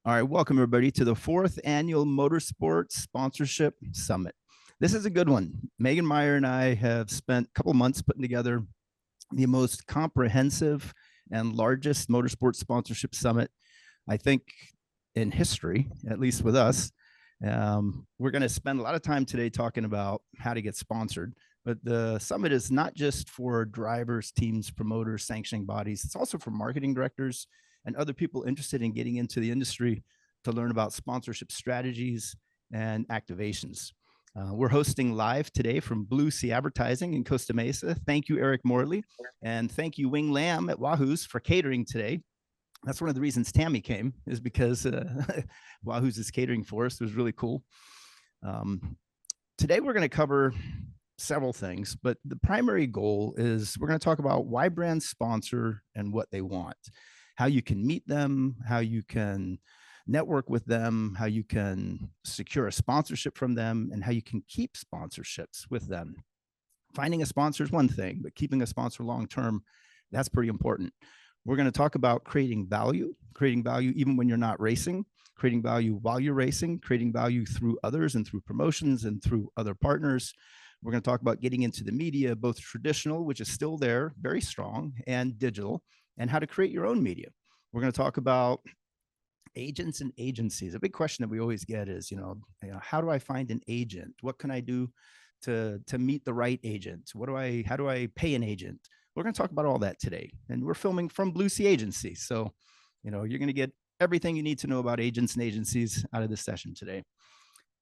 All right, welcome everybody to the fourth annual Motorsports Sponsorship Summit. This is a good one. Megan Meyer and I have spent a couple months putting together the most comprehensive and largest motorsports sponsorship summit, I think, in history, at least with us. We're going to spend a lot of time today talking about how to get sponsored. But the summit is not just for drivers, teams, promoters, sanctioning bodies. It's also for marketing directors and other people interested in getting into the industry to learn about sponsorship strategies and activations. We're hosting live today from Blue Sea Advertising in Costa Mesa. Thank you, Eric Morley, and thank you, Wing Lam at Wahoo's, for catering today. That's one of the reasons Tammy came, is because Wahoo's is catering for us. It was really cool. Today we're going to cover several things, but the primary goal is we're going to talk about why brands sponsor and what they want, how you can meet them, how you can network with them, how you can secure a sponsorship from them, and how you can keep sponsorships with them. Finding a sponsor is one thing, but keeping a sponsor long-term, that's pretty important. We're going to talk about creating value even when you're not racing, creating value while you're racing, creating value through others and through promotions and through other partners. We're going to talk about getting into the media, both traditional, which is still there, very strong, and digital, and how to create your own media. We're going to talk about agents and agencies. A big question that we always get is, how do I find an agent? What can I do to meet the right agent? How do I pay an agent? We're going to talk about all that today. And we're filming from Blue Sea Agency. So, you're going to get everything you need to know about agents and agencies out of this session today.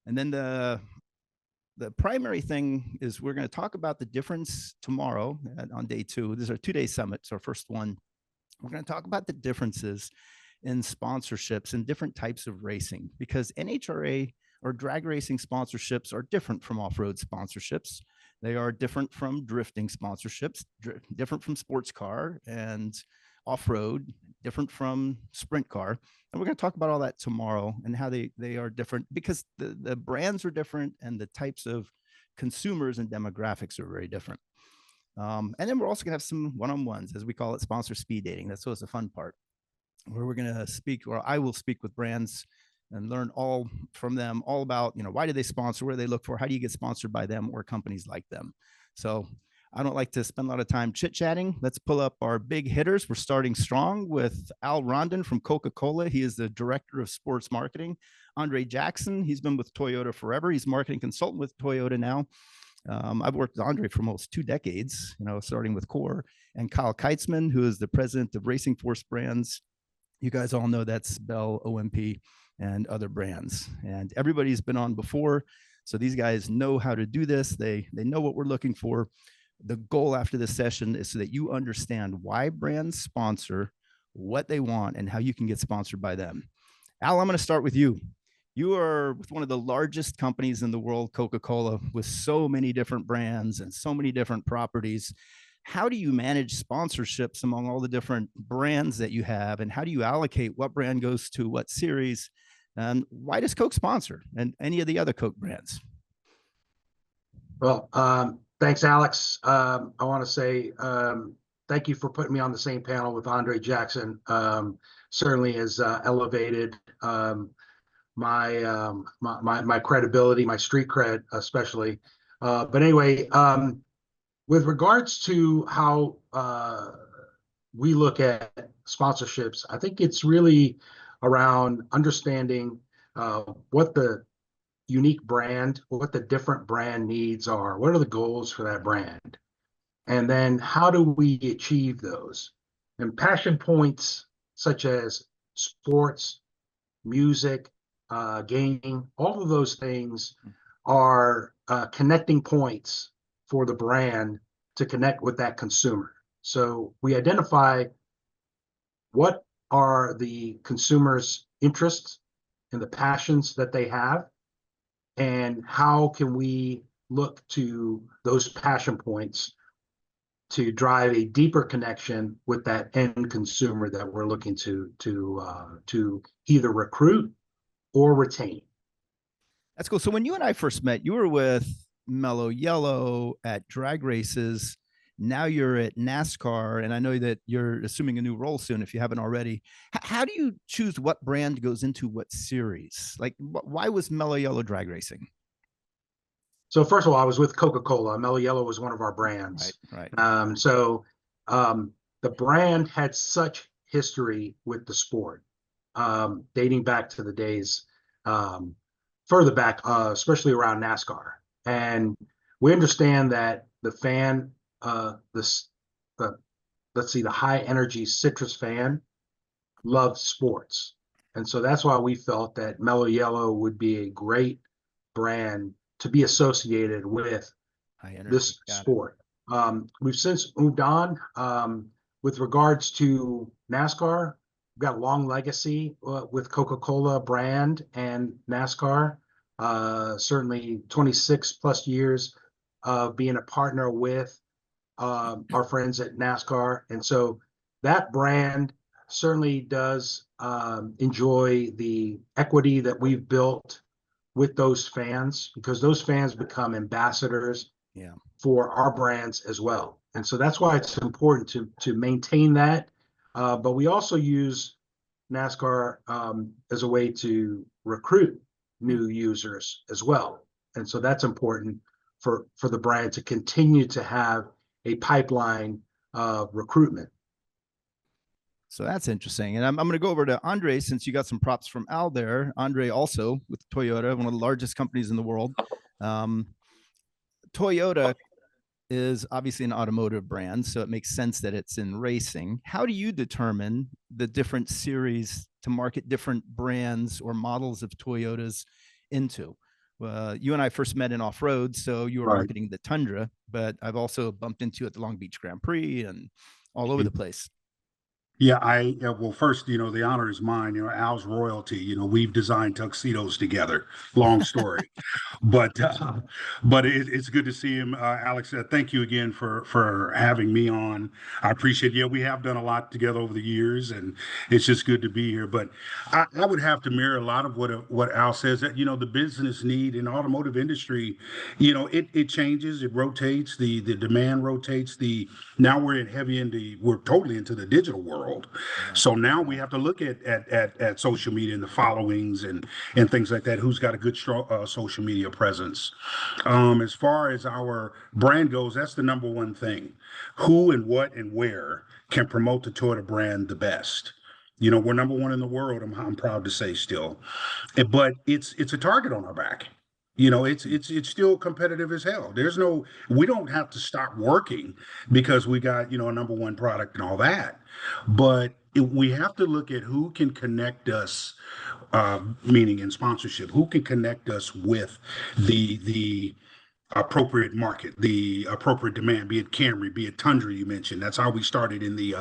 And then the primary thing is we're going to talk about the difference tomorrow on day 2. This is our 2-day summit. It's our first one. We're going to talk about the differences in sponsorships and different types of racing, because NHRA or drag racing sponsorships are different from off-road sponsorships. They are different from drifting sponsorships, different from sports car and off-road, different from sprint car. And we're going to talk about all that tomorrow and how they are different, because the brands are different and the types of consumers and demographics are very different. And then we're also going to have some one-on-ones, as we call it, sponsor speed dating. That's always the fun part, where we're going to speak, or I will speak with brands and learn all from them, all about, why do they sponsor, what do they look for, how do you get sponsored by them or companies like them. So I don't like to spend a lot of time chit-chatting. Let's pull up our big hitters. We're starting strong with Al Rondon from Coca-Cola. He is the director of sports marketing. Andre Jackson, he's been with Toyota forever. He's marketing consultant with Toyota now. I've worked with Andre for almost 2 decades, starting with Core. And Kyle Keitzman, who is the president of Racing Force Brands. You guys all know that's Bell, OMP, and other brands. And everybody's been on before, so these guys know how to do this. They know what we're looking for. The goal after this session is so that you understand why brands sponsor, what they want, and how you can get sponsored by them. Al, I'm going to start with you. You are with one of the largest companies in the world, Coca-Cola, with so many different brands and so many different properties. How do you manage sponsorships among all the different brands that you have? And how do you allocate what brand goes to what series? And why does Coke sponsor and any of the other Coke brands? Well, thanks, Alex. I want to say thank you for putting me on the same panel with Andre Jackson. Certainly has elevated my credibility, my street cred, especially. But anyway, with regards to how we look at sponsorships, I think it's really around understanding what the unique brand, what the different brand needs are, what are the goals for that brand, and then how do we achieve those. And passion points such as sports, music, gaming, all of those things are connecting points for the brand to connect with that consumer. So we identify what are the consumer's interests and the passions that they have, and how can we look to those passion points to drive a deeper connection with that end consumer that we're looking to either recruit or retain. That's cool. So when you and I first met, you were with Mellow Yellow at drag races, Now you're at NASCAR, and I know that you're assuming a new role soon if you haven't already. How do you choose what brand goes into what series? Like, why was Mellow Yellow drag racing? So first of all, I was with Coca-Cola. Mellow Yellow was one of our Right, brands. right. So the brand had such history with the sport, dating back to the days um, further back, especially around NASCAR. And we understand that the fan, the let's see, the high energy citrus fan loves sports. And so that's why we felt that Mellow Yellow would be a great brand to be associated with High energy. this Got it. sport. We've since moved on. With regards to NASCAR, we've got a long legacy with Coca-Cola brand and NASCAR. Certainly 26 plus years of being a partner with our friends at NASCAR. And so that brand certainly does enjoy the equity that we've built with those fans, because those fans become ambassadors Yeah. for our brands as well. And so that's why it's important to maintain that. But we also use NASCAR as a way to recruit Hmm. new users as well. And so that's important for the brand to continue to have a pipeline of recruitment. So that's interesting. And I'm going to go over to Andre since you got some props from Al there. Andre also with Toyota, one of the largest companies in the world. Um, Toyota is obviously an automotive brand, so it makes sense that it's in racing. How do you determine the different series to market different brands or models of Toyotas into? You and I first met in off road, so you were Right. marketing the Tundra, but I've also bumped into at the Long Beach Grand Prix and all over the place. Yeah, well, first, the honor is mine. Al's royalty. We've designed tuxedos together. Long story, but it's good to see him, Alex. Thank you again for having me on. I appreciate. Yeah, we have done a lot together over the years, and it's just good to be here. But I would have to mirror a lot of what Al says. That the business need in automotive industry, it changes, it rotates, the demand rotates. The Now we're totally into the digital world. Yeah. So now we Yeah. have to look at social media and the followings and things like that. Who's got a good social media presence? As far as our brand goes, that's the number one thing. Who and what and where can promote the Toyota brand the best? We're number one in the world. I'm proud to say still, but it's a target on our back. It's still competitive as hell. We don't have to stop working because we got a number one product and all that, but we have to look at who can connect us, meaning in sponsorship, who can connect us with the appropriate market, the appropriate demand, be it Camry, be it Tundra, you mentioned. That's how we started in the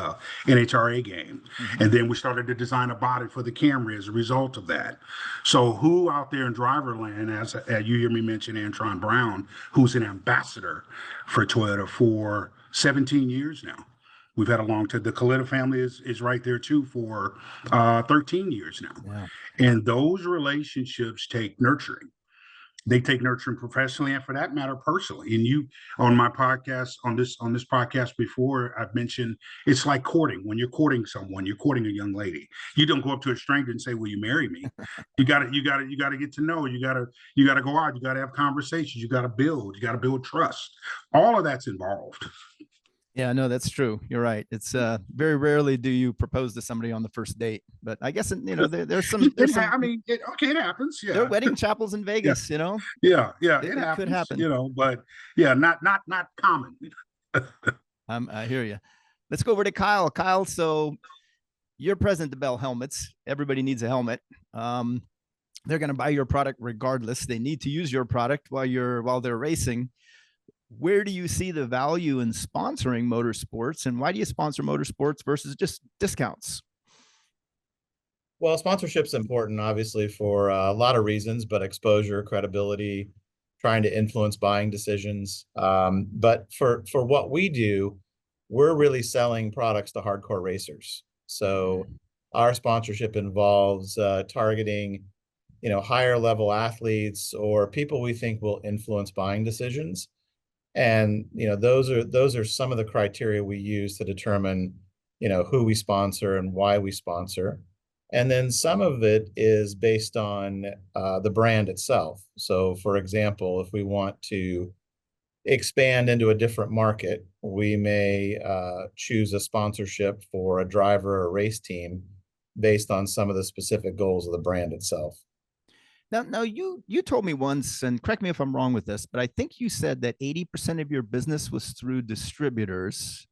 NHRA game. Mm-hmm. And then we started to design a body for the Camry as a result of that. So who out there in driver land, as you hear me mention Antron Brown, who's an ambassador for Toyota for 17 years now. We've had a long time. The Coletta family is right there too for 13 years now. Yeah. And those relationships take nurturing. They take nurturing professionally and for that matter personally. And you on my podcast, on this podcast before, I've mentioned it's like courting. When you're courting someone, you're courting a young lady. You don't go up to a stranger and say, will you marry me? You gotta get to know. You gotta go out, you gotta have conversations, you gotta build trust. All of that's involved. Yeah, no, that's true. You're right. It's very rarely do you propose to somebody on the first date, but I guess I mean, it happens. there are Yeah. wedding chapels in Yeah. Vegas. Yeah. It It could happens, happen. but yeah, not common. I hear you. Let's go over to Kyle. Kyle, so you're present to Bell helmets. Everybody needs a helmet. Um, they're going to buy your product regardless. They need to use your product while they're racing. Where do you see the value in sponsoring motorsports, and why do you sponsor motorsports versus just discounts? Well, sponsorship's important, obviously, for a lot of reasons, but exposure, credibility, trying to influence buying decisions. But for what we do, we're really selling products to hardcore racers. So our sponsorship involves targeting, higher level athletes or people we think will influence buying decisions. And those are some of the criteria we use to determine who we sponsor and why we sponsor. And then some of it is based on the brand itself. So, for example, if we want to expand into a different market, we may choose a sponsorship for a driver or race team based on some of the specific goals of the brand itself. Now you told me once, and correct me if I'm wrong with this, but I think you said that 80% of your business was through distributors.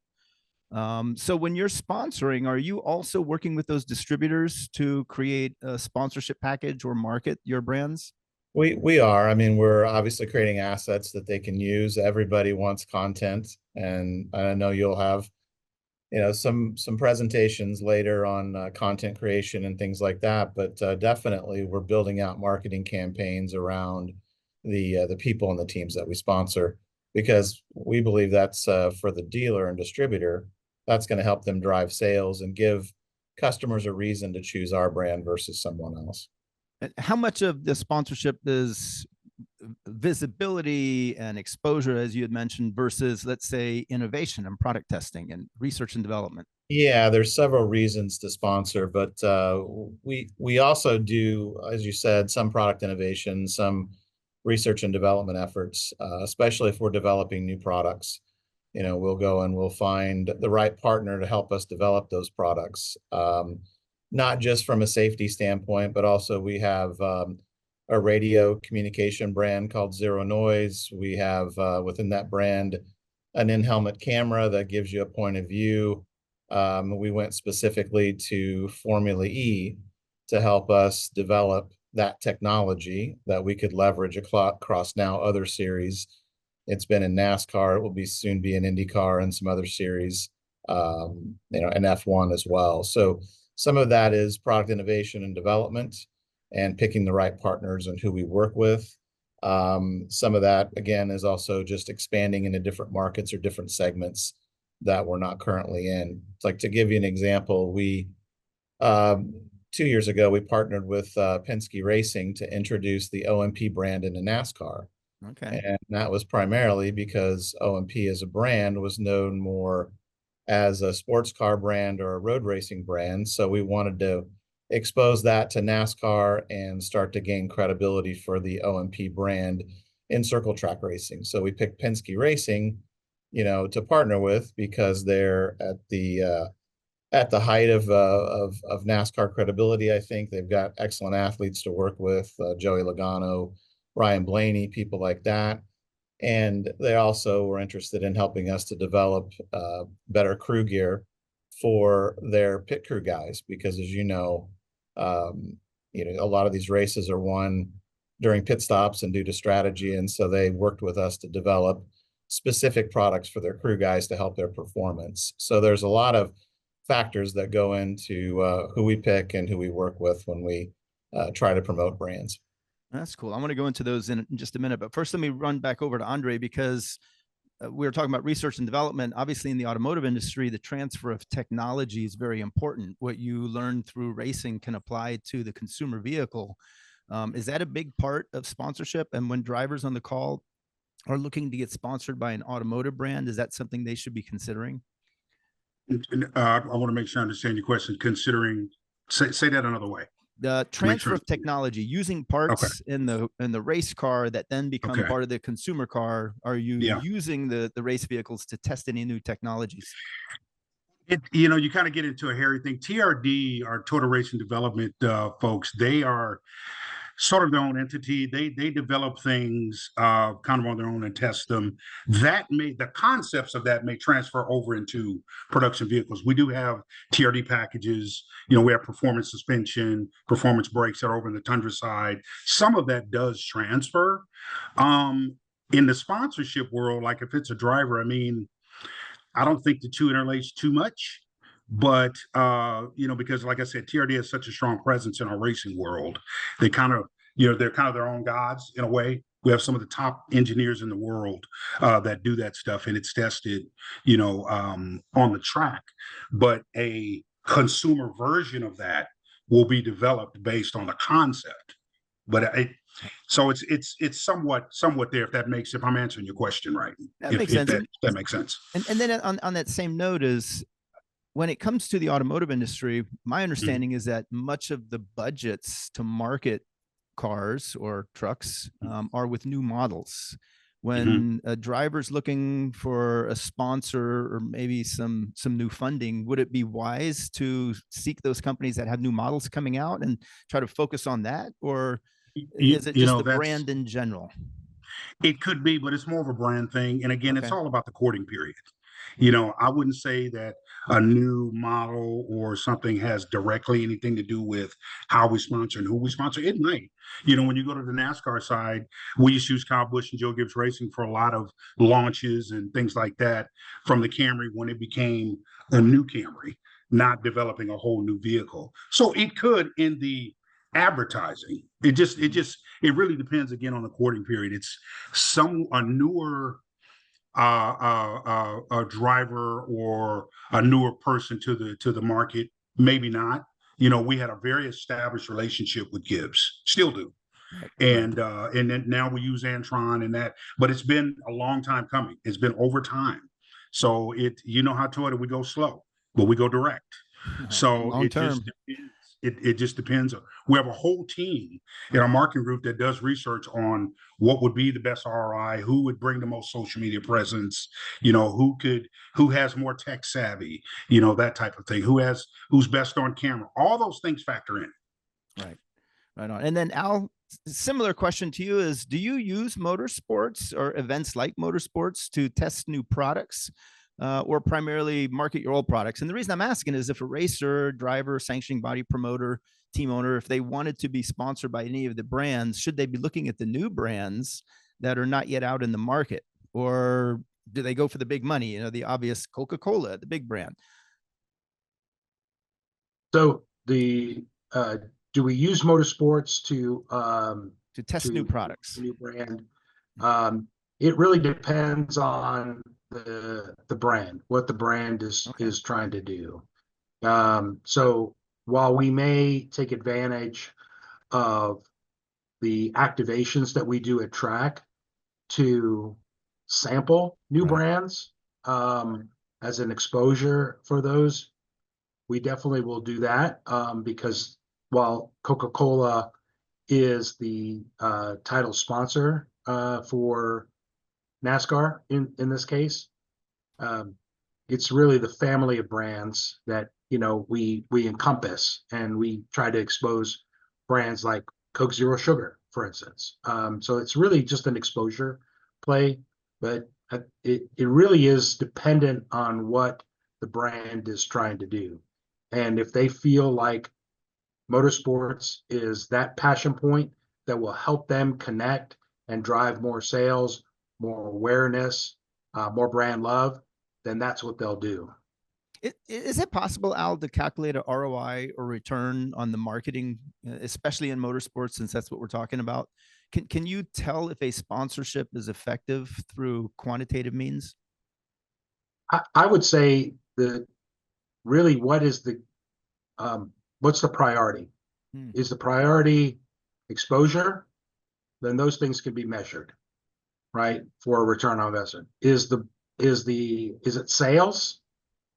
So when you're sponsoring, are you also working with those distributors to create a sponsorship package or market your brands? We are. I mean, we're obviously creating assets that they can use. Everybody wants content, and I know you'll have some presentations later on content creation and things like that. But definitely, we're building out marketing campaigns around the people and the teams that we sponsor, because we believe that's for the dealer and distributor, that's going to help them drive sales and give customers a reason to choose our brand versus someone else. And how much of the sponsorship is visibility and exposure, as you had mentioned, versus, let's say, innovation and product testing and research and development? Yeah, there's several reasons to sponsor, but we also do, as you said, some product innovation, some research and development efforts, especially if we're developing new products. We'll go and we'll find the right partner to help us develop those products. Not just from a safety standpoint, but also we have a radio communication brand called Zero Noise. We have within that brand an in-helmet camera that gives you a point of view. We went specifically to Formula E to help us develop that technology that we could leverage across now other series. It's been in NASCAR. It will soon be in IndyCar and some other series, and F1 as well. So some of that is product innovation and development and picking the right partners and who we work with. Some of that, again, is also just expanding into different markets or different segments that we're not currently in. Like, to give you an example, 2 years ago, we partnered with Penske Racing to introduce the OMP brand into NASCAR. Okay. And that was primarily because OMP as a brand was known more as a sports car brand or a road racing brand. So we wanted to expose that to NASCAR and start to gain credibility for the OMP brand in circle track racing. So we picked Penske Racing, to partner with, because they're at the height of NASCAR credibility. I think they've got excellent athletes to work with, Joey Logano, Ryan Blaney, people like that. And they also were interested in helping us to develop better crew gear for their pit crew guys, because, as a lot of these races are won during pit stops and due to strategy. And so they worked with us to develop specific products for their crew guys to help their performance. So there's a lot of factors that go into who we pick and who we work with when we try to promote brands. That's cool. I want to go into those in just a minute, but first let me run back over to Andre, because we were talking about research and development. Obviously, in the automotive industry, the transfer of technology is very important. What you learn through racing can apply to the consumer vehicle. Is that a big part of sponsorship? And when drivers on the call are looking to get sponsored by an automotive brand, is that something they should be considering? I want to make sure I understand your question. Considering, say that another way. The transfer of technology, using parts in the race car that then become part of the consumer car. Are you using the race vehicles to test any new technologies? You kind of get into a hairy thing. TRD, our Total Racing Development folks, they are sort of their own entity. They develop things kind of on their own and test them. The concepts of that may transfer over into production vehicles. We do have TRD packages. We have performance suspension, performance brakes that are over in the Tundra side. Some of that does transfer. In the sponsorship world, like if it's a driver, I don't think the two interlace too much. But because, like I said, TRD has such a strong presence in our racing world. They're kind of their own gods in a way. We have some of the top engineers in the world that do that stuff, and it's tested, on the track. But a consumer version of that will be developed based on the concept. But So it's somewhat there, if I'm answering your question right. That makes sense. If that makes sense. And then on that same note is when it comes to the automotive industry, my understanding is that much of the budgets to market cars or trucks are with new models. When a driver's looking for a sponsor or maybe some new funding, would it be wise to seek those companies that have new models coming out and try to focus on that? Or is it just the brand in general? It could be, but it's more of a brand thing. And again, it's Okay. all about the courting period. I wouldn't say that a new model or something has directly anything to do with how we sponsor and who we sponsor. It might. When you go to the NASCAR side, we used to use Kyle Busch and Joe Gibbs Racing for a lot of launches and things like that from the Camry when it became a new Camry, not developing a whole new vehicle. So it could in the advertising. It really depends again on the courting period. It's a newer a driver or a newer person to the market, maybe not. We had a very established relationship with Gibbs, still do, and then now we use Antron and that, but it's been a long time coming. It's been over time. So how Toyota, we go slow, but we go direct. So long term. It just depends. We have a whole team in our marketing group that does research on what would be the best ROI, who would bring the most social media presence, who has more tech savvy, that type of thing, who's best on camera. All those things factor in. Right on. And then Al, similar question to you is, do you use motorsports or events like motorsports to test new products? Or primarily market your old products? And the reason I'm asking is if a racer, driver, sanctioning body, promoter, team owner, if they wanted to be sponsored by any of the brands, should they be looking at the new brands that are not yet out in the market? Or do they go for the big money, the obvious Coca-Cola, the big brand? So do we use motorsports to test new products? New brand. It really depends on the brand, what the brand is trying to do. So while we may take advantage of the activations that we do at track to sample new brands as an exposure for those, we definitely will do that because while Coca-Cola is the title sponsor for NASCAR in this case, it's really the family of brands that we encompass, and we try to expose brands like Coke Zero Sugar, for instance. So it's really just an exposure play, but it really is dependent on what the brand is trying to do. And if they feel like motorsports is that passion point that will help them connect and drive more sales, more awareness, more brand love, then that's what they'll do. Is it possible, Al, to calculate a ROI or return on the marketing, especially in motorsports, since that's what we're talking about? Can you tell if a sponsorship is effective through quantitative means? I would say that really what's the priority? Is the priority exposure? Then those things can be measured, right? For a return on investment. Is it sales?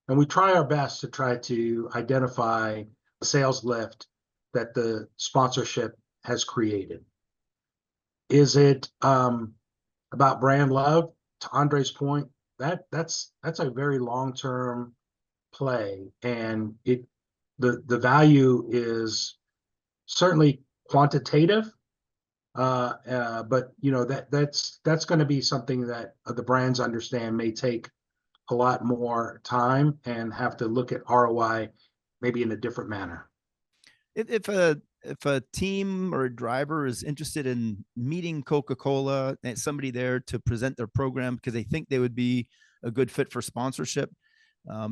And we try our best to try to identify the sales lift that the sponsorship has created. Is it about brand love? To Andre's point, that's a very long-term play, and the value is certainly quantitative, but that's going to be something that the brands understand may take a lot more time and have to look at ROI maybe in a different manner. If a team or a driver is interested in meeting Coca-Cola and somebody there to present their program because they think they would be a good fit for sponsorship,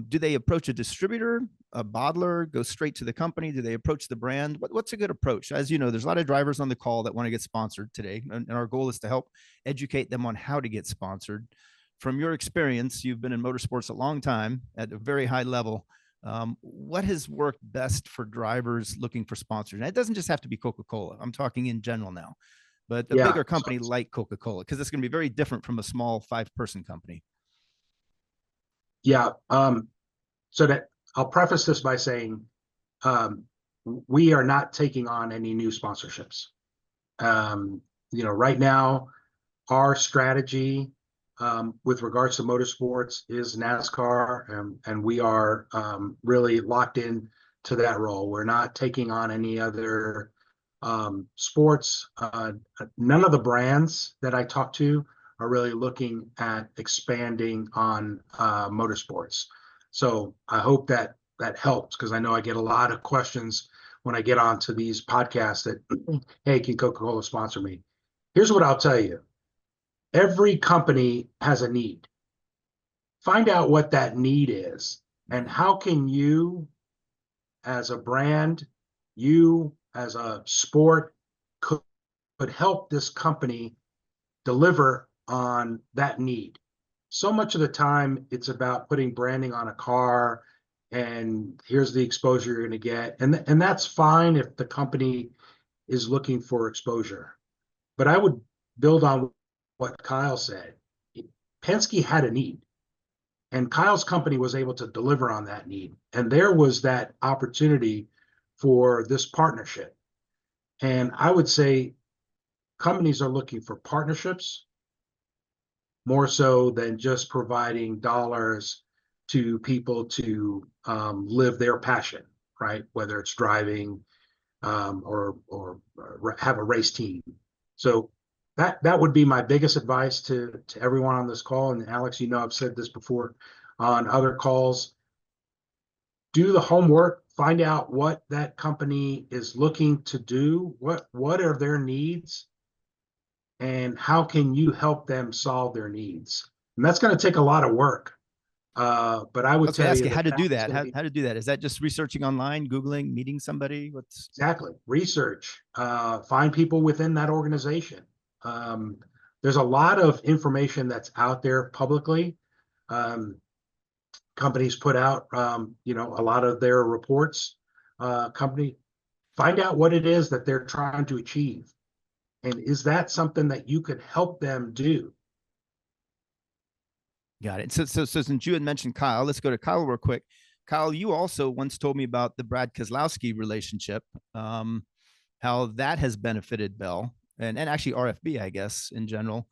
do they approach a distributor, a bottler, go straight to the company? Do they approach the brand? What's a good approach? As you know, there's a lot of drivers on the call that want to get sponsored today, and our goal is to help educate them on how to get sponsored. From your experience, you've been in motorsports a long time at a very high level. What has worked best for drivers looking for sponsors? And it doesn't just have to be Coca-Cola. I'm talking in general now. but a Yeah. bigger company like Coca-Cola, because it's going to be very different from a small 5-person company. Yeah. So that I'll preface this by saying, we are not taking on any new sponsorships. Right now, our strategy with regards to motorsports is NASCAR, and we are really locked in to that role. We're not taking on any other sports. None of the brands that I talk to are really looking at expanding on motorsports. So I hope that helps, because I know I get a lot of questions when I get onto these podcasts that, hey, can Coca-Cola sponsor me? Here's what I'll tell you. Every company has a need. Find out what that need is, and how can you, as a brand, you as a sport, could help this company deliver on that need. So much of the time, it's about putting branding on a car, and here's the exposure you're going to get. And that's fine if the company is looking for exposure. But I would build on what Kyle said. Penske had a need, and Kyle's company was able to deliver on that need. And there was that opportunity for this partnership. And I would say companies are looking for partnerships more so than just providing dollars to people to live their passion, right? Whether it's driving or have a race team. So that would be my biggest advice to everyone on this call. And Alex, I've said this before on other calls. Do the homework, find out what that company is looking to do, what are their needs, and how can you help them solve their needs. And that's going to take a lot of work. But I would tell you how to do that. How to do that? Is that just researching online, Googling, meeting somebody? Exactly. Research, find people within that organization. There's a lot of information that's out there publicly. Companies put out, a lot of their reports. Find out what it is that they're trying to achieve. And is that something that you could help them do? Got it. So since you had mentioned Kyle, let's go to Kyle real quick. Kyle, you also once told me about the Brad Keselowski relationship, how that has benefited Bell and actually RFB, I guess, in general.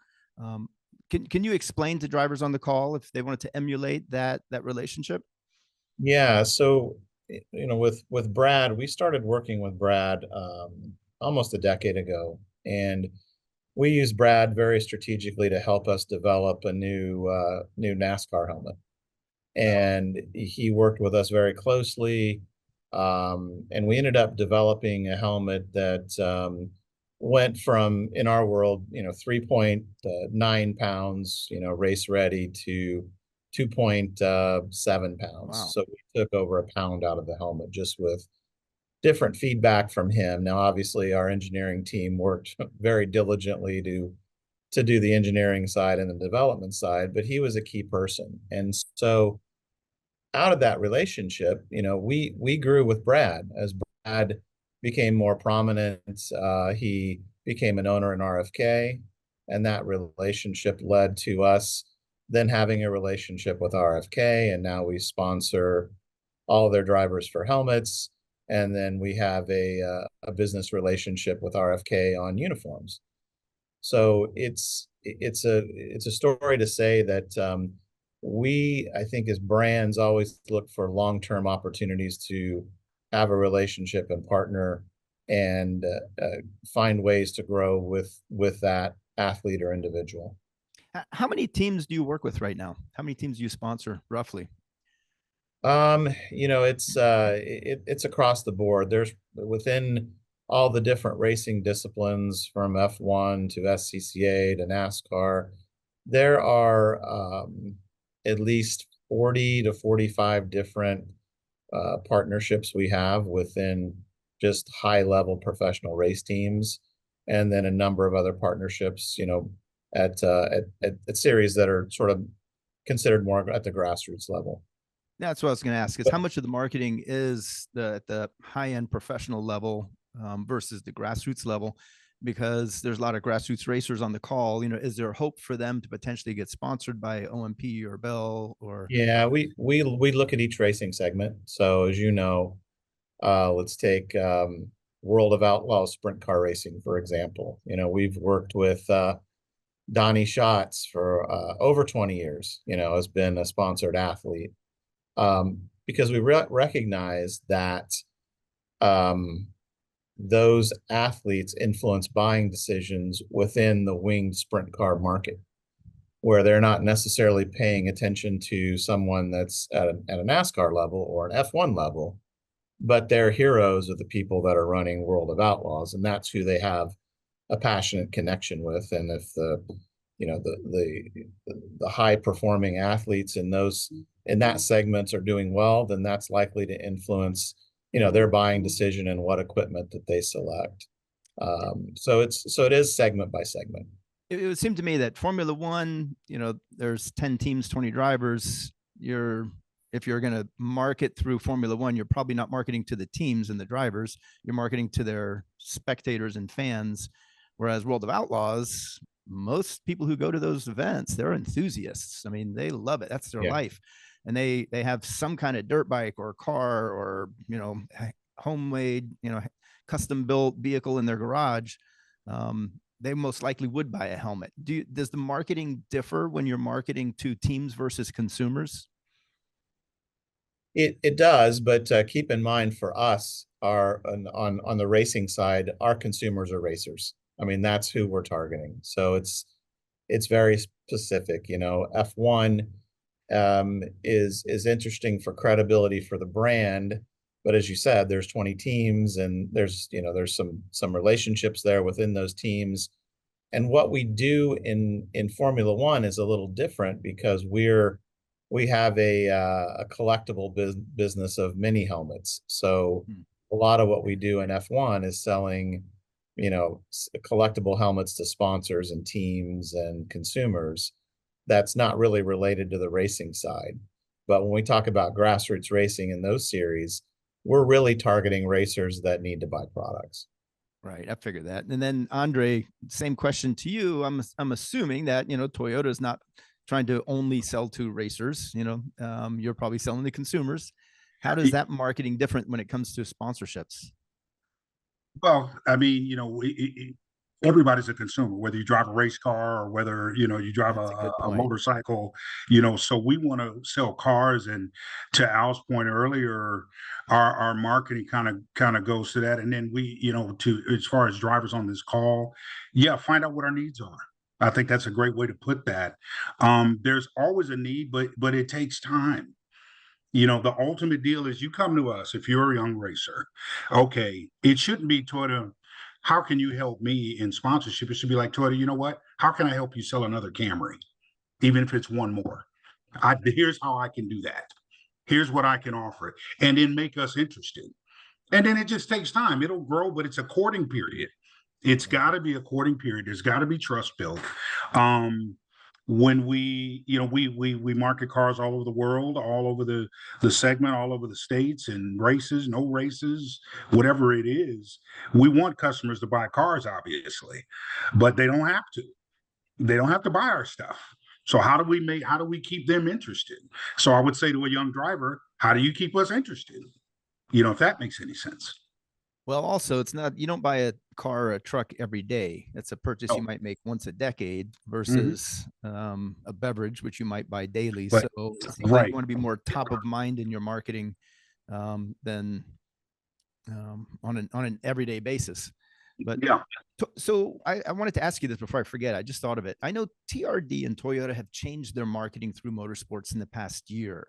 Can you explain to drivers on the call if they wanted to emulate that relationship? Yeah. So, with Brad, we started working with Brad almost a decade ago, and we use Brad very strategically to help us develop a new NASCAR helmet. And he worked with us very closely. And we ended up developing a helmet that went from, in our world, 3.9 pounds, race ready, to 2.7 pounds. Wow. So we took over a pound out of the helmet just with different feedback from him. Now, obviously, our engineering team worked very diligently to do the engineering side and the development side, but he was a key person. And so out of that relationship, we grew with Brad. As Brad became more prominent, he became an owner in RFK, and that relationship led to us then having a relationship with RFK, and now we sponsor all their drivers for helmets. And then we have a business relationship with RFK on uniforms. So it's a story to say that we, I think, as brands, always look for long-term opportunities to have a relationship and partner and find ways to grow with that athlete or individual. How many teams do you work with right now? How many teams do you sponsor roughly? It's across the board. There's within all the different racing disciplines, from F1 to SCCA to NASCAR, there are at least 40 to 45 different partnerships we have within just high level professional race teams, and then a number of other partnerships, at series that are sort of considered more at the grassroots level. That's what I was going to ask, is how much of the marketing is at the high-end professional level versus the grassroots level? because there's a lot of grassroots racers on the call. Is there hope for them to potentially get sponsored by OMP or Bell or? Yeah, we look at each racing segment. So as you know, let's take World of Outlaws sprint car racing, for example. We've worked with Donnie Schatz for over 20 years, has been a sponsored athlete, because we recognize that those athletes influence buying decisions within the winged sprint car market, where they're not necessarily paying attention to someone that's at a NASCAR level or an F1 level, but their heroes are the people that are running World of Outlaws, and that's who they have a passionate connection with. And if the high performing athletes in that segments are doing well, then that's likely to influence their buying decision and what equipment that they select. So it is segment by segment. It would seem to me that Formula One, there's 10 teams, 20 drivers. If you're going to market through Formula One, you're probably not marketing to the teams and the drivers. You're marketing to their spectators and fans. Whereas World of Outlaws, most people who go to those events, they're enthusiasts. I mean, they love it. That's their life. And they have some kind of dirt bike or car or, homemade, custom built vehicle in their garage. They most likely would buy a helmet. Does the marketing differ when you're marketing to teams versus consumers? It does, but keep in mind, for us, on the racing side, our consumers are racers. I mean, that's who we're targeting. So it's very specific. F1 is interesting for credibility for the brand, but as you said, there's 20 teams, and there's some relationships there within those teams. And what we do in Formula One is a little different, because we have a collectible business of mini helmets. So a lot of what we do in F1 is selling, collectible helmets to sponsors and teams and consumers. That's not really related to the racing side. But when we talk about grassroots racing in those series, we're really targeting racers that need to buy products. Right. I figured that. And then Andre, same question to you. I'm assuming that, Toyota is not trying to only sell to racers. You're probably selling to consumers. How does that marketing different when it comes to sponsorships? Well, I mean, everybody's a consumer, whether you drive a race car or whether, you drive a motorcycle, so we want to sell cars. And to Al's point earlier, our marketing kind of goes to that. And then we, as far as drivers on this call, find out what our needs are. I think that's a great way to put that. There's always a need, but it takes time. The ultimate deal is you come to us if you're a young racer. Okay, it shouldn't be Toyota, how can you help me in sponsorship? It should be like, Toyota, you know what? How can I help you sell another Camry? Even if it's one more. Here's how I can do that. Here's what I can offer. And then make us interested. And then it just takes time. It'll grow, but it's a courting period. It's got to be a courting period. There's got to be trust built. When we market cars all over the world, all over the segment, all over the states, and races, no races, whatever it is, we want customers to buy cars, obviously, but they don't have to. They don't have to buy our stuff. So how do we keep them interested? So I would say to a young driver, how do you keep us interested? If that makes any sense. Well, also, it's not, you don't buy a car or a truck every day. It's a purchase you might make once a decade versus a beverage, which you might buy daily. So it seems like you want to be more top of mind in your marketing than on an everyday basis. But so I wanted to ask you this before I forget. I just thought of it. I know TRD and Toyota have changed their marketing through motorsports in the past year.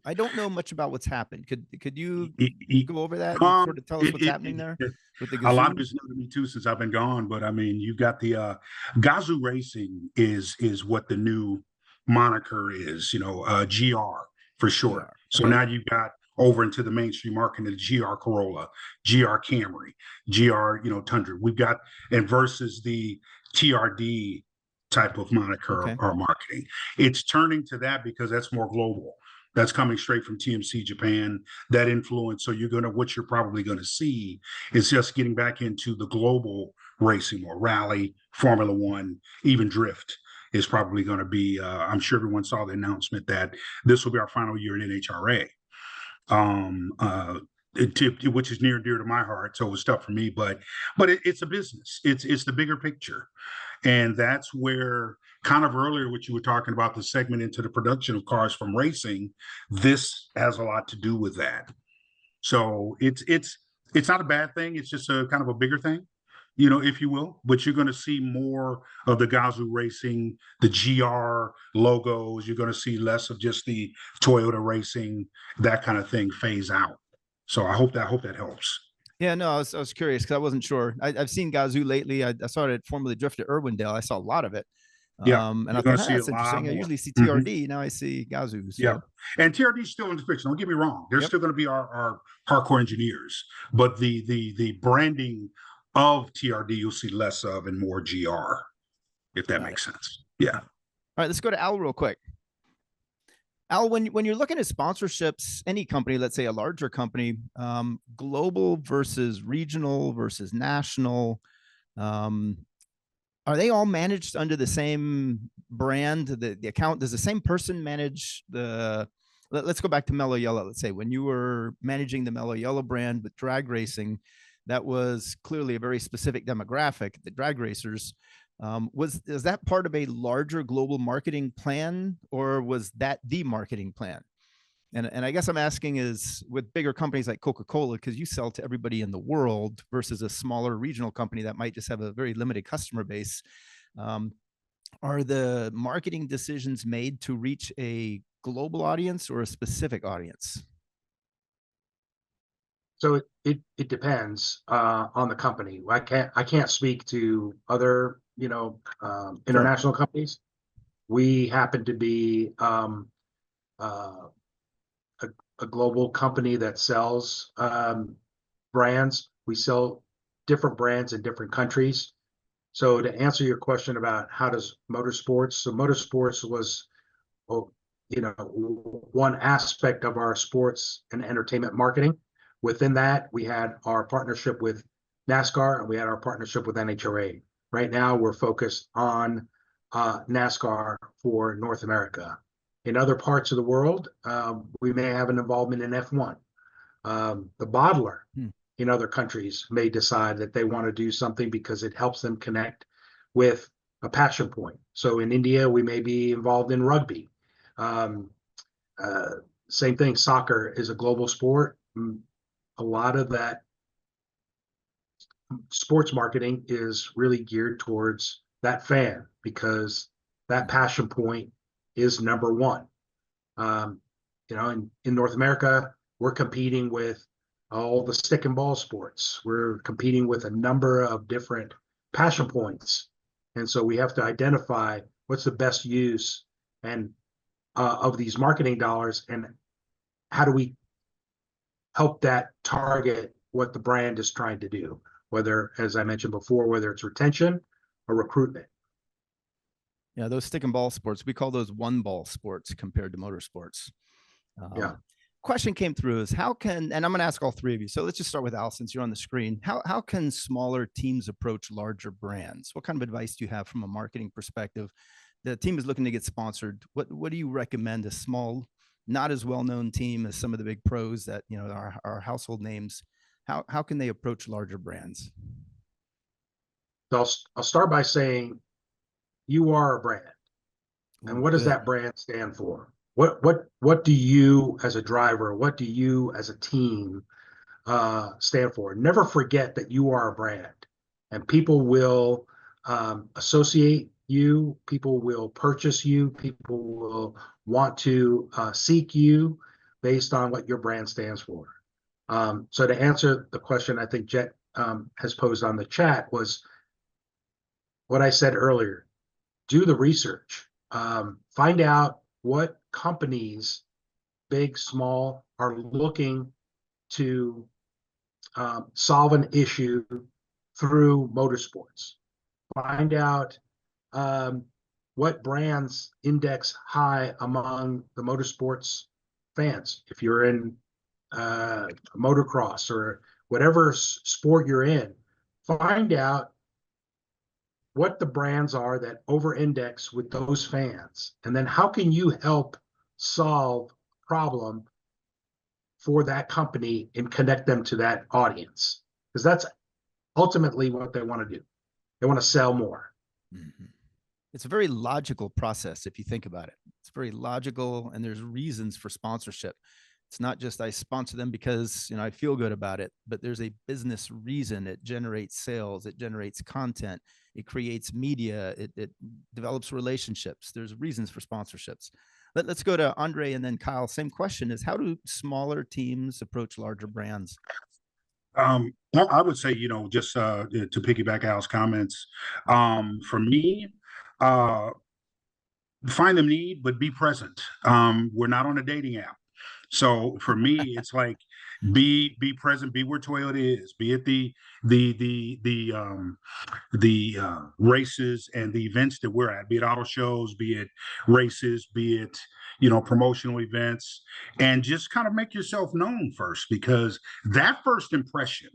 I don't know much about what's happened. Could you go over that and sort of tell us what's happening there with the Gazoo? A lot of it's new to me too since I've been gone, but I mean, you've got the Gazoo Racing is what the new moniker is, GR for short. GR. So now you've got over into the mainstream market, the GR Corolla, GR Camry, GR, Tundra. We've got, and versus the TRD type of moniker or marketing. It's turning to that because that's more global. that's coming straight from TMC Japan, that influence. So what you're probably going to see is just getting back into the global racing, or rally, Formula One, even drift is probably going to be, I'm sure everyone saw the announcement that this will be our final year in NHRA. Which is near and dear to my heart, so it was tough for me. But it's a business. It's the bigger picture, and that's where, kind of earlier, what you were talking about, the segment into the production of cars from racing. This has a lot to do with that. So it's not a bad thing. It's just a kind of a bigger thing, if you will. But you're going to see more of the Gazoo Racing, the GR logos. You're going to see less of just the Toyota Racing, that kind of thing phase out. So I hope that helps. Yeah, no, I was curious because I wasn't sure. I've seen Gazoo lately. I saw it at Formula Drift at Irwindale. I saw a lot of it. Yeah, And I you're thought, going to see that's a lot interesting. I more. usually see Mhm. TRD. Now I see Gazoo. So. Yeah, and TRD is still in the picture. Don't get me wrong; they're Yep. still going to be our hardcore engineers, but the branding of TRD you'll see less of and more GR, if that makes sense. Yeah. All right, let's go to Al real quick. Al, when you're looking at sponsorships, any company, let's say a larger company, global versus regional versus national, are they all managed under the same brand? The account, does the same person manage let's go back to Mellow Yellow. Let's say when you were managing the Mellow Yellow brand with drag racing, that was clearly a very specific demographic, the drag racers. Is that part of a larger global marketing plan, or was that the marketing plan? And I guess I'm asking is, with bigger companies like Coca-Cola, because you sell to everybody in the world versus a smaller regional company that might just have a very limited customer base, are the marketing decisions made to reach a global audience or a specific audience? So it depends on the company. I can't speak to other international companies. We happen to be a global company that sells brands. We sell different brands in different countries. So to answer your question about how does Motorsports, so Motorsports was, one aspect of our sports and entertainment marketing. Within that, we had our partnership with NASCAR and we had our partnership with NHRA. Right now, we're focused on NASCAR for North America. In other parts of the world, we may have an involvement in F1. The bottler in other countries may decide that they want to do something because it helps them connect with a passion point. So in India, we may be involved in rugby. Same thing, soccer is a global sport. A lot of that sports marketing is really geared towards that fan because that passion point is number one. In North America, we're competing with all the stick and ball sports. We're competing with a number of different passion points. And so we have to identify what's the best use and of these marketing dollars and how do we help that target what the brand is trying to do, whether, as I mentioned before, whether it's retention or recruitment. Yeah, those stick and ball sports, we call those one ball sports compared to motorsports. Question came through is how can, and I'm going to ask all three of you. So let's just start with Al, since you're on the screen. How can smaller teams approach larger brands? What kind of advice do you have from a marketing perspective? The team is looking to get sponsored. What do you recommend a small, not as well-known team as some of the big pros that, are household names? How can they approach larger brands? So I'll start by saying you are a brand. And what does that brand stand for? What do you as a driver, what do you as a team stand for? Never forget that you are a brand and people will associate you, people will purchase you, people will want to seek you based on what your brand stands for. So to answer the question I think Jet has posed on the chat was what I said earlier. Do the research. Find out what companies, big, small, are looking to solve an issue through motorsports. Find out what brands index high among the motorsports fans. If you're in motocross or whatever sport you're in, find out what the brands are that over-index with those fans, and then how can you help solve a problem for that company and connect them to that audience, because that's ultimately what they want to do. They want to sell more. Mm-hmm. It's a very logical process if you think about it. It's very logical, and there's reasons for sponsorship. It's not just I sponsor them because I feel good about it, but there's a business reason. It generates sales, it generates content, it creates media, it develops relationships. There's reasons for sponsorships. Let's go to Andre and then Kyle. Same question is, how do smaller teams approach larger brands? I would say, just to piggyback Al's comments, for me, find the need, but be present. We're not on a dating app. So for me, it's like be present, be where Toyota is, be at the races and the events that we're at, be it auto shows, be it races, be it promotional events, and just kind of make yourself known first, because that first impression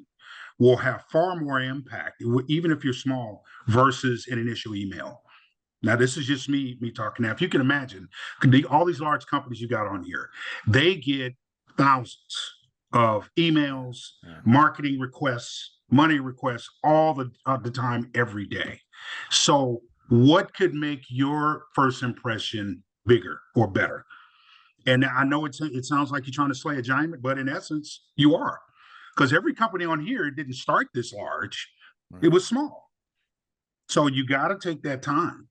will have far more impact, even if you're small, versus an initial email. Now, this is just me talking. Now, if you can imagine, all these large companies you got on here, they get thousands of emails, marketing requests, money requests all the time, every day. So what could make your first impression bigger or better? And I know it sounds like you're trying to slay a giant, but in essence, you are. Because every company on here didn't start this large. Right. It was small. So you got to take that time.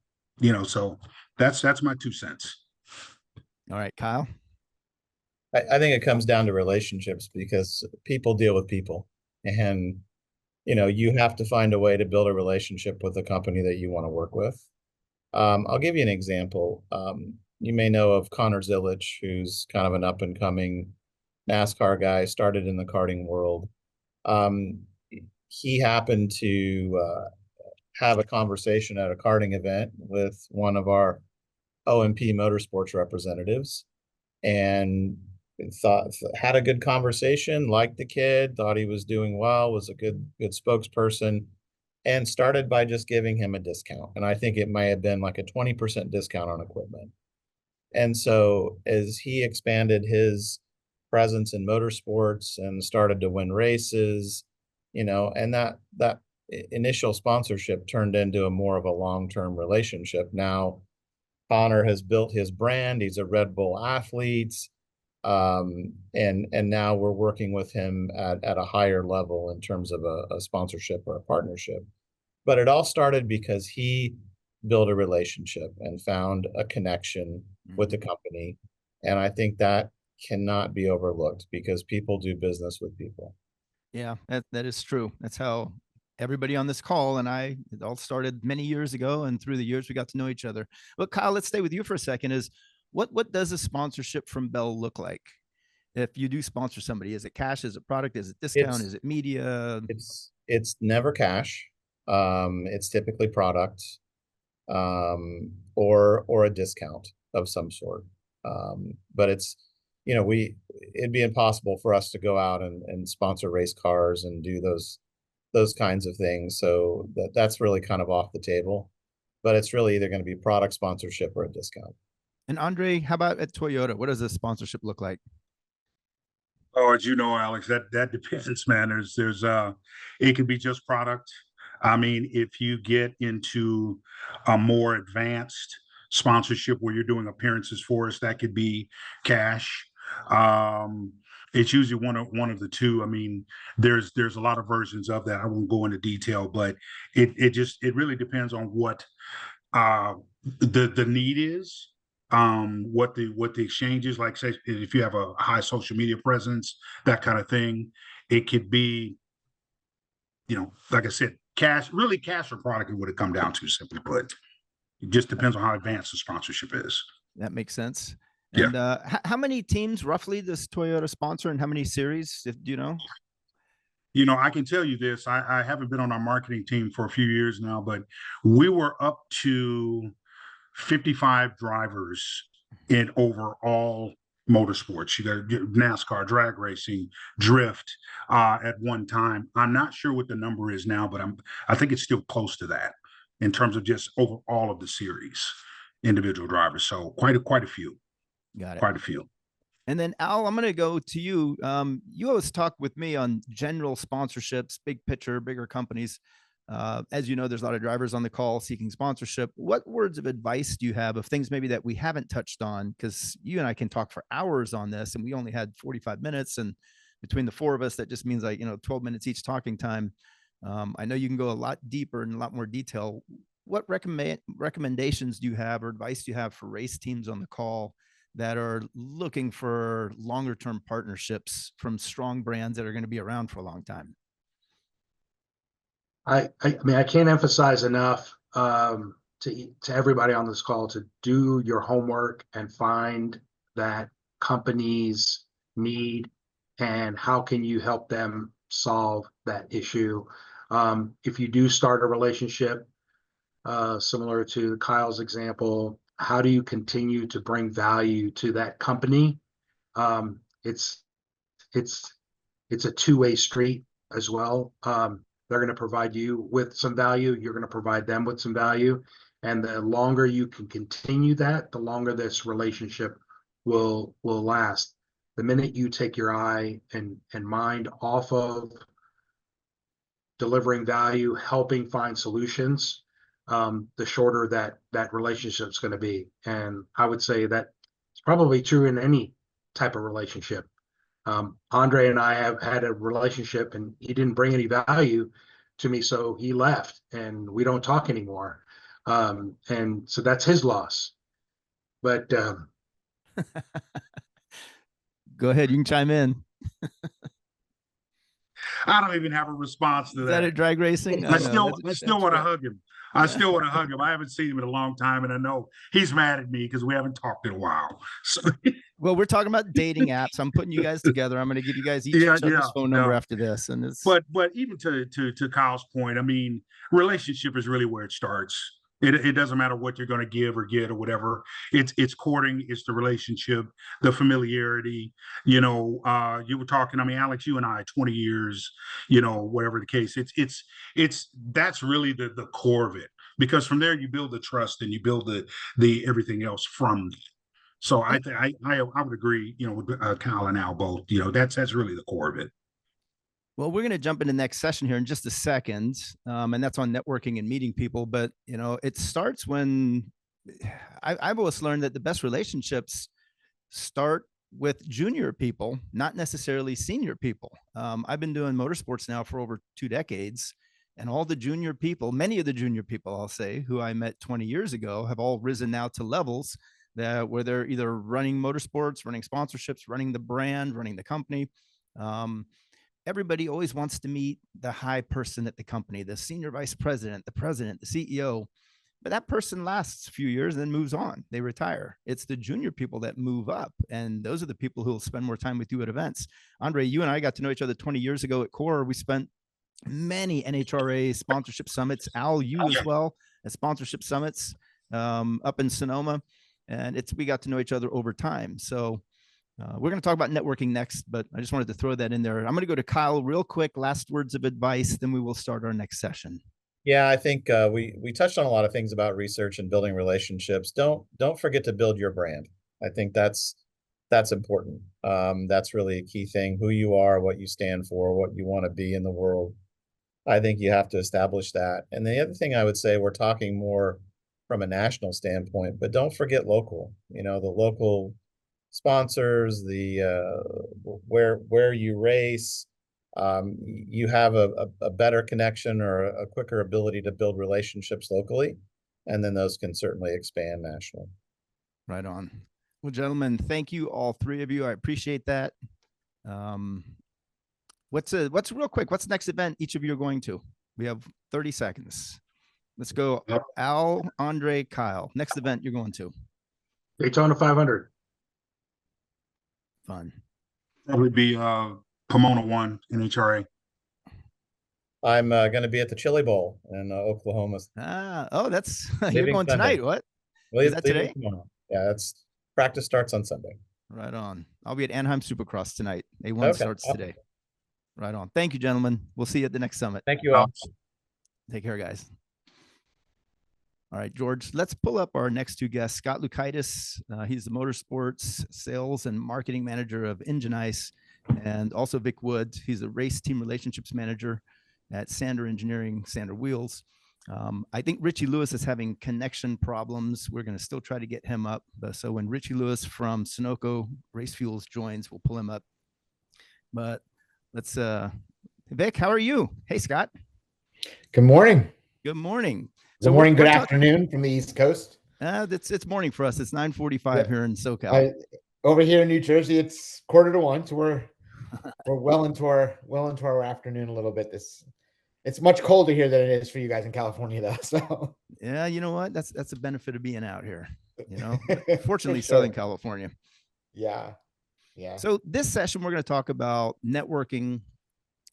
So that's my 2 cents. All right, Kyle. I think it comes down to relationships, because people deal with people, and you have to find a way to build a relationship with the company that you want to work with. I'll give you an example. You may know of Connor Zilic, who's kind of an up and coming NASCAR guy, started in the karting world. He happened to have a conversation at a karting event with one of our OMP Motorsports representatives, and had a good conversation, liked the kid, thought he was doing well, was a good spokesperson, and started by just giving him a discount. And I think it may have been like a 20% discount on equipment. And so as he expanded his presence in motorsports and started to win races, and that initial sponsorship turned into a more of a long-term relationship. Now Connor has built his brand. He's a Red Bull athlete. And now we're working with him at a higher level in terms of a sponsorship or a partnership. But it all started because he built a relationship and found a connection with the company. And I think that cannot be overlooked, because people do business with people. Yeah, that is true. That's how everybody on this call and it all started many years ago, and through the years we got to know each other. But Kyle, let's stay with you for a second. Is what does a sponsorship from Bell look like? If you do sponsor somebody, is it cash? Is it product? Is it discount? Is it media? It's never cash. It's typically product, or a discount of some sort. But it's, it'd be impossible for us to go out and sponsor race cars and do those kinds of things. So that's really kind of off the table, but it's really either going to be product sponsorship or a discount. And Andre, how about at Toyota? What does a sponsorship look like? Oh, as you know, Alex, that depends, man. There's it could be just product. I mean, if you get into a more advanced sponsorship where you're doing appearances for us, that could be cash. It's usually one of the two. I mean, there's a lot of versions of that. I won't go into detail, but it really depends on what the need is, what the exchange is. Like, say, if you have a high social media presence, that kind of thing. It could be, like I said, cash or product, would it come down to, simply put. It just depends on how advanced the sponsorship is. That makes sense. And how many teams roughly does Toyota sponsor, and how many series, do you know? I can tell you this. I haven't been on our marketing team for a few years now, but we were up to 55 drivers in overall motorsports. You got NASCAR, drag racing, drift at one time. I'm not sure what the number is now, but I think it's still close to that in terms of just over all of the series, individual drivers. So quite a few. Got it. Quite a few. And then Al, I'm going to go to you. You always talk with me on general sponsorships, big picture, bigger companies. As you know, there's a lot of drivers on the call seeking sponsorship. What words of advice do you have of things maybe that we haven't touched on? Because you and I can talk for hours on this, and we only had 45 minutes. And between the four of us, that just means 12 minutes each talking time. I know you can go a lot deeper and a lot more detail. What recommendations do you have or advice do you have for race teams on the call that are looking for longer term partnerships from strong brands that are going to be around for a long time? I mean, I can't emphasize enough to everybody on this call to do your homework and find that companies need and how can you help them solve that issue. If you do start a relationship, similar to Kyle's example, how do you continue to bring value to that company? It's a two-way street as well. They're going to provide you with some value. You're going to provide them with some value. And the longer you can continue that, the longer this relationship will last. The minute you take your eye and mind off of delivering value, helping find solutions, the shorter that relationship is going to be. And I would say that it's probably true in any type of relationship. Andre and I have had a relationship and he didn't bring any value to me, so he left and we don't talk anymore. And so that's his loss. But go ahead, you can chime in. I don't even have a response to Is that a drag racing? I still want to hug him. I still want to hug him. I haven't seen him in a long time, and I know he's mad at me because we haven't talked in a while. So, well, we're talking about dating apps. I'm putting you guys together. I'm going to give you guys each other's phone number after this. And it's but even to Kyle's point, I mean, relationship is really where it starts. It doesn't matter what you're going to give or get or whatever. It's courting, it's the relationship, the familiarity. You were talking. I mean, Alex, you and I, 20 years. Whatever the case, it's that's really the core of it. Because from there you build the trust and you build the everything else from. So I would agree. With Kyle and Al both. That's really the core of it. Well, we're going to jump into the next session here in just a second, and that's on networking and meeting people. But, it starts when I've always learned that the best relationships start with junior people, not necessarily senior people. I've been doing motorsports now for over 2 decades, and all the junior people, many of the junior people, I'll say, who I met 20 years ago have all risen now to levels where they're either running motorsports, running sponsorships, running the brand, running the company. Everybody always wants to meet the high person at the company, the senior vice president, the president, the CEO, but that person lasts a few years and then moves on. They retire. It's the junior people that move up. And those are the people who will spend more time with you at events. Andre, you and I got to know each other 20 years ago at Core. We spent many NHRA sponsorship summits. Al, you as well, at sponsorship summits up in Sonoma. And we got to know each other over time. So we're going to talk about networking next, but I just wanted to throw that in there. I'm going to go to Kyle real quick. Last words of advice, then we will start our next session. Yeah, I think we touched on a lot of things about research and building relationships. Don't forget to build your brand. I think that's important. That's really a key thing. Who you are, what you stand for, what you want to be in the world. I think you have to establish that. And the other thing I would say, we're talking more from a national standpoint, but don't forget local. The local sponsors, the where you race, you have a better connection or a quicker ability to build relationships locally, and then those can certainly expand nationally. Right on. Well, gentlemen, thank you, all three of you. I appreciate that. What's real quick? What's the next event each of you are going to? We have 30 seconds. Let's go. Al, Andre, Kyle. Next event you're going to? Daytona 500. Fun. Probably be Pomona 1 NHRA. I'm going to be at the Chili Bowl in Oklahoma. That's you're going Sunday. Tonight. What? Is that today? Tomorrow. Yeah, practice starts on Sunday. Right on. I'll be at Anaheim Supercross tonight. A1 Okay. starts today. Right on. Thank you, gentlemen. We'll see you at the next summit. Thank you all. Take care, guys. All right, George, let's pull up our next two guests. Scott Lukaitis, he's the Motorsports Sales and Marketing Manager of Engine Ice, and also Vic Woods. He's the Race Team Relationships Manager at Sander Engineering, Sander Wheels. I think Richie Lewis is having connection problems. We're going to still try to get him up. So when Richie Lewis from Sunoco Race Fuels joins, we'll pull him up. But let's, Vic, how are you? Hey, Scott. Good morning. Good morning. Good morning, good afternoon from the East Coast. It's morning for us. It's 9:45 here in SoCal. Over here in New Jersey, it's 1:45, so we're well into our afternoon a little bit. It's much colder here than it is for you guys in California, though. So yeah, you know what? That's a benefit of being out here. You know, fortunately, sure. Southern California. Yeah. So this session, we're going to talk about networking,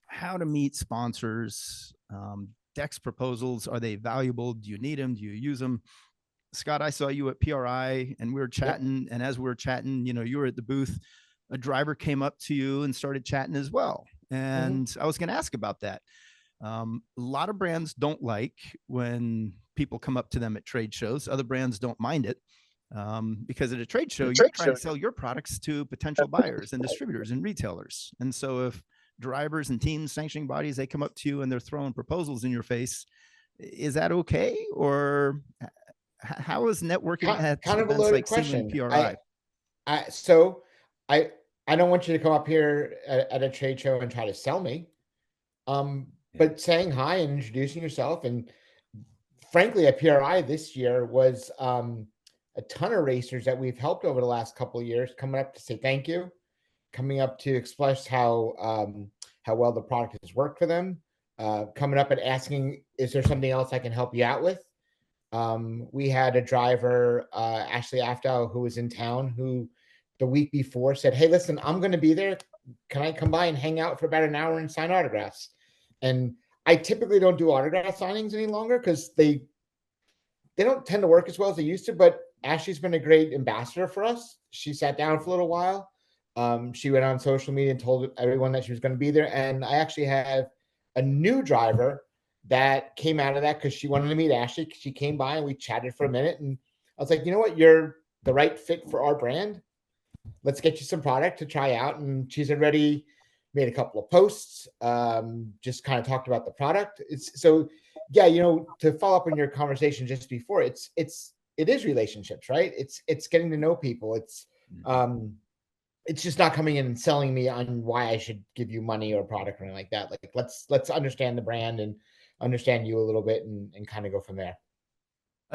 how to meet sponsors, Dex proposals. Are they valuable? Do you need them? Do you use them? Scott, I saw you at PRI and we were chatting. Yep. And as we were chatting, you know, you were at the booth, a driver came up to you and started chatting as well. And I was going to ask about that. A lot of brands don't like when people come up to them at trade shows. Other brands don't mind it because at a trade show, you're trying to sell your products to potential buyers and distributors and retailers. And so if drivers and teams, sanctioning bodies, they come up to you and they're throwing proposals in your face, is that okay? Or how is networking at kind of a loaded like question? PRI? So I don't want you to come up here at a trade show and try to sell me. But saying hi and introducing yourself, and frankly, at PRI this year was a ton of racers that we've helped over the last couple of years coming up to say thank you, coming up to express how well the product has worked for them, coming up and asking, is there something else I can help you out with? We had a driver, Ashley Aftal, who was in town, who the week before said, hey, listen, I'm going to be there. Can I come by and hang out for about an hour and sign autographs? And I typically don't do autograph signings any longer because they don't tend to work as well as they used to, but Ashley's been a great ambassador for us. She sat down for a little while. She went on social media and told everyone that she was going to be there. And I actually have a new driver that came out of that because she wanted to meet Ashley. She came by and we chatted for a minute. And I was like, you know what? You're the right fit for our brand. Let's get you some product to try out. And she's already made a couple of posts, just kind of talked about the product. So, yeah, you know, to follow up on your conversation just before, it is relationships, right? It's getting to know people. It's just not coming in and selling me on why I should give you money or product or anything like that. Like let's understand the brand and understand you a little bit and kind of go from there.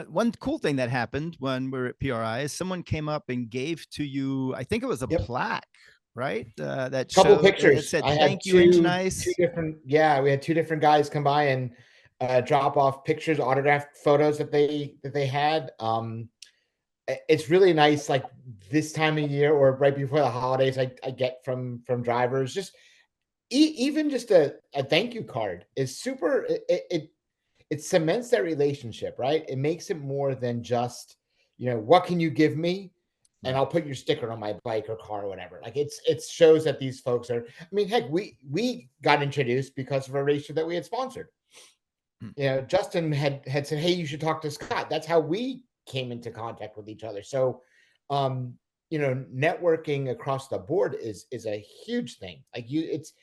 One cool thing that happened when we were at PRI is someone came up and gave to you, I think it was a plaque, right? That couple showed, pictures. It said, I thank you, Engine Ice. We had two different guys come by and drop off pictures, autographed photos that they had. It's really nice, like this time of year or right before the holidays, I get from drivers, just even just a thank you card is super. It cements that relationship, right? It makes it more than just, you know, what can you give me? And I'll put your sticker on my bike or car or whatever. Like it shows that these folks are, I mean, heck, we got introduced because of a racer that we had sponsored. You know, Justin had said, hey, you should talk to Scott. That's how we came into contact with each other. So, you know, networking across the board is a huge thing. Like it's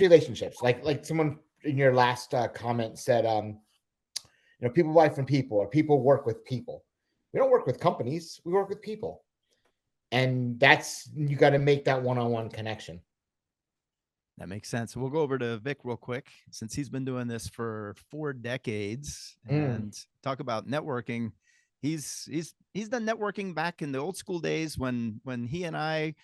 relationships. Like someone in your last comment said, you know, people buy from people or people work with people. We don't work with companies. We work with people. And you got to make that one-on-one connection. That makes sense. We'll go over to Vic real quick, since he's been doing this for 4 decades and talk about networking. He's done networking back in the old school days when he and I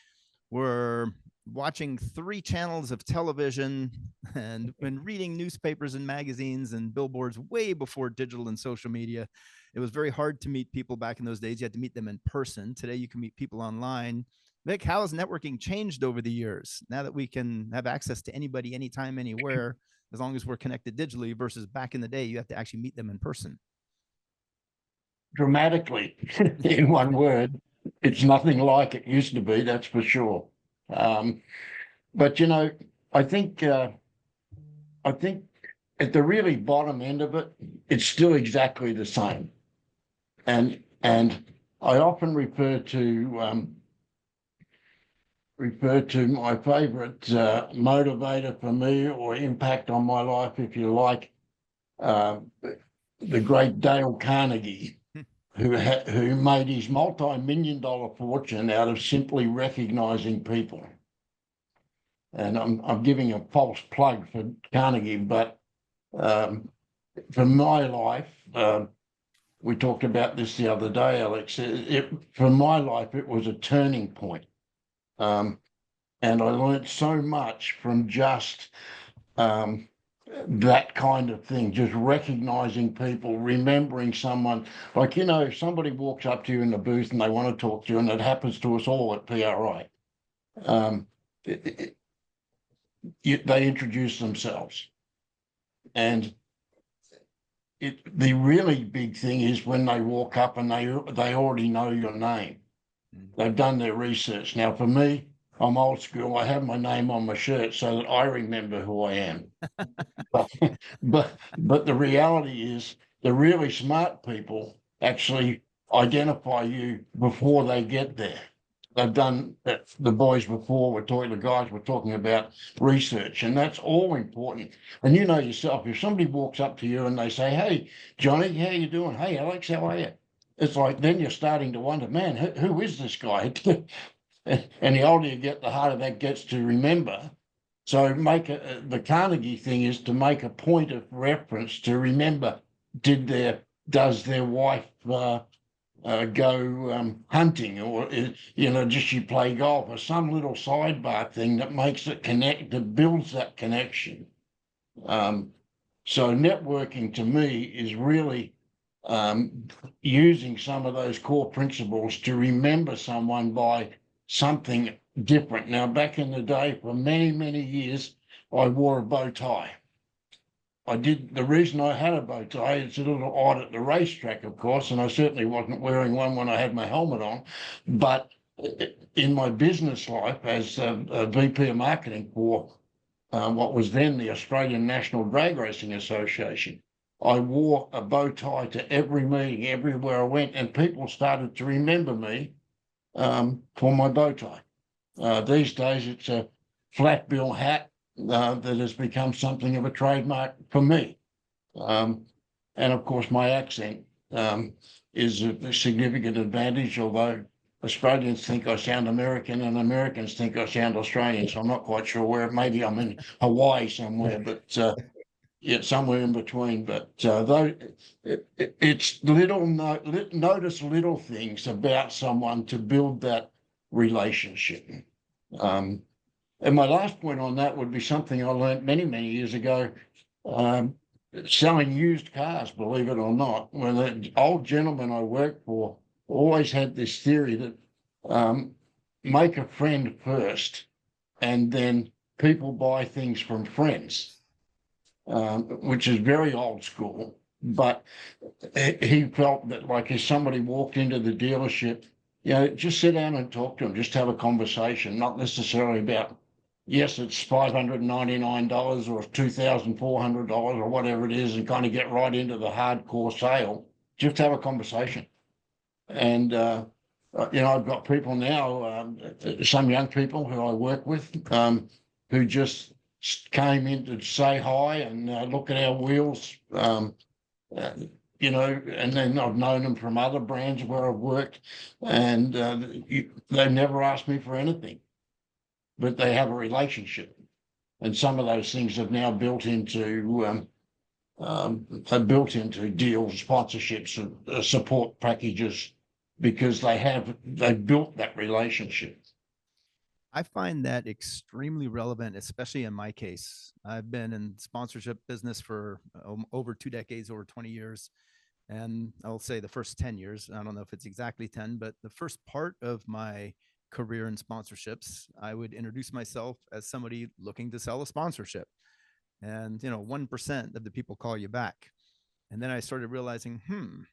were watching 3 channels of television and when reading newspapers and magazines and billboards way before digital and social media. It was very hard to meet people back in those days. You had to meet them in person. Today, you can meet people online. Vic, how has networking changed over the years now that we can have access to anybody, anytime, anywhere, as long as we're connected digitally versus back in the day, you have to actually meet them in person? Dramatically, in one word. it's nothing like it used to be, that's for sure. But you know, I think I think at the really bottom end of it, it's still exactly the same. And I often refer to my favorite motivator for me, or impact on my life, if you like, uh, the great Dale Carnegie, who made his multi-million-dollar fortune out of simply recognizing people. And I'm giving a false plug for Carnegie, but for my life, we talked about this the other day, Alex. For my life, it was a turning point. And I learned so much from just that kind of thing, just recognizing people, remembering someone. Like, you know, if somebody walks up to you in the booth and they want to talk to you, and it happens to us all at PRI, they introduce themselves. And the really big thing is when they walk up and they already know your name. They've done their research. Now, for me, I'm old school. I have my name on my shirt so that I remember who I am. but the reality is, the really smart people actually identify you before they get there. They've done that. The boys before the guys were talking about research, and that's all important. And you know yourself, if somebody walks up to you and they say, "Hey, Johnny, how you doing? Hey, Alex, how are you?" It's like, then you're starting to wonder, man, who is this guy? And the older you get, the harder that gets to remember. So the Carnegie thing is to make a point of reference to remember, does their wife go hunting, or does she play golf, or some little sidebar thing that makes it connect, that builds that connection. So networking to me is really using some of those core principles to remember someone by something different. Now, back in the day, for many, many years, I wore a bow tie. The reason I had a bow tie, it's a little odd at the racetrack, of course, and I certainly wasn't wearing one when I had my helmet on. But in my business life as a VP of marketing for what was then the Australian National Drag Racing Association, I wore a bow tie to every meeting, everywhere I went, and people started to remember me for my bow tie. These days, it's a flat bill hat that has become something of a trademark for me. And of course, my accent is a significant advantage, although Australians think I sound American and Americans think I sound Australian. So I'm not quite sure where. Maybe I'm in Hawaii somewhere, but yeah, somewhere in between. But though it's notice little things about someone to build that relationship. And my last point on that would be something I learned many, many years ago, selling used cars, believe it or not. When the old gentleman I worked for always had this theory that make a friend first, and then people buy things from friends, which is very old school. But he felt that, like, if somebody walked into the dealership, just sit down and talk to them, just have a conversation, not necessarily about, yes, it's $599 or $2,400 or whatever it is, and kind of get right into the hardcore sale. Just have a conversation. And, I've got people now, some young people who I work with, who just came in to say hi and look at our wheels, and then I've known them from other brands where I've worked, and they never asked me for anything, but they have a relationship. And some of those things have now built into deals, sponsorships, support packages, because they've built that relationship. I find that extremely relevant, especially in my case. I've been in sponsorship business for over 2 decades, over 20 years. And I'll say the first 10 years, I don't know if it's exactly 10, but the first part of my career in sponsorships, I would introduce myself as somebody looking to sell a sponsorship. And, 1% of the people call you back. And then I started realizing, you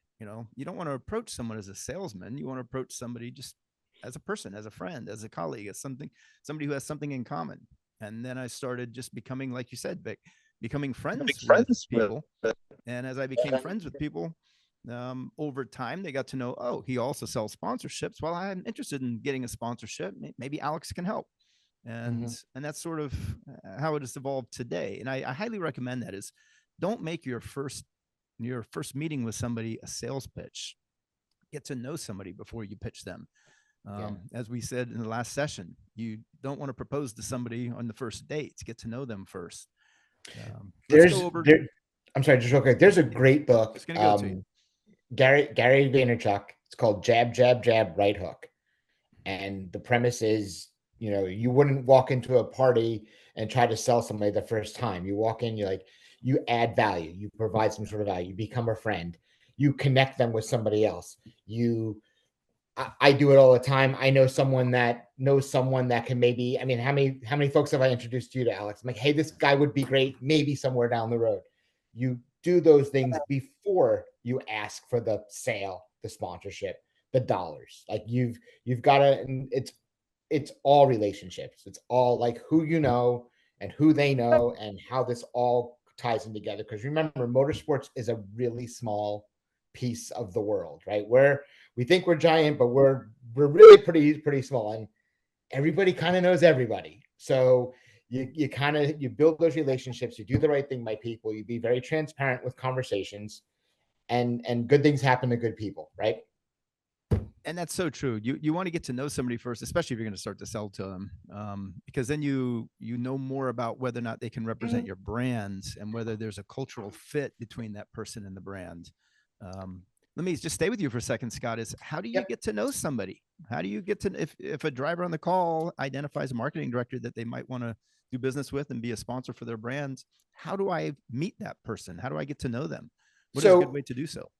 don't want to approach someone as a salesman. You want to approach somebody just as a person, as a friend, as a colleague, as somebody who has something in common. And then I started just becoming, like you said, Vic, becoming friends with people. And as I became friends with people, over time, they got to know, oh, he also sells sponsorships. Well, I'm interested in getting a sponsorship. Maybe Alex can help. And that's sort of how it has evolved today. And I highly recommend that is don't make your first meeting with somebody a sales pitch. Get to know somebody before you pitch them. As we said in the last session, you don't want to propose to somebody on the first date. Get to know them first. Let's go over. I'm sorry, just real quick. There's a great book. It's going to go to you. Gary Vaynerchuk. It's called Jab, Jab, Jab, Right Hook. And the premise is, you wouldn't walk into a party and try to sell somebody the first time. You walk in, you add value, you provide some sort of value, you become a friend, you connect them with somebody else. I do it all the time. I know someone that knows someone that can maybe, I mean, how many folks have I introduced you to, Alex? I'm like, hey, this guy would be great, maybe somewhere down the road. You do those things before you ask for the sale, the sponsorship, the dollars. Like you've got to, it's all relationships. It's all like who you know and who they know and how this all ties in together. Because remember, motorsports is a really small piece of the world, right? Where we think we're giant, but we're really pretty small, and everybody kind of knows everybody. So you build those relationships, you do the right thing by people, you be very transparent with conversations, and good things happen to good people, right? And that's so true. You want to get to know somebody first, especially if you're going to start to sell to them, because then you know more about whether or not they can represent your brand and whether there's a cultural fit between that person and the brand. Let me just stay with you for a second, Scott. Is how do you get to know somebody? How do you get to, if a driver on the call identifies a marketing director that they might want to do business with and be a sponsor for their brand? How do I meet that person? How do I get to know them? What is a good way to do so?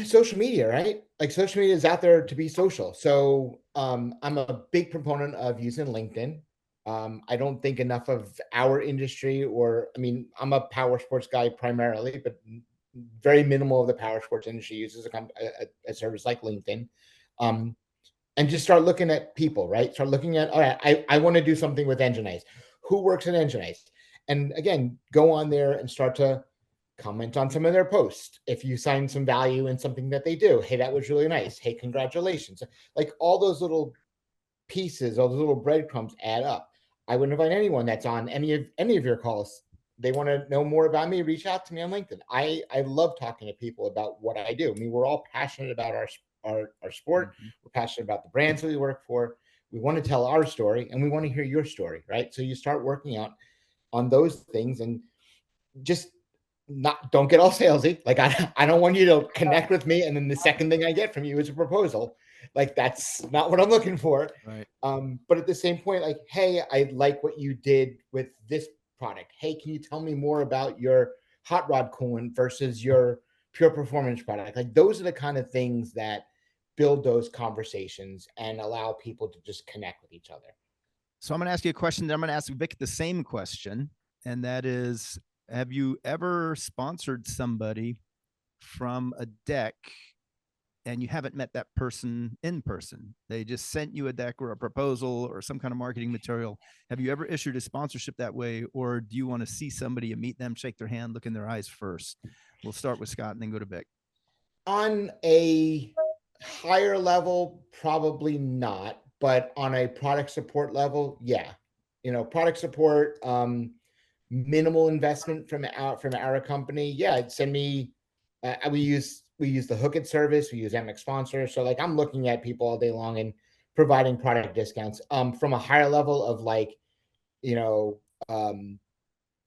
Social media, right? Like social media is out there to be social. So I'm a big proponent of using LinkedIn. I don't think enough of our industry, I'm a power sports guy primarily, but very minimal of the power sports industry uses a service like LinkedIn. And just start looking at people, right? Start looking at, all right, I want to do something with Engine Ice. Who works at Engine Ice? And again, go on there and start to comment on some of their posts. If you find some value in something that they do, hey, that was really nice. Hey, congratulations. Like all those little pieces, all those little breadcrumbs add up. I would invite anyone that's on any of your calls. They want to know more about me, reach out to me on LinkedIn. I love talking to people about what I do. I mean, we're all passionate about our sport. Mm-hmm. We're passionate about the brands that we work for. We want to tell our story and we want to hear your story, right? So you start working out on those things and just don't get all salesy. Like I don't want you to connect with me and then the second thing I get from you is a proposal. Like that's not what I'm looking for. Right. But at the same point, like, hey, I like what you did with this product. Hey, can you tell me more about your hot rod coolant versus your pure performance product? Like those are the kind of things that build those conversations and allow people to just connect with each other. So I'm going to ask you a question that I'm going to ask Vic the same question. And that is, have you ever sponsored somebody from a deck and you haven't met that person in person? They just sent you a deck or a proposal or some kind of marketing material. Have you ever issued a sponsorship that way? Or do you want to see somebody and meet them, shake their hand, look in their eyes first? We'll start with Scott and then go to Vic. On a higher level, probably not, but on a product support level, yeah. Product support, minimal investment from our company. Yeah, send me. We use the Hook It service. We use MX Sponsor. So like I'm looking at people all day long and providing product discounts. From a higher level of like,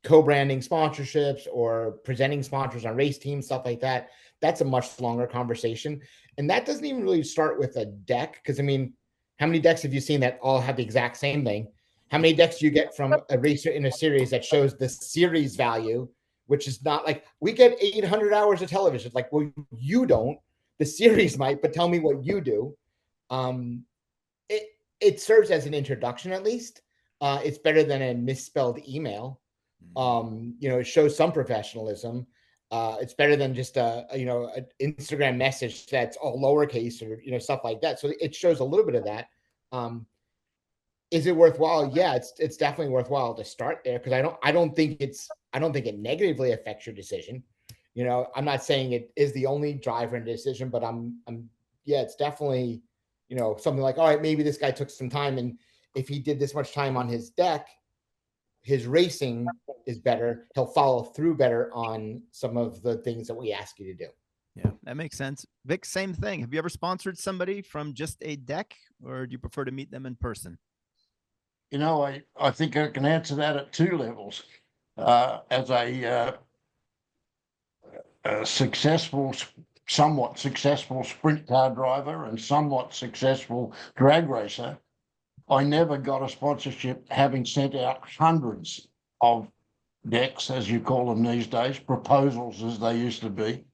co-branding sponsorships or presenting sponsors on race teams, stuff like that. That's a much longer conversation. And that doesn't even really start with a deck. Because I mean, how many decks have you seen that all have the exact same thing? How many decks do you get from a racer in a series that shows the series value, which is not like we get 800 hours of television. Like, well, you don't. The series might, but tell me what you do. It serves as an introduction, at least. It's better than a misspelled email. It shows some professionalism. It's better than just an Instagram message that's all lowercase or stuff like that. So it shows a little bit of that. Is it worthwhile? Yeah, it's definitely worthwhile to start there, because I don't think it negatively affects your decision. You know, I'm not saying it is the only driver in the decision, but yeah, it's definitely, you know, something like, all right, maybe this guy took some time, and if he did this much time on his deck, his racing is better. He'll follow through better on some of the things that we ask you to do. Yeah, that makes sense. Vic, same thing. Have you ever sponsored somebody from just a deck, or do you prefer to meet them in person? You know, I think I can answer that at two levels. As a successful, somewhat successful sprint car driver and somewhat successful drag racer, I never got a sponsorship, having sent out hundreds of decks, as you call them these days, proposals as they used to be.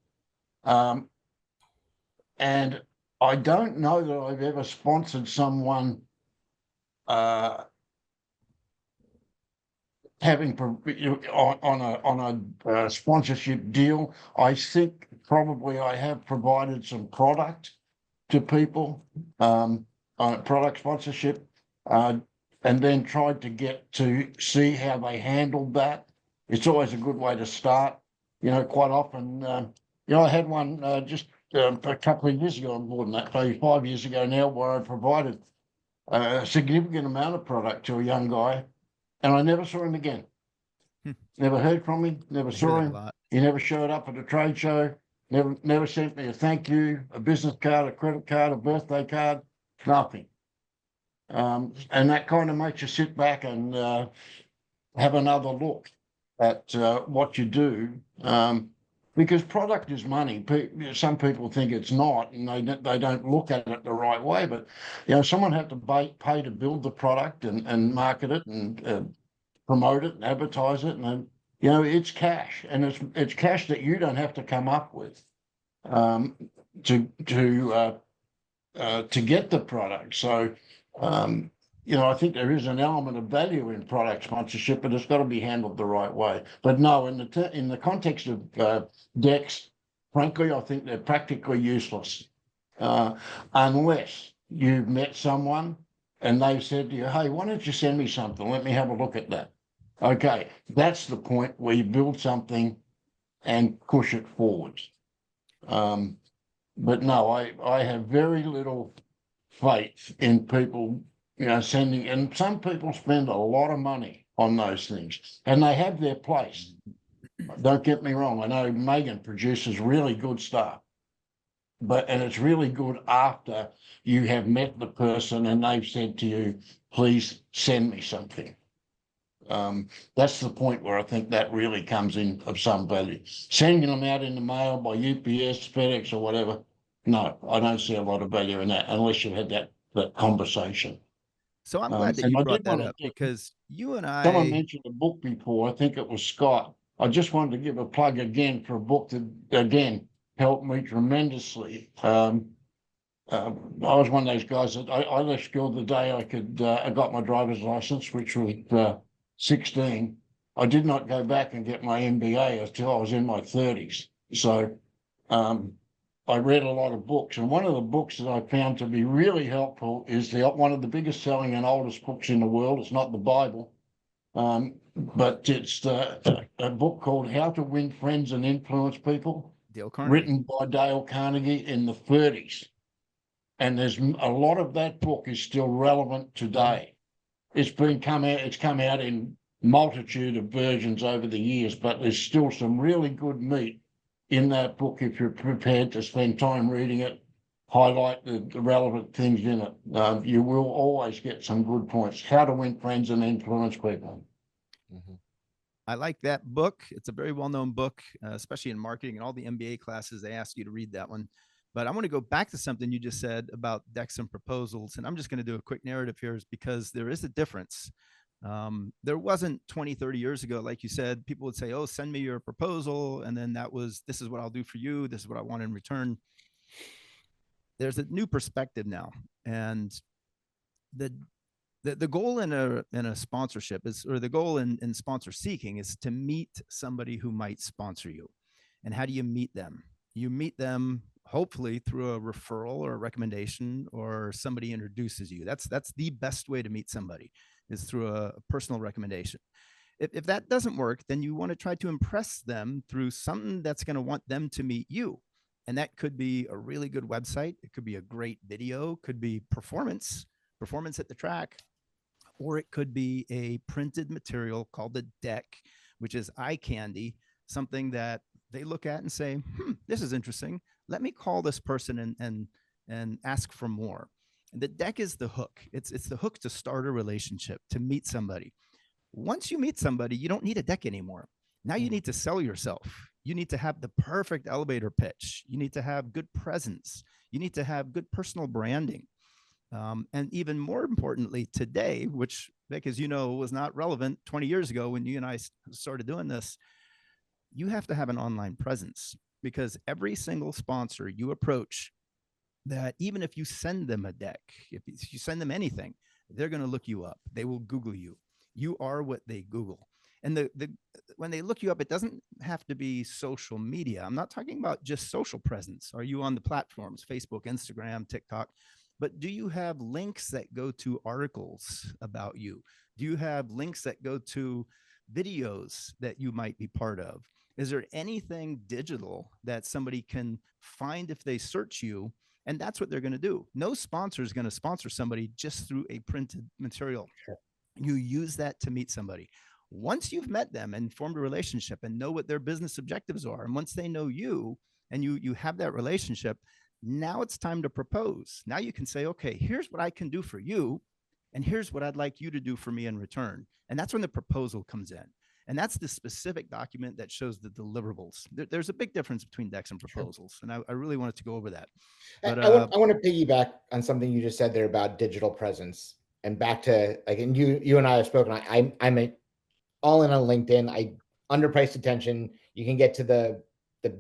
And I don't know that I've ever sponsored someone having on a sponsorship deal. I think probably I have provided some product to people on a product sponsorship, and then tried to get to see how they handled that. It's always a good way to start. You know, quite often, you know, I had one just a couple of years ago, more than that, maybe 5 years ago now, where I provided a significant amount of product to a young guy, and I never saw him again. Never heard from him, never saw him. He never showed up at a trade show, never sent me a thank you, a business card, a credit card, a birthday card, nothing. And that kind of makes you sit back and have another look at what you do, because product is money. Some people think it's not, and they don't look at it the right way. But you know, someone had to pay to build the product and market it and promote it and advertise it, and you know, it's cash, and it's cash that you don't have to come up with to get the product. So you know, I think there is an element of value in product sponsorship, but it's got to be handled the right way. But no, in the context of decks, frankly, I think they're practically useless unless you've met someone and they've said to you, "Hey, why don't you send me something? Let me have a look at that." Okay, that's the point where you build something and push it forward. But no, I have very little faith in people, you know, sending, and some people spend a lot of money on those things, and they have their place. Don't get me wrong. I know Megan produces really good stuff, and it's really good after you have met the person and they've said to you, "Please send me something." That's the point where I think that really comes in of some value. Sending them out in the mail by UPS, FedEx, or whatever. No, I don't see a lot of value in that unless you've had that conversation. So I'm glad that And you I brought did that want up, to, because you and someone I, mentioned a book before. I think it was Scott. I just wanted to give a plug again for a book that, again, helped me tremendously. I was one of those guys that I left school the day I got my driver's license, which was 16. I did not go back and get my MBA until I was in my 30s. So I read a lot of books, and one of the books that I found to be really helpful is one of the biggest selling and oldest books in the world. It's not the Bible, but it's a book called How to Win Friends and Influence People, Dale Carnegie, written by Dale Carnegie in the 30s. And there's a lot of that book is still relevant today. It's come out in multitude of versions over the years, but there's still some really good meat in that book if you're prepared to spend time reading it, highlight the relevant things in it. You will always get some good points. How to Win Friends and Influence People. Mm-hmm. I like that book. It's a very well-known book, especially in marketing and all the MBA classes. They ask you to read that one. But I want to go back to something you just said about decks and proposals. And I'm just going to do a quick narrative here, is because there is a difference. There wasn't 20, 30 years ago, like you said, people would say, "Oh, send me your proposal." And then this is what I'll do for you. This is what I want in return. There's a new perspective now. And the goal in a sponsorship is, or the goal in sponsor seeking, is to meet somebody who might sponsor you. And how do you meet them? You meet them hopefully through a referral or a recommendation, or somebody introduces you. That's the best way to meet somebody, is through a personal recommendation. If that doesn't work, then you want to try to impress them through something that's going to want them to meet you. And that could be a really good website. It could be a great video, could be performance at the track, or it could be a printed material called the deck, which is eye candy, something that they look at and say, this is interesting. Let me call this person and ask for more. And the deck is the hook. It's the hook to start a relationship, to meet somebody. Once you meet somebody, you don't need a deck anymore. Now you need to sell yourself. You need to have the perfect elevator pitch. You need to have good presence. You need to have good personal branding. And even more importantly, today, which, Vic, as you know, was not relevant 20 years ago when you and I started doing this, you have to have an online presence, because every single sponsor you approach, that even if you send them a deck, if you send them anything, they're going to look you up. They will Google you. You are what they Google. And when they look you up, it doesn't have to be social media. I'm not talking about just social presence. Are you on the platforms, Facebook, Instagram, TikTok? But do you have links that go to articles about you? Do you have links that go to videos that you might be part of? Is there anything digital that somebody can find if they search you? And that's what they're going to do. No sponsor is going to sponsor somebody just through a printed material. Sure. You use that to meet somebody. Once you've met them and formed a relationship and know what their business objectives are, and once they know you and you have that relationship, now it's time to propose. Now you can say, okay, here's what I can do for you, and here's what I'd like you to do for me in return. And that's when the proposal comes in. And that's the specific document that shows the deliverables. There's a big difference between decks and proposals. Sure. And I really wanted to go over that. But I want to piggyback on something you just said there about digital presence, and back to, like, and you and I have spoken. I'm all in on LinkedIn. I underpriced attention. You can get to the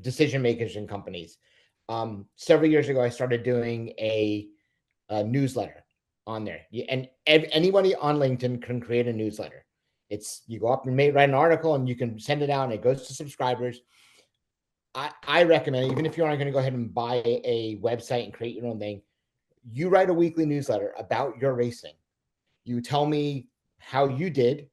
decision makers in companies. Several years ago, I started doing a newsletter on there. And anybody on LinkedIn can create a newsletter. It's, you go up and write an article and you can send it out and it goes to subscribers. I recommend, even if you aren't going to go ahead and buy a website and create your own thing, you write a weekly newsletter about your racing. You tell me how you did.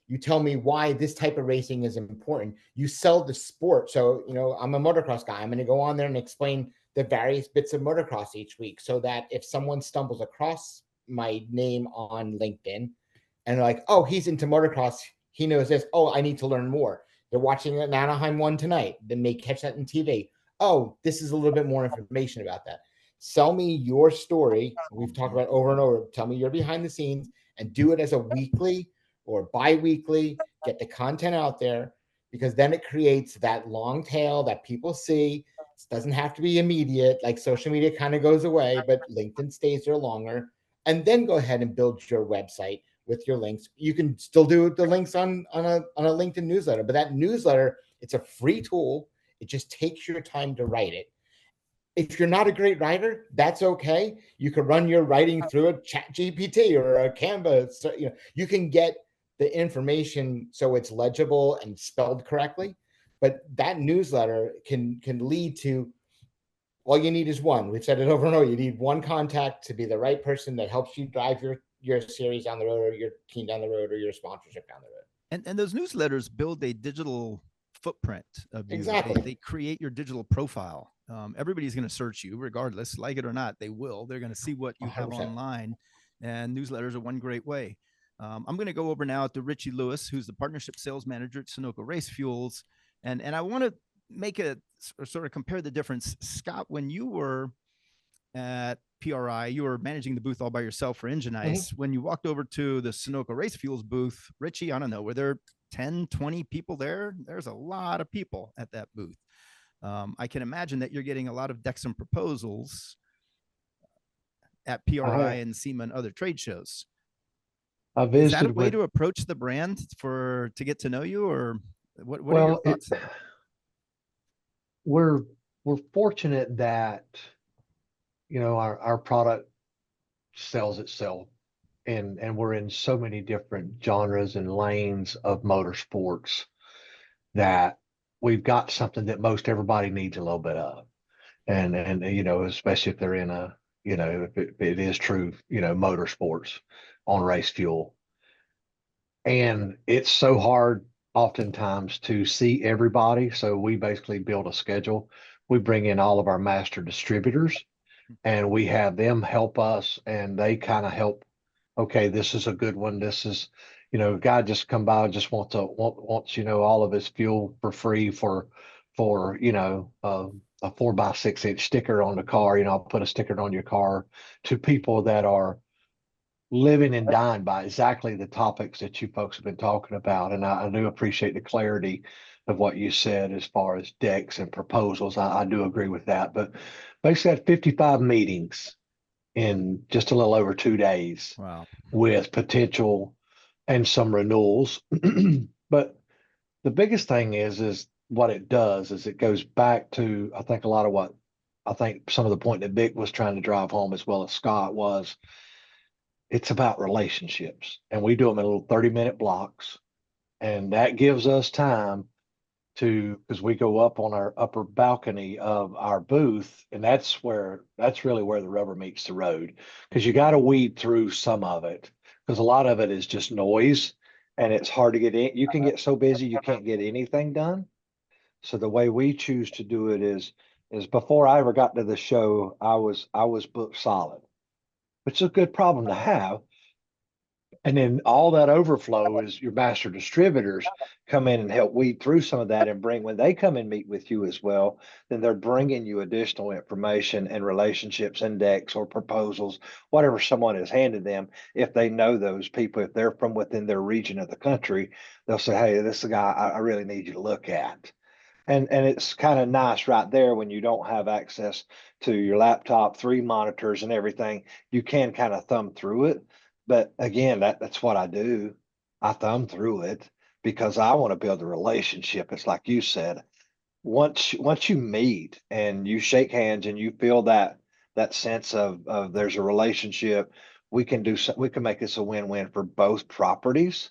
You tell me why this type of racing is important. You sell the sport. So, I'm a motocross guy. I'm going to go on there and explain the various bits of motocross each week, so that if someone stumbles across my name on LinkedIn and they're like, oh, he's into motocross, he knows this. Oh, I need to learn more. They're watching an Anaheim one tonight. They may catch that in TV. Oh, this is a little bit more information about that. Sell me your story. We've talked about over and over. Tell me your behind the scenes, and do it as a weekly or bi-weekly. Get the content out there, because then it creates that long tail that people see. It doesn't have to be immediate. Like, social media kind of goes away, but LinkedIn stays there longer. And then go ahead and build your website with your links. You can still do the links on a LinkedIn newsletter, but that newsletter, it's a free tool. It just takes your time to write it. If you're not a great writer, that's okay. You can run your writing through a Chat GPT or a Canva. So, you can get the information so it's legible and spelled correctly. But that newsletter can lead to, all you need is one. We've said it over and over. You need one contact to be the right person that helps you drive your series down the road, or your team down the road, or your sponsorship down the road. And those newsletters build a digital footprint of you. Exactly. They create your digital profile. Everybody's going to search you regardless, like it or not. They will. They're going to see what you have 100%. online, and newsletters are one great way. I'm going to go over now to Richie Lewis, who's the partnership sales manager at Sunoco Race Fuels. And I want to make a sort of compare the difference. Scott, when you were at PRI, you were managing the booth all by yourself for Engine Ice. Mm-hmm. When you walked over to the Sunoco Race Fuels booth, Richie, I don't know, were there 10, 20 people there? There's a lot of people at that booth. I can imagine that you're getting a lot of decks and proposals at PRI and SEMA and other trade shows. Is that a way to approach the brand to get to know you, or what are your thoughts there? We're fortunate that, our product sells itself, and we're in so many different genres and lanes of motorsports that we've got something that most everybody needs a little bit of. and you know, especially if they're in a, you know, if it is true, you know, motorsports on race fuel. And it's so hard oftentimes to see everybody. So we basically build a schedule. We bring in all of our master distributors and we have them help us, and they kind of help. Okay, this is a good one. This is, you know, guy just come by, just wants, you know, all of his fuel for free for, you know, a 4x6 inch sticker on the car. You know, I'll put a sticker on your car, to people that are living and dying by exactly the topics that you folks have been talking about. And I do appreciate the clarity of what you said as far as decks and proposals. I do agree with that. But basically, had 55 meetings in just a little over 2 days Wow. with potential and some renewals. But the biggest thing is what it does is it goes back to, I think, a lot of what I think some of the point that Vic was trying to drive home, as well as Scott, was it's about relationships. And we do them in little 30-minute blocks. And that gives us time to, because we go up on our upper balcony of our booth, and that's really where the rubber meets the road. Because you got to weed through some of it, because a lot of it is just noise and it's hard to get in. You can get so busy you can't get anything done. So the way we choose to do it is before I ever got to the show, I was booked solid, which is a good problem to have. And then all that overflow is your master distributors come in and help weed through some of that and bring, when they come and meet with you as well, then they're bringing you additional information and relationships, index or proposals, whatever someone has handed them. If they know those people, if they're from within their region of the country, they'll say, hey, this is a guy I really need you to look at. And it's kind of nice right there when you don't have access to your laptop, 3 monitors and everything. You can kind of thumb through it. But again, that's what I do. I thumb through it because I want to build a relationship. It's like you said, once you meet and you shake hands and you feel that sense of there's a relationship, we can make this a win-win for both properties,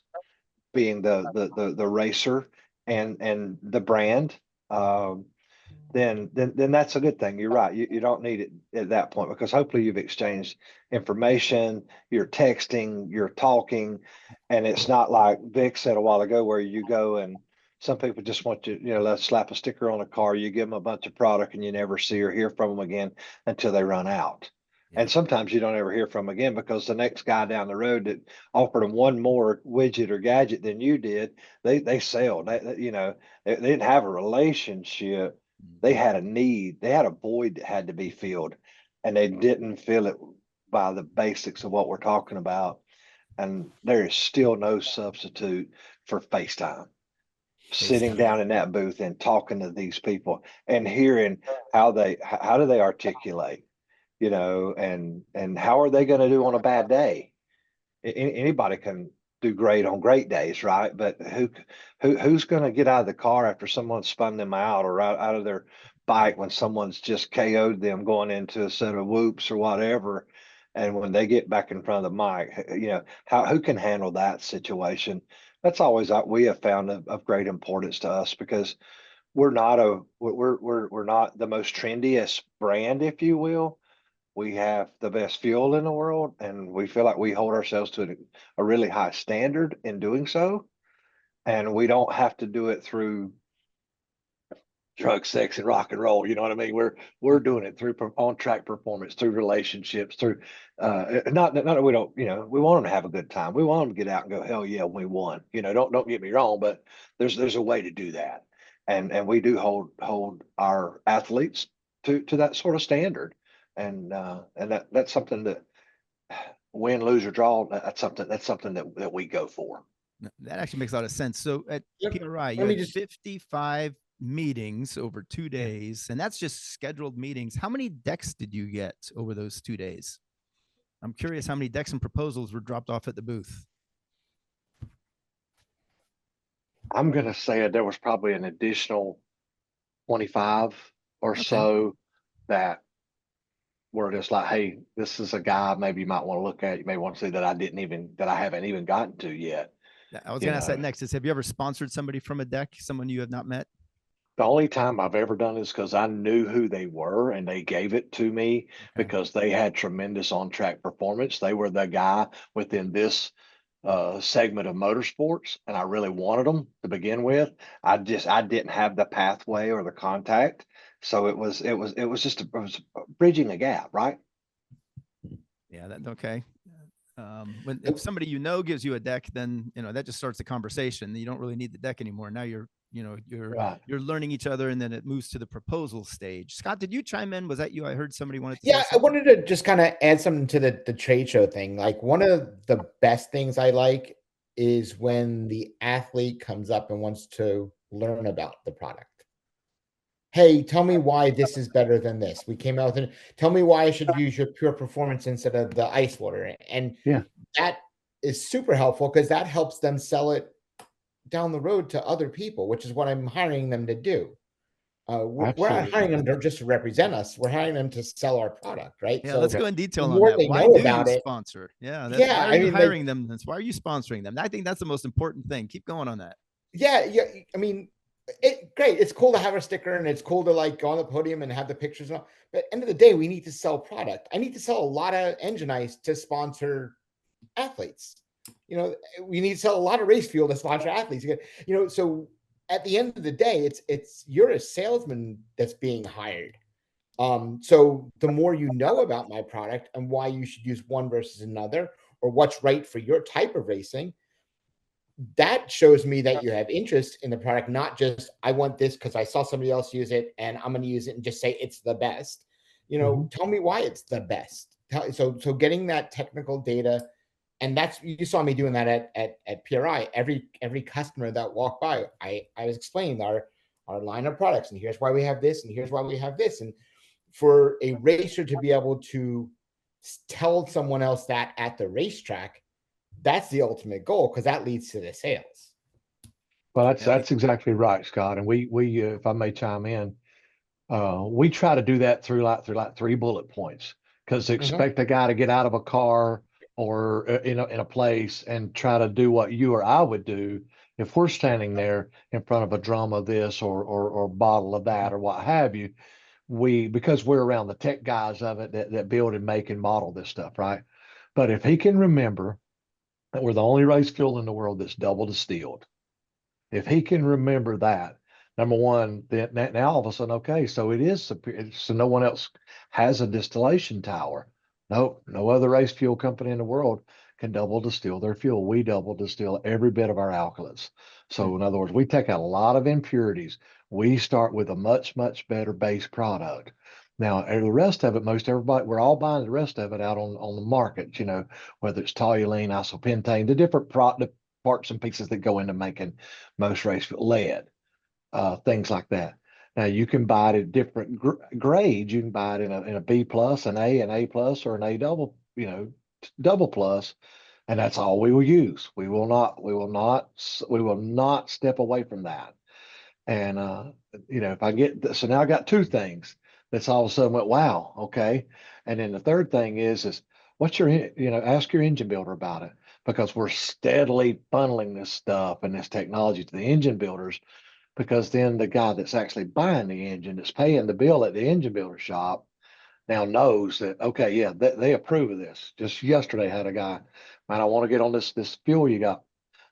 being the racer and the brand. Um, then that's a good thing. You're right. You don't need it at that point, because hopefully you've exchanged information, you're texting, you're talking, and it's not like Vic said a while ago where you go and some people just want you, you know, let's slap a sticker on a car, you give them a bunch of product and you never see or hear from them again until they run out. Yeah. And sometimes you don't ever hear from them again because the next guy down the road that offered them one more widget or gadget than you did, they sailed. You know, they didn't have a relationship. They had a need, they had a void that had to be filled, and they didn't fill it by the basics of what we're talking about. And there is still no substitute for FaceTime. Sitting FaceTime. down in that booth and talking to these people and hearing how do they articulate, you know, and how are they going to do on a bad day? Anybody can do great on great days, right? But who's going to get out of the car after someone spun them out, or out of their bike when someone's just KO'd them going into a set of whoops or whatever, and when they get back in front of the mic, you know, who can handle that situation? That's always we have found of great importance to us, because we're not the most trendiest brand, if you will. We have the best fuel in the world, and we feel like we hold ourselves to a really high standard in doing so. And we don't have to do it through drug, sex, and rock and roll. You know what I mean? We're doing it through on track performance, through relationships, through not that we don't, you know, we want them to have a good time. We want them to get out and go, hell yeah, we won. You know, don't get me wrong, but there's a way to do that. And we do hold our athletes to that sort of standard. And that's something that, win, lose or draw, that's something that we go for. That actually makes a lot of sense. So at Yep. PRI, you Let me had just- 55 meetings over 2 days, and that's just scheduled meetings. How many decks did you get over those 2 days? I'm curious how many decks and proposals were dropped off at the booth. I'm gonna say there was probably an additional 25 or Okay. so that were just like, hey, this is a guy maybe you might want to look at. You may want to see that I haven't even gotten to yet. I was You going to ask that know. next. Is have you ever sponsored somebody from a deck, someone you have not met? The only time I've ever done this because I knew who they were and they gave it to me Okay. because they had tremendous on-track performance. They were the guy within this segment of motorsports, and I really wanted them to begin with. I didn't have the pathway or the contact, so it was just bridging a gap, right? Yeah, that okay. When if somebody gives you a deck, then that just starts the conversation. You don't really need the deck anymore. Now you're Right. you're learning each other, and then it moves to the proposal stage. Scott, did you chime in? Was that you? I heard somebody wanted to say Yeah, I something. wanted to just kind of add something to the trade show thing. Like one of the best things I like is when the athlete comes up and wants to learn about the product. Hey, tell me why this is better than this. We came out with it. Tell me why I should use your pure performance instead of the ice water. And Yeah. that is super helpful because that helps them sell it down the road to other people, which is what I'm hiring them to do. We're not Absolutely. hiring them just to represent us. We're hiring them to sell our product, right? Yeah, let's So go in the detail on more that. they Why know do you about it, sponsor? Yeah, that's yeah, why are I you mean, like, hiring them? That's why are you sponsoring them? I think that's the most important thing. Keep going on that. yeah, yeah. I mean, great. It's cool to have a sticker and it's cool to like go on the podium and have the pictures. And all. But at the end of the day, we need to sell product. I need to sell a lot of engine ice to sponsor athletes. We need to sell a lot of race fuel to sponsor athletes. So at the end of the day, it's you're a salesman that's being hired. So the more you know about my product and why you should use one versus another, or what's right for your type of racing, that shows me that you have interest in the product, not just I want this because I saw somebody else use it and I'm going to use it and just say it's the best. Tell me why it's the best. So getting that technical data, and that's you saw me doing that at PRI. Every customer that walked by, I was explaining our line of products, and here's why we have this, and here's why we have this, and for a racer to be able to tell someone else that at the racetrack, that's the ultimate goal because that leads to the sales. Well, Yeah, that's exactly right, Scott. And we if I may chime in, we try to do that through like 3 bullet points because expect a guy to get out of a car or in a place and try to do what you or I would do if we're standing there in front of a drum of this or bottle of that or what have you. Because we're around the tech guys of it that build and make and model this stuff, right? But if he can remember that we're the only race fuel in the world that's double distilled, if he can remember that, number one, then now all of a sudden, okay, so it is superior. So no one else has a distillation tower. No other race fuel company in the world can double distill their fuel. We double distill every bit of our alkylates. So in other words, we take out a lot of impurities. We start with a much better base product. Now, the rest of it, most everybody, we're all buying the rest of it out on the market, whether it's toluene, isopentane, the different parts and pieces that go into making most race lead, things like that. Now you can buy it at different grades. You can buy it in a B plus, an A plus, or an A double, double plus, and that's all we will use. We will not step away from that. And if I get this, so now I got 2 things that's all of a sudden went, wow, okay. And then the third thing is what's ask your engine builder about it because we're steadily funneling this stuff and this technology to the engine builders because then the guy that's actually buying the engine, that's paying the bill at the engine builder shop, now knows that okay, yeah, they approve of this. Just yesterday, I had a guy, man, I want to get on this fuel you got.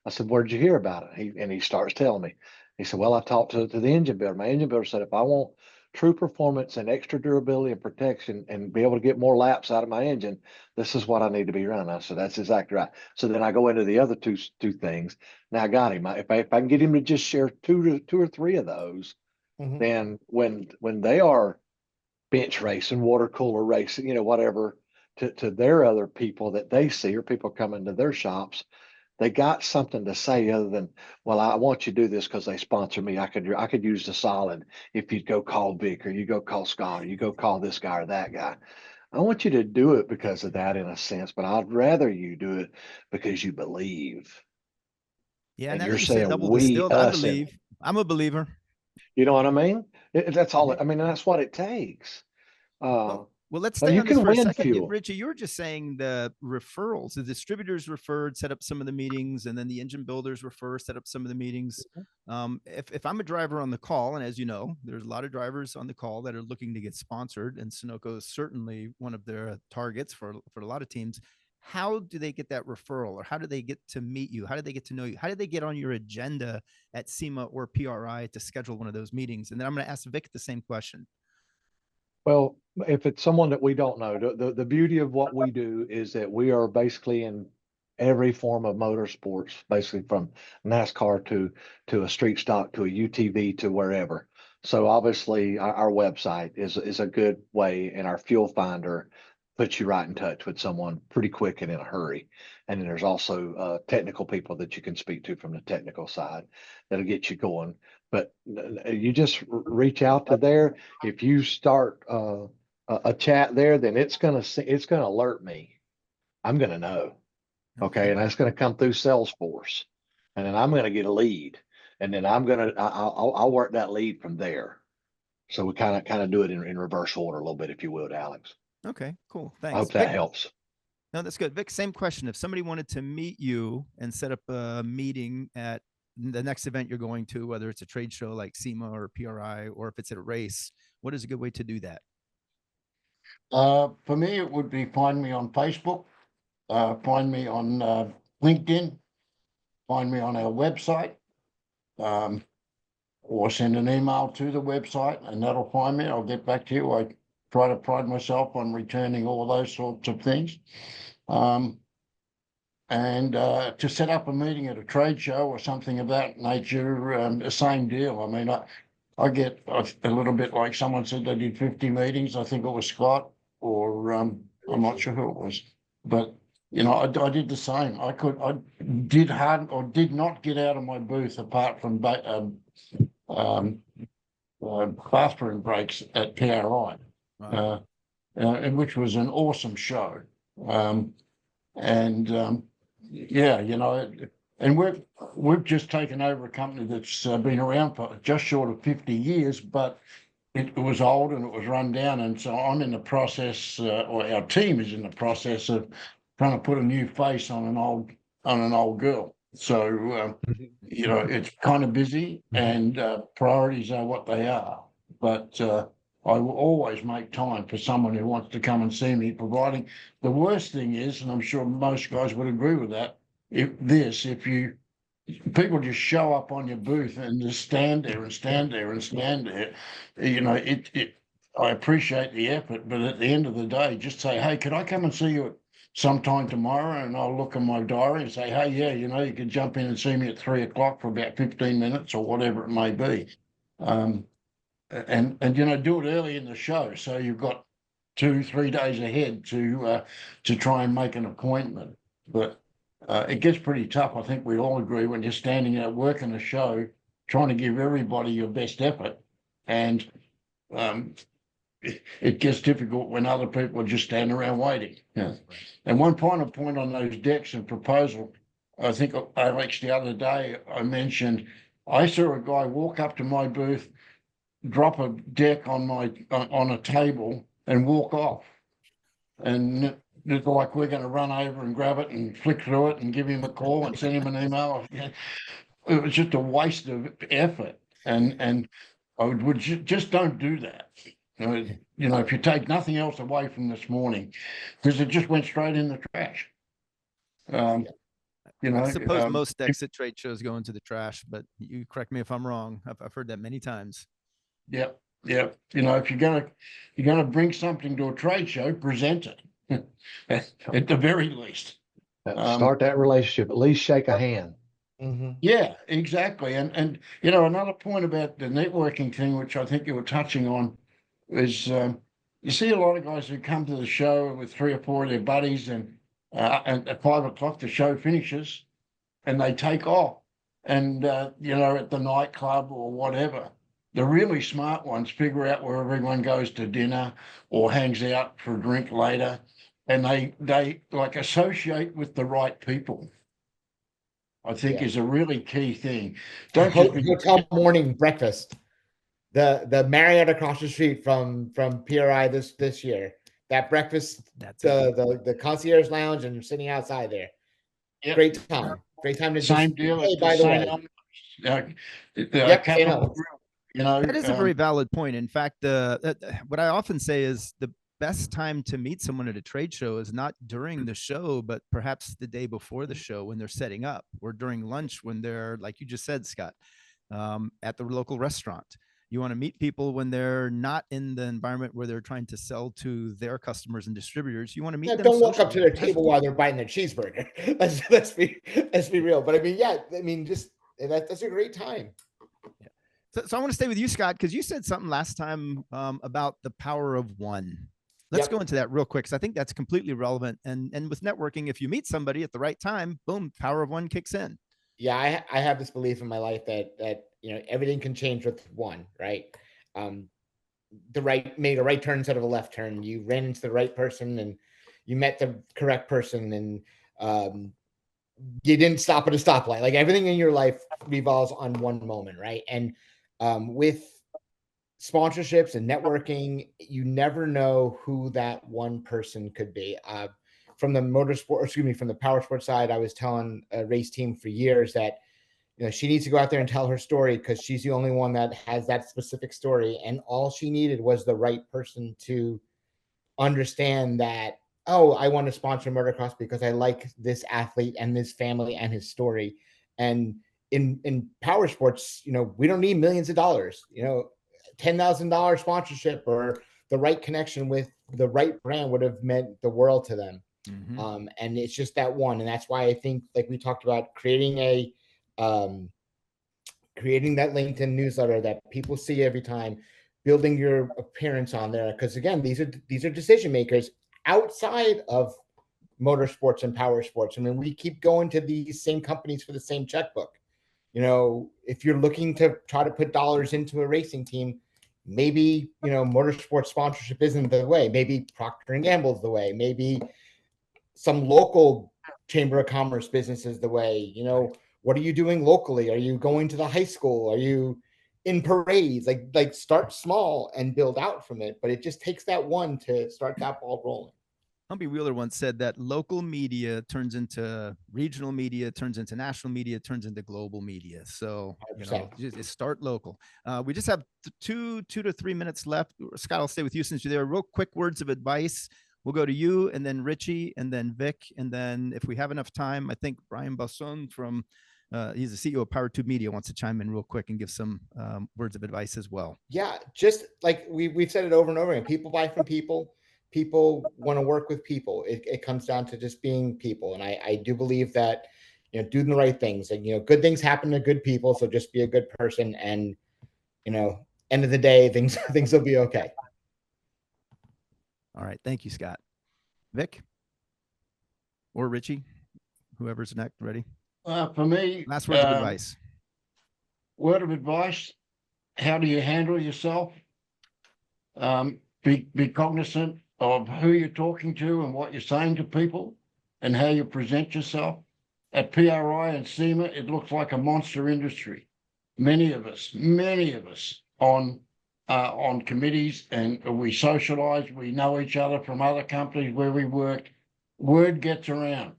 I said, where did you hear about it? He starts telling me. He said, well, I talked to the engine builder. My engine builder said, if I want true performance and extra durability and protection and be able to get more laps out of my engine, this is what I need to be running. I said, that's exactly right. So then I go into the other two things. Now I got him. If I can get him to just share two or three of those, then when they are bench racing, water cooler racing, whatever, to their other people that they see or people coming to their shops, they got something to say other than, well, I want you to do this because they sponsor me. I could use the solid if you'd go call Vic or you go call Scott or you go call this guy or that guy. I want you to do it because of that in a sense, but I'd rather you do it because you believe. Yeah, And now you're that you said saying double we, distilled, I us, and believe. I'm a believer. you know what I mean? That's all. Yeah. I mean, that's what it takes. Well, Well, let's So stay you on this can for a win second. fuel. Richie, you were just saying the referrals. The distributors referred, set up some of the meetings, and then the engine builders refer, set up some of the meetings. If I'm a driver on the call, and as you know, there's a lot of drivers on the call that are looking to get sponsored, and Sunoco is certainly one of their targets for a lot of teams. How do they get that referral, or how do they get to meet you? How do they get to know you? How do they get on your agenda at SEMA or PRI to schedule one of those meetings? And then I'm going to ask Vic the same question. Well, if it's someone that we don't know, the beauty of what we do is that we are basically in every form of motorsports, basically from NASCAR to a street stock to a UTV to wherever. So obviously our website is a good way, and our fuel finder puts you right in touch with someone pretty quick and in a hurry. And then there's also technical people that you can speak to from the technical side that'll get you going. But you just reach out to there. If you start a chat there, then it's gonna alert me. I'm gonna know. Okay, and that's gonna come through Salesforce, and then I'm gonna get a lead, and then I'll work that lead from there. So we kind of do it in reverse order a little bit, if you will, Alex. Okay, cool. I Thanks. hope that Vic, helps. no, that's good. Vic, same question. If somebody wanted to meet you and set up a meeting at the next event you're going to, whether it's a trade show like SEMA or PRI, or if it's at a race, what is a good way to do that? For me, it would be find me on Facebook, find me on LinkedIn, find me on our website, or send an email to the website, and that'll find me. I'll get back to you. I try to pride myself on returning all those sorts of things. And to set up a meeting at a trade show or something of that nature, the same deal. I mean, I get a little bit like someone said they did 50 meetings. I think it was Scott, or I'm not sure who it was, but you know, I did the same. I did not get out of my booth apart from bathroom breaks at PRI, Wow. and which was an awesome show. Yeah, you know, and we've just taken over a company that's been around for just short of 50 years, but it was old and it was run down, and so I'm in the process, or our team is in the process of trying to put a new face on an old girl. So you know, it's kind of busy, and priorities are what they are. But I will always make time for someone who wants to come and see me, providing the worst thing is, and I'm sure most guys would agree with that, if people just show up on your booth and just stand there and stand there and stand there, you know, I appreciate the effort, but at the end of the day, just say, hey, could I come and see you sometime tomorrow? And I'll look in my diary and say, hey, yeah, you know, you can jump in and see me at 3 o'clock for about 15 minutes or whatever it may be. And you know, do it early in the show, so you've got 2-3 days ahead to try and make an appointment. But it gets pretty tough. I think we all agree when you're standing out working a show, trying to give everybody your best effort, and it gets difficult when other people are just standing around waiting. Yeah. And one final point on those decks and proposal, I think Alex, the other day I mentioned I saw a guy walk up to my booth, drop a deck on a table and walk off, and it's like we're going to run over and grab it and flick through it and give him a call and send him an email. It was just a waste of effort, and I would just don't do that. You know, if you take nothing else away from this morning, because it just went straight in the trash. You know, I suppose most decks at trade shows go into the trash, but you correct me if I'm wrong. I've heard that many times. Yeah. You know, if you're gonna bring something to a trade show, present it at the very least. Start that relationship. At least shake a hand. Yeah, exactly. And you know, another point about the networking thing, which I think you were touching on, is you see a lot of guys who come to the show with 3 or 4 of their buddies, and at 5 o'clock the show finishes, and they take off, and you know, at the nightclub or whatever. The really smart ones figure out where everyone goes to dinner or hangs out for a drink later, and they like associate with the right people. I think is a really key thing. Don't just be hotel morning breakfast. The Marriott across the street from PRI this year that breakfast, That's it. the concierge lounge, and sitting outside there. Yep. Great time. Great time to Same just, deal hey, at by the the St. way. Elmo's, Yep, St. Capital Elmo's. Grill, you know. That is a very valid point. In fact, what I often say is the best time to meet someone at a trade show is not during the show, but perhaps the day before the show when they're setting up, or during lunch when they're, like you just said, Scott, at the local restaurant. You want to meet people when they're not in the environment where they're trying to sell to their customers and distributors. You want to meet Yeah, them. don't walk up to socially. their table while they're biting their cheeseburger. Let's be real. But I mean, yeah, I mean, just that's a great time. So I want to stay with you, Scott, because you said something last time about the power of one. Let's Yep. go into that real quick, because I think that's completely relevant. And with networking, if you meet somebody at the right time, boom, power of one kicks in. Yeah, I have this belief in my life that you know, everything can change with one, right? Made a right turn instead of a left turn. You ran into the right person and you met the correct person, and you didn't stop at a stoplight. Like, everything in your life revolves on one moment, right? And with sponsorships and networking, you never know who that one person could be. From the power sports side, I was telling a race team for years that, you know, she needs to go out there and tell her story, because she's the only one that has that specific story. And all she needed was the right person to understand that, oh, I want to sponsor motocross because I like this athlete and this family and his story. And in power sports, you know, we don't need millions of dollars. You know, $10,000 sponsorship or the right connection with the right brand would have meant the world to them. Mm-hmm. And it's just that one. And that's why I think, like we talked about, creating that LinkedIn newsletter that people see every time, building your appearance on there. Because again, these are decision makers outside of motorsports and power sports. I mean, we keep going to these same companies for the same checkbook. You know, if you're looking to try to put dollars into a racing team, maybe, you know, motorsports sponsorship isn't the way. Maybe Procter and Gamble's the way. Maybe some local chamber of commerce business is the way. You know, what are you doing locally? Are you going to the high school? Are you in parades? Like start small and build out from it. But it just takes that one to start that ball rolling. Humpy Wheeler once said that local media turns into regional media, turns into national media, turns into global media. So, you know, 100%. just start local. We just have two to 3 minutes left. Scott, I'll stay with you since you're there. Real quick words of advice. We'll go to you, and then Richie, and then Vic. And then if we have enough time, I think Brian Basson from, he's the CEO of Power Tube Media, wants to chime in real quick and give some words of advice as well. Yeah, just like we've said it over and over again. People buy from people. People want to work with people. It comes down to just being people. And I do believe that, you know, doing the right things, and, you know, good things happen to good people. So just be a good person, and, you know, end of the day, things will be okay. All right. Thank you, Scott. Vic or Richie, whoever's next, ready? For me, Last words of advice. word of advice: how do you handle yourself? Be cognizant of who you're talking to and what you're saying to people, and how you present yourself. At PRI and SEMA, it looks like a monster industry. Many of us on committees, and we socialize. We know each other from other companies where we work. Word gets around.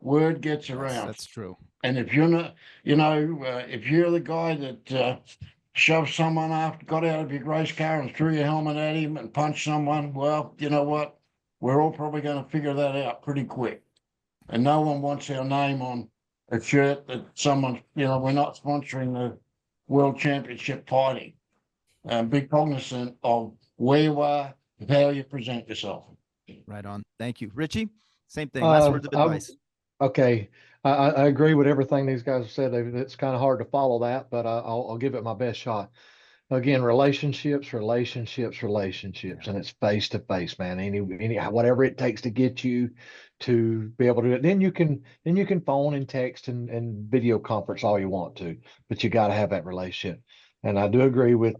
Word gets around. That's true. And if you're not, you know, if you're the guy that shoved someone after, got out of your race car and threw your helmet at him and punched someone, well, you know what? We're all probably going to figure that out pretty quick. And no one wants our name on a shirt that someone, you know, we're not sponsoring the World Championship party. Be cognizant of where you are, how you present yourself. Right on. Thank you. Richie, same thing. Last words of advice. Okay. I agree with everything these guys have said. It's kind of hard to follow that, but I'll give it my best shot. Again, relationships, and it's face to face, man. Any whatever it takes to get you to be able to do it. Then you can phone and text and video conference all you want to, but you got to have that relationship. And I do agree with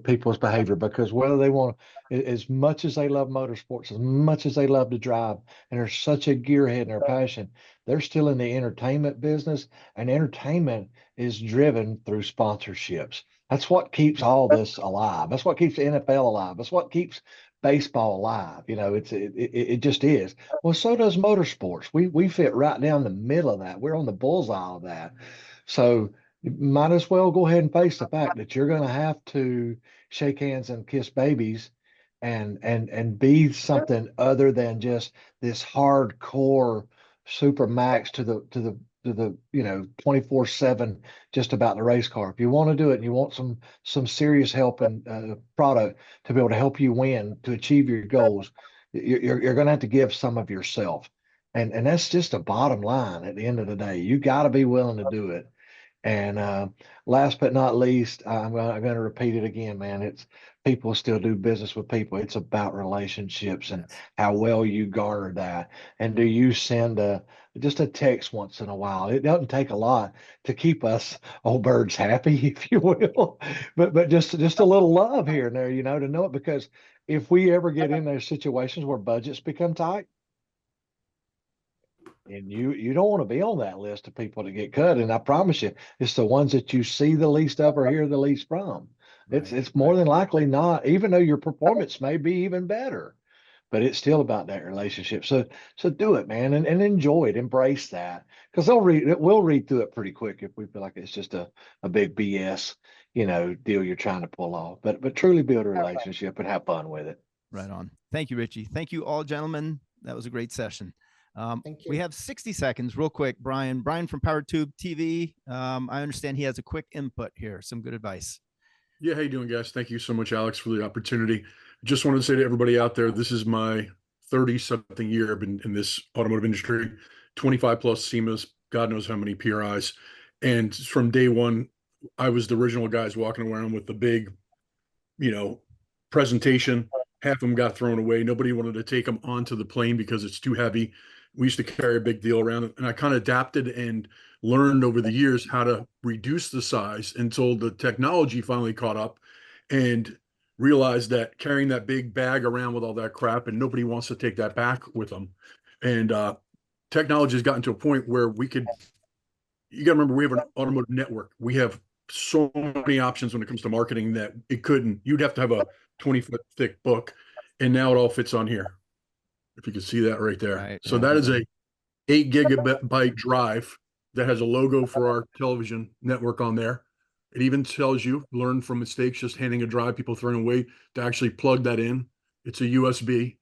people's behavior, because whether they want, as much as they love motorsports, as much as they love to drive, and they're such a gearhead and their passion, they're still in the entertainment business, and entertainment is driven through sponsorships. That's what keeps all this alive. That's what keeps the NFL alive. That's what keeps baseball live. You know, it just is. Well, so does motorsports. We fit right down the middle of that. We're on the bullseye of that. So you might as well go ahead and face the fact that you're going to have to shake hands and kiss babies and be something other than just this hardcore super max to the 24/7 just about the race car. If you want to do it and you want some serious help and product to be able to help you win to achieve your goals, you're going to have to give some of yourself, and that's just a bottom line. At the end of the day, you got to be willing to do it. And last but not least, I'm going to repeat it again, man. It's people still do business with people. It's about relationships and how well you garner that. And do you send just a text once in a while? It doesn't take a lot to keep us old birds happy, if you will. But just a little love here and there, to know it, because if we ever get in those situations where budgets become tight, and you don't want to be on that list of people that get cut. And I promise you, it's the ones that you see the least of or hear the least from. It's more than likely not, even though your performance may be even better, but it's still about that relationship. So do it, man, and enjoy it, embrace that. Because we'll read through it pretty quick if we feel like it's just a big BS, deal you're trying to pull off. But truly build a relationship and have fun with it. Right on. Thank you, Richie. Thank you all, gentlemen. That was a great session. Thank you. We have 60 seconds real quick. Brian from PowerTube TV. I understand he has a quick input here. Some good advice. Yeah. How you doing, guys? Thank you so much, Alex, for the opportunity. Just wanted to say to everybody out there, this is my 30-something year I've been in this automotive industry, 25 plus SEMAs, God knows how many PRIs. And from day one, I was the original guys walking around with the big, presentation. Half of them got thrown away. Nobody wanted to take them onto the plane because it's too heavy. We used to carry a big deal around, and I kind of adapted and learned over the years how to reduce the size until the technology finally caught up and realized that carrying that big bag around with all that crap, and nobody wants to take that back with them. And technology has gotten to a point where you got to remember, we have an automotive network. We have so many options when it comes to marketing that you'd have to have a 20-foot thick book, and now it all fits on here. If you can see that right there. Right. So that is a 8 gigabyte drive that has a logo for our television network on there. It even tells you, learn from mistakes, just handing a drive people throwing away, to actually plug that in. It's a USB.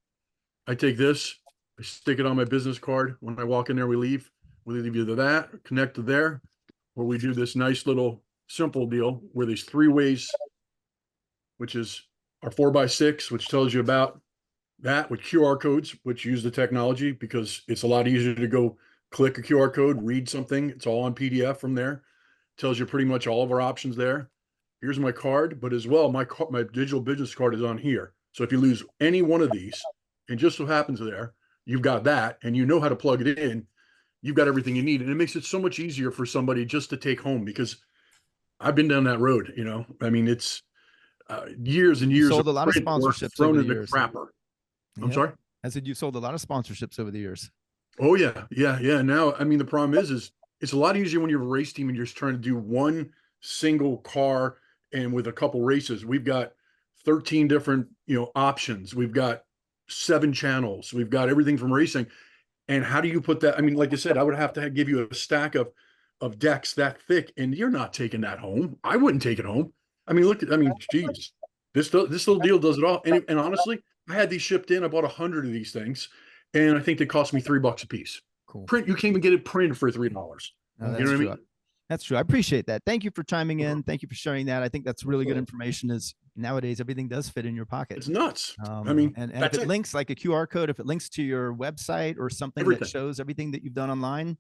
I take this, I stick it on my business card. When I walk in there, we leave either that, connect to there, or we do this nice little simple deal where there's 3 ways, which is our 4x6, which tells you about that, with QR codes, which use the technology because it's a lot easier to go click a QR code, read something. It's all on PDF from there. Tells you pretty much all of our options there. Here's my card, but as well, my digital business card is on here. So if you lose any one of these, and just so happens there, you've got that, and you know how to plug it in, you've got everything you need. And it makes it so much easier for somebody just to take home, because I've been down that road, I mean, it's years and years sold a lot of sponsorships thrown over in the the years. crapper. I'm Yep. sorry? I said you sold a lot of sponsorships over the years. Oh yeah. Now, I mean, the problem is it's a lot easier when you have a race team and you're just trying to do one single car, and with a couple races, we've got 13 different, options. We've got 7 channels. We've got everything from racing. And how do you put that? I mean, like I said, I would have to give you a stack of decks that thick, and you're not taking that home. I wouldn't take it home. I mean, geez, this little deal does it all. And honestly, I had these shipped in. I bought 100 of these things, and I think they cost me $3 a piece. Cool. You can't even get it printed for $3. No, You that's know what I true. mean? That's true. I appreciate that. Thank you for chiming in. Thank you for sharing that. I think that's really good information. Is nowadays everything does fit in your pocket. It's nuts. I mean, and that's if it links like a QR code, if it links to your website or something that shows everything that you've done online,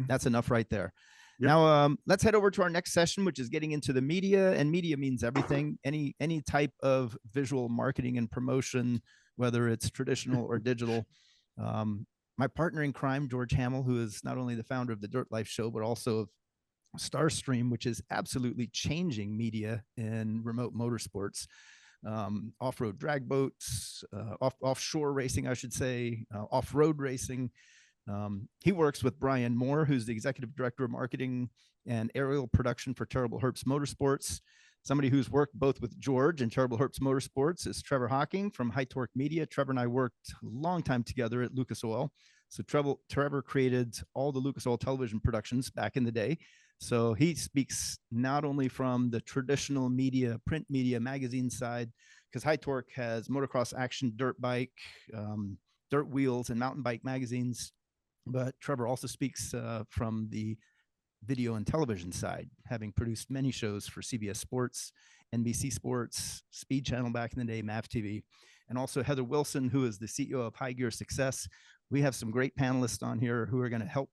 that's enough right there. Yep. Now, let's head over to our next session, which is getting into the media. And media means everything, any type of visual marketing and promotion, whether it's traditional or digital. My partner in crime, George Hamill, who is not only the founder of the Dirt Life Show, but also of Starstream, which is absolutely changing media in remote motorsports, off-road drag boats, offshore racing, I should say, off-road racing. He works with Brian Moore, who's the executive director of marketing and aerial production for Terrible Herps Motorsports. Somebody who's worked both with George and Terrible Herps Motorsports is Trevor Hocking from High Torque Media. Trevor and I worked a long time together at Lucas Oil. So Trevor created all the Lucas Oil television productions back in the day. So he speaks not only from the traditional media, print media, magazine side, because High Torque has motocross action, dirt bike, dirt wheels, and mountain bike magazines. But Trevor also speaks from the video and television side, having produced many shows for CBS Sports, NBC Sports, Speed Channel back in the day, MAV TV, and also Heather Wilson, who is the CEO of High Gear Success. We have some great panelists on here who are going to help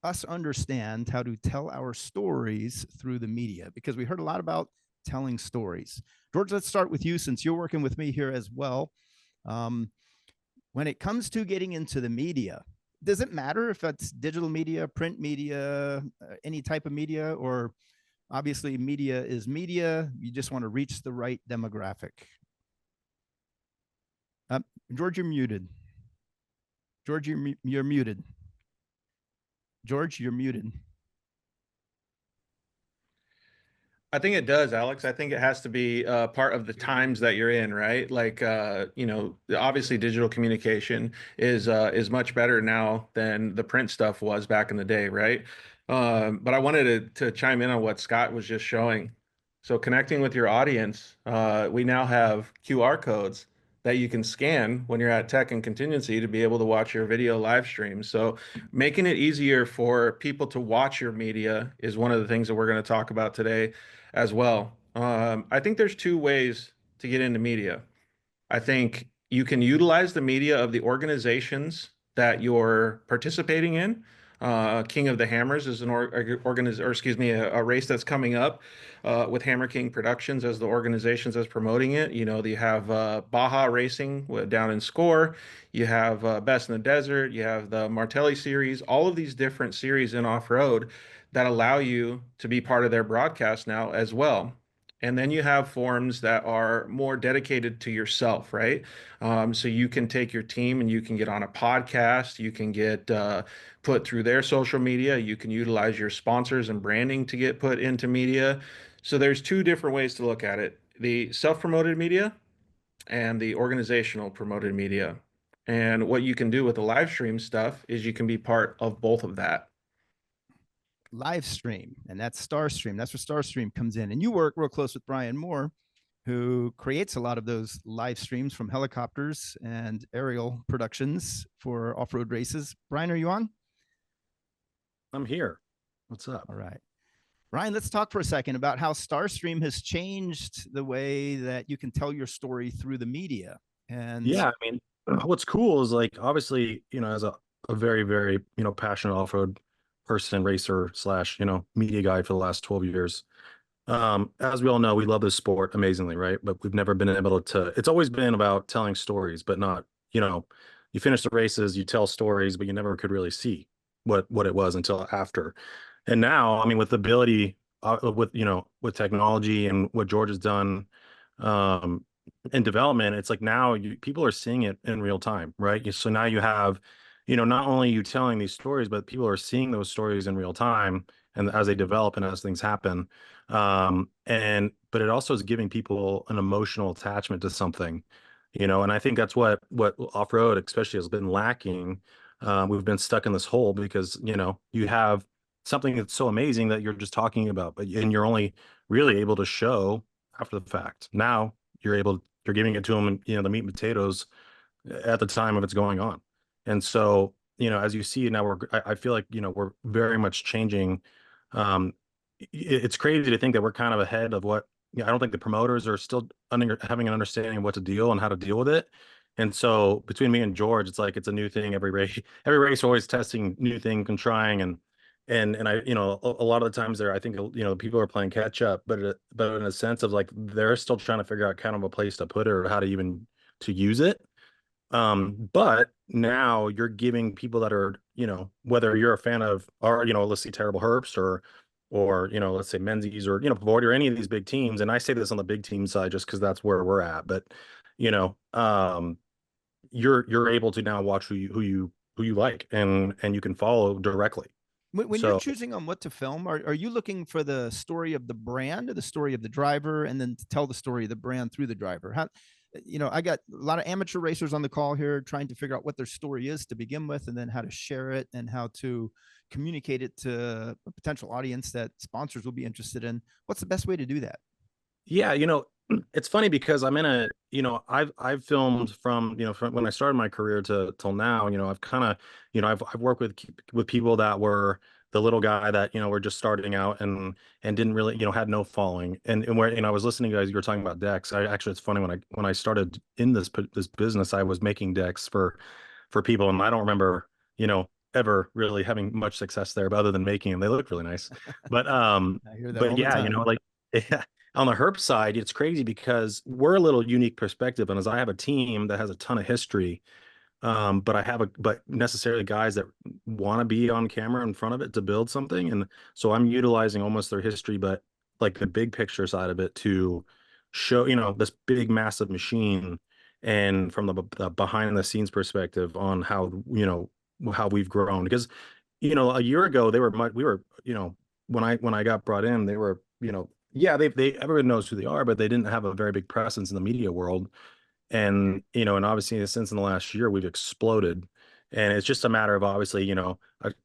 us understand how to tell our stories through the media, because we heard a lot about telling stories. George, let's start with you since you're working with me here as well. When it comes to getting into the media, does it matter if it's digital media, print media, any type of media, or obviously media is media? You just want to reach the right demographic. George, you're muted. George, you're muted. George, you're muted. I think it does, Alex. I think it has to be part of the times that you're in, right? Like, obviously digital communication is much better now than the print stuff was back in the day, right? But I wanted to chime in on what Scott was just showing. So connecting with your audience, we now have QR codes that you can scan when you're at Tech and Contingency to be able to watch your video live stream. So making it easier for people to watch your media is one of the things that we're going to talk about today as well. I think there's two ways to get into media. I think you can utilize the media of the organizations that you're participating in. King of the Hammers is a race that's coming up with Hammer King Productions as the organizations that's promoting it. You know, you have Baja Racing down in Score. You have Best in the Desert. You have the Martelli series. All of these different series in off-road that allow you to be part of their broadcast now as well. And then you have forums that are more dedicated to yourself, right? So you can take your team and you can get on a podcast. You can get put through their social media. You can utilize your sponsors and branding to get put into media. So there's two different ways to look at it: the self-promoted media and the organizational promoted media. And what you can do with the live stream stuff is you can be part of both of that. Live stream, and that's Starstream. That's where Starstream comes in. And you work real close with Brian Moore, who creates a lot of those live streams from helicopters and aerial productions for off-road races. Brian, are you on? I'm here. What's up? All right. Ryan, let's talk for a second about how Starstream has changed the way that you can tell your story through the media. And yeah, I mean, what's cool is, like, obviously, as a very, very, passionate off-road person, racer slash, media guy for the last 12 years. As we all know, we love this sport amazingly, right? But we've never been able to, it's always been about telling stories, but not, you finish the races, you tell stories, but you never could really see what it was until after. And now, I mean, with the ability, with technology and what George has done, in development, it's like now people are seeing it in real time, right? So now you have, not only you telling these stories, but people are seeing those stories in real time and as they develop and as things happen. But it also is giving people an emotional attachment to something, and I think that's what off-road especially has been lacking. We've been stuck in this hole because, you have something that's so amazing that you're just talking about, and you're only really able to show after the fact. Now you're giving it to them, the meat and potatoes at the time of it's going on. And so, as you see now, I feel like, we're very much changing. It's crazy to think that we're kind of ahead of what, I don't think the promoters are still having an understanding of what to deal and how to deal with it. And so between me and George, it's like, it's a new thing every race. Every race, we're always testing new things and trying. And I, a lot of the times there, I think, people are playing catch up, but in a sense of, like, they're still trying to figure out kind of a place to put it or how to even to use it. But now you're giving people that are, whether you're a fan of, or, let's say Terrible Herbst or, let's say Menzies or, Pavori or any of these big teams. And I say this on the big team side, just because that's where we're at. But, you're able to now watch who you like and you can follow directly. When you're So choosing on what to film, are you looking for the story of the brand or the story of the driver, and then to tell the story of the brand through the driver? How, I got a lot of amateur racers on the call here trying to figure out what their story is to begin with, and then how to share it and how to communicate it to a potential audience that sponsors will be interested in. What's the best way to do that? yeah, it's funny because I'm in a, I've filmed from, from when I started my career to till now, I've kind of, I've worked with people that were the little guy that, were just starting out and didn't really, had no following. And where, I was listening to you guys, you were talking about decks. Actually, it's funny when I started in this business, I was making decks for people, and I don't remember, ever really having much success there, but other than making them, they look really nice. But I hear that all the yeah, time. like on the herp side, it's crazy because we're a little unique perspective, and as I have a team that has a ton of history, but necessarily guys that want to be on camera in front of it to build something, and so I'm utilizing almost their history, but like the big picture side of it to show, this big massive machine, and from the behind the scenes perspective on how, how we've grown. Because a year ago we were, when I got brought in, they were, yeah, they everyone knows who they are, but they didn't have a very big presence in the media world. And and obviously since in the last year we've exploded, and it's just a matter of obviously,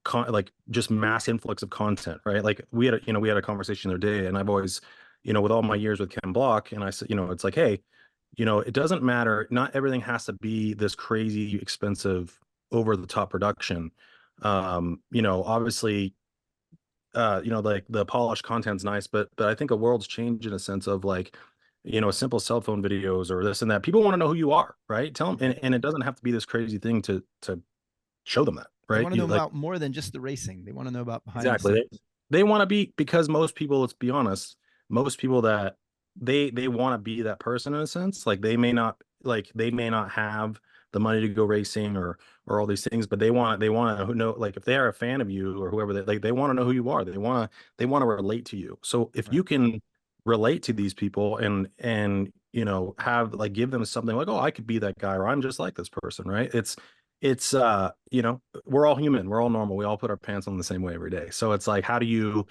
like just mass influx of content, right? Like we had a conversation the other day, and I've always, with all my years with Ken Block, and I said, it's like, hey, it doesn't matter, not everything has to be this crazy expensive over the top production. Obviously, like the polished content's nice, but I think a world's changed in a sense of like, simple cell phone videos or this and that. People want to know who you are, right? Tell them, and it doesn't have to be this crazy thing to show them that, They right? want to know about more than just the racing. They want to know about behind the Exactly. scenes. They want to be, because most people, let's be honest, most people that they want to be that person in a sense. Like they may not have the money to go racing or all these things, but they want to know, like if they are a fan of you or whoever, they want to know who you are. They want to relate to you. So if you can relate to these people and have like give them something like, oh, I could be that guy, or I'm just like this person, right? It's we're all human, we're all normal, we all put our pants on the same way every day. So it's like, how do you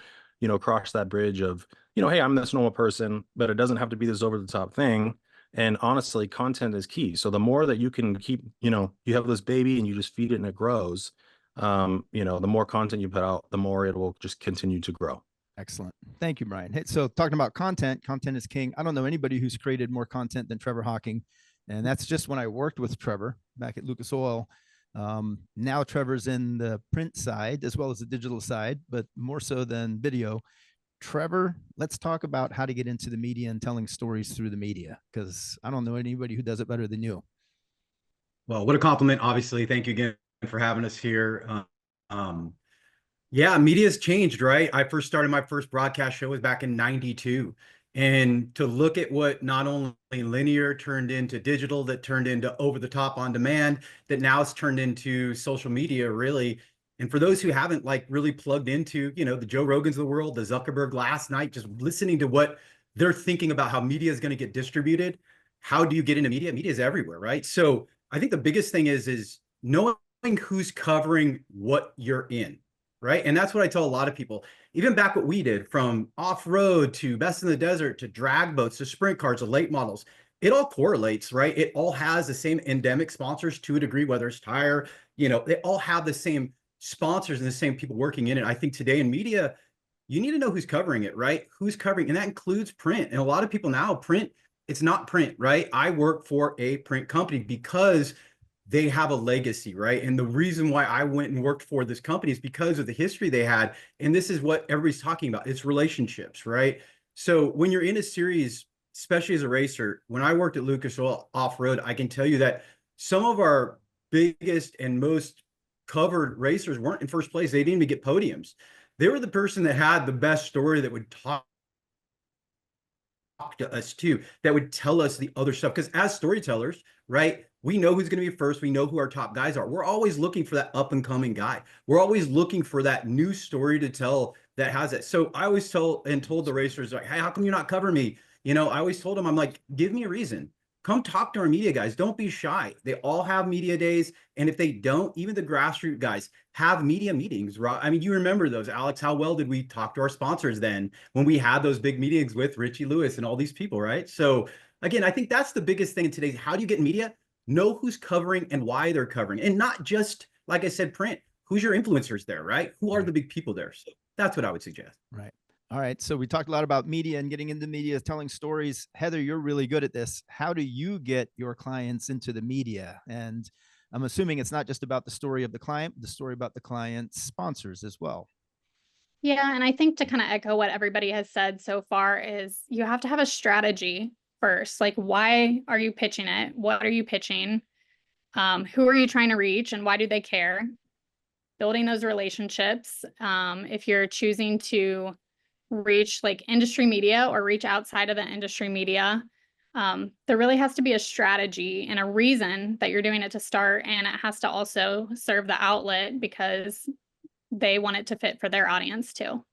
cross that bridge of, hey, I'm this normal person, but it doesn't have to be this over the top thing. And honestly, content is key. So the more that you can keep, you have this baby and you just feed it and it grows, the more content you put out, the more it will just continue to grow. Excellent. Thank you, Brian. Hey, so talking about content is king. I don't know anybody who's created more content than Trevor Hawking. And that's just when I worked with Trevor back at Lucas Oil. Now Trevor's in the print side as well as the digital side, but more so than video. Trevor, let's talk about how to get into the media and telling stories through the media, because I don't know anybody who does it better than you. Well, what a compliment, obviously. Thank you again for having us here. Yeah, media's changed, right? I first started my first broadcast show was back in 92. And to look at what not only linear turned into digital, that turned into over the top on demand, that now it's turned into social media, really. And for those who haven't like really plugged into, the Joe Rogans of the world, the Zuckerberg last night, just listening to what they're thinking about how media is going to get distributed. How do you get into media? Media is everywhere, right? So I think the biggest thing is knowing who's covering what you're in, right? And that's what I tell a lot of people. Even back what we did, from off-road to best in the desert to drag boats to sprint cars to late models, it all correlates, right? It all has the same endemic sponsors to a degree, whether it's tire, they all have the same sponsors and the same people working in it. I think today in media, you need to know who's covering it, right? Who's covering, and that includes print. And a lot of people now, print, it's not print, right? I work for a print company because they have a legacy, right? And the reason why I went and worked for this company is because of the history they had. And this is what everybody's talking about. It's relationships, right? So when you're in a series, especially as a racer, when I worked at Lucas Oil Off-Road, I can tell you that some of our biggest and most covered racers weren't in first place. They didn't even get podiums. They were the person that had the best story, that would talk to us too, that would tell us the other stuff. Because as storytellers, right, we know who's going to be first. We know who our top guys are. We're always looking for that up and coming guy. We're always looking for that new story to tell that has it. So I always told the racers, like, hey, how come you're not covering me? I always told them, I'm like, give me a reason. come talk to our media guys. Don't be shy. They all have media days. And if they don't, even the grassroots guys have media meetings, right? I mean, you remember those, Alex. How well did we talk to our sponsors then when we had those big meetings with Richie Lewis and all these people, right? So again, I think that's the biggest thing in today's, how do you get media? Know who's covering and why they're covering. And not just, like I said, print. Who's your influencers there, right? Who are the big people there? So that's what I would suggest. Right. All right. So we talked a lot about media and getting into media, telling stories. Heather, you're really good at this. How do you get your clients into the media? And I'm assuming it's not just about the story of the client, the story about the client's sponsors as well. Yeah, and I think to kind of echo what everybody has said so far is you have to have a strategy first. Like, why are you pitching it? What are you pitching? Who are you trying to reach and why do they care? Building those relationships. If you're choosing to reach like industry media or reach outside of the industry media, there really has to be a strategy and a reason that you're doing it to start. And it has to also serve the outlet because they want it to fit for their audience too.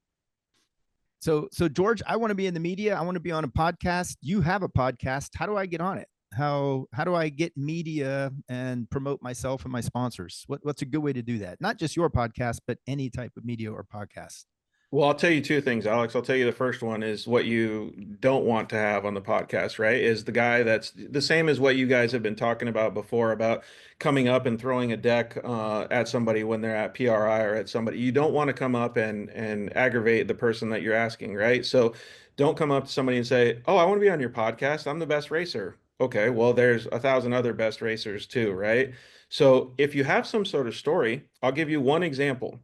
So George, I want to be in the media. I want to be on a podcast. You have a podcast. How do I get on it? How do I get media and promote myself and my sponsors? What's a good way to do that? Not just your podcast, but any type of media or podcast. Well, I'll tell you two things, Alex. I'll tell you the first one is what you don't want to have on the podcast, right? Is the guy that's the same as what you guys have been talking about before about coming up and throwing a deck at somebody when they're at PRI or at somebody. You don't want to come up and aggravate the person that you're asking, right? So don't come up to somebody and say, "Oh, I want to be on your podcast. I'm the best racer." Okay, well, there's 1,000 other best racers too, right? So if you have some sort of story, I'll give you one example.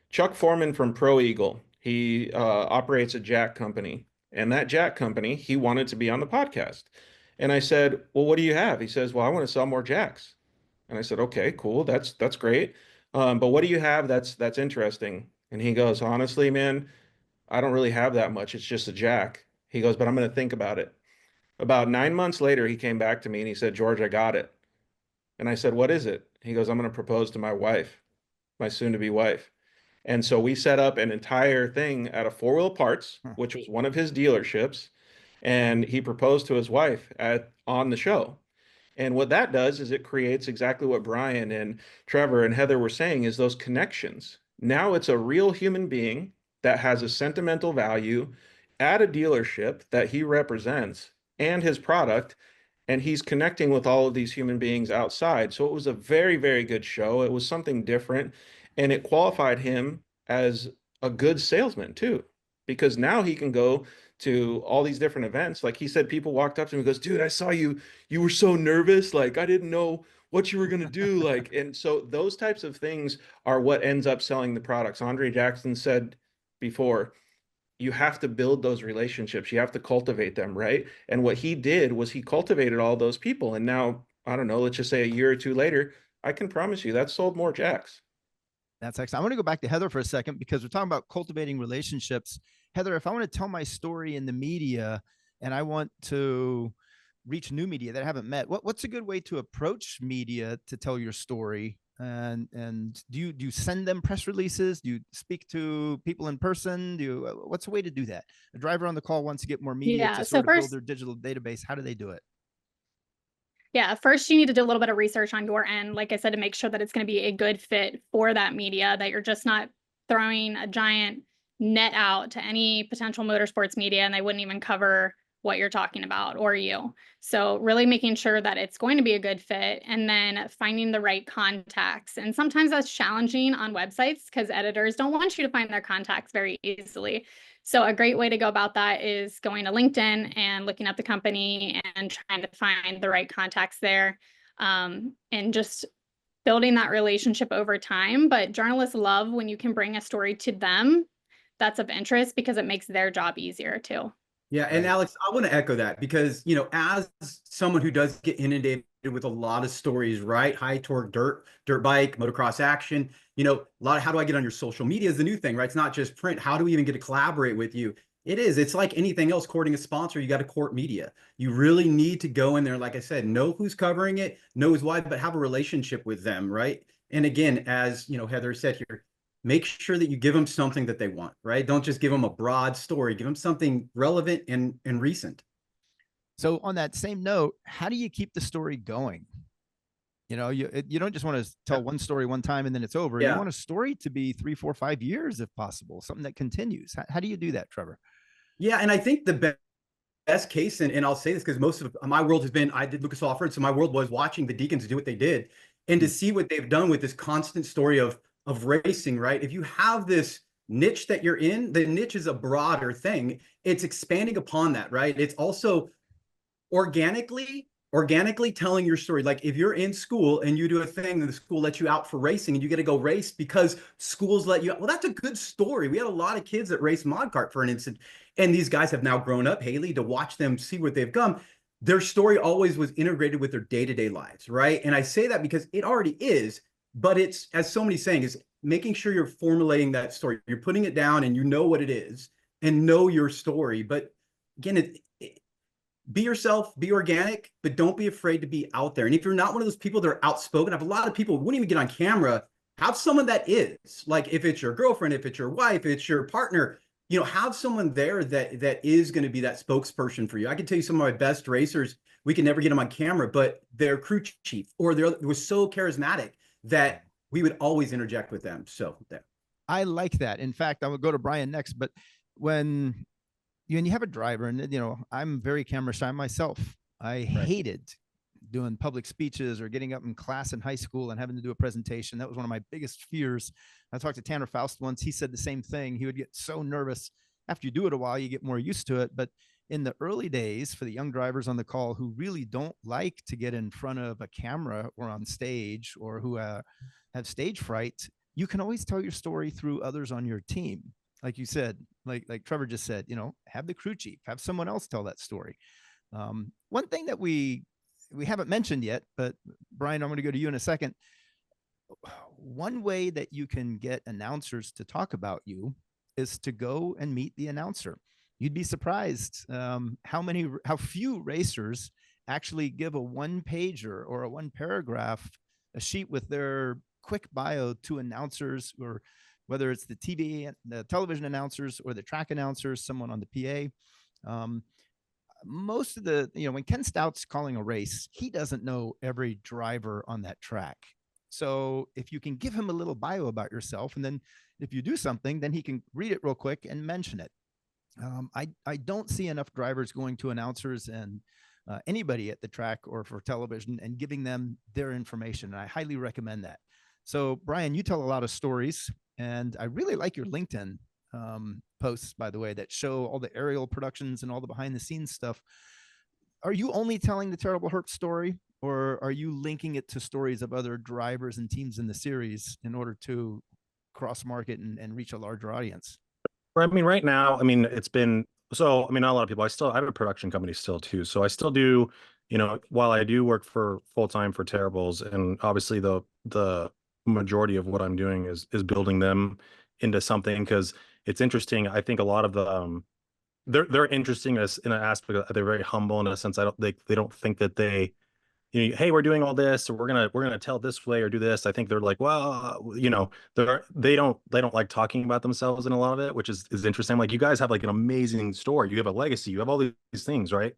Chuck Foreman from Pro Eagle, he operates a jack company. And that jack company, he wanted to be on the podcast. And I said, "Well, what do you have?" He says, "Well, I want to sell more jacks." And I said, "Okay, cool. That's great. But what do you have that's interesting?" And he goes, "Honestly, man, I don't really have that much. It's just a jack." He goes, "But I'm going to think about it." About 9 months later, he came back to me and he said, "George, I got it." And I said, "What is it?" He goes, "I'm going to propose to my wife, my soon-to-be wife." And so we set up an entire thing at a Four Wheel Parts, which was one of his dealerships, and he proposed to his wife on the show. And what that does is it creates exactly what Brian and Trevor and Heather were saying is those connections. Now it's a real human being that has a sentimental value at a dealership that he represents and his product, and he's connecting with all of these human beings outside. So it was a very, very good show. It was something different, and it qualified him as a good salesman too, because now he can go to all these different events. Like he said, people walked up to him and goes, "Dude, I saw you. You were so nervous. Like I didn't know what you were going to do." Like, and so those types of things are what ends up selling the products. Andre Jackson said before, you have to build those relationships. You have to cultivate them, right? And what he did was he cultivated all those people. And now, I don't know, let's just say a year or two later, I can promise you that sold more jacks. That's excellent. I want to go back to Heather for a second because we're talking about cultivating relationships. Heather, if I want to tell my story in the media and I want to reach new media that I haven't met, what's a good way to approach media to tell your story? And do you send them press releases? Do you speak to people in person? What's a way to do that? A driver on the call wants to get more media to sort of build their digital database. How do they do it? Yeah, first you need to do a little bit of research on your end, like I said, to make sure that it's going to be a good fit for that media, that you're just not throwing a giant net out to any potential motorsports media and they wouldn't even cover what you're talking about or you. So really making sure that it's going to be a good fit and then finding the right contacts. And sometimes that's challenging on websites because editors don't want you to find their contacts very easily. So a great way to go about that is going to LinkedIn and looking up the company and trying to find the right contacts there, and just building that relationship over time. But journalists love when you can bring a story to them that's of interest because it makes their job easier too. Yeah, and Alex, I want to echo that because, you know, as someone who does get inundated with a lot of stories, right? High torque dirt bike, motocross action, you know, a lot of how do I get on your social media is the new thing, right? It's not just print. How do we even get to collaborate with you? It is. It's like anything else, courting a sponsor, you got to court media. You really need to go in there, like I said, know who's covering it, know who's why, but have a relationship with them, right? And again, as you know, Heather said here, make sure that you give them something that they want, right? Don't just give them a broad story, give them something relevant and recent. So on that same note, how do you keep the story going? You know, you don't just want to tell one story one time and then it's over. You Yeah. want a story to be 3, 4, 5 years if possible, something that continues. How do you do that, Trevor? Yeah, and I think the best case, and I'll say this because most of my world has been, I did Lucas Offord, so my world was watching the Deacons do what they did, and to see what they've done with this constant story of racing, right? If you have this niche that you're in, the niche is a broader thing. It's expanding upon that, right? It's also organically telling your story. Like if you're in school and you do a thing and the school lets you out for racing and you get to go race because schools let you out, well, that's a good story. We had a lot of kids that race mod kart, for an instance, and these guys have now grown up, Haley, to watch them see what they've come. Their story always was integrated with their day-to-day lives, right? And I say that because it already is, but it's, as so many saying, is making sure you're formulating that story. You're putting it down and you know what it is and know your story. But again, be yourself, be organic, but don't be afraid to be out there. And if you're not one of those people that are outspoken, I have a lot of people who wouldn't even get on camera. Have someone that is, like if it's your girlfriend, if it's your wife, it's your partner, you know, have someone there that is going to be that spokesperson for you. I can tell you some of my best racers, we can never get them on camera, but their crew chief or they was so charismatic that we would always interject with them. So there. I like that. In fact, I would go to Brian next, but when you have a driver, and you know, I'm very camera shy myself. I hated doing public speeches or getting up in class in high school and having to do a presentation. That was one of my biggest fears. I talked to Tanner Faust once. He said the same thing. He would get so nervous. After you do it a while, you get more used to it. But in the early days, for the young drivers on the call who really don't like to get in front of a camera or on stage, or who have stage fright, you can always tell your story through others on your team. Like you said, like Trevor just said, you know, have the crew chief, have someone else tell that story. One thing that we haven't mentioned yet, but Brian, I'm going to go to you in a second. One way that you can get announcers to talk about you is to go and meet the announcer. You'd be surprised how few racers actually give a one pager or a one paragraph, a sheet with their quick bio to announcers, or whether it's the TV, the television announcers, or the track announcers, someone on the PA. Most of the, you know, when Ken Stout's calling a race, he doesn't know every driver on that track. So if you can give him a little bio about yourself, and then if you do something, then he can read it real quick and mention it. I don't see enough drivers going to announcers and anybody at the track or for television and giving them their information. And I highly recommend that. So Brian, you tell a lot of stories, and I really like your LinkedIn posts, by the way, that show all the aerial productions and all the behind the scenes stuff. Are you only telling the Terrible Herp story, or are you linking it to stories of other drivers and teams in the series in order to cross market and reach a larger audience? I mean, right now, I mean, it's been, so, I mean, not a lot of people, I have a production company still too. So I still do, you know, while I do work for full-time for Terribles, and obviously the majority of what I'm doing is building them into something, because it's interesting. I think a lot of the they're interesting as in an aspect of, they're very humble in a sense. They don't think that they, you know, hey, we're doing all this, or we're gonna tell this way or do this. I think they're like, well, you know, they don't like talking about themselves in a lot of it, which is interesting. Like, you guys have like an amazing story, you have a legacy, you have all these things, right?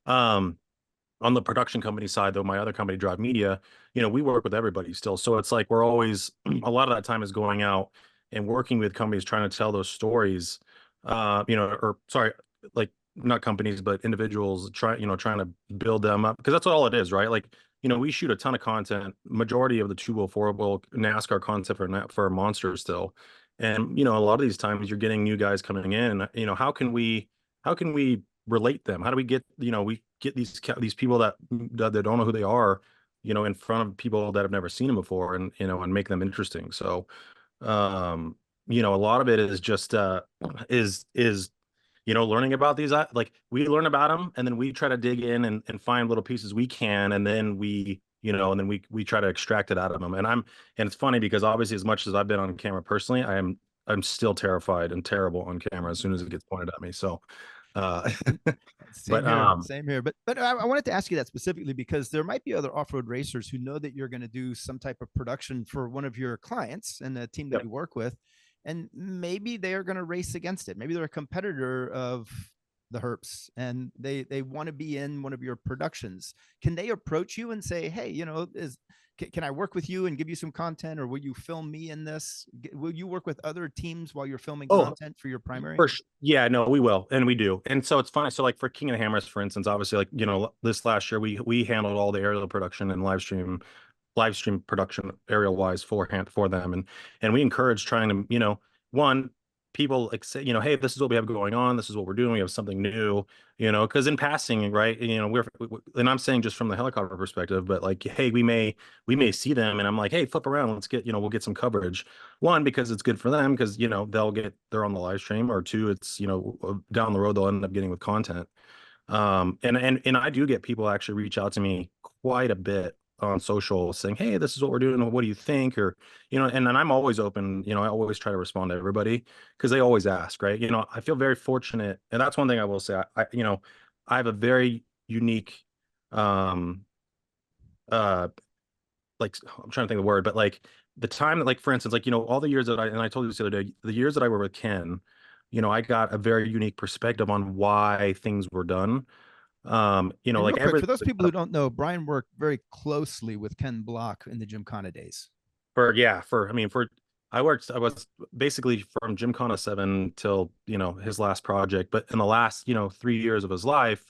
On the production company side, though, my other company, Drive Media, you know, we work with everybody still. So it's like we're always, a lot of that time is going out and working with companies trying to tell those stories, you know, or sorry, like not companies, but individuals trying to build them up, because that's all it is, right? Like, you know, we shoot a ton of content, majority of the 2-wheel, 4-wheel NASCAR content for Monster still. And, you know, a lot of these times you're getting new guys coming in, you know, how can we relate them? How do we get, you know, we get these people that don't know who they are, you know, in front of people that have never seen them before, and, you know, and make them interesting. So, you know, a lot of it is just, is, you know, learning about these, like we learn about them and then we try to dig in and find little pieces we can. And then we, you know, and then we try to extract it out of them. And it's funny because obviously, as much as I've been on camera personally, I'm still terrified and terrible on camera as soon as it gets pointed at me. So, Same here. But I wanted to ask you that specifically because there might be other off-road racers who know that you're going to do some type of production for one of your clients and the team that you work with, and maybe they are going to race against it. Maybe they're a competitor of the herps and they want to be in one of your productions, can they approach you and say, hey, can I work with you and give you some content, or will you film me in this? Will you work with other teams while you're filming content for your primary? Yeah, no, we will, and we do. And so it's funny. So like for King of the Hammers, for instance, obviously, like, this last year we handled all the aerial production and live stream production aerial wise for them, and we encourage trying to, one, people like say, hey, this is what we have going on, this is what we're doing, we have something new, because in passing, right, and I'm saying just from the helicopter perspective, but like, hey, we may see them and I'm like, hey, flip around, let's get, we'll get some coverage. One, because it's good for them, because they're on the live stream, or two, it's, down the road they'll end up getting with content. And I do get people actually reach out to me quite a bit on social saying, hey, this is what we're doing, what do you think? Or, and then I'm always open, I always try to respond to everybody because they always ask, right? I feel very fortunate, and that's one thing I will say. I have a very unique, like, I'm trying to think of the word, but like the time that, like, for instance, like, all the years that I told you this the other day, the years that I were with Ken, I got a very unique perspective on why things were done. And like, real quick, for those people who don't know, Brian worked very closely with Ken Block in the Gymkhana days. I was basically from Gymkhana 7 till, his last project, but in the last, 3 years of his life,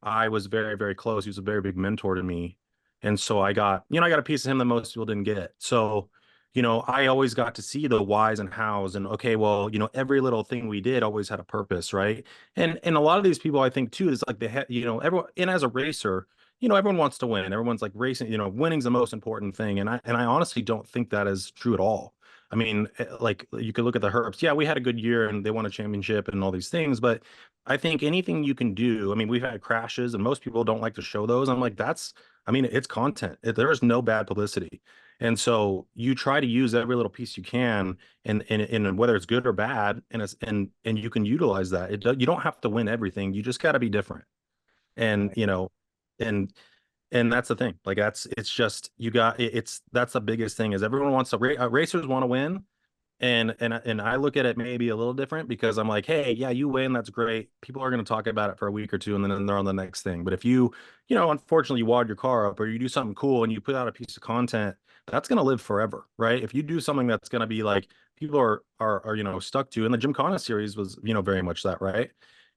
I was very, very close. He was a very big mentor to me. And so I got a piece of him that most people didn't get. So, I always got to see the whys and hows, and okay, well, every little thing we did always had a purpose, right? And a lot of these people, I think too, is like everyone, and as a racer, everyone wants to win. Everyone's like racing, winning's the most important thing. And I honestly don't think that is true at all. I mean, like, you could look at the Herps. Yeah, we had a good year and they won a championship and all these things, but I think anything you can do, I mean, we've had crashes and most people don't like to show those. I'm like, it's content. There is no bad publicity. And so you try to use every little piece you can, and whether it's good or bad, and you can utilize that. You don't have to win everything. You just got to be different. And, and that's the thing. Like, that's the biggest thing is everyone wants to racers want to win. And I look at it maybe a little different, because I'm like, hey, yeah, you win, that's great. People are going to talk about it for a week or two, and then they're on the next thing. But if unfortunately you wad your car up, or you do something cool and you put out a piece of content, that's going to live forever, right? If you do something that's going to be like people are stuck to, and the Gymkhana series was, very much that, right?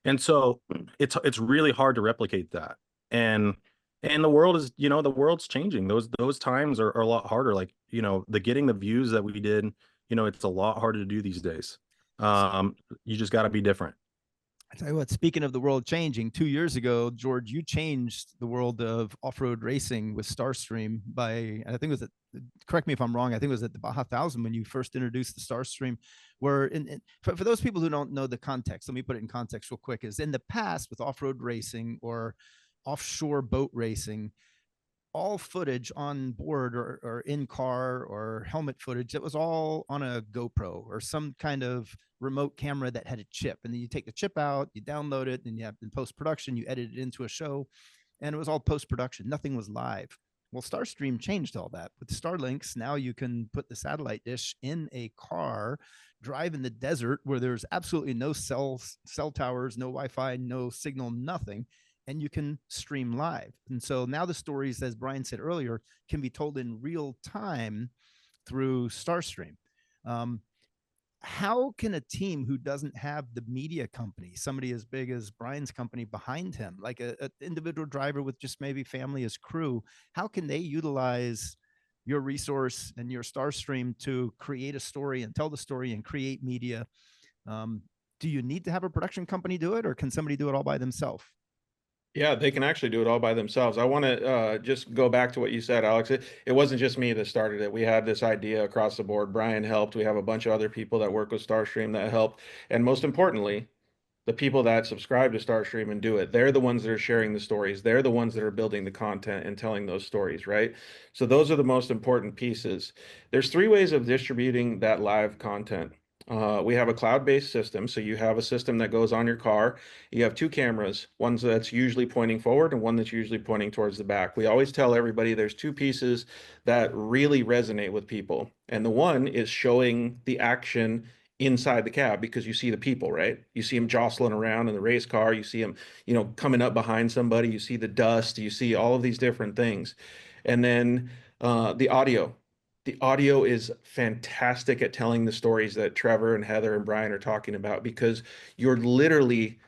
And so it's really hard to replicate that. And the world's changing. Those times are a lot harder. Like, the getting the views that we did, it's a lot harder to do these days. You just got to be different. I tell you what, speaking of the world changing, 2 years ago, George, you changed the world of off-road racing with Starstream by, I think it was correct me if I'm wrong, I think it was at the Baja 1000 when you first introduced the Starstream, where for those people who don't know the context, let me put it in context real quick, is in the past with off-road racing or offshore boat racing, all footage on board or in car or helmet footage, it was all on a GoPro or some kind of remote camera that had a chip. And then you take the chip out, you download it, and you have in post-production, you edit it into a show, and it was all post-production. Nothing was live. Well, Starstream changed all that. With Starlinks, now you can put the satellite dish in a car, drive in the desert where there's absolutely no cell towers, no Wi-Fi, no signal, nothing, and you can stream live. And so now the stories, as Brian said earlier, can be told in real time through Starstream. How can a team who doesn't have the media company, somebody as big as Brian's company behind him, like an individual driver with just maybe family as crew, how can they utilize your resource and your Starstream to create a story and tell the story and create media? Do you need to have a production company do it, or can somebody do it all by themselves? Yeah, they can actually do it all by themselves. I want to just go back to what you said, Alex. It wasn't just me that started it. We had this idea across the board. Brian helped. We have a bunch of other people that work with Starstream that helped. And most importantly, the people that subscribe to Starstream and do it, they're the ones that are sharing the stories. They're the ones that are building the content and telling those stories, right? So those are the most important pieces. There's 3 ways of distributing that live content. We have a cloud-based system. So you have a system that goes on your car. You have 2 cameras, one that's usually pointing forward and one that's usually pointing towards the back. We always tell everybody there's 2 pieces that really resonate with people. And the one is showing the action inside the cab because you see the people, right? You see them jostling around in the race car. You see them, coming up behind somebody. You see the dust. You see all of these different things. And then the audio. The audio is fantastic at telling the stories that Trevor and Heather and Brian are talking about because you're literally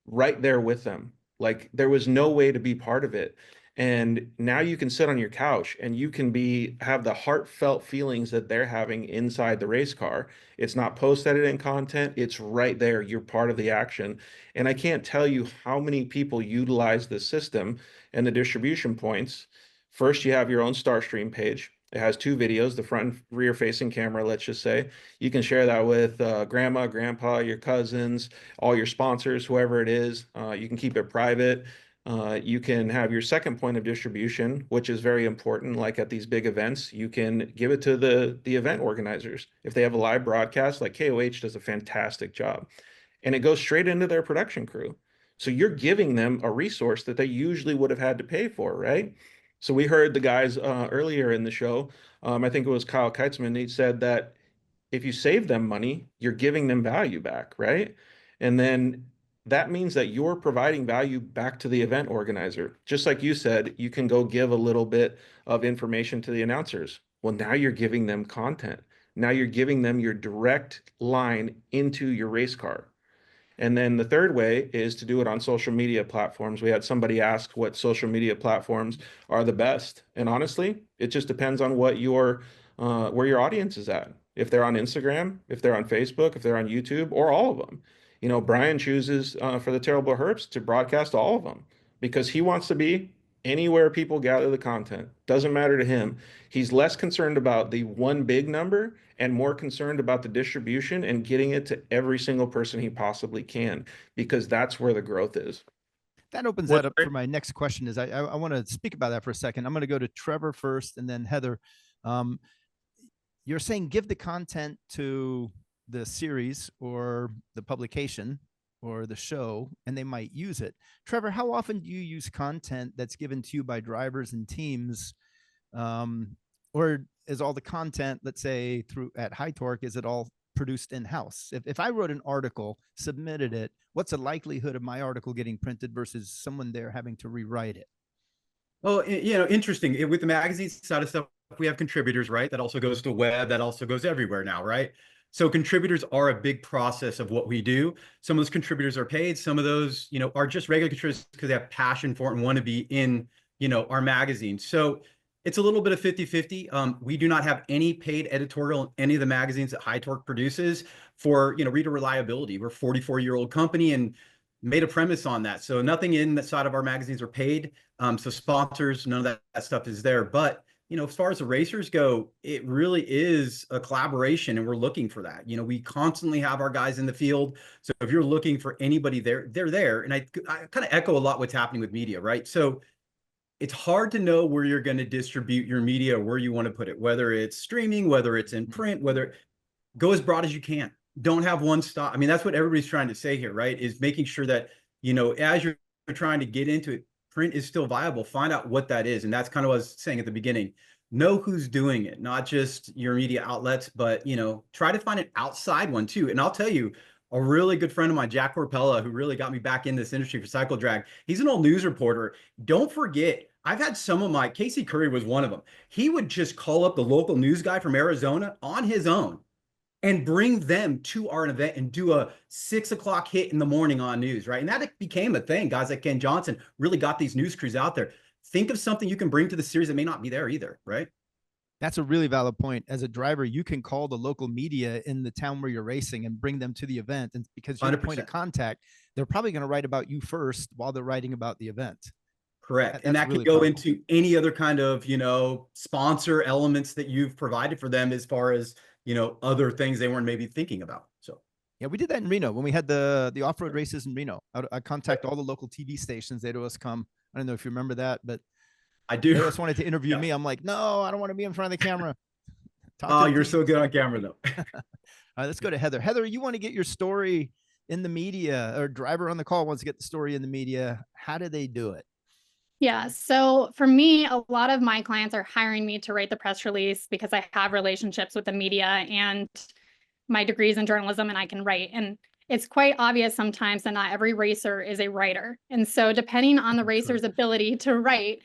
right there with them. Like there was no way to be part of it. And now you can sit on your couch and you can have the heartfelt feelings that they're having inside the race car. It's not post-edited content, it's right there. You're part of the action. And I can't tell you how many people utilize this system and the distribution points. First, you have your own Starstream page. It has 2 videos, the front and rear facing camera, let's just say. You can share that with grandma, grandpa, your cousins, all your sponsors, whoever it is. You can keep it private. You can have your second point of distribution, which is very important. Like at these big events, you can give it to the event organizers. If they have a live broadcast, like KOH does a fantastic job, and it goes straight into their production crew. So you're giving them a resource that they usually would have had to pay for, right? So we heard the guys earlier in the show. I think it was Kyle Keitzman. He said that if you save them money, you're giving them value back, right? And then that means that you're providing value back to the event organizer. Just like you said, you can go give a little bit of information to the announcers. Well, now you're giving them content. Now you're giving them your direct line into your race car. And then the third way is to do it on social media platforms. We had somebody ask what social media platforms are the best. And honestly, it just depends on what where your audience is at. If they're on Instagram, if they're on Facebook, if they're on YouTube, or all of them. Brian chooses for the Terrible Herps to broadcast all of them because he wants to be anywhere people gather the content. Doesn't matter to him. He's less concerned about the one big number and more concerned about the distribution and getting it to every single person he possibly can, because that's where the growth is. That opens that up for my next question. I want to speak about that for a second. I'm going to go to Trevor first and then Heather. You're saying give the content to the series or the publication or the show, and they might use it. Trevor, how often do you use content that's given to you by drivers and teams? Or is all the content, let's say at High Torque, is it all produced in-house? If I wrote an article, submitted it, what's the likelihood of my article getting printed versus someone there having to rewrite it? Well, interesting. With the magazine side of stuff, we have contributors, right? That also goes to web, that also goes everywhere now, right? So contributors are a big process of what we do. Some of those contributors are paid. Some of those, are just regular contributors because they have passion for it and want to be in, our magazine. So it's a little bit of 50-50. We do not have any paid editorial in any of the magazines that High Torque produces for, reader reliability. We're a 44-year-old company and made a premise on that. So nothing in the side of our magazines are paid. So sponsors, none of that stuff is there. But, as far as the racers go, it really is a collaboration and we're looking for that. We constantly have our guys in the field. So if you're looking for anybody there, they're there. And I kind of echo a lot what's happening with media, right? So it's hard to know where you're going to distribute your media, where you want to put it, whether it's streaming, whether it's in print, go as broad as you can. Don't have one stop. I mean, that's what everybody's trying to say here, right? Is making sure that, as you're trying to get into it, print is still viable. Find out what that is. And that's kind of what I was saying at the beginning. Know who's doing it, not just your media outlets, but, try to find an outside one too. And I'll tell you, a really good friend of mine, Jack Corpella, who really got me back in this industry for cycle drag. He's an old news reporter. Don't forget, I've had some of Casey Curry was one of them. He would just call up the local news guy from Arizona on his own and bring them to our event and do a 6 o'clock hit in the morning on news, right? And that became a thing. Guys like Ken Johnson really got these news crews out there. Think of something you can bring to the series that may not be there either, right? That's a really valid point. As a driver, you can call the local media in the town where you're racing and bring them to the event. And because you're the point of contact, they're probably going to write about you first while they're writing about the event. Correct. And that really could go into any other kind of, sponsor elements that you've provided for them as far as, other things they weren't maybe thinking about. So. Yeah, we did that in Reno when we had the off-road races in Reno. I contact all the local TV stations. They'd always come. I don't know if you remember that, but I do. They always wanted to interview me. I'm like, no, I don't want to be in front of the camera. You're so good on camera though. All right, let's go to Heather. Heather, you want to get your story in the media, or driver on the call wants to get the story in the media. How do they do it? Yeah. So for me, a lot of my clients are hiring me to write the press release because I have relationships with the media. And my degrees in journalism and I can write. And it's quite obvious sometimes that not every racer is a writer. And so depending on the racer's ability to write,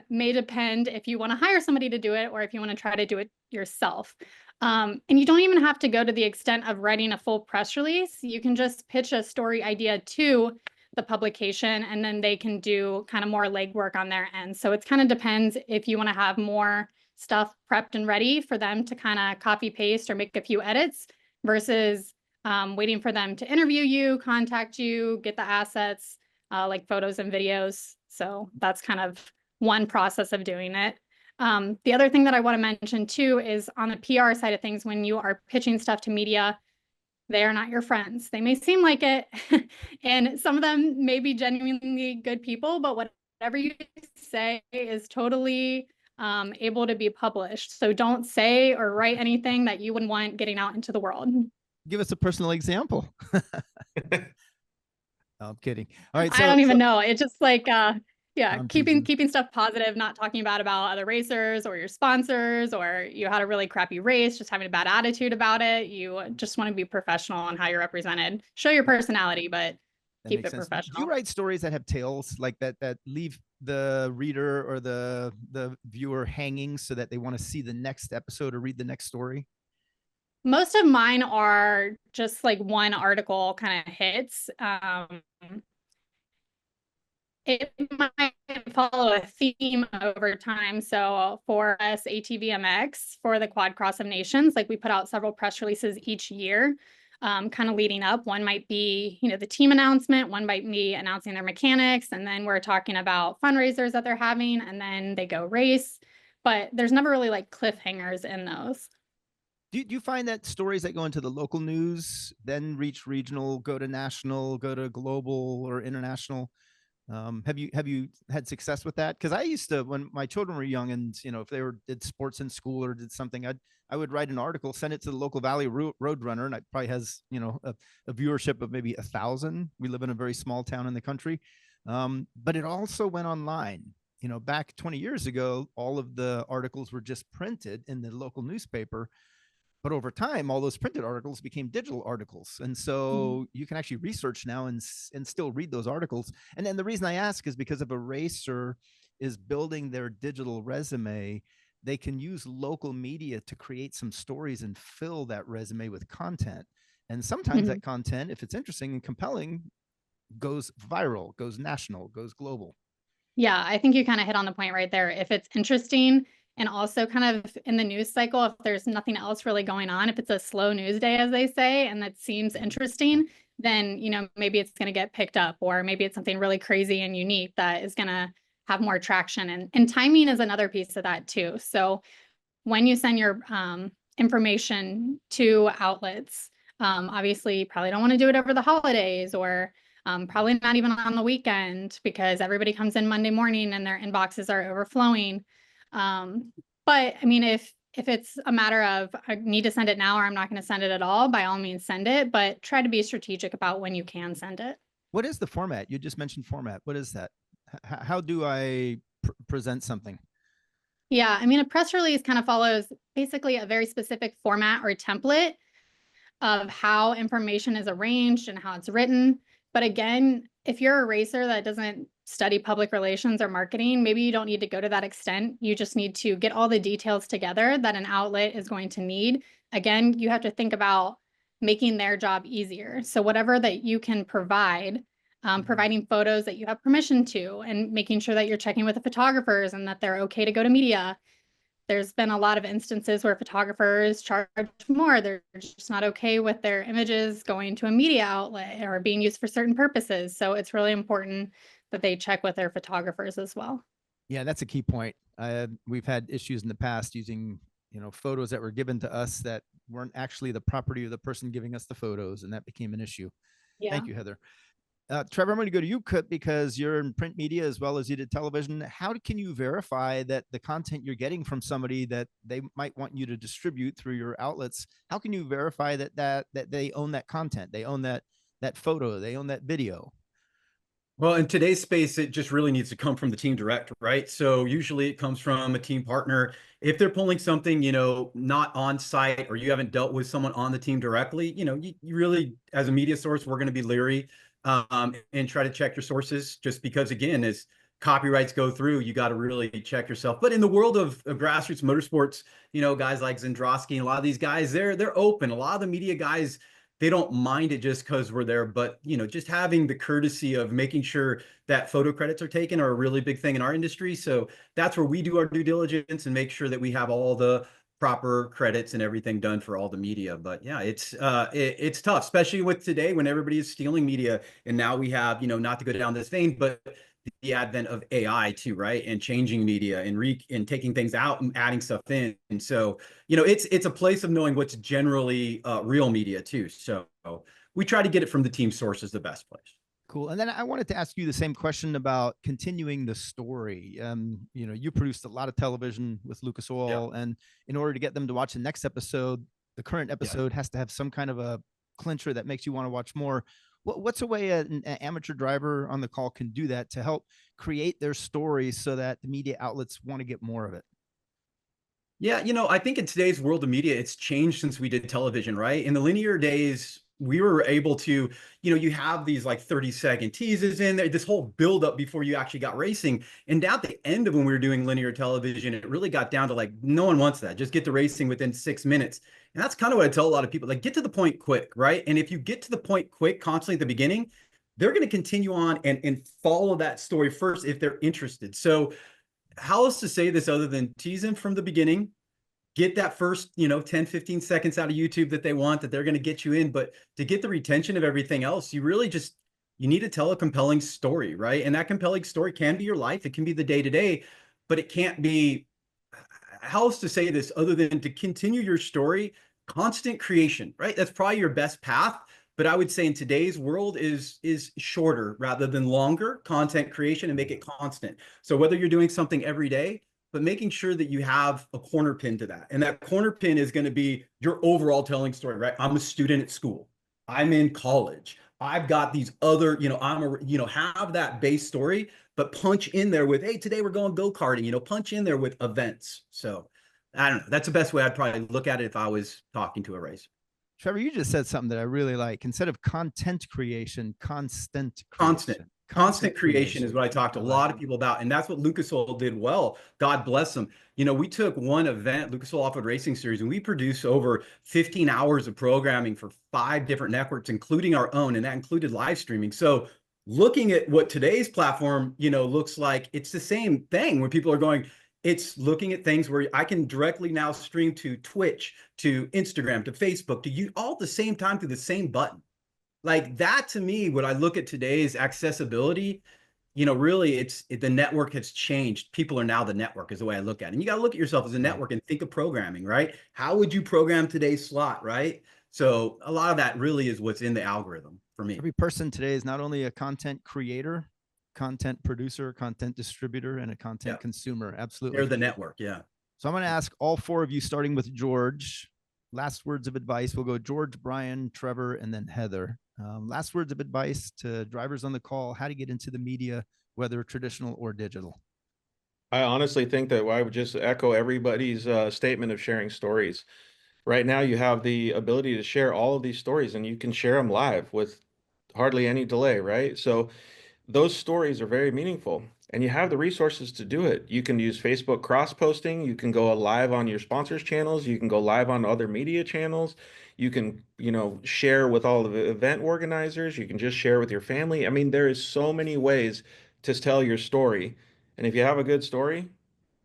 may depend if you want to hire somebody to do it or if you want to try to do it yourself. And you don't even have to go to the extent of writing a full press release. You can just pitch a story idea to the publication, and then they can do kind of more legwork on their end. So it kind of depends if you want to have more stuff prepped and ready for them to kind of copy paste or make a few edits versus waiting for them to interview you, contact you, get the assets like photos and videos. So that's kind of one process of doing it. The other thing that I want to mention too is on the PR side of things, when you are pitching stuff to media, they are not your friends. They may seem like it, and some of them may be genuinely good people, but whatever you say is totally able to be published. So don't say or write anything that you wouldn't want getting out into the world. Give us a personal example. No, I'm kidding. All right. So, I don't even know. It's just like, yeah, I'm keeping stuff positive, not talking bad about other racers or your sponsors, or you had a really crappy race, just having a bad attitude about it. You just want to be professional on how you're represented. Show your personality, but keep it professional. Do you write stories that have tails like that leave the reader or the viewer hanging so that they want to see the next episode or read the next story? Most of mine are just like one article kind of hits. It might follow a theme over time. So for us, ATVMX, for the Quad Cross of Nations, like we put out several press releases each year, kind of leading up. One might be, the team announcement. One might be announcing their mechanics. And then we're talking about fundraisers that they're having, and then they go race. But there's never really like cliffhangers in those. Do you find that stories that go into the local news then reach regional, go to national, go to global or international? Have you had success with that? Because I used to, when my children were young, and if they did sports in school or did something, I would write an article, send it to the local Valley Roadrunner, and it probably has a viewership of maybe 1,000. We live in a very small town in the country, but it also went online. Back 20 years ago, all of the articles were just printed in the local newspaper. But over time, all those printed articles became digital articles. And so you can actually research now and still read those articles. And then the reason I ask is because if a racer is building their digital resume, they can use local media to create some stories and fill that resume with content. And sometimes that content, if it's interesting and compelling, goes viral, goes national, goes global. Yeah, I think you kind of hit on the point right there. If it's interesting, and also kind of in the news cycle, if there's nothing else really going on, if it's a slow news day, as they say, and that seems interesting, then, maybe it's going to get picked up, or maybe it's something really crazy and unique that is going to have more traction. And timing is another piece of that too. So when you send your information to outlets, obviously you probably don't want to do it over the holidays, or probably not even on the weekend, because everybody comes in Monday morning and their inboxes are overflowing. But I mean, if it's a matter of I need to send it now or I'm not going to send it at all, by all means send it, but try to be strategic about when you can send it. What is the format? You just mentioned format. What is that? How do I present something? Yeah, I mean, a press release kind of follows basically a very specific format or template of how information is arranged and how it's written. But again, if you're a racer that doesn't study public relations or marketing, maybe you don't need to go to that extent. You just need to get all the details together that an outlet is going to need. Again, you have to think about making their job easier. So whatever that you can provide, providing photos that you have permission to, and making sure that you're checking with the photographers and that they're okay to go to media. There's been a lot of instances where photographers charge more. They're just not okay with their images going to a media outlet or being used for certain purposes. So it's really important that they check with their photographers as well. Yeah, that's a key point. We've had issues in the past using, photos that were given to us that weren't actually the property of the person giving us the photos, and that became an issue. Yeah. Thank you, Heather. Trevor, I'm going to go to you because you're in print media as well as you did television. How can you verify that the content you're getting from somebody that they might want you to distribute through your outlets? How can you verify that they own that content? They own that photo, they own that video? Well, in today's space, it just really needs to come from the team direct, right? So usually it comes from a team partner. If they're pulling something, not on site, or you haven't dealt with someone on the team directly, you really, as a media source, we're going to be leery, and try to check your sources, just because, again, as copyrights go through, you got to really check yourself. But in the world of grassroots motorsports, guys like Zendrowski and a lot of these guys, they're open. A lot of the media guys, they don't mind it just because we're there, but just having the courtesy of making sure that photo credits are taken are a really big thing in our industry. So that's where we do our due diligence and make sure that we have all the proper credits and everything done for all the media. But yeah, it's tough, especially with today when everybody is stealing media, and now we have, not to go down this vein, but the advent of AI too, right? And changing media and taking things out and adding stuff in. And so, it's a place of knowing what's generally real media too. So we try to get it from the team sources, the best place. Cool. And then I wanted to ask you the same question about continuing the story. You produced a lot of television with Lucas Oil, and in order to get them to watch the next episode, the current episode has to have some kind of a clincher that makes you want to watch more. What's a way an amateur driver on the call can do that to help create their stories so that the media outlets want to get more of it? Yeah, I think in today's world of media, it's changed since we did television, right? In the linear days, we were able to, you have these like 30-second teases in there, this whole build up before you actually got racing. And at the end of when we were doing linear television, it really got down to like, no one wants that. Just get to racing within 6 minutes. And that's kind of what I tell a lot of people, like, get to the point quick, right? And if you get to the point quick constantly at the beginning, they're going to continue on and follow that story first if they're interested. So how else to say this other than tease them from the beginning, get that first 10 15 seconds out of YouTube that they want, that they're going to get you in. But to get the retention of everything else, you really just, you need to tell a compelling story, right? And that compelling story can be your life, it can be the day-to-day, but it can't be, how else to say this other than to continue your story, constant creation, right? That's probably your best path. But I would say in today's world is shorter rather than longer content creation, and make it constant. So whether you're doing something every day, but making sure that you have a corner pin to that. And that corner pin is going to be your overall telling story, right? I'm a student at school. I'm in college. I've got these other, have that base story, but punch in there with, hey, today we're going go-karting, punch in there with events. So I don't know. That's the best way I'd probably look at it if I was talking to a racer. Trevor, you just said something that I really like. Instead of content creation, constant creation. Constant creation is what I talked to a lot of people about. And that's what Lucas Oil did well. God bless them. We took one event, Lucas Oil Off-Road Racing Series, and we produced over 15 hours of programming for 5 different networks, including our own, and that included live streaming. So looking at what today's platform, looks like, it's the same thing where people are going, it's looking at things where I can directly now stream to Twitch, to Instagram, to Facebook, to you all at the same time through the same button. Like that, to me, when I look at today's accessibility, really the network has changed. People are now the network is the way I look at it. And you got to look at yourself as a network and think of programming, right? How would you program today's slot, right? So a lot of that really is what's in the algorithm for me. Every person today is not only a content creator, content producer, content distributor, and a content consumer. Absolutely. They're the network. Yeah. So I'm going to ask all 4 of you, starting with George. Last words of advice. We'll go George, Brian, Trevor, and then Heather. Last words of advice to drivers on the call, how to get into the media, whether traditional or digital. I honestly think that I would just echo everybody's statement of sharing stories. Right now, you have the ability to share all of these stories, and you can share them live with hardly any delay, right? So those stories are very meaningful, and you have the resources to do it. You can use Facebook cross-posting. You can go live on your sponsors channels. You can go live on other media channels. You can, share with all of the event organizers. You can just share with your family. I mean, there is so many ways to tell your story. And if you have a good story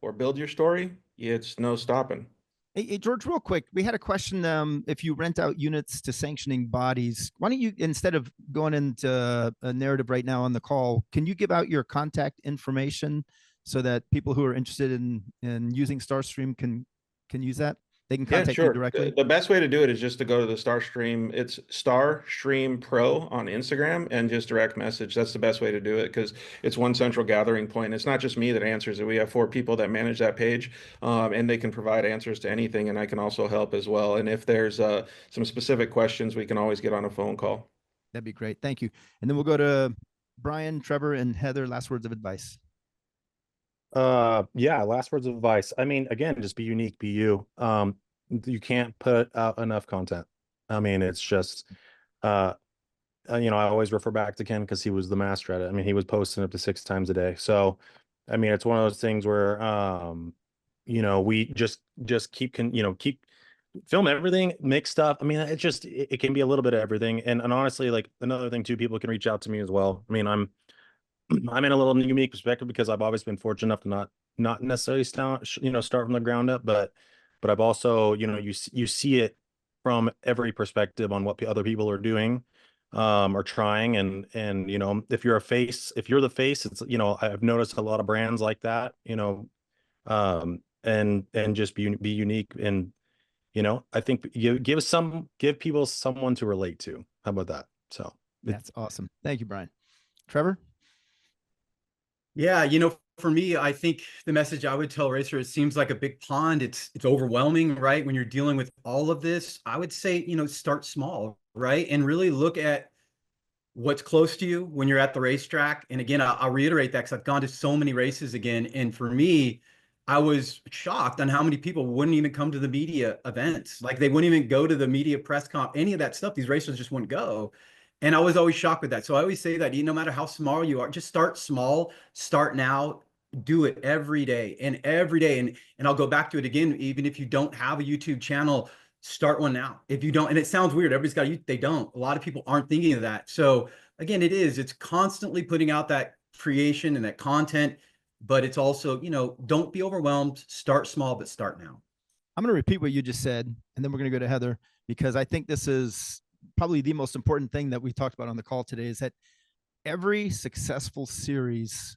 or build your story, it's no stopping. Hey, George, real quick, we had a question. If you rent out units to sanctioning bodies, why don't you, instead of going into a narrative right now on the call, can you give out your contact information so that people who are interested in using Starstream can use that? They can contact you directly. The best way to do it is just to go to the Starstream. It's Starstream Pro on Instagram and just direct message. That's the best way to do it because it's one central gathering point. And it's not just me that answers it. We have 4 people that manage that page, and they can provide answers to anything. And I can also help as well. And if there's some specific questions, we can always get on a phone call. That'd be great. Thank you. And then we'll go to Brian, Trevor, and Heather, last words of advice. Yeah, last words of advice. I mean, again, just be unique, be you. You can't put out enough content. I mean, it's just you know, I always refer back to Ken because he was the master at it. I mean, he was posting up to 6 times a day. So, I mean, it's one of those things where you know, we just keep you know, keep film everything, make stuff. I mean, it can be a little bit of everything. And honestly, like another thing too, people can reach out to me as well. I mean, I'm in a little unique perspective because I've always been fortunate enough to not necessarily start from the ground up, but I've also, you know, you see it from every perspective on what other people are doing or trying. And you know, if you're the face, it's, you know, I've noticed a lot of brands like that, you know, and just be unique. And you know, I think you give people someone to relate to. How about that? So That's awesome. Thank you, Brian. Trevor? Yeah, you know, for me, I think the message I would tell racers, it seems like a big pond. It's overwhelming, right? When you're dealing with all of this, I would say, you know, start small, right? And really look at what's close to you when you're at the racetrack. And again, I'll reiterate that because I've gone to so many races again. And for me, I was shocked on how many people wouldn't even come to the media events. Like they wouldn't even go to the media press comp, any of that stuff. These racers just wouldn't go. And I was always shocked with that. So I always say that no matter how small you are, just start small, start now, do it every day and every day. And I'll go back to it again, even if you don't have a YouTube channel, start one now. If you don't, and it sounds weird, everybody's got they don't. A lot of people aren't thinking of that. So again, it's constantly putting out that creation and that content, but it's also, you know, don't be overwhelmed. Start small, but start now. I'm going to repeat what you just said, and then we're going to go to Heather, because I think this is probably the most important thing that we talked about on the call today, is that every successful series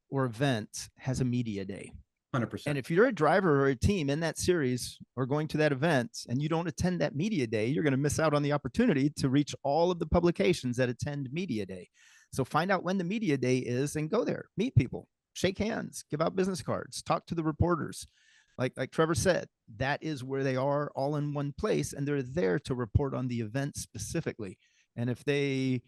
or event has a media day. 100%. And if you're a driver or a team in that series or going to that event and you don't attend that media day, you're going to miss out on the opportunity to reach all of the publications that attend media day. So find out when the media day is and go there, meet people, shake hands, give out business cards, talk to the reporters. Like Trevor said, that is where they are all in one place, and they're there to report on the event specifically. And if they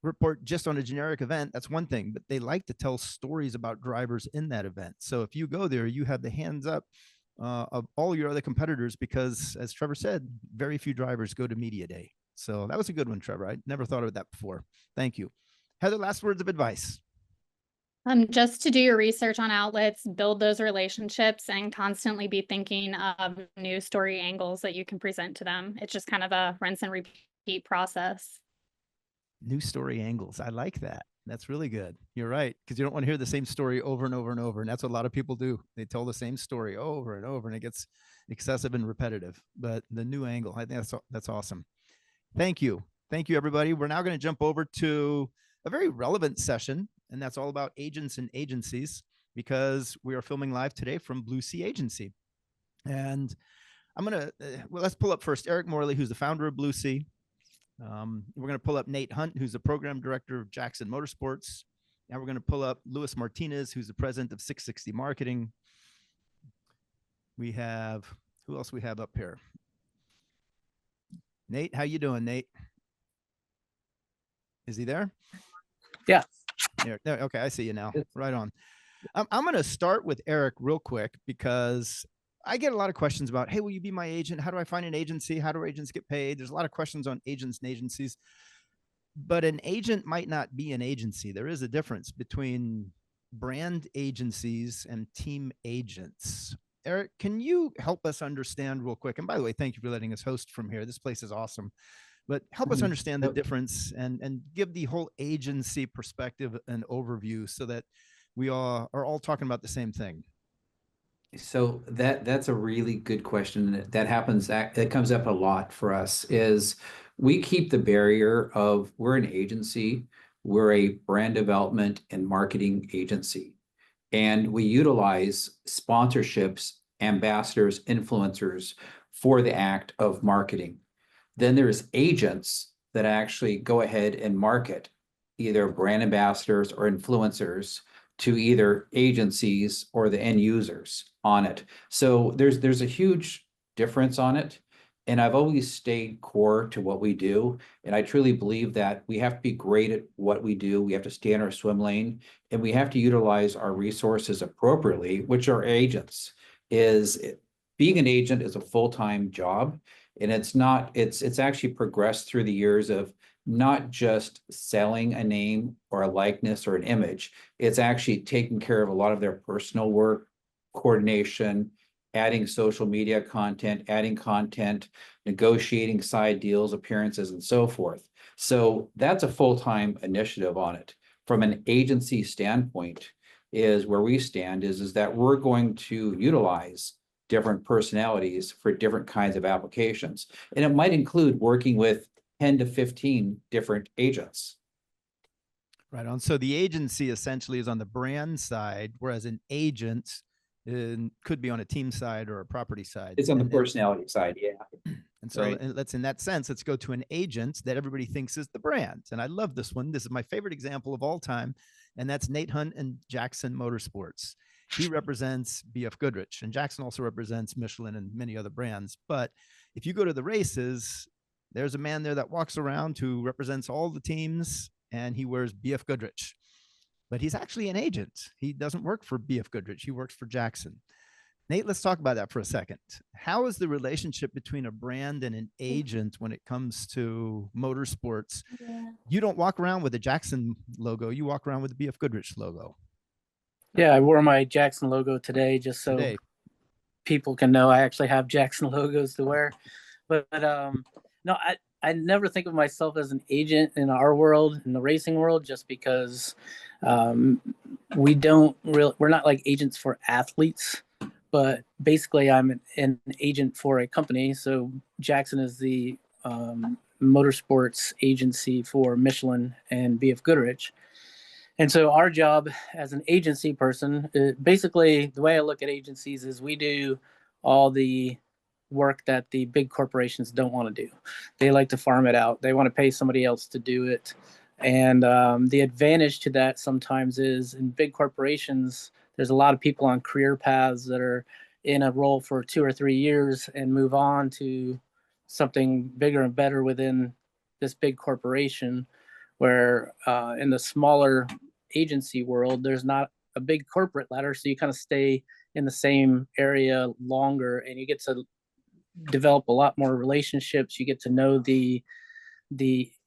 report just on a generic event, that's one thing, but they like to tell stories about drivers in that event. So if you go there, you have the hands up of all your other competitors, because as Trevor said, very few drivers go to media day. So that was a good one, Trevor. I never thought of that before. Thank you. Heather, last words of advice. Just to do your research on outlets, build those relationships, and constantly be thinking of new story angles that you can present to them. It's just kind of a rinse and repeat process. New story angles. I like that. That's really good. You're right. Because you don't want to hear the same story over and over and over. And that's what a lot of people do. They tell the same story over and over, and it gets excessive and repetitive. But the new angle, I think that's awesome. Thank you. Thank you, everybody. We're now going to jump over to a very relevant session, and that's all about agents and agencies, because we are filming live today from Blue Sea Agency. And I'm going to, well, let's pull up first Eric Morley, who's the founder of Blue Sea. We're going to pull up Nate Hunt, who's the program director of Jackson Motorsports. Now we're going to pull up Luis Martinez, who's the president of 660 Marketing. We have, who else we have up here? Nate, how you doing, Nate? Is he there? Yeah. There, okay, I see you now. Right on. I'm going to start with Eric real quick, because I get a lot of questions about, hey, will you be my agent? How do I find an agency? How do agents get paid? There's a lot of questions on agents and agencies, but an agent might not be an agency. There is a difference between brand agencies and team agents. Eric, can you help us understand real quick? And by the way, thank you for letting us host from here. This place is awesome. But help us understand the difference and give the whole agency perspective an overview, so that we are all talking about the same thing. So that's a really good question. That happens, that comes up a lot for us, is we keep the barrier of, we're an agency, we're a brand development and marketing agency. And we utilize sponsorships, ambassadors, influencers for the act of marketing. Then there's agents that actually go ahead and market, either brand ambassadors or influencers, to either agencies or the end users on it. So there's a huge difference on it. And I've always stayed core to what we do. And I truly believe that we have to be great at what we do. We have to stay in our swim lane, and we have to utilize our resources appropriately, which are agents. Being an agent is a full-time job, and it's actually progressed through the years of not just selling a name or a likeness or an image. It's actually taking care of a lot of their personal work, coordination, adding social media content, adding content, negotiating side deals, appearances, and so forth. So that's a full-time initiative on it. From an agency standpoint, is where we stand is that we're going to utilize different personalities for different kinds of applications. And it might include working with 10 to 15 different agents. Right on. So the agency essentially is on the brand side, whereas an agent could be on a team side or a property side. It's on the personality side, yeah. And so Right. let's, in that sense, let's go to an agent that everybody thinks is the brand. And I love this one. This is my favorite example of all time. And that's Nate Hunt and Jackson Motorsports. He represents BF Goodrich, and Jackson also represents Michelin and many other brands. But if you go to the races, there's a man there that walks around who represents all the teams, and he wears BF Goodrich. But he's actually an agent. He doesn't work for BF Goodrich. He works for Jackson. Nate, let's talk about that for a second. How is the relationship between a brand and an agent when it comes to motorsports? Yeah. You don't walk around with a Jackson logo. You walk around with the BF Goodrich logo. Yeah, I wore my Jackson logo today just so people can know I actually have Jackson logos to wear. But no, I never think of myself as an agent in our world, in the racing world, just because we're not like agents for athletes, but basically I'm an agent for a company. So Jackson is the motorsports agency for Michelin and BF Goodrich. And so our job as an agency person, basically the way I look at agencies is we do all the work that the big corporations don't want to do. They like to farm it out. They want to pay somebody else to do it. And the advantage to that sometimes is in big corporations, there's a lot of people on career paths that are in a role for 2 or 3 years and move on to something bigger and better within this big corporation, where in the smaller agency world, there's not a big corporate ladder. So you kind of stay in the same area longer, and you get to develop a lot more relationships. You get to know the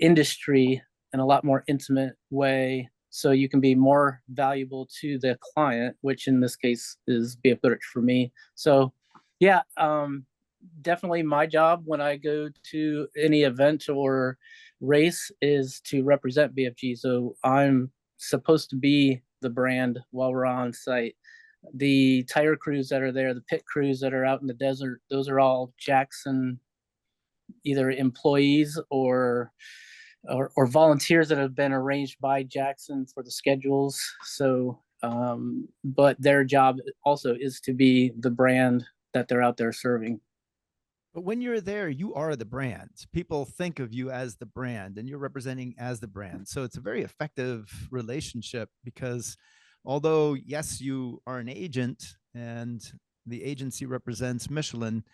industry in a lot more intimate way, so you can be more valuable to the client, which in this case is BF Goodrich for me. So yeah, definitely my job when I go to any event or race is to represent BFG. So I'm supposed to be the brand while we're on site. The tire crews that are there, the pit crews that are out in the desert, those are all Jackson either employees or volunteers that have been arranged by Jackson for the schedules. So, but their job also is to be the brand that they're out there serving. But when you're there, you are the brand. People think of you as the brand, and you're representing as the brand. So it's a very effective relationship, because although, yes, you are an agent and the agency represents Michelin,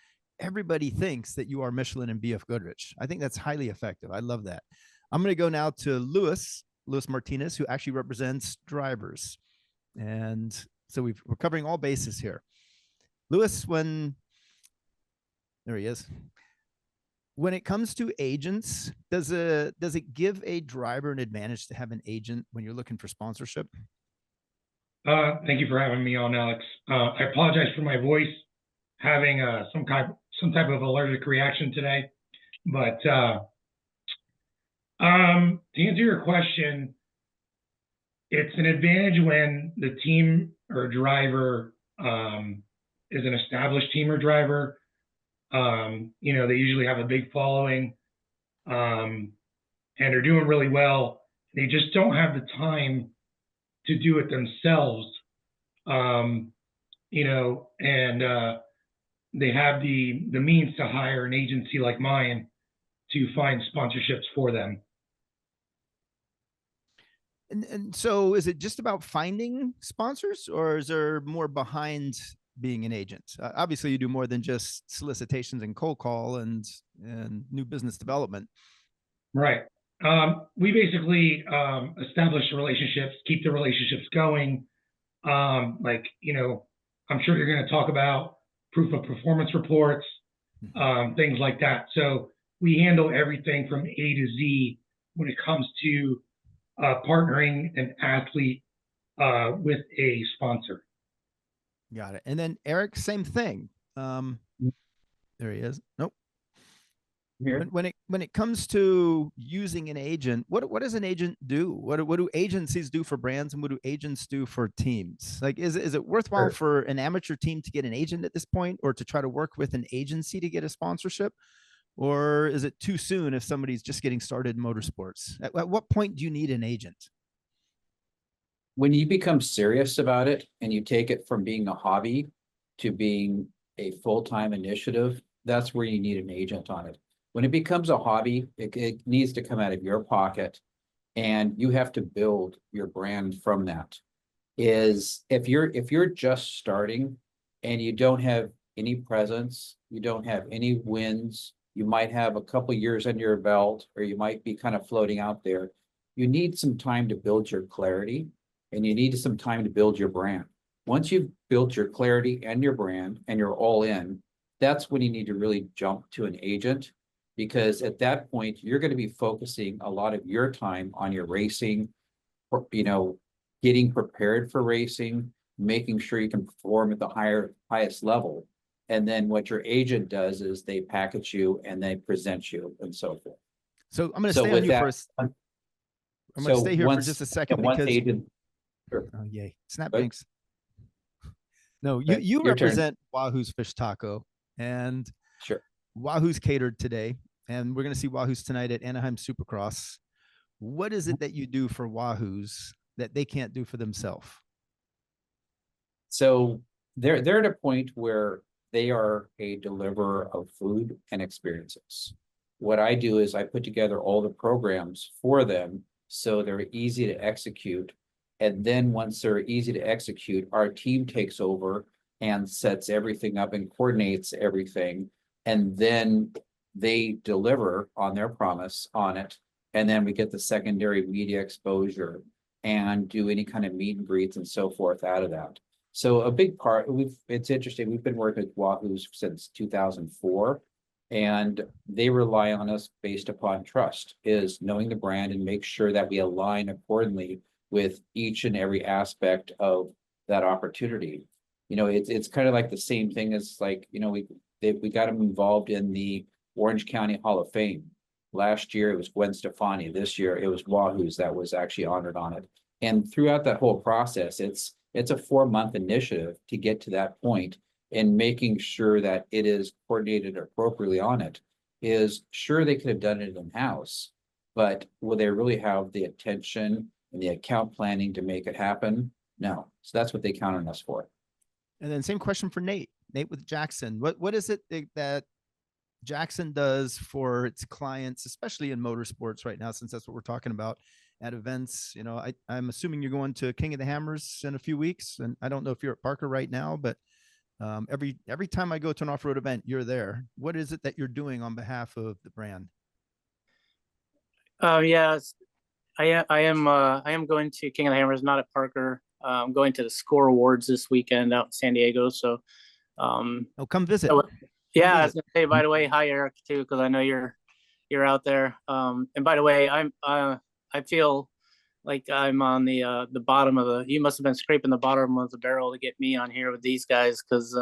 everybody thinks that you are Michelin and BF Goodrich. I think that's highly effective. I love that. I'm going to go now to Luis Martinez, who actually represents drivers. And so we're covering all bases here. Luis, there he is. When it comes to agents, does it give a driver an advantage to have an agent when you're looking for sponsorship? Thank you for having me on, Alex. I apologize for my voice having some type of allergic reaction today, but to answer your question, it's an advantage when the team or driver is an established team or driver. They usually have a big following, and they're doing really well. They just don't have the time to do it themselves, and they have the means to hire an agency like mine to find sponsorships for them. And so is it just about finding sponsors, or is there more behind being an agent? Obviously, you do more than just solicitations and cold call and new business development. Right. We basically establish relationships, keep the relationships going. Like, I'm sure you're going to talk about proof of performance reports, things like that. So we handle everything from A to Z when it comes to partnering an athlete with a sponsor. Got it. And then Eric, same thing. There he is. Nope. Here. When it comes to using an agent, what does an agent do? What do agencies do for brands, and what do agents do for teams? Like, is it worthwhile for an amateur team to get an agent at this point, or to try to work with an agency to get a sponsorship? Or is it too soon if somebody's just getting started in motorsports? At what point do you need an agent? When you become serious about it and you take it from being a hobby to being a full-time initiative, that's where you need an agent on it. When it becomes a hobby, it needs to come out of your pocket, and you have to build your brand from that. Is if you're just starting and you don't have any presence, you don't have any wins, you might have a couple years under your belt, or you might be kind of floating out there. You need some time to build your clarity, and you need some time to build your brand. Once you've built your clarity and your brand and you're all in, that's when you need to really jump to an agent, because at that point, you're going to be focusing a lot of your time on your racing, getting prepared for racing, making sure you can perform at the highest level. And then what your agent does is they package you and they present you and so forth. So I'm going to stay on you that, first. I'm going to stay here for just a second because agent, sure. Oh yay, Snapbanks. No, you Your represent Wahoo's Fish Taco, and sure. Wahoo's catered today, and we're going to see Wahoo's tonight at Anaheim Supercross. What is it that you do for Wahoo's that they can't do for themselves? So they're at a point where they are a deliverer of food and experiences. What I do is I put together all the programs for them so they're easy to execute. And then once they're easy to execute, our team takes over and sets everything up and coordinates everything. And then they deliver on their promise on it. And then we get the secondary media exposure and do any kind of meet and greets and so forth out of that. So a big part, it's interesting, we've been working with Wahoo's since 2004, and they rely on us based upon trust, is knowing the brand and make sure that we align accordingly with each and every aspect of that opportunity. It's kind of like the same thing as like, we got them involved in the Orange County Hall of Fame. Last year, it was Gwen Stefani. This year, it was Wahoo's that was actually honored on it. And throughout that whole process, it's a 4-month initiative to get to that point, and making sure that it is coordinated appropriately on it. Is sure they could have done it in-house, but will they really have the attention and the account planning to make it happen? No. So that's what they count on us for. And then same question for Nate with Jackson. What is it that Jackson does for its clients, especially in motorsports right now, since that's what we're talking about at events? I'm assuming you're going to King of the Hammers in a few weeks, and I don't know if you're at Parker right now, but every time I go to an off-road event, you're there. What is it that you're doing on behalf of the brand? Yeah, I am going to King of the Hammers, not at Parker. I'm going to the Score Awards this weekend out in San Diego. So, come visit. Yeah, I was gonna say, by the way, hi Eric too, because I know you're out there. And by the way, I feel like I'm on the bottom of the. You must have been scraping the bottom of the barrel to get me on here with these guys, because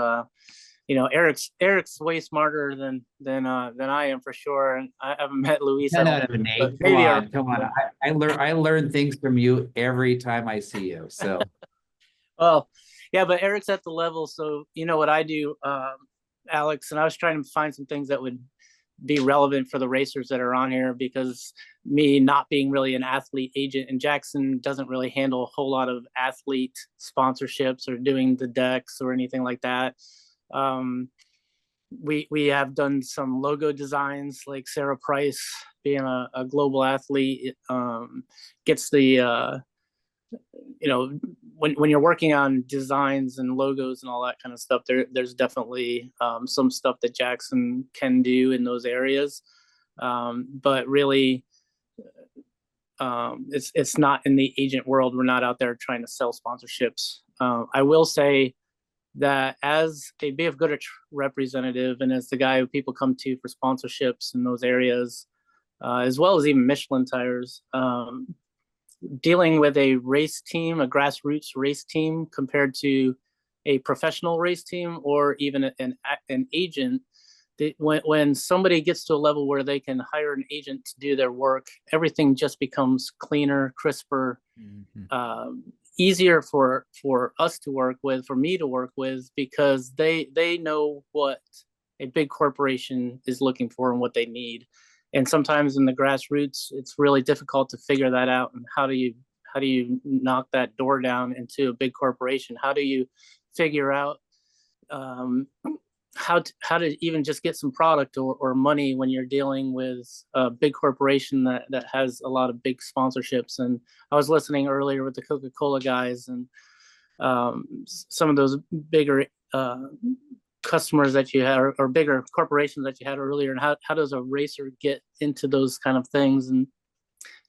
Eric's way smarter than I am for sure, and I haven't met Luis. No, Nate, come on. I learn things from you every time I see you. So, well, yeah, but Eric's at the level, so you know what I do, Alex, and I was trying to find some things that would be relevant for the racers that are on here, because me not being really an athlete agent, and Jackson doesn't really handle a whole lot of athlete sponsorships or doing the decks or anything like that. We have done some logo designs, like Sarah Price, being a global athlete, gets the when you're working on designs and logos and all that kind of stuff, there's definitely some stuff that Jackson can do in those areas. But really, it's not in the agent world. We're not out there trying to sell sponsorships. I will say that as a BF Goodrich representative and as the guy who people come to for sponsorships in those areas, as well as even Michelin tires, dealing with a race team, a grassroots race team compared to a professional race team or even an agent, when somebody gets to a level where they can hire an agent to do their work, everything just becomes cleaner, crisper, easier for us to work with, for me to work with, because they know what a big corporation is looking for and what they need. And sometimes in the grassroots, it's really difficult to figure that out. And how do you knock that door down into a big corporation? How do you figure out how to even just get some product or money when you're dealing with a big corporation that has a lot of big sponsorships? And I was listening earlier with the Coca-Cola guys and some of those bigger customers that you had or bigger corporations that you had earlier, and how does a racer get into those kind of things? And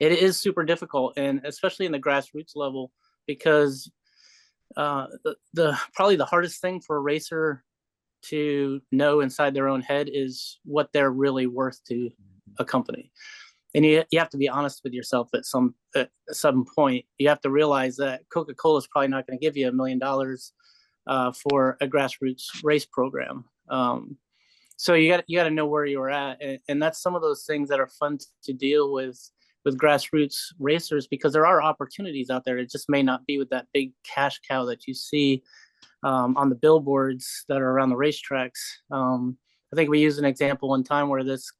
it is super difficult, and especially in the grassroots level, because the probably the hardest thing for a racer to know inside their own head is what they're really worth to a company. And you have to be honest with yourself at some point. You have to realize that Coca-Cola is probably not going to give you $1 million for a grassroots race program. So you got to know where you're at, and that's some of those things that are fun to deal with grassroots racers, because there are opportunities out there. It just may not be with that big cash cow that you see on the billboards that are around the racetracks. I think we used an example one time where this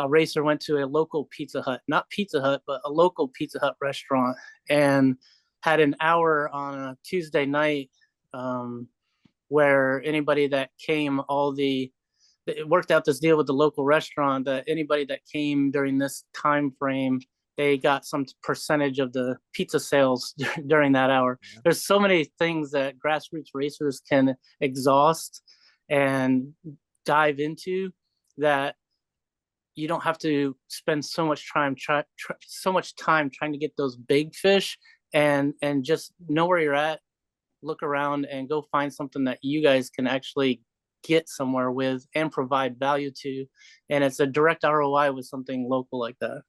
racer went to a local Pizza Hut, not Pizza Hut, but a local Pizza Hut restaurant, and had an hour on a Tuesday night where anybody that came, it worked out this deal with the local restaurant that anybody that came during this time frame, they got some percentage of the pizza sales during that hour. Yeah. There's so many things that grassroots racers can exhaust and dive into that you don't have to spend so much time trying to get those big fish, and just know where you're at, look around, and go find something that you guys can actually get somewhere with and provide value to. And it's a direct ROI with something local like that.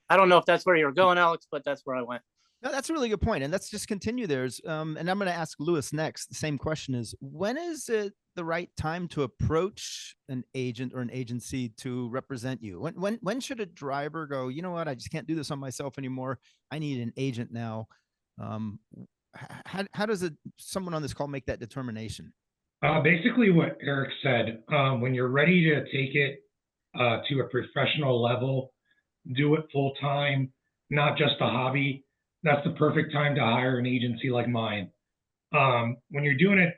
I don't know if that's where you're going, Alex, but that's where I went. No, that's a really good point. And let's just continue there. And I'm going to ask Lewis next. The same question is, when is it the right time to approach an agent or an agency to represent you? When should a driver go, you know what, I just can't do this on myself anymore. I need an agent now. How does someone on this call make that determination? Basically what Eric said, when you're ready to take it to a professional level, do it full time, not just a hobby, that's the perfect time to hire an agency like mine. When you're doing it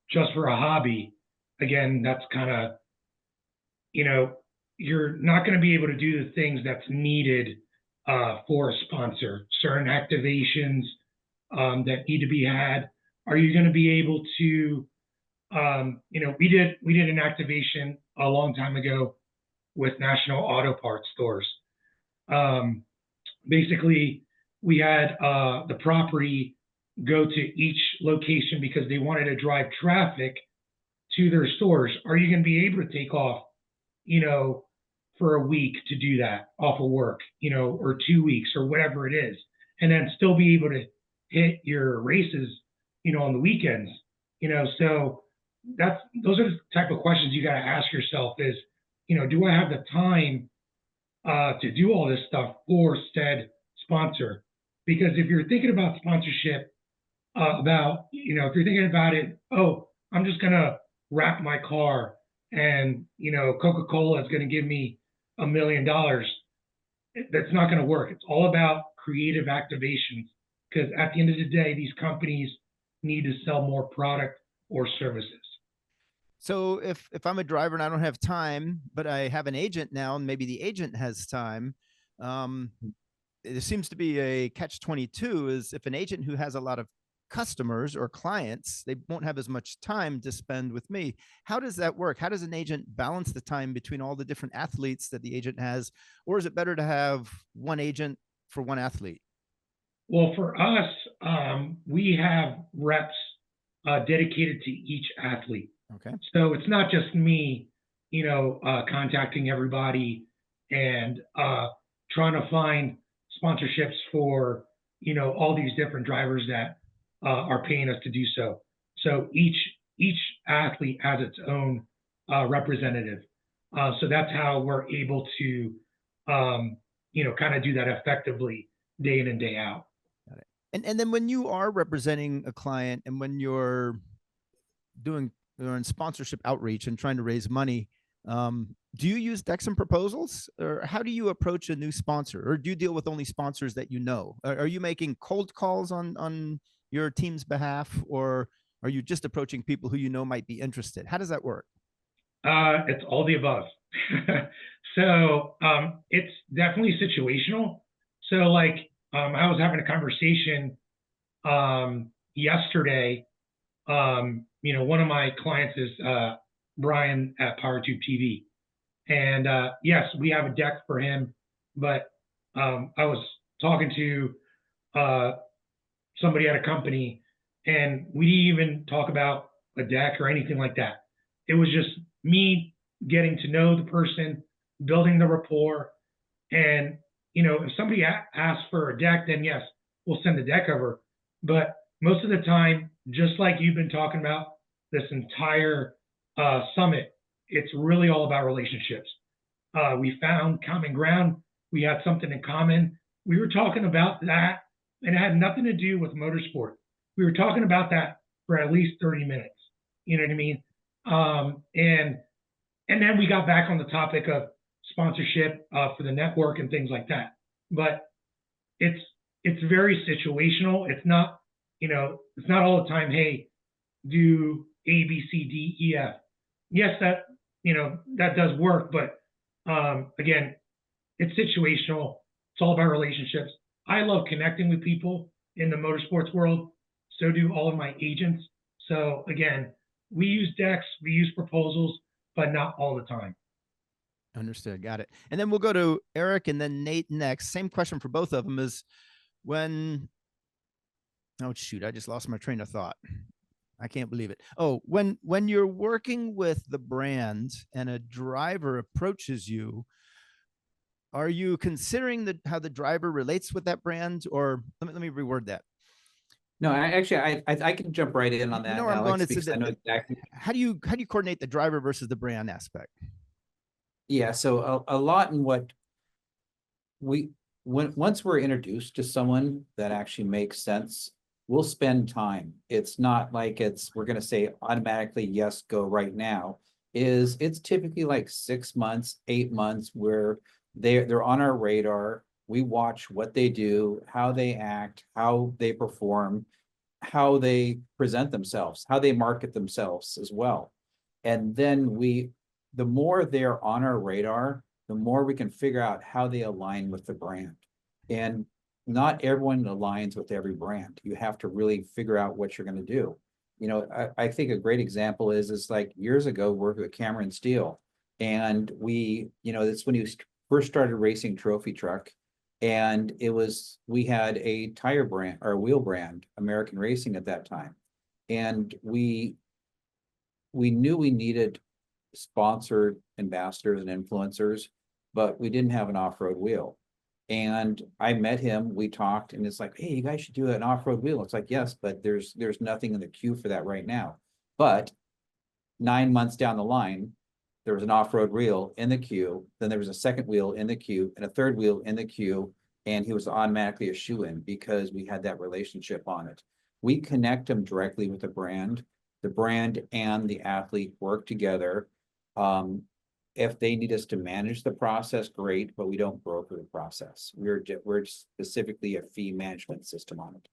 just for a hobby, again, that's kind of, you're not going to be able to do the things that's needed for a sponsor. Certain activations that need to be had. Are you going to be able to, we did an activation a long time ago with National Auto Parts stores. Basically, we had the property go to each location because they wanted to drive traffic to their stores. Are you going to be able to take off, for a week to do that off of work, or 2 weeks or whatever it is, and then still be able to hit your races, on the weekends, so those are the type of questions you got to ask yourself is, do I have the time to do all this stuff for said sponsor? Because if you're thinking about sponsorship, if you're thinking about it, oh, I'm just going to wrap my car and, Coca-Cola is going to give me $1 million. That's not going to work. It's all about creative activations, because at the end of the day, these companies need to sell more product or services. So if I'm a driver and I don't have time, but I have an agent now, and maybe the agent has time, there seems to be a catch-22 is if an agent who has a lot of customers or clients, they won't have as much time to spend with me. How does that work? How does an agent balance the time between all the different athletes that the agent has? Or is it better to have one agent for one athlete? Well, for us, we have reps dedicated to each athlete. Okay. So it's not just me, contacting everybody and trying to find sponsorships for, all these different drivers that are paying us to do so. So each athlete has its own representative. So that's how we're able to, kind of do that effectively day in and day out. Got it. And then when you are representing a client and when you're doing in sponsorship outreach and trying to raise money, do you use decks and proposals, or how do you approach a new sponsor, or do you deal with only sponsors that you know? Are you making cold calls on your team's behalf, or are you just approaching people who you know might be interested? How does that work? It's all the above. So it's definitely situational. So like I was having a conversation yesterday. One of my clients is Brian at PowerTube TV. And yes, we have a deck for him, but I was talking to somebody at a company, and we didn't even talk about a deck or anything like that. It was just me getting to know the person, building the rapport. And, if somebody asks for a deck, then yes, we'll send the deck over. But most of the time, just like you've been talking about this entire summit, it's really all about relationships. We found common ground. We had something in common. We were talking about that, and it had nothing to do with motorsport. We were talking about that for at least 30 minutes. You know what I mean? And then we got back on the topic of sponsorship for the network and things like that. But it's very situational. It's not, it's not all the time, hey, do A, B, C, D, E, F. Yes, that does work, but again, it's situational. It's all about relationships. I love connecting with people in the motorsports world. So do all of my agents. So again, we use decks, we use proposals, but not all the time. Understood. Got it. And then we'll go to Eric and then Nate next. Same question for both of them is when, oh shoot, I just lost my train of thought. I can't believe it. Oh, when you're working with the brand and a driver approaches you, are you considering how the driver relates with that brand? Or let me reword that. No, I can jump right in on that. You know where I'm Alex, going? because I know exactly. How do you coordinate the driver versus the brand aspect? Yeah, so a lot in what once we're introduced to someone that actually makes sense, we'll spend time. It's not like we're going to say automatically yes, go right now. It's typically like 6 months, 8 months where they're on our radar. We watch what they do, how they act, how they perform, how they present themselves, how they market themselves as well. And then the more they're on our radar, the more we can figure out how they align with the brand. And not everyone aligns with every brand. You have to really figure out what you're going to do. I think a great example is like years ago, working with Cameron Steele. And that's when he first started racing trophy truck. And we had a tire brand or wheel brand, American Racing at that time. And we knew we needed sponsored ambassadors and influencers, but we didn't have an off-road wheel. And I met him, we talked, and it's like, hey, you guys should do an off-road wheel. It's like, yes, but there's nothing in the queue for that right now. But 9 months down the line, there was an off-road wheel in the queue, then there was a second wheel in the queue and a third wheel in the queue, and he was automatically a shoe-in because we had that relationship on it. We connect him directly with the brand and the athlete work together. If they need us to manage the process, great, but we don't broker the process. We're specifically a fee management system on it.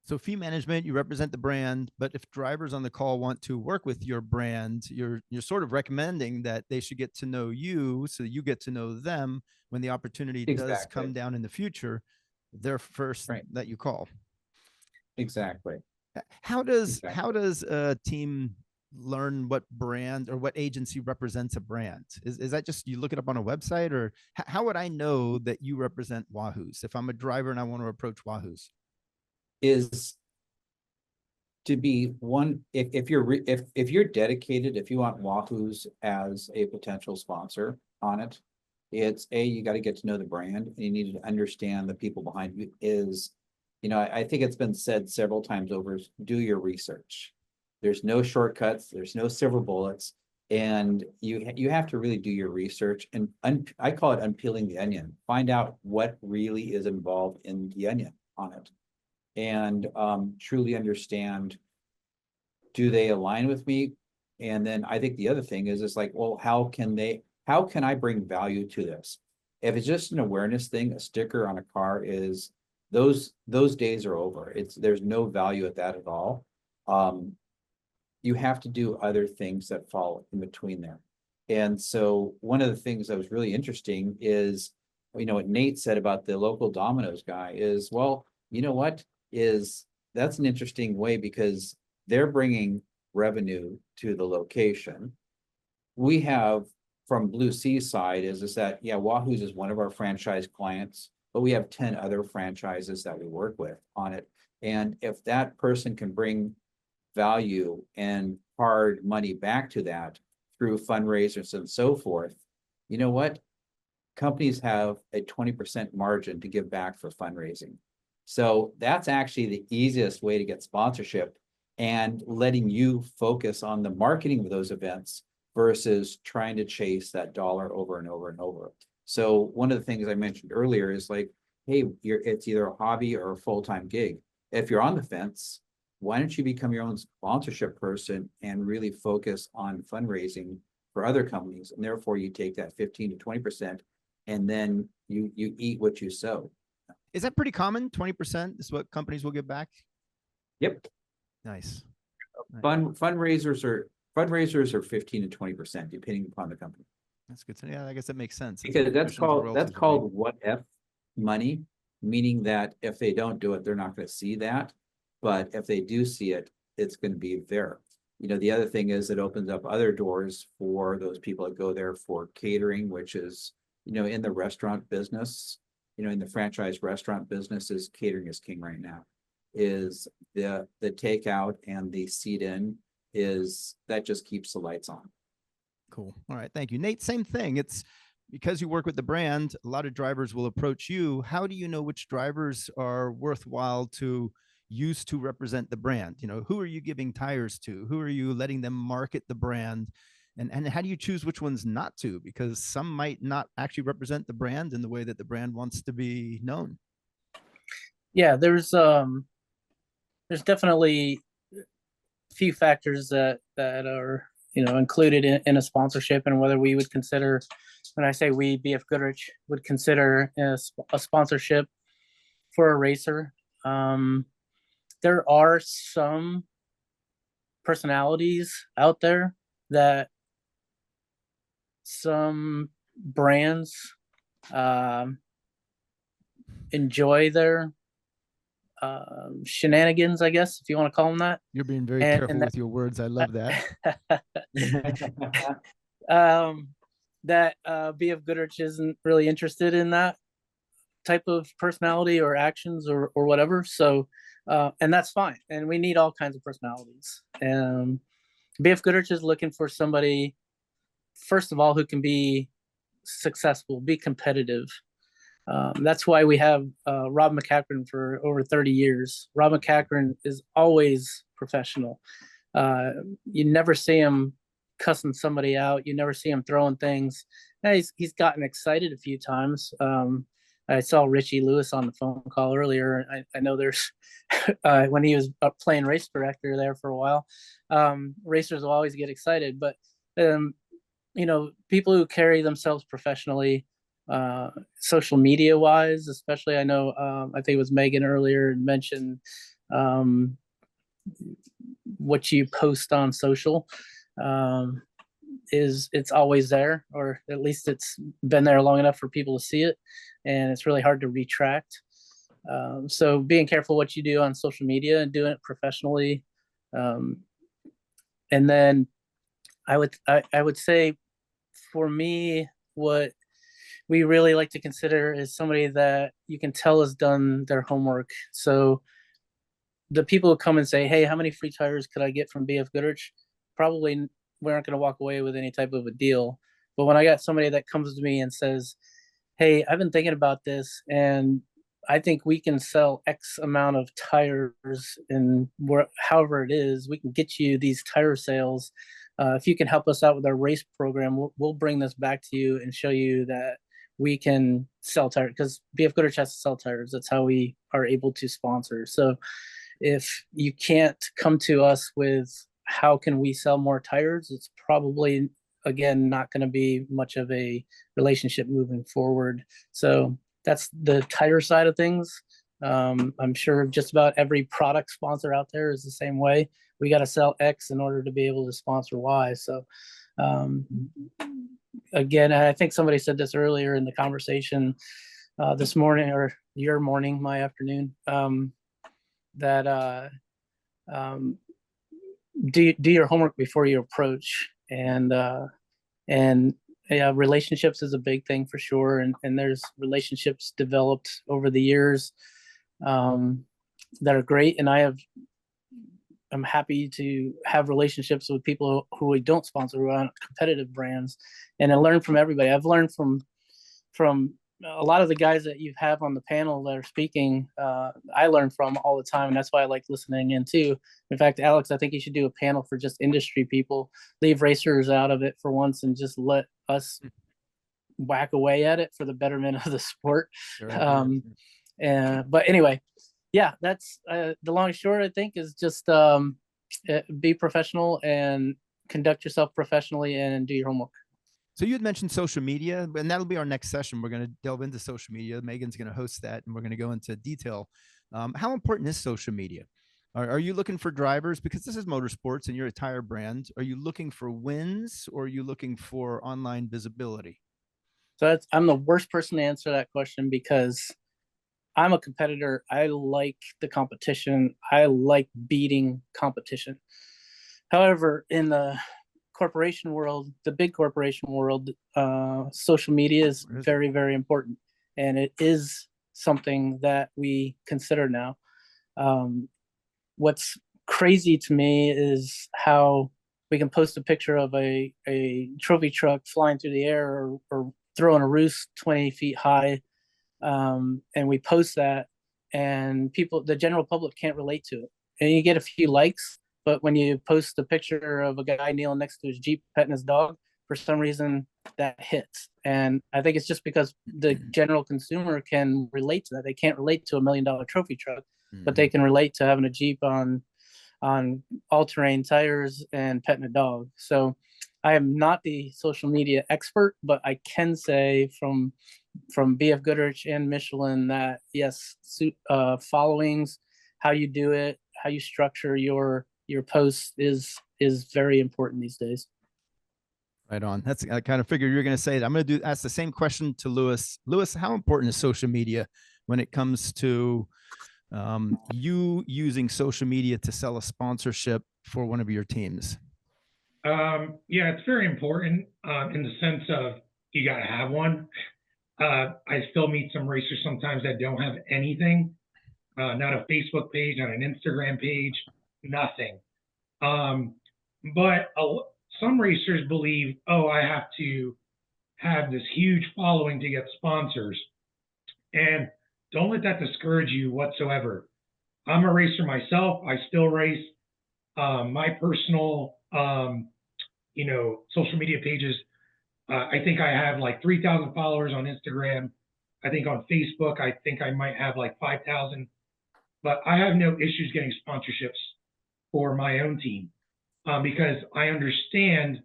So fee management, you represent the brand, but if drivers on the call want to work with your brand, you're sort of recommending that they should get to know you so that you get to know them when the opportunity does come down in the future. They're first that you call. Exactly. How does a team learn what brand or what agency represents a brand? Is that just you look it up on a website, or how would I know that you represent Wahoo's if I'm a driver and I want to approach Wahoo's? Is to be one, if you're if you're dedicated, if you want Wahoo's as a potential sponsor on it, it's you got to get to know the brand, and you need to understand the people behind you. I think it's been said several times over, do your research. There's no shortcuts, there's no silver bullets, and you have to really do your research, and I call it unpeeling the onion. Find out what really is involved in the onion on it, and truly understand, do they align with me? And then I think the other thing is like, well, how can I bring value to this? If it's just an awareness thing, a sticker on a car is, those days are over. There's no value at that at all. You have to do other things that fall in between there. And so one of the things that was really interesting is, what Nate said about the local Domino's guy is, well, you know what is, that's an interesting way, because they're bringing revenue to the location. We have, from Blue Sea side, is that, yeah, Wahoo's is one of our franchise clients, but we have 10 other franchises that we work with on it. And if that person can bring value and hard money back to that through fundraisers and so forth, you know what? Companies have a 20% margin to give back for fundraising. So that's actually the easiest way to get sponsorship, and letting you focus on the marketing of those events versus trying to chase that dollar over and over and over. So one of the things I mentioned earlier is like, hey, it's either a hobby or a full-time gig. If you're on the fence, why don't you become your own sponsorship person and really focus on fundraising for other companies? And therefore you take that 15 to 20%, and then you eat what you sow. Is that pretty common? 20% is what companies will give back? Yep. Nice. Fundraisers are 15 to 20%, depending upon the company. That's good to know. Yeah, I guess that makes sense. Because that's called what if money, meaning that if they don't do it, they're not going to see that. But if they do see it, it's going to be there. The other thing is it opens up other doors for those people that go there for catering, which is, in the restaurant business, in the franchise restaurant business, is catering is king right now. Is the takeout and the seat in, is that just keeps the lights on. Cool. All right. Thank you, Nate. Same thing. It's because you work with the brand, a lot of drivers will approach you. How do you know which drivers are worthwhile to use to represent the brand? Who are you giving tires to? Who are you letting them market the brand? And how do you choose which ones not to? Because some might not actually represent the brand in the way that the brand wants to be known. Yeah, there's definitely a few factors that are included in a sponsorship, and whether we would consider, when I say we, BF Goodrich would consider a sponsorship for a racer. There are some personalities out there that some brands enjoy their shenanigans, I guess, if you want to call them that. You're being very careful with your words. I love that. That BF Goodrich isn't really interested in that type of personality or actions or whatever. So, and that's fine. And we need all kinds of personalities. BF Goodrich is looking for somebody, first of all, who can be successful, be competitive. That's why we have Rob McCachran for over 30 years. Rob McCachran is always professional. You never see him cussing somebody out. You never see him throwing things. Now, he's gotten excited a few times. I saw Richie Lewis on the phone call earlier. I know there's when he was playing race director there for a while. Racers will always get excited, but people who carry themselves professionally, social media wise, especially, I know I think it was Megan earlier mentioned what you post on social. It's always there, or at least it's been there long enough for people to see it, and it's really hard to retract. So being careful what you do on social media and doing it professionally. And then I would say for me, what we really like to consider is somebody that you can tell has done their homework. So the people who come and say, "Hey, how many free tires could I get from BF Goodrich?" Probably we aren't going to walk away with any type of a deal. But when I got somebody that comes to me and says, "Hey, I've been thinking about this, and I think we can sell X amount of tires, and however it is, we can get you these tire sales. If you can help us out with our race program, we'll bring this back to you and show you that we can sell tires, because BF Goodrich has to sell tires. That's how we are able to sponsor. So if you can't come to us with how can we sell more tires, it's probably, again, not going to be much of a relationship moving forward. So that's the tire side of things. I'm sure just about every product sponsor out there is the same way. We got to sell X in order to be able to sponsor Y. So again, I think somebody said this earlier in the conversation this morning, or your morning, my afternoon, that do your homework before you approach, and yeah, relationships is a big thing for sure, and there's relationships developed over the years that are great, and I'm happy to have relationships with people who we don't sponsor, who are competitive brands, and I learn from everybody. I've learned from a lot of the guys that you have on the panel that are speaking. I learn from all the time, and that's why I like listening in too. In fact, Alex, I think you should do a panel for just industry people, leave racers out of it for once, and just let us whack away at it for the betterment of the sport. Sure, but anyway, yeah, that's the long and short, I think, is just be professional and conduct yourself professionally and do your homework. So you had mentioned social media, and that'll be our next session. We're going to delve into social media. Megan's going to host that, and we're going to go into detail. How important is social media? Are you looking for drivers? Because this is motorsports and you're a tire brand. Are you looking for wins, or are you looking for online visibility? So I'm the worst person to answer that question, because I'm a competitor. I like the competition. I like beating competition. However, in the corporation world, the big corporation world, social media is very, very important. And it is something that we consider now. What's crazy to me is how we can post a picture of a trophy truck flying through the air, or throwing a roost 20 feet high. And we post that, and the general public can't relate to it. And you get a few likes, but when you post a picture of a guy kneeling next to his Jeep petting his dog, for some reason that hits. And I think it's just because the general consumer can relate to that. They can't relate to $1 million trophy truck, but they can relate to having a Jeep on all-terrain tires and petting a dog. So I am not the social media expert, but I can say from BF Goodrich and Michelin that yes, followings, how you do it, how you structure your posts is very important these days. Right on. I kind of figured you're going to say that. I'm going to ask the same question to Lewis. Lewis, how important is social media when it comes to you using social media to sell a sponsorship for one of your teams? Yeah, it's very important in the sense of you got to have one. I still meet some racers sometimes that don't have anything, not a Facebook page, not an Instagram page, nothing. But some racers believe, oh, I have to have this huge following to get sponsors. And don't let that discourage you whatsoever. I'm a racer myself. I still race. My personal, social media pages, I think I have like 3,000 followers on Instagram. I think on Facebook, I think I might have like 5,000. But I have no issues getting sponsorships for my own team because I understand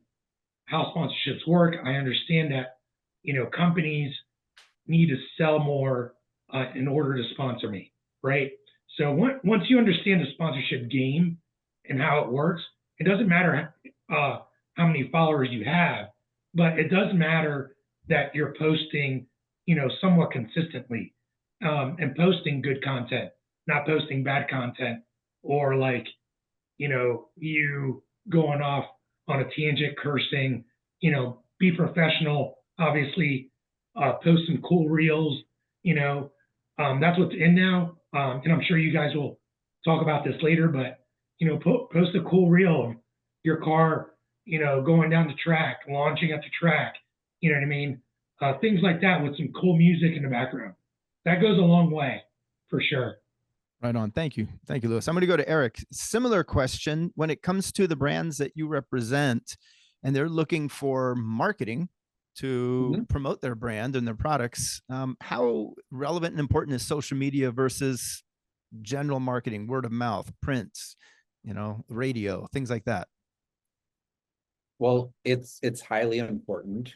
how sponsorships work. I understand that, companies need to sell more in order to sponsor me, right? So once you understand the sponsorship game and how it works, it doesn't matter how many followers you have, but it does matter that you're posting, somewhat consistently. and posting good content, not posting bad content, or like, you going off on a tangent, cursing, be professional, obviously, post some cool reels, that's what's in now. And I'm sure you guys will talk about this later, but, post a cool reel of your car, going down the track, launching at the track, you know what I mean? Things like that with some cool music in the background. That goes a long way for sure. Right on. Thank you. Thank you, Lewis. I'm going to go to Eric. Similar question. When it comes to the brands that you represent and they're looking for marketing to promote their brand and their products, how relevant and important is social media versus general marketing, word of mouth, prints, radio, things like that? Well, it's highly important.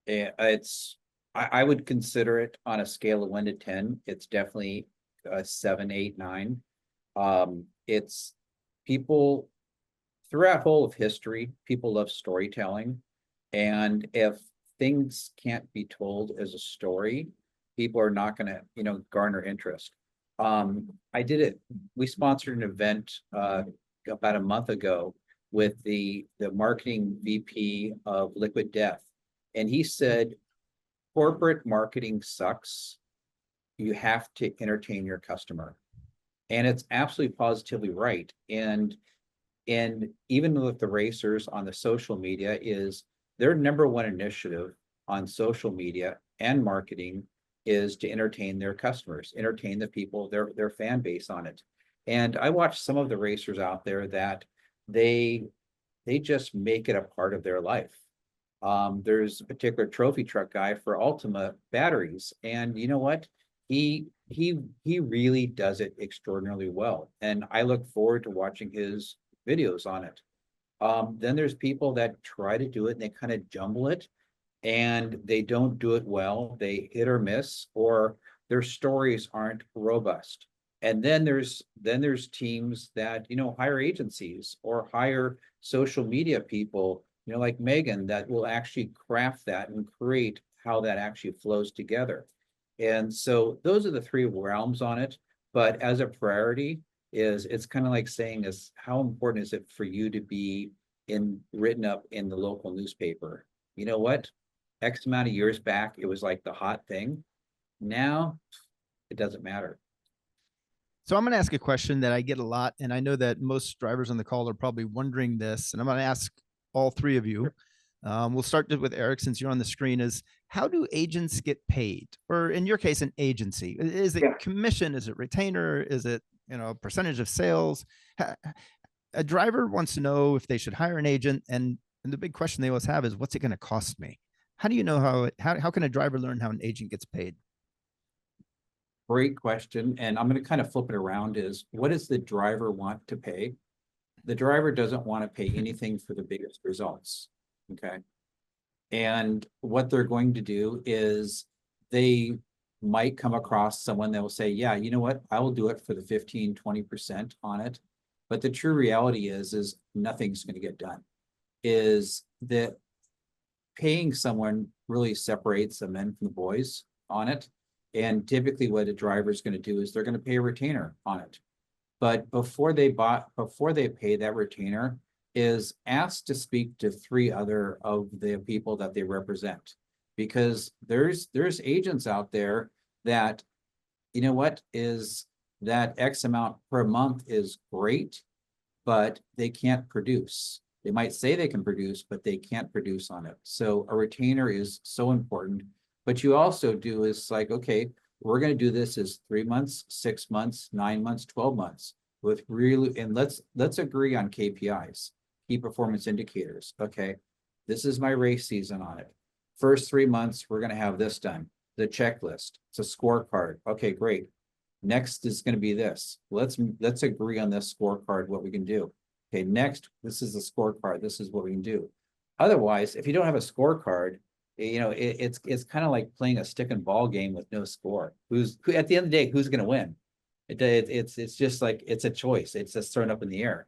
I would consider it on a scale of 1 to 10. It's definitely 7, 8, 9. It's people throughout whole of history, people love storytelling. And if things can't be told as a story, people are not going to, garner interest. We sponsored an event about a month ago with the marketing VP of Liquid Death. And he said, corporate marketing sucks. You have to entertain your customer. And it's absolutely positively right. And even with the racers on the social media is their number one initiative on social media and marketing is to entertain their customers, entertain the people, their fan base on it. And I watch some of the racers out there that they just make it a part of their life. There's a particular trophy truck guy for Ultima batteries, and you know what? He really does it extraordinarily well, and I look forward to watching his videos on it. Then there's people that try to do it and they kind of jumble it, and they don't do it well. They hit or miss, or their stories aren't robust. And then there's teams that hire agencies or hire social media people, like Megan, that will actually craft that and create how that actually flows together. And so those are the three realms on it. But as a priority, it's kind of like saying is how important is it for you to be written up in the local newspaper? You know what? X amount of years back, it was like the hot thing. Now it doesn't matter. So I'm going to ask a question that I get a lot, and I know that most drivers on the call are probably wondering this, and I'm going to ask all three of you. We'll start with Eric, since you're on the screen. Is how do agents get paid? Or in your case, an agency? Is it commission? Is it retainer? Is it percentage of sales? A driver wants to know if they should hire an agent, and the big question they always have is, what's it going to cost me? How do you know how can a driver learn how an agent gets paid? Great question. And I'm going to kind of flip it around is, what does the driver want to pay? The driver doesn't want to pay anything for the biggest results. Okay. And what they're going to do is they might come across someone that will say, yeah, you know what? I will do it for the 15, 20% on it. But the true reality is nothing's going to get done. Is that paying someone really separates the men from the boys on it. And typically what a driver is going to do is they're going to pay a retainer on it. But before they pay that retainer, is asked to speak to 3 other of the people that they represent. Because there's agents out there that, is that X amount per month is great, but they can't produce. They might say they can produce, but they can't produce on it. So a retainer is so important. But you also do is like, okay, we're going to do this as 3 months, 6 months, 9 months, 12 months with really, and let's agree on KPIs, key performance indicators. Okay, this is my race season on it. First 3 months, we're going to have this done. The checklist, it's a scorecard. Okay, great. Next is going to be this. Let's agree on this scorecard, what we can do. Okay, next, this is the scorecard. This is what we can do. Otherwise, if you don't have a scorecard, it's kind of like playing a stick and ball game with no score. Who at the end of the day, who's going to win? It's just like it's a choice. It's just thrown up in the air.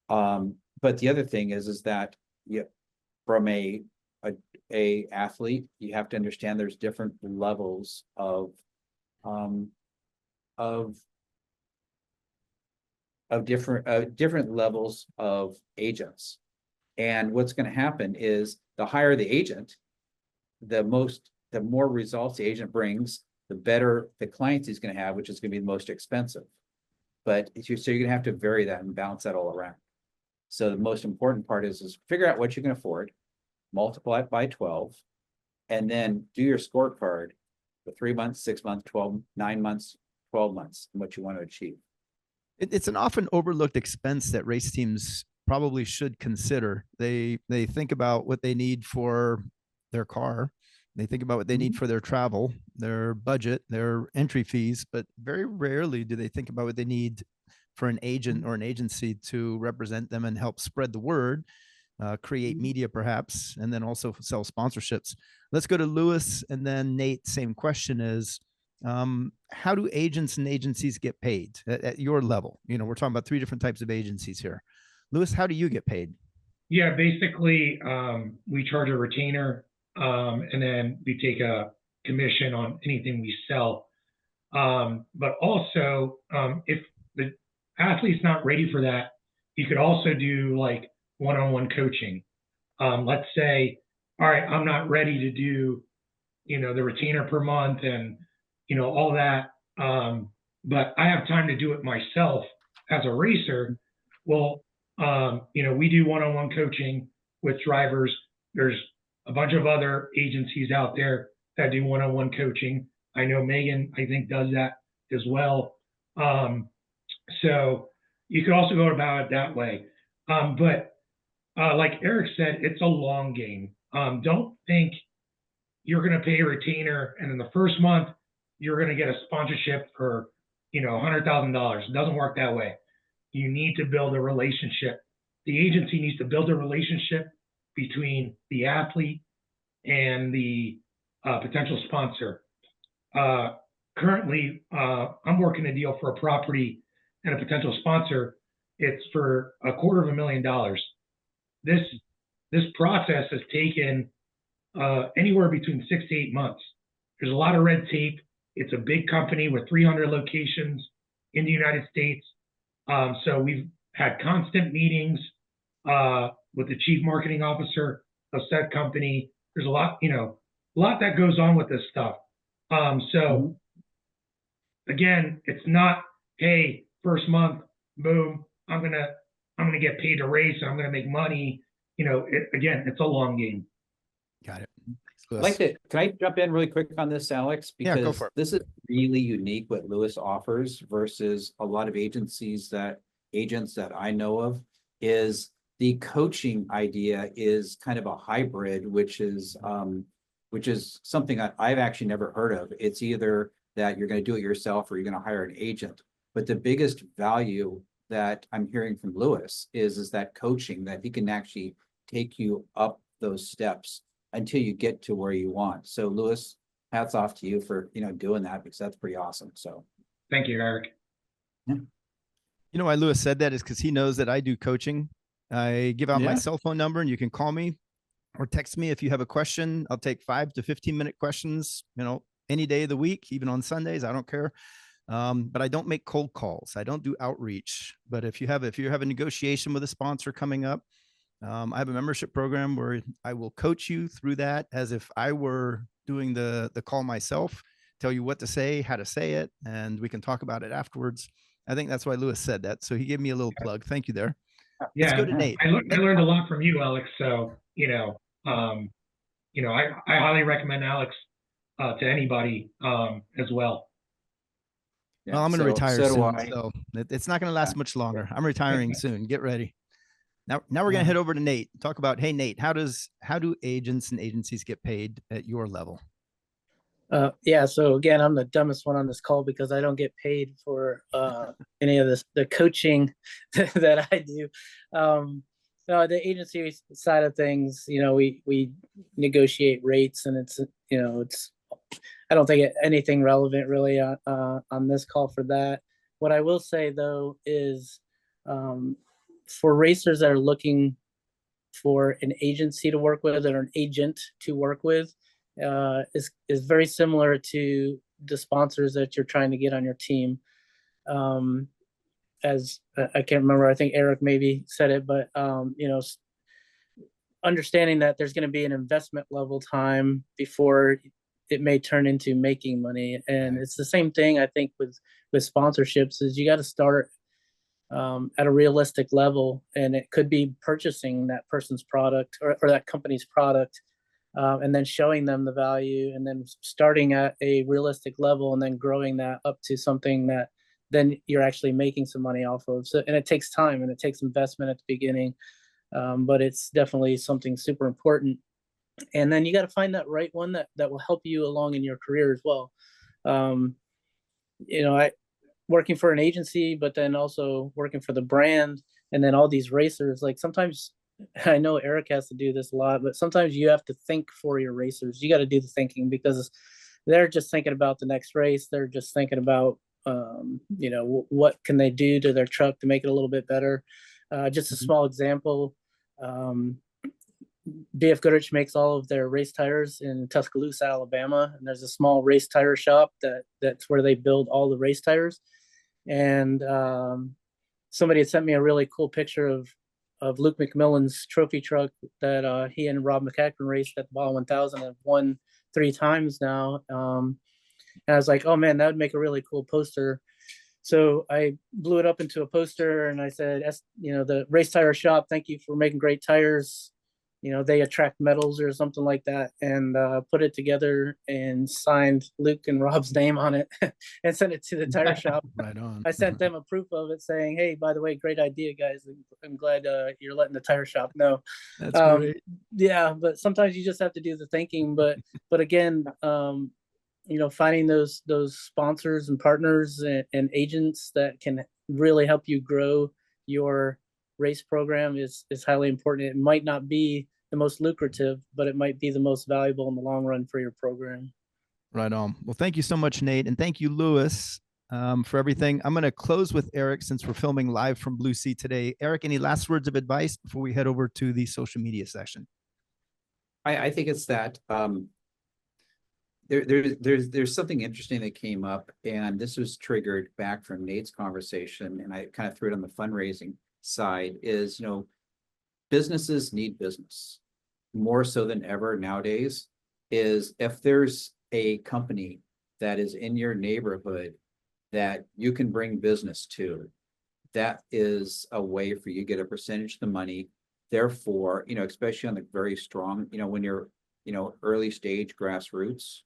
But the other thing is that from a athlete, you have to understand there's different levels of of different levels of agents. And what's going to happen is the higher the agent, the more results the agent brings, the better the clients he's going to have, which is going to be the most expensive. But so you're going to have to vary that and balance that all around. So the most important part is figure out what you can afford, multiply it by 12, and then do your scorecard for 3 months, 6 months, 12, 9 months, 12 months, and what you want to achieve. It's an often overlooked expense that race teams probably should consider. They think about what they need for their car. They think about what they need for their travel, their budget, their entry fees, but very rarely do they think about what they need for an agent or an agency to represent them and help spread the word, create media perhaps, and then also sell sponsorships. Let's go to Lewis and then Nate. Same question is, how do agents and agencies get paid at your level? You know, we're talking about 3 different types of agencies here. Lewis, how do you get paid? Yeah, basically, we charge a retainer, and then we take a commission on anything we sell. But also, if the athlete's not ready for that, you could also do like one-on-one coaching. Let's say, all right, I'm not ready to do, the retainer per month and, all that. But I have time to do it myself as a racer. Well, we do one-on-one coaching with drivers. There's a bunch of other agencies out there that do one-on-one coaching. I know Megan, I think, does that as well. So you could also go about it that way. But like Eric said, it's a long game. Don't think you're going to pay a retainer and in the first month you're going to get a sponsorship for, $100,000. It doesn't work that way. You need to build a relationship. The agency needs to build a relationship between the athlete and the potential sponsor. Currently, I'm working a deal for a property and a potential sponsor. It's for $250,000. This process has taken anywhere between 6 to 8 months. There's a lot of red tape. It's a big company with 300 locations in the United States. So we've had constant meetings with the chief marketing officer of said company. There's a lot that goes on with this stuff. So again, it's not, hey, first month, boom, I'm gonna get paid to race and I'm gonna make money. Again, it's a long game. Got it. Can I jump in really quick on this, Alex? Yeah, go Because for it. this is really unique what Lewis offers versus a lot of agents that I know of. Is the coaching idea is kind of a hybrid, which is something I've actually never heard of. It's either that you're going to do it yourself or you're going to hire an agent. But the biggest value that I'm hearing from Lewis is that coaching, that he can actually take you up those steps until you get to where you want. So Lewis, hats off to you for, doing that, because that's pretty awesome. So thank you, Eric. Yeah. You know why Lewis said that is because he knows that I do coaching. I give out my cell phone number and you can call me or text me if you have a question. I'll take 5 to 15-minute questions, any day of the week, even on Sundays. I don't care. But I don't make cold calls. I don't do outreach. But if you have a negotiation with a sponsor coming up, I have a membership program where I will coach you through that as if I were doing the call myself, tell you what to say, how to say it, and we can talk about it afterwards. I think that's why Lewis said that. So he gave me a little plug. Thank you there. Yeah, let's go to Nate. I learned a lot from you, Alex. So, I highly recommend Alex to anybody as well. Yeah, well, I'm going to retire soon, so it's not going to last much longer. I'm retiring soon. Get ready. Now we're going to head over to Nate. Talk about, hey, Nate, how do agents and agencies get paid at your level? Yeah, so again, I'm the dumbest one on this call because I don't get paid for any of the coaching that I do. No, the agency side of things, we negotiate rates, and it's I don't think anything relevant really on this call for that. What I will say though is, for racers that are looking for an agency to work with or an agent to work with, is very similar to the sponsors that you're trying to get on your team. As I can't remember, I think Eric maybe said it, but understanding that there's going to be an investment level time before it may turn into making money. And it's the same thing, I think, with sponsorships, is you got to start at a realistic level, and it could be purchasing that person's product or that company's product, and then showing them the value, and then starting at a realistic level and then growing that up to something that then you're actually making some money off of. So, and it takes time and it takes investment at the beginning, but it's definitely something super important. And then you got to find that right one that will help you along in your career as well. I working for an agency, but then also working for the brand, and then all these racers, like sometimes I know Eric has to do this a lot, but sometimes you have to think for your racers. You got to do the thinking, because they're just thinking about the next race. They're just thinking about, what can they do to their truck to make it a little bit better. Just a small example. BF Goodrich makes all of their race tires in Tuscaloosa, Alabama, and there's a small race tire shop that's where they build all the race tires. And somebody had sent me a really cool picture of Luke McMillan's trophy truck that he and Rob McEachran raced at the Ball 1000 and won 3 times now. And I was like, oh man, that would make a really cool poster. So I blew it up into a poster and I said, the race tire shop, thank you for making great tires. They attract medals or something like that, and put it together and signed Luke and Rob's name on it and sent it to the tire shop. Right on. I sent them a proof of it saying, hey, by the way, great idea, guys. I'm glad you're letting the tire shop know. That's great. Yeah, but sometimes you just have to do the thinking. But again, finding those sponsors and partners and agents that can really help you grow your race program is highly important. It might not be the most lucrative, but it might be the most valuable in the long run for your program. Right on. Well, thank you so much, Nate. And thank you, Lewis, for everything. I'm going to close with Eric since we're filming live from Blue Sea today. Eric, any last words of advice before we head over to the social media section? I think it's that there's something interesting that came up, and this was triggered back from Nate's conversation, and I kind of threw it on the fundraising side, is businesses need business more so than ever nowadays. Is if there's a company that is in your neighborhood that you can bring business to, that is a way for you to get a percentage of the money. Therefore, especially on the very strong, when you're early stage grassroots,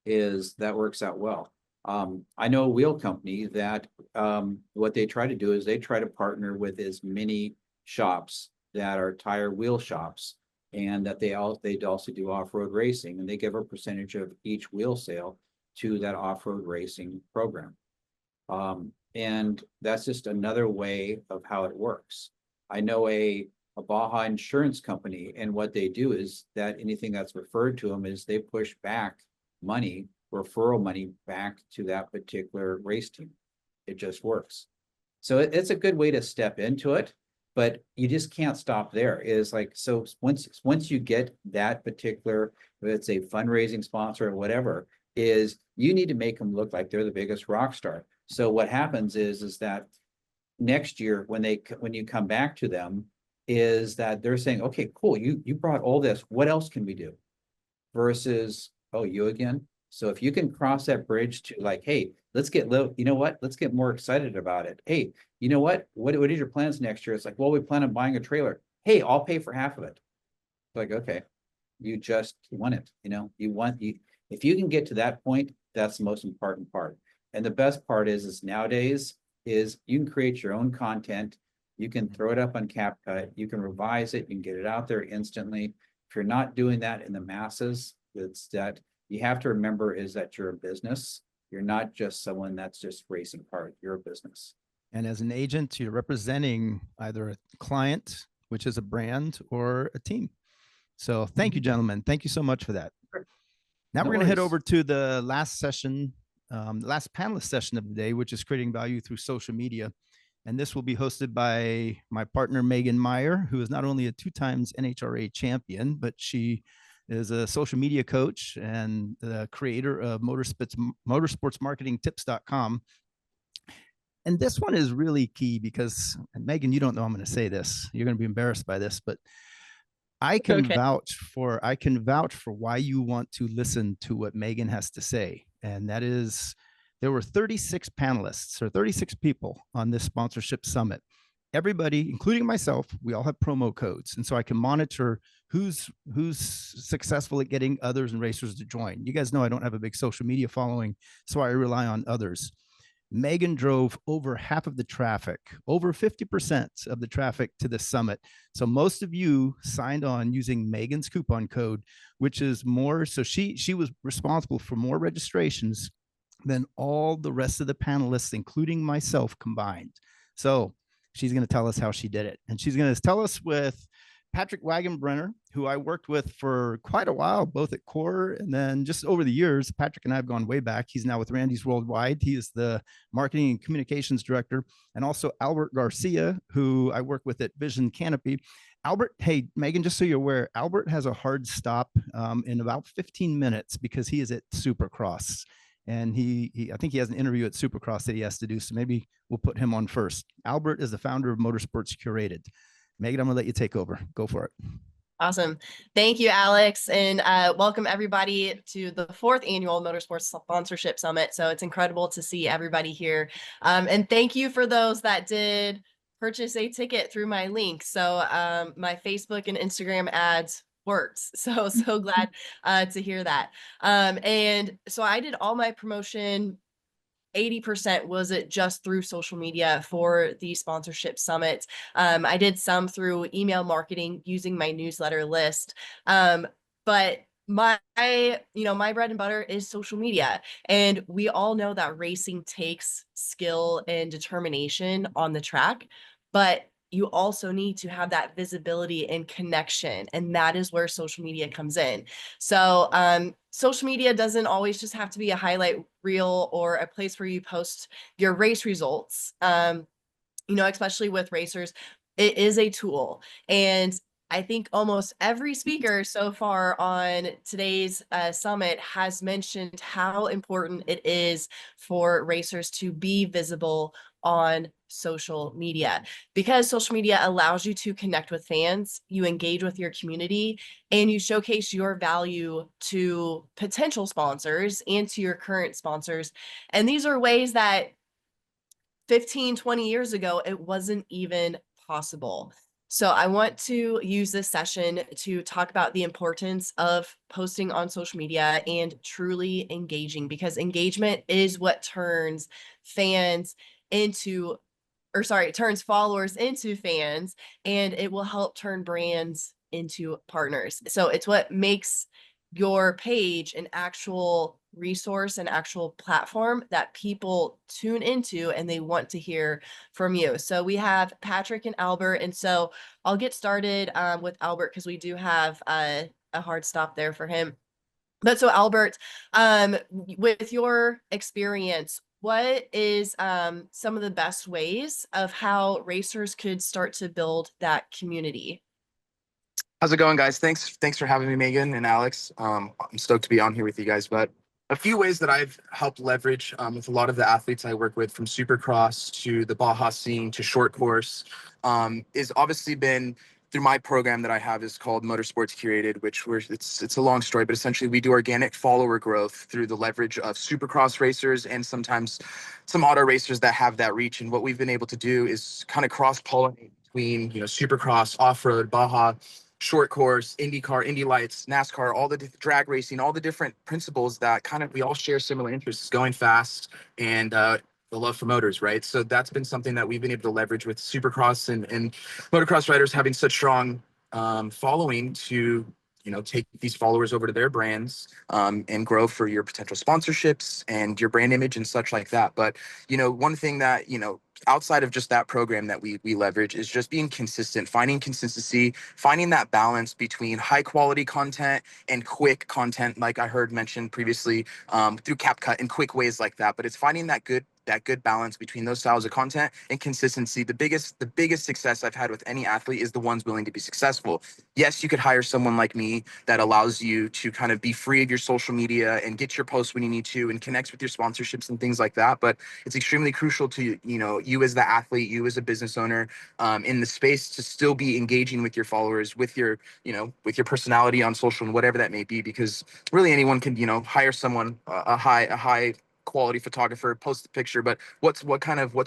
is that works out well. I know a wheel company that what they try to do is they try to partner with as many shops that are tire wheel shops, and that they also do off-road racing, and they give a percentage of each wheel sale to that off-road racing program. And that's just another way of how it works. I know a Baja insurance company, and what they do is that anything that's referred to them is they push back money, referral money, back to that particular race team. It just works. So it's a good way to step into it, but you just can't stop there. Is like, so once you get that particular, whether it's a fundraising sponsor or whatever, is you need to make them look like they're the biggest rock star. So what happens is that next year when you come back to them, is that they're saying, okay, cool, you brought all this, what else can we do? Versus, oh, you again? So if you can cross that bridge to like, hey, let's get more excited about it. Hey, you know what is your plans next year? It's like, well, we plan on buying a trailer. Hey, I'll pay for half of it. Like, okay, you just won it. If you can get to that point, that's the most important part. And the best part is nowadays is you can create your own content. You can throw it up on CapCut. You can revise it. You can get it out there instantly. If you're not doing that in the masses, it's that you have to remember is that you're a business. You're not just someone that's just racing cars. You're a business. And as an agent, you're representing either a client, which is a brand, or a team. So thank you, gentlemen. Thank you so much for that. Now we're going to head over to the last session, the last panelist session of the day, which is creating value through social media. And this will be hosted by my partner, Megan Meyer, who is not only a 2 times NHRA champion, but she is a social media coach and the creator of motorsportsmarketingtips.com. And this one is really key because, and Megan, you don't know I'm going to say this. You're going to be embarrassed by this, but I can vouch for why you want to listen to what Megan has to say. And that is, there were 36 panelists or 36 people on this sponsorship summit. Everybody, including myself, we all have promo codes. And so I can monitor who's successful at getting others and racers to join. You guys know I don't have a big social media following, so I rely on others. Megan drove over half of the traffic, over 50% of the traffic to the summit. So most of you signed on using Megan's coupon code, which is more. So she was responsible for more registrations than all the rest of the panelists, including myself, combined. So she's going to tell us how she did it. And she's going to tell us with Patrick Wagenbrenner, who I worked with for quite a while, both at Core and then just over the years. Patrick and I have gone way back. He's now with Randy's Worldwide. He is the marketing and communications director. And also Albert Garcia, who I work with at Vision Canopy. Albert, hey, Megan, just so you're aware, Albert has a hard stop in about 15 minutes because he is at Supercross. And I think he has an interview at Supercross that he has to do. So maybe we'll put him on first. Albert is the founder of Motorsports Curated. Megan, I'm gonna let you take over. Go for it. Awesome. Thank you, Alex. And welcome everybody to the 4th annual Motorsports Sponsorship Summit. So it's incredible to see everybody here. And thank you for those that did purchase a ticket through my link. So my Facebook and Instagram ads works. So glad to hear that. And so I did all my promotion. 80% was it just through social media for the sponsorship summit. I did some through email marketing using my newsletter list. But my bread and butter is social media. And we all know that racing takes skill and determination on the track, but you also need to have that visibility and connection. And that is where social media comes in. So social media doesn't always just have to be a highlight reel or a place where you post your race results. Especially with racers, it is a tool. And I think almost every speaker so far on today's summit has mentioned how important it is for racers to be visible on social media, because social media allows you to connect with fans, you engage with your community, and you showcase your value to potential sponsors and to your current sponsors. And these are ways that 15, 20 years ago, it wasn't even possible. So I want to use this session to talk about the importance of posting on social media and truly engaging, because engagement is what turns turns followers into fans, and it will help turn brands into partners. So it's what makes your page an actual resource, an actual platform that people tune into and they want to hear from you. So we have Patrick and Albert. And so I'll get started with Albert because we do have a hard stop there for him. But so Albert, with your experience, what is some of the best ways of how racers could start to build that community? How's it going, guys? Thanks for having me, Megan and Alex. I'm stoked to be on here with you guys. But a few ways that I've helped leverage with a lot of the athletes I work with, from Supercross to the Baja scene to short course, is obviously been through my program that I have is called Motorsports Curated, it's a long story, but essentially we do organic follower growth through the leverage of Supercross racers and sometimes some auto racers that have that reach. And what we've been able to do is kind of cross-pollinate between, Supercross, off-road, Baja, short course, IndyCar, Indy Lights, NASCAR, all the drag racing, all the different principles that kind of we all share similar interests, going fast and the love for motors, right? So that's been something that we've been able to leverage with Supercross and motocross riders having such strong following to, take these followers over to their brands and grow for your potential sponsorships and your brand image and such like that. But, one thing that, outside of just that program that we leverage is just being consistent, finding consistency, finding that balance between high quality content and quick content, like I heard mentioned previously, through CapCut and quick ways like that. But it's finding that good that good balance between those styles of content and consistency. The biggest success I've had with any athlete is the ones willing to be successful. Yes, you could hire someone like me that allows you to kind of be free of your social media and get your posts when you need to and connects with your sponsorships and things like that. But it's extremely crucial to, you as the athlete, you as a business owner, in the space, to still be engaging with your followers, with your, with your personality on social and whatever that may be, because really anyone can, hire someone, a high quality photographer, post the picture, but what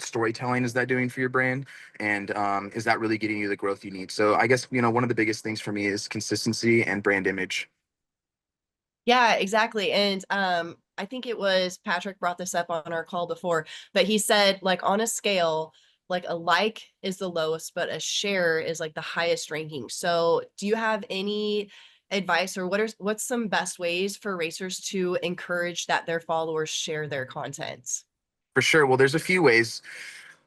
storytelling is that doing for your brand? And is that really getting you the growth you need? So I guess, one of the biggest things for me is consistency and brand image. Yeah, exactly. And I think it was Patrick brought this up on our call before, but he said, like, on a scale, like a like is the lowest, but a share is like the highest ranking. So do you have any advice, or what's some best ways for racers to encourage that their followers share their content? For sure. Well, there's a few ways.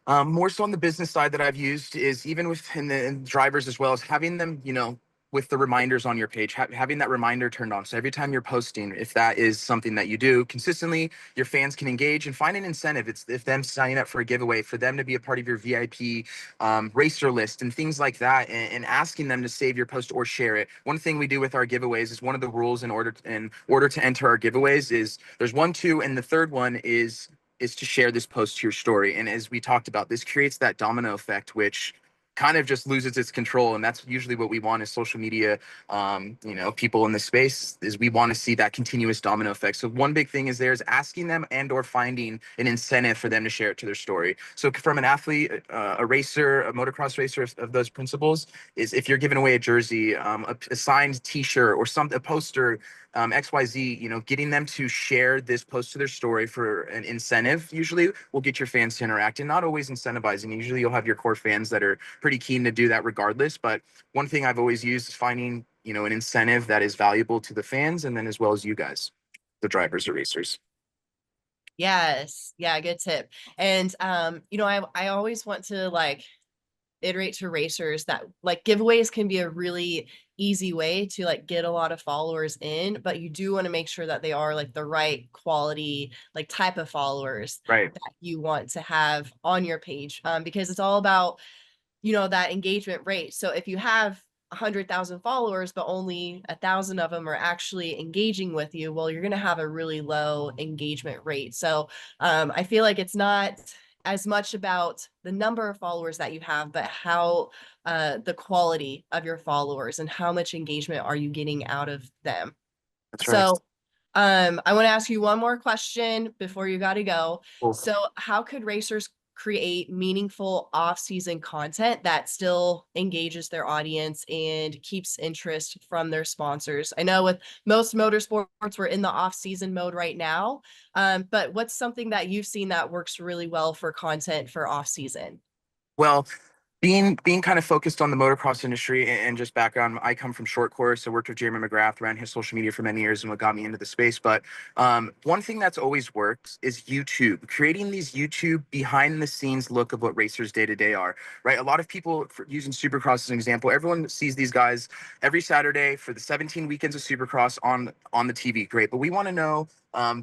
More so on the business side that I've used is even within the drivers, as well as having them, with the reminders on your page, having that reminder turned on. So every time you're posting, if that is something that you do consistently, your fans can engage and find an incentive. It's if them signing up for a giveaway, for them to be a part of your VIP racer list and things like that, and asking them to save your post or share it. One thing we do with our giveaways is one of the rules in order to enter our giveaways is there's 1, 2, and the third one is to share this post to your story. And as we talked about, this creates that domino effect, which kind of just loses its control. And that's usually what we want as social media, people in the space, is we want to see that continuous domino effect. So one big thing is asking them and or finding an incentive for them to share it to their story. So from an athlete, a racer, a motocross racer of those principles is, if you're giving away a jersey, a signed t-shirt or a poster, XYZ, getting them to share this post to their story for an incentive usually will get your fans to interact, and not always incentivizing. Usually you'll have your core fans that are pretty keen to do that regardless. But one thing I've always used is finding, an incentive that is valuable to the fans, and then as well as you guys, the drivers or racers. Yes. Yeah, good tip. And I always want to iterate to racers that like giveaways can be a really easy way to like get a lot of followers in, but you do want to make sure that they are like the right quality, like type of followers right that you want to have on your page, because it's all about, that engagement rate. So if you have 100,000 followers, but only 1,000 of them are actually engaging with you, well, you're going to have a really low engagement rate. So I feel like it's not as much about the number of followers that you have, but how the quality of your followers and how much engagement are you getting out of them. That's right. So I want to ask you one more question before you got to go. Cool. So how could racers create meaningful off-season content that still engages their audience and keeps interest from their sponsors? I know with most motorsports, we're in the off-season mode right now, but what's something that you've seen that works really well for content for off-season? Well, being kind of focused on the motocross industry and just background, I come from short course. I worked with Jeremy McGrath, ran his social media for many years, and what got me into the space. But one thing that's always worked is YouTube, creating these YouTube behind the scenes look of what racers day to day are, right? A lot of people, using Supercross as an example, everyone sees these guys every Saturday for the 17 weekends of Supercross on the TV. Great. But we want to know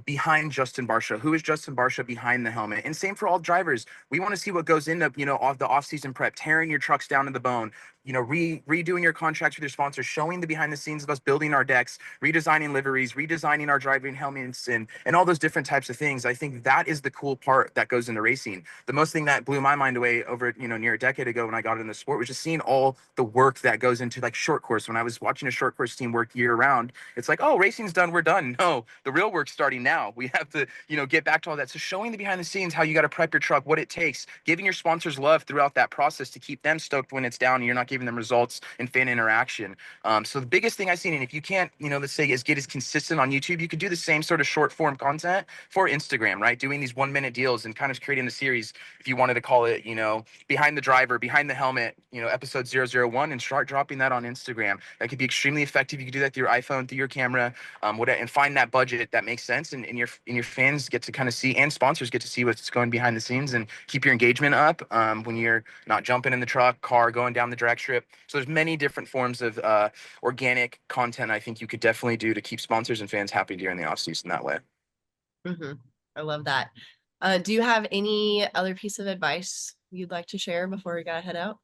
behind Justin Barcia, who is Justin Barcia behind the helmet? And same for all drivers. We want to see what goes into, off the off-season prep, tearing your trucks down to the bone, redoing your contracts with your sponsors, showing the behind the scenes of us building our decks, redesigning liveries, redesigning our driving helmets, and all those different types of things. I think that is the cool part that goes into racing. The most thing that blew my mind away over, near a decade ago when I got into the sport was just seeing all the work that goes into like short course. When I was watching a short course team work year round, it's like, oh, racing's done, we're done. No, the real work's starting now. We have to, get back to all that. So showing the behind the scenes, how you got to prep your truck, what it takes, giving your sponsors love throughout that process to keep them stoked when it's down and you're not giving them results and fan interaction. So the biggest thing I've seen, and if you can't, let's say get as consistent on YouTube, you could do the same sort of short form content for Instagram, right? Doing these 1-minute deals and kind of creating a series, if you wanted to call it, behind the driver, behind the helmet, episode 001, and start dropping that on Instagram. That could be extremely effective. You could do that through your iPhone, through your camera, and find that budget that makes sense, and your fans get to kind of see, and sponsors get to see what's going behind the scenes, and keep your engagement up when you're not jumping in the truck, car, going down the drag strip. So there's many different forms of organic content I think you could definitely do to keep sponsors and fans happy during the off season that way. I love that. Do you have any other piece of advice you'd like to share before we gotta head out?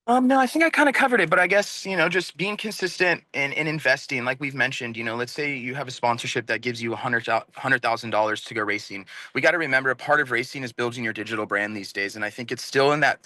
No, I think I kind of covered it, but I guess, just being consistent and investing, like we've mentioned, let's say you have a sponsorship that gives you $100,000 to go racing. We got to remember a part of racing is building your digital brand these days. And I think it's still in that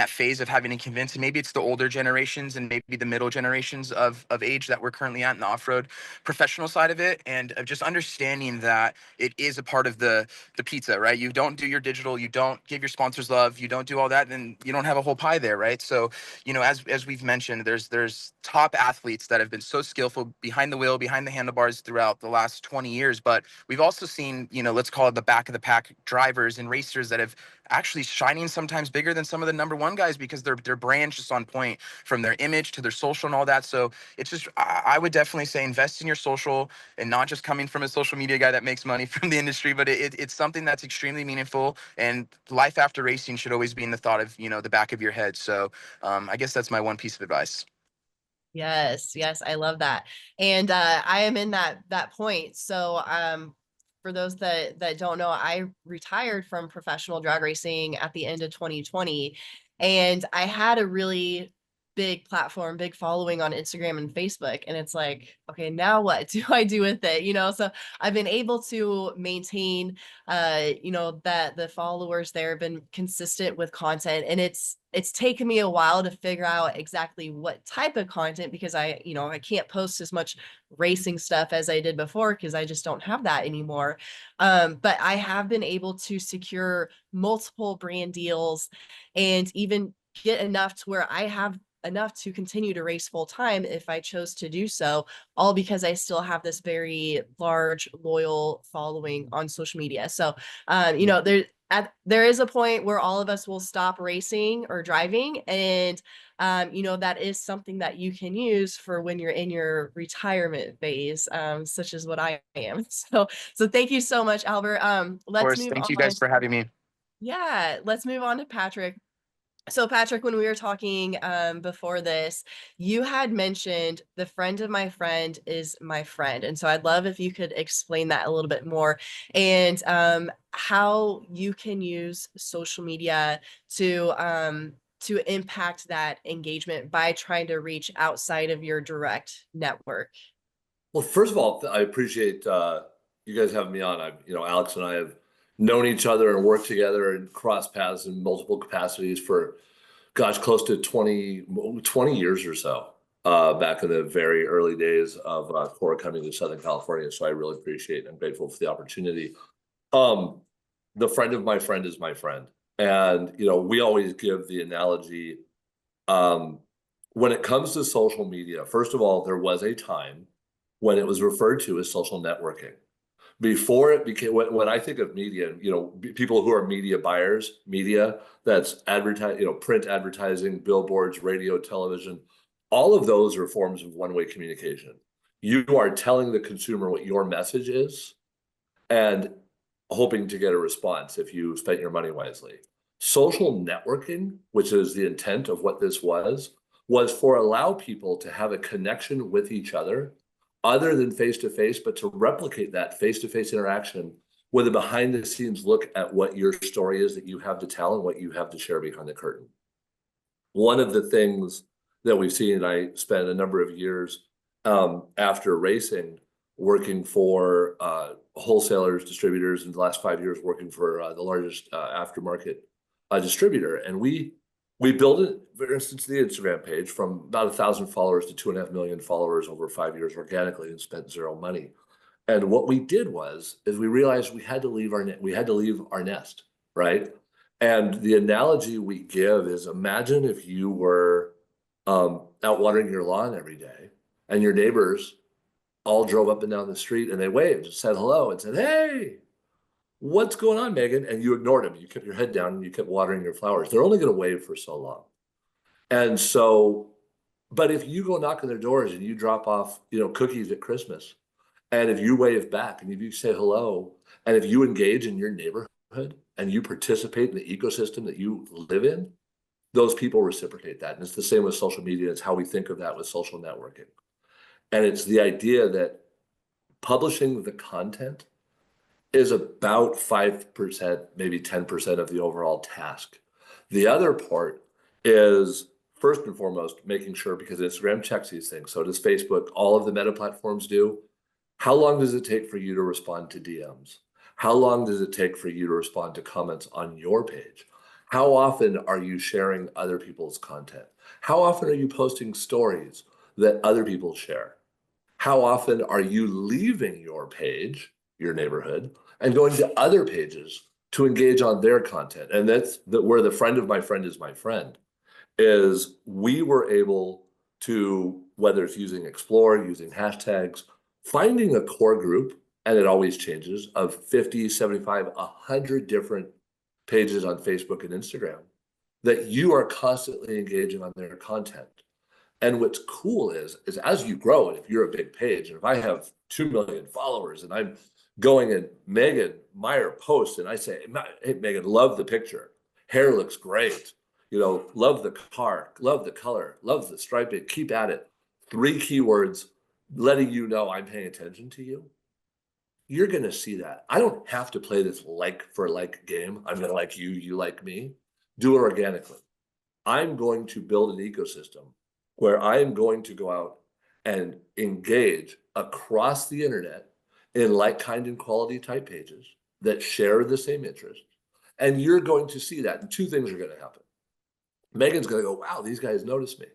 phase of having to convince, and maybe it's the older generations and maybe the middle generations of age that we're currently at in the off-road professional side of it. And of just understanding that it is a part of the pizza, right? You don't do your digital, you don't give your sponsors love, you don't do all that, then you don't have a whole pie there, right? So, as we've mentioned, there's top athletes that have been so skillful behind the wheel, behind the handlebars throughout the last 20 years. But we've also seen, let's call it the back of the pack drivers and racers that have actually shining sometimes bigger than some of the number one guys because their brand's just on point, from their image to their social and all that. So it's just, I would definitely say invest in your social, and not just coming from a social media guy that makes money from the industry, but it's something that's extremely meaningful. And life after racing should always be in the thought of, the back of your head. So I guess that's my one piece of advice. Yes, yes, I love that. And I am in that point. So for those that don't know, I retired from professional drag racing at the end of 2020, and I had a really big platform, big following on Instagram and Facebook. And it's like, okay, now what do I do with it? So I've been able to maintain that the followers there have been consistent with content, and it's taken me a while to figure out exactly what type of content, because I can't post as much racing stuff as I did before because I just don't have that anymore. But I have been able to secure multiple brand deals and even get enough to where I have enough to continue to race full time if I chose to do so, all because I still have this very large, loyal following on social media. So, there is a point where all of us will stop racing or driving, and that is something that you can use for when you're in your retirement phase, such as what I am. So thank you so much, Albert. Let's move on. Thank you guys for having me. Yeah, let's move on to Patrick. So Patrick, when we were talking before this, you had mentioned the friend of my friend is my friend. And so I'd love if you could explain that a little bit more, and how you can use social media to impact that engagement by trying to reach outside of your direct network. Well, first of all, I appreciate you guys having me on. Alex and I have known each other and worked together and crossed paths in multiple capacities for, gosh, close to 20 years or so, back in the very early days of Cora coming to Southern California. So I really appreciate and grateful for the opportunity. The friend of my friend is my friend. And, we always give the analogy, when it comes to social media, first of all, there was a time when it was referred to as social networking. Before it became, when I think of media, people who are media buyers, media, that's print advertising, billboards, radio, television, all of those are forms of one-way communication. You are telling the consumer what your message is and hoping to get a response if you spent your money wisely. Social networking, which is the intent of what this was for allow people to have a connection with each other than face-to-face, but to replicate that face-to-face interaction with a behind-the-scenes look at what your story is that you have to tell and what you have to share behind the curtain. One of the things that we've seen, and I spent a number of years after racing working for wholesalers, distributors, in the last 5 years working for the largest aftermarket distributor. And we built it, for instance, the Instagram page from about 1,000 followers to 2.5 million followers over 5 years organically, and spent zero money. And what we did is we realized we had to leave our nest, right? And the analogy we give is, imagine if you were out watering your lawn every day, and your neighbors all drove up and down the street and they waved and said hello and said, "Hey, what's going on, Megan?" And you ignored them. You kept your head down and you kept watering your flowers. They're only going to wave for so long. And so, but if you go knock on their doors and you drop off, cookies at Christmas, and if you wave back and if you say hello, and if you engage in your neighborhood and you participate in the ecosystem that you live in, those people reciprocate that. And it's the same with social media. It's how we think of that with social networking. And it's the idea that publishing the content is about 5%, maybe 10% of the overall task. The other part is, first and foremost, making sure, because Instagram checks these things, so does Facebook, all of the meta platforms do. How long does it take for you to respond to DMs? How long does it take for you to respond to comments on your page? How often are you sharing other people's content? How often are you posting stories that other people share? How often are you leaving your page, your neighborhood, and going to other pages to engage on their content? And that's where the friend of my friend is my friend, is we were able to, whether it's using Explore, using hashtags, finding a core group, and it always changes, of 50, 75, 100 different pages on Facebook and Instagram that you are constantly engaging on their content. And what's cool is as you grow, and if you're a big page, and if I have 2 million followers and I'm going and Megan Meyer posts and I say, hey, Megan, love the picture. Hair looks great. You know, love the car, love the color, love the striping, keep at it. 3 keywords letting you know I'm paying attention to you. You're going to see that. I don't have to play this like for like game. I'm going to like you, you like me. Do it organically. I'm going to build an ecosystem where I am going to go out and engage across the internet in like, kind, and quality type pages that share the same interests. And you're going to see that. And 2 things are going to happen. Megan's going to go, wow, these guys notice me.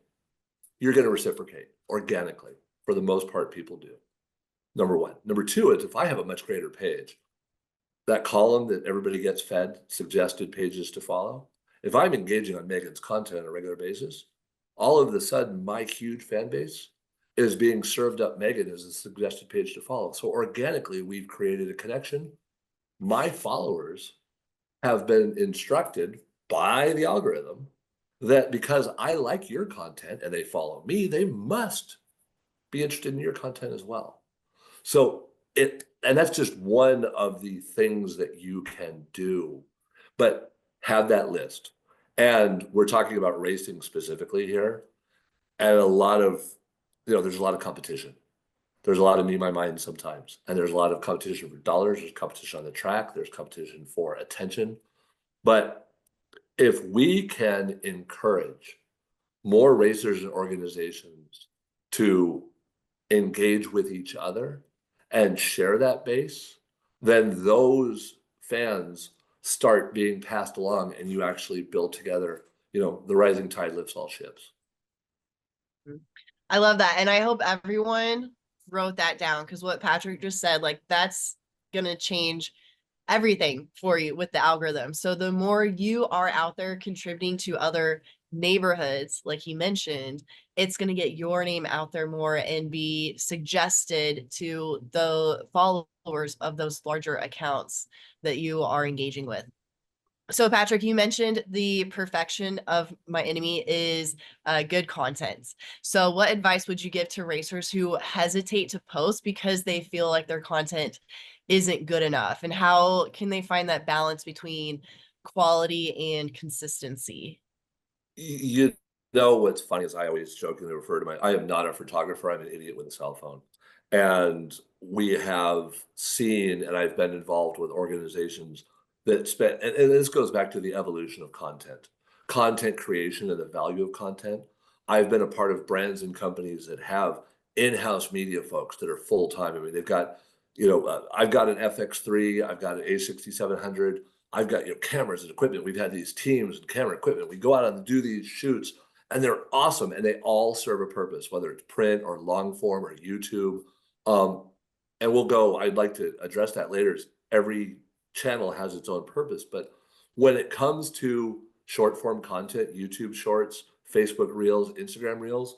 You're going to reciprocate organically. For the most part, people do. Number 1. Number 2 is, if I have a much greater page, that column that everybody gets fed, suggested pages to follow, if I'm engaging on Megan's content on a regular basis, all of a sudden my huge fan base is being served up Megan as a suggested page to follow. So organically, we've created a connection. My followers have been instructed by the algorithm that because I like your content and they follow me, they must be interested in your content as well. So and that's just one of the things that you can do, but have that list. And we're talking about racing specifically here. And a lot of, there's a lot of competition. There's a lot of me, my mind sometimes. And there's a lot of competition for dollars. There's competition on the track. There's competition for attention. But if we can encourage more racers and organizations to engage with each other and share that base, then those fans start being passed along and you actually build together, the rising tide lifts all ships. I love that. And I hope everyone wrote that down, because what Patrick just said, like, that's going to change everything for you with the algorithm. So the more you are out there contributing to other neighborhoods, like he mentioned, it's going to get your name out there more and be suggested to the followers of those larger accounts that you are engaging with. So Patrick, you mentioned the perfection of my enemy is good content. So what advice would you give to racers who hesitate to post because they feel like their content isn't good enough? And how can they find that balance between quality and consistency? What's funny is I always jokingly refer to I am not a photographer. I'm an idiot with a cell phone. And we have seen, and I've been involved with organizations that spent, and this goes back to the evolution of content creation and the value of content. I've been a part of brands and companies that have in-house media folks that are full-time. I mean, they've got, I've got an FX3, I've got an A6700, I've got cameras and equipment. We've had these teams and camera equipment. We go out and do these shoots, and they're awesome, and they all serve a purpose, whether it's print or long form or YouTube. And we'll go. I'd like to address that later. Every channel has its own purpose, but when it comes to short form content, YouTube Shorts, Facebook Reels, Instagram Reels,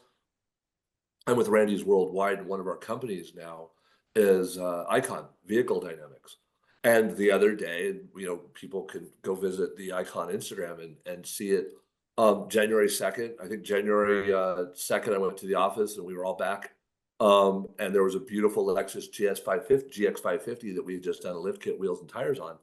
I'm with Randy's Worldwide. One of our companies now is Icon Vehicle Dynamics. And the other day, people can go visit the Icon Instagram and see it. January 2nd, I think January 2nd, I went to the office and we were all back. And there was a beautiful Lexus GX550 that we had just done a lift kit, wheels and tires on.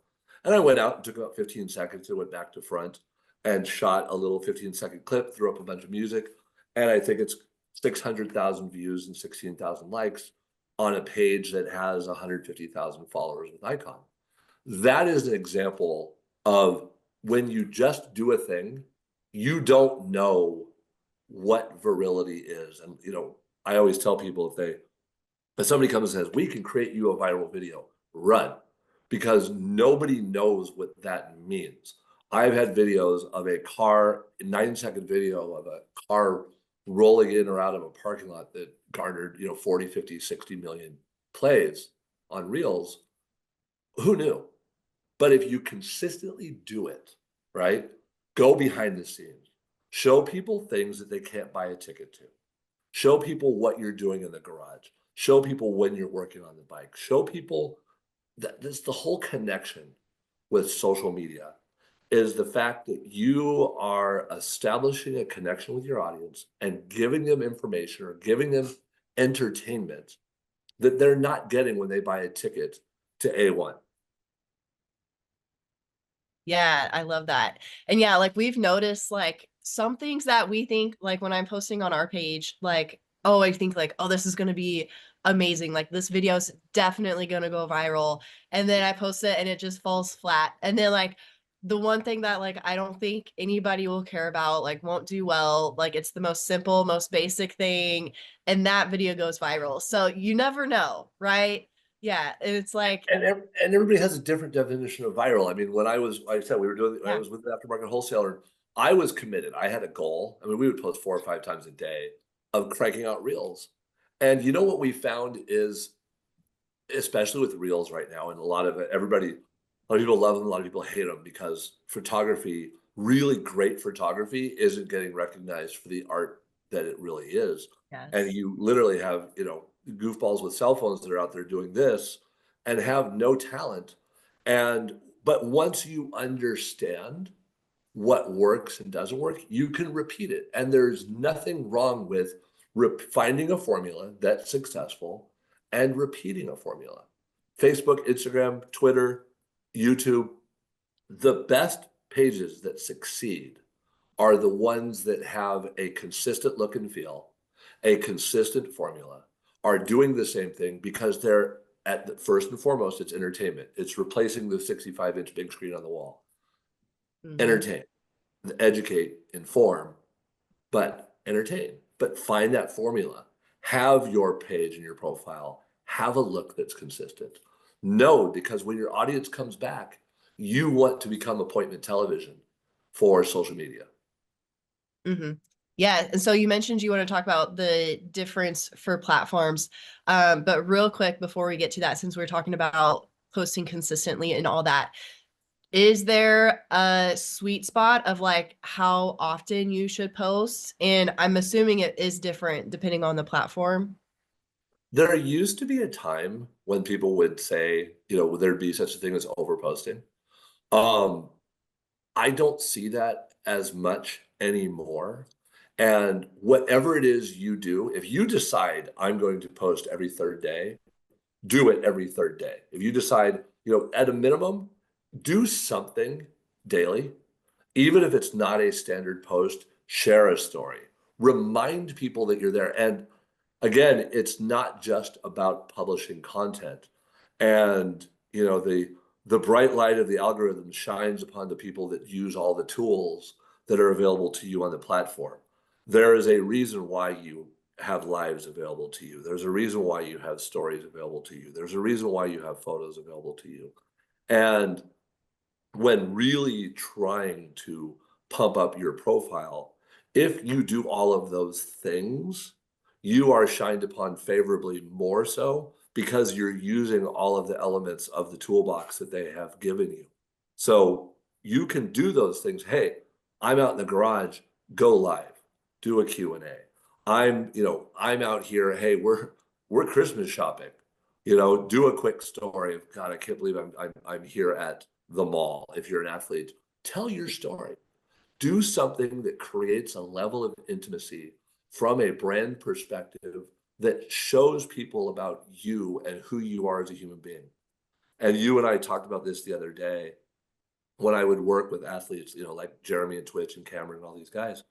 And I went out and took about 15 seconds and went back to front and shot a little 15-second clip, threw up a bunch of music. And I think it's 600,000 views and 16,000 likes on a page that has 150,000 followers with Icon. That is an example of when you just do a thing, you don't know what virility is. And, I always tell people if somebody comes and says, we can create you a viral video, run, because nobody knows what that means. I've had videos of a 9-second video of a car rolling in or out of a parking lot that garnered, 40, 50, 60 million plays on Reels. Who knew? But if you consistently do it, right? Go behind the scenes, show people things that they can't buy a ticket to, show people what you're doing in the garage, show people when you're working on the bike, show people that this the whole connection with social media is the fact that you are establishing a connection with your audience and giving them information or giving them entertainment that they're not getting when they buy a ticket to A1. Yeah, I love that. And yeah, like we've noticed like some things that we think like when I'm posting on our page, like, oh, I think like, oh, this is going to be amazing. Like this video is definitely going to go viral. And then I post it and it just falls flat. And then like the one thing that like I don't think anybody will care about, like won't do well, like it's the most simple, most basic thing. And that video goes viral. So you never know, right? Yeah, it's like And everybody has a different definition of viral. I mean, when like I said, I was with the aftermarket wholesaler. I was committed. I had a goal. I mean, we would post 4 or 5 times a day of cranking out reels. And you know what we found is, especially with reels right now, and a lot of people love them, a lot of people hate them because photography, really great photography, isn't getting recognized for the art that it really is. Yes. And you literally have, goofballs with cell phones that are out there doing this and have no talent. But once you understand what works and doesn't work, you can repeat it. And there's nothing wrong with finding a formula that's successful and repeating a formula. Facebook, Instagram, Twitter, YouTube, the best pages that succeed are the ones that have a consistent look and feel, a consistent formula, are doing the same thing because they're first and foremost, it's entertainment. It's replacing the 65-inch big screen on the wall. Mhm. Entertain, educate, inform, but entertain. But find that formula. Have your page and your profile have a look that's consistent. No, because when your audience comes back, you want to become appointment television for social media. Mm-hmm. Yeah. And so you mentioned you want to talk about the difference for platforms. But real quick, before we get to that, since we're talking about posting consistently and all that, is there a sweet spot of like how often you should post? And I'm assuming it is different depending on the platform. There used to be a time when people would say, there'd be such a thing as overposting. I don't see that as much anymore. And whatever it is you do, if you decide I'm going to post every 3rd day, do it every 3rd day. If you decide, at a minimum, do something daily, even if it's not a standard post, share a story, remind people that you're there. And again, it's not just about publishing content. And, the bright light of the algorithm shines upon the people that use all the tools that are available to you on the platform. There is a reason why you have lives available to you. There's a reason why you have stories available to you. There's a reason why you have photos available to you. And when really trying to pump up your profile, if you do all of those things, you are shined upon favorably more so because you're using all of the elements of the toolbox that they have given you. So you can do those things. Hey, I'm out in the garage, go live, do a Q&A. I'm out here, hey, we're Christmas shopping. Do a quick story of, God, I can't believe I'm here at the mall. If you're an athlete, tell your story. Do something that creates a level of intimacy from a brand perspective that shows people about you and who you are as a human being. And you and I talked about this the other day when I would work with athletes, like Jeremy and Twitch and Cameron and all these guys.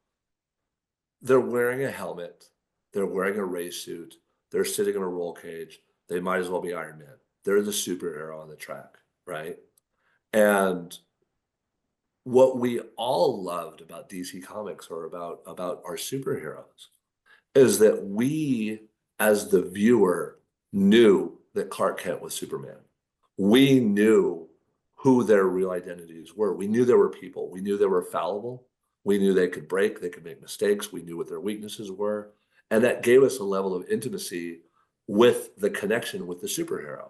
They're wearing a helmet. They're wearing a race suit. They're sitting in a roll cage. They might as well be Iron Man. They're the superhero on the track, right? And what we all loved about DC Comics or about our superheroes is that we, as the viewer, knew that Clark Kent was Superman. We knew who their real identities were. We knew they were people. We knew they were fallible. We knew they could break, they could make mistakes. We knew what their weaknesses were. And that gave us a level of intimacy with the connection with the superhero.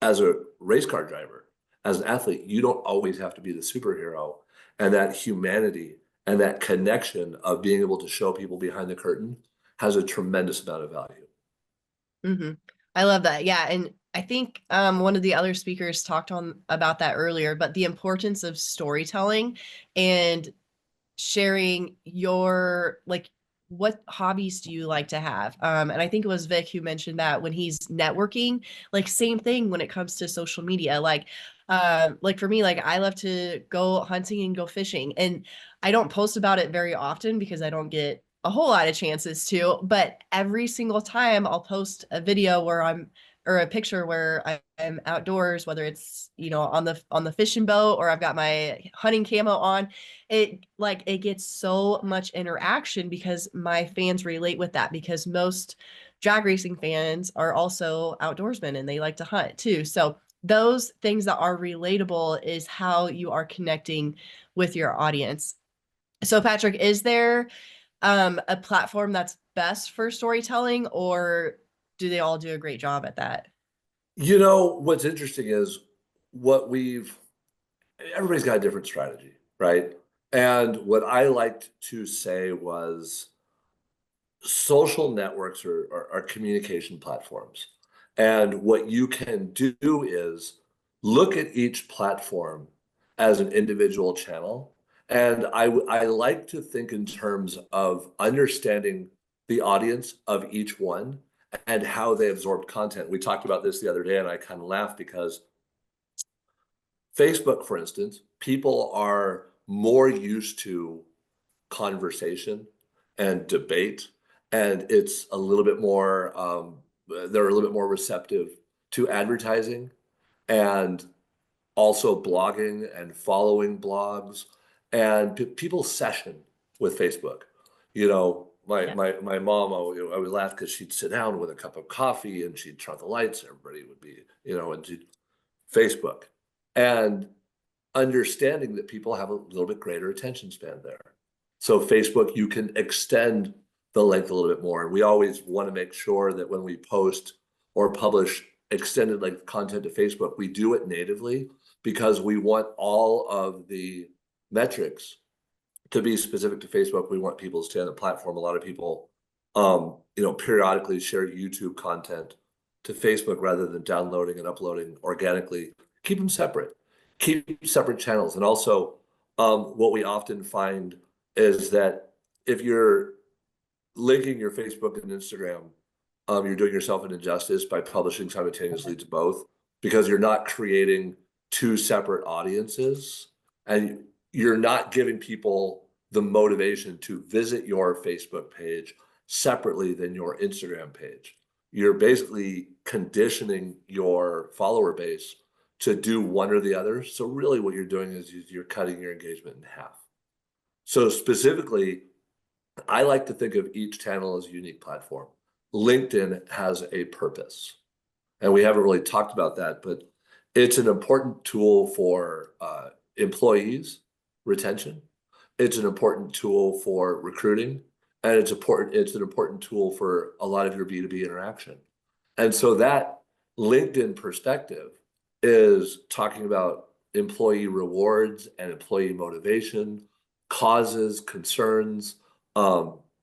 As a race car driver, as an athlete, you don't always have to be the superhero. And that humanity and that connection of being able to show people behind the curtain has a tremendous amount of value. Mm-hmm. I love that. Yeah. And I think one of the other speakers talked on about that earlier, but the importance of storytelling and sharing your, like, what hobbies do you like to have? And I think it was Vic who mentioned that when he's networking, like same thing when it comes to social media. Like for me, like I love to go hunting and go fishing, and I don't post about it very often because I don't get a whole lot of chances to, but every single time I'll post a video where or a picture where I'm outdoors, whether it's, you know, on the fishing boat or I've got my hunting camo on, it gets so much interaction because my fans relate with that, because most drag racing fans are also outdoorsmen and they like to hunt too. So those things that are relatable is how you are connecting with your audience. So Patrick, is there a platform that's best for storytelling, or do they all do a great job at that? You know, what's interesting is everybody's got a different strategy, right? And what I liked to say was social networks are communication platforms. And what you can do is look at each platform as an individual channel. And I like to think in terms of understanding the audience of each one and how they absorb content. We talked about this the other day, and I kind of laughed because Facebook, for instance, people are more used to conversation and debate, and it's a little bit more, they're a little bit more receptive to advertising and also blogging and following blogs, and people session with Facebook. You know, my mom, I would laugh because she'd sit down with a cup of coffee and she'd turn on the lights. Everybody would be, you know, and she'd Facebook, and understanding that people have a little bit greater attention span there. So Facebook, you can extend the length a little bit more. And we always want to make sure that when we post or publish extended length content to Facebook, we do it natively, because we want all of the metrics to be specific to Facebook. We want people to stay on the platform. A lot of people, you know, periodically share YouTube content to Facebook rather than downloading and uploading organically. Keep them separate. Keep separate channels. And also, what we often find is that if you're linking your Facebook and Instagram, you're doing yourself an injustice by publishing simultaneously to both, because you're not creating two separate audiences, and you're not giving people the motivation to visit your Facebook page separately than your Instagram page. You're basically conditioning your follower base to do one or the other. So really what you're doing is you're cutting your engagement in half. So specifically, I like to think of each channel as a unique platform. LinkedIn has a purpose, and we haven't really talked about that, but it's an important tool for employees retention. It's an important tool for recruiting, and it's an important tool for a lot of your B2B interaction. And so that LinkedIn perspective is talking about employee rewards and employee motivation, causes, concerns,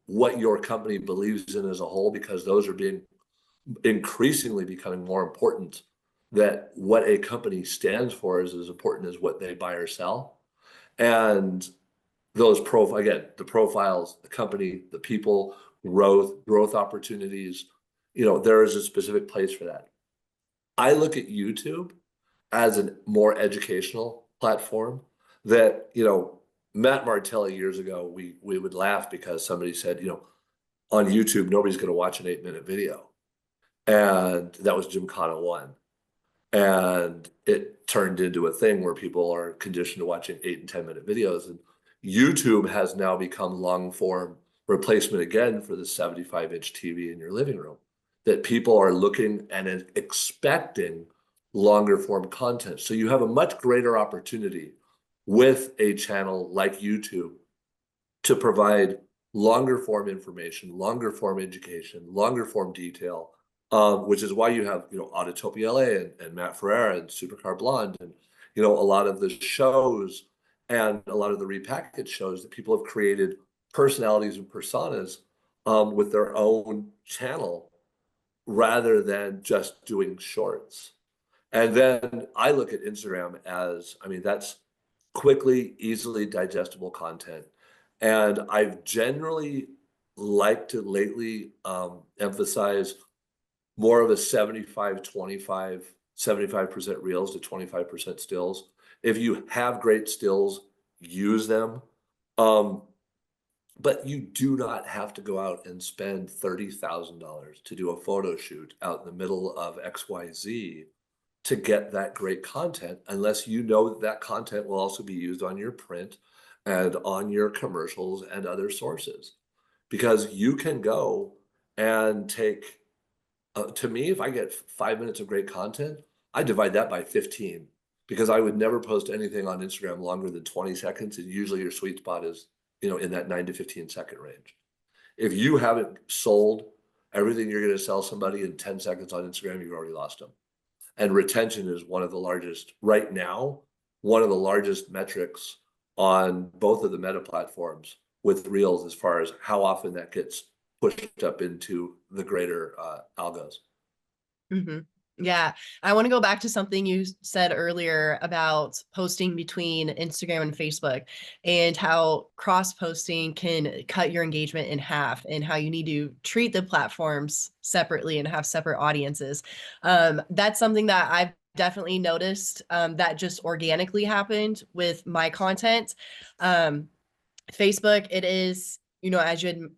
what your company believes in as a whole, because those are increasingly becoming more important. That what a company stands for is as important as what they buy or sell. And those the profiles, the company, the people, growth opportunities, you know, there is a specific place for that. I look at YouTube as a more educational platform that, you know, Matt Martelli years ago, we would laugh because somebody said, you know, on YouTube, nobody's going to watch an 8-minute video. And that was Gymkhana 1. And it turned into a thing where people are conditioned to watching 8 and 10-minute videos. And YouTube has now become long form replacement again for the 75-inch TV in your living room, that people are looking and expecting longer form content. So you have a much greater opportunity with a channel like YouTube to provide longer form information, longer form education, longer form detail, which is why you have, Autotopia LA and Matt Ferreira and Supercar Blonde and, a lot of the shows and a lot of the repackaged shows that people have created personalities and personas with their own channel rather than just doing shorts. And then I look at Instagram as, that's quickly, easily digestible content. And I've generally liked to lately emphasize more of a 75-25, 75% reels to 25% stills. If you have great stills, use them. But you do not have to go out and spend $30,000 to do a photo shoot out in the middle of XYZ to get that great content, unless you know that that content will also be used on your print and on your commercials and other sources. Because you can go and take, to me, if I get 5 minutes of great content, I divide that by 15, because I would never post anything on Instagram longer than 20 seconds. And usually your sweet spot is, in that 9 to 15 second range. If you haven't sold everything you're going to sell somebody in 10 seconds on Instagram, you've already lost them. And retention is one of the largest, right now, one of the largest metrics on both of the meta platforms with Reels, as far as how often that gets pushed up into the greater algos. Mm-hmm. Yeah, I want to go back to something you said earlier about posting between Instagram and Facebook, and how cross posting can cut your engagement in half, and how you need to treat the platforms separately and have separate audiences. That's something that I've definitely noticed that just organically happened with my content. Facebook, it is, as you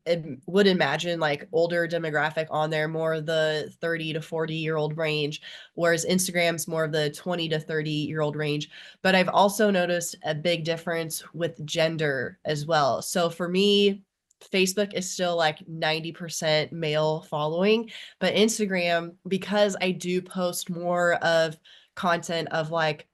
would imagine, like older demographic on there, more of the 30 to 40-year-old range, whereas Instagram's more of the 20 to 30-year-old range. But I've also noticed a big difference with gender as well. So for me, Facebook is still like 90% male following, but Instagram, because I do post more of content of like,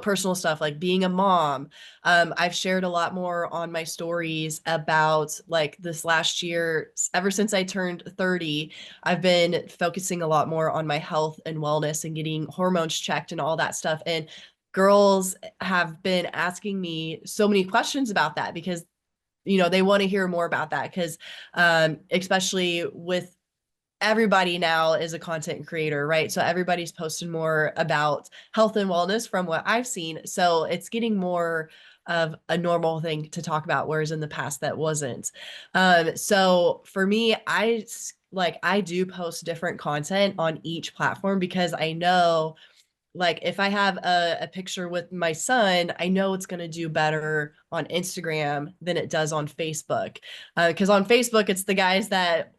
personal stuff like being a mom. I've shared a lot more on my stories about like this last year. Ever since I turned 30, I've been focusing a lot more on my health and wellness and getting hormones checked and all that stuff. And girls have been asking me so many questions about that, because they want to hear more about that, because especially with everybody now is a content creator, right? So everybody's posting more about health and wellness from what I've seen. So it's getting more of a normal thing to talk about, whereas in the past that wasn't. So for me, I do post different content on each platform, because I know, like, if I have a picture with my son, I know it's going to do better on Instagram than it does on Facebook. Because on Facebook, it's the guys that,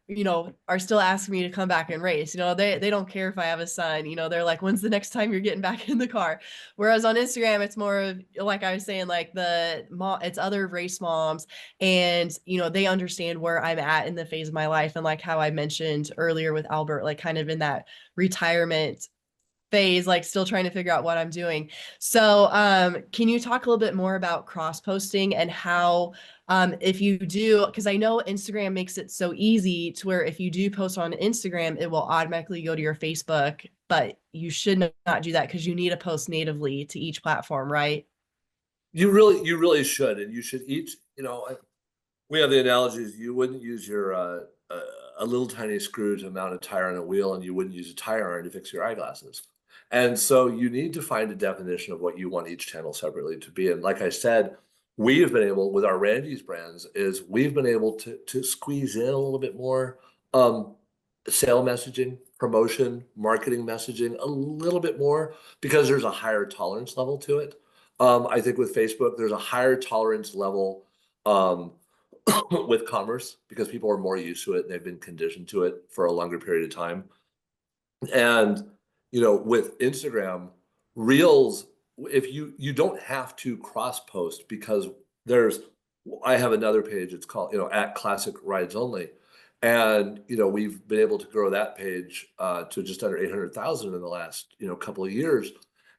are still asking me to come back and race. They don't care if I have a son. They're like, when's the next time you're getting back in the car? Whereas on Instagram, it's more of, like I was saying, like it's other race moms. And, they understand where I'm at in the phase of my life. And like how I mentioned earlier with Albert, like kind of in that retirement phase, like still trying to figure out what I'm doing. So can you talk a little bit more about cross posting and how, if you do, because I know Instagram makes it so easy to where if you do post on Instagram, it will automatically go to your Facebook, but you should not do that, because you need to post natively to each platform, right? You really should. And you should each, we have the analogies. You wouldn't use your a little tiny screw to mount a tire on a wheel, and you wouldn't use a tire iron to fix your eyeglasses. And so you need to find a definition of what you want each channel separately to be. And like I said, we have been able, with our Randy's brands, is we've been able to squeeze in a little bit more sale messaging, promotion, marketing messaging, a little bit more, because there's a higher tolerance level to it. I think with Facebook, there's a higher tolerance level with commerce, because people are more used to it and they've been conditioned to it for a longer period of time. And with Instagram, Reels, if you don't have to cross post, because I have another page, it's called, at Classic Rides Only. And, we've been able to grow that page to just under 800,000 in the last, couple of years.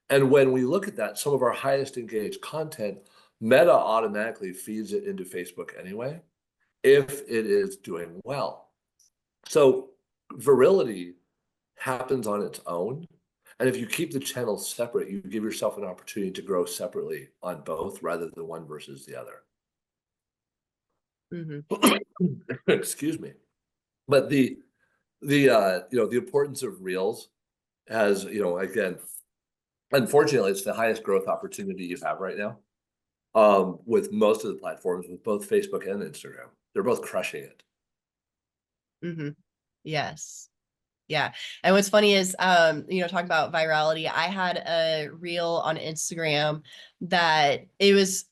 And when we look at that, some of our highest engaged content, Meta automatically feeds it into Facebook anyway, if it is doing well. So virility happens on its own. And if you keep the channels separate, you give yourself an opportunity to grow separately on both rather than one versus the other. Excuse me. But the importance of Reels has, again, unfortunately, it's the highest growth opportunity you have right now. With most of the platforms, with both Facebook and Instagram, they're both crushing it. Yes. Yeah. And what's funny is, talking about virality, I had a reel on Instagram that it was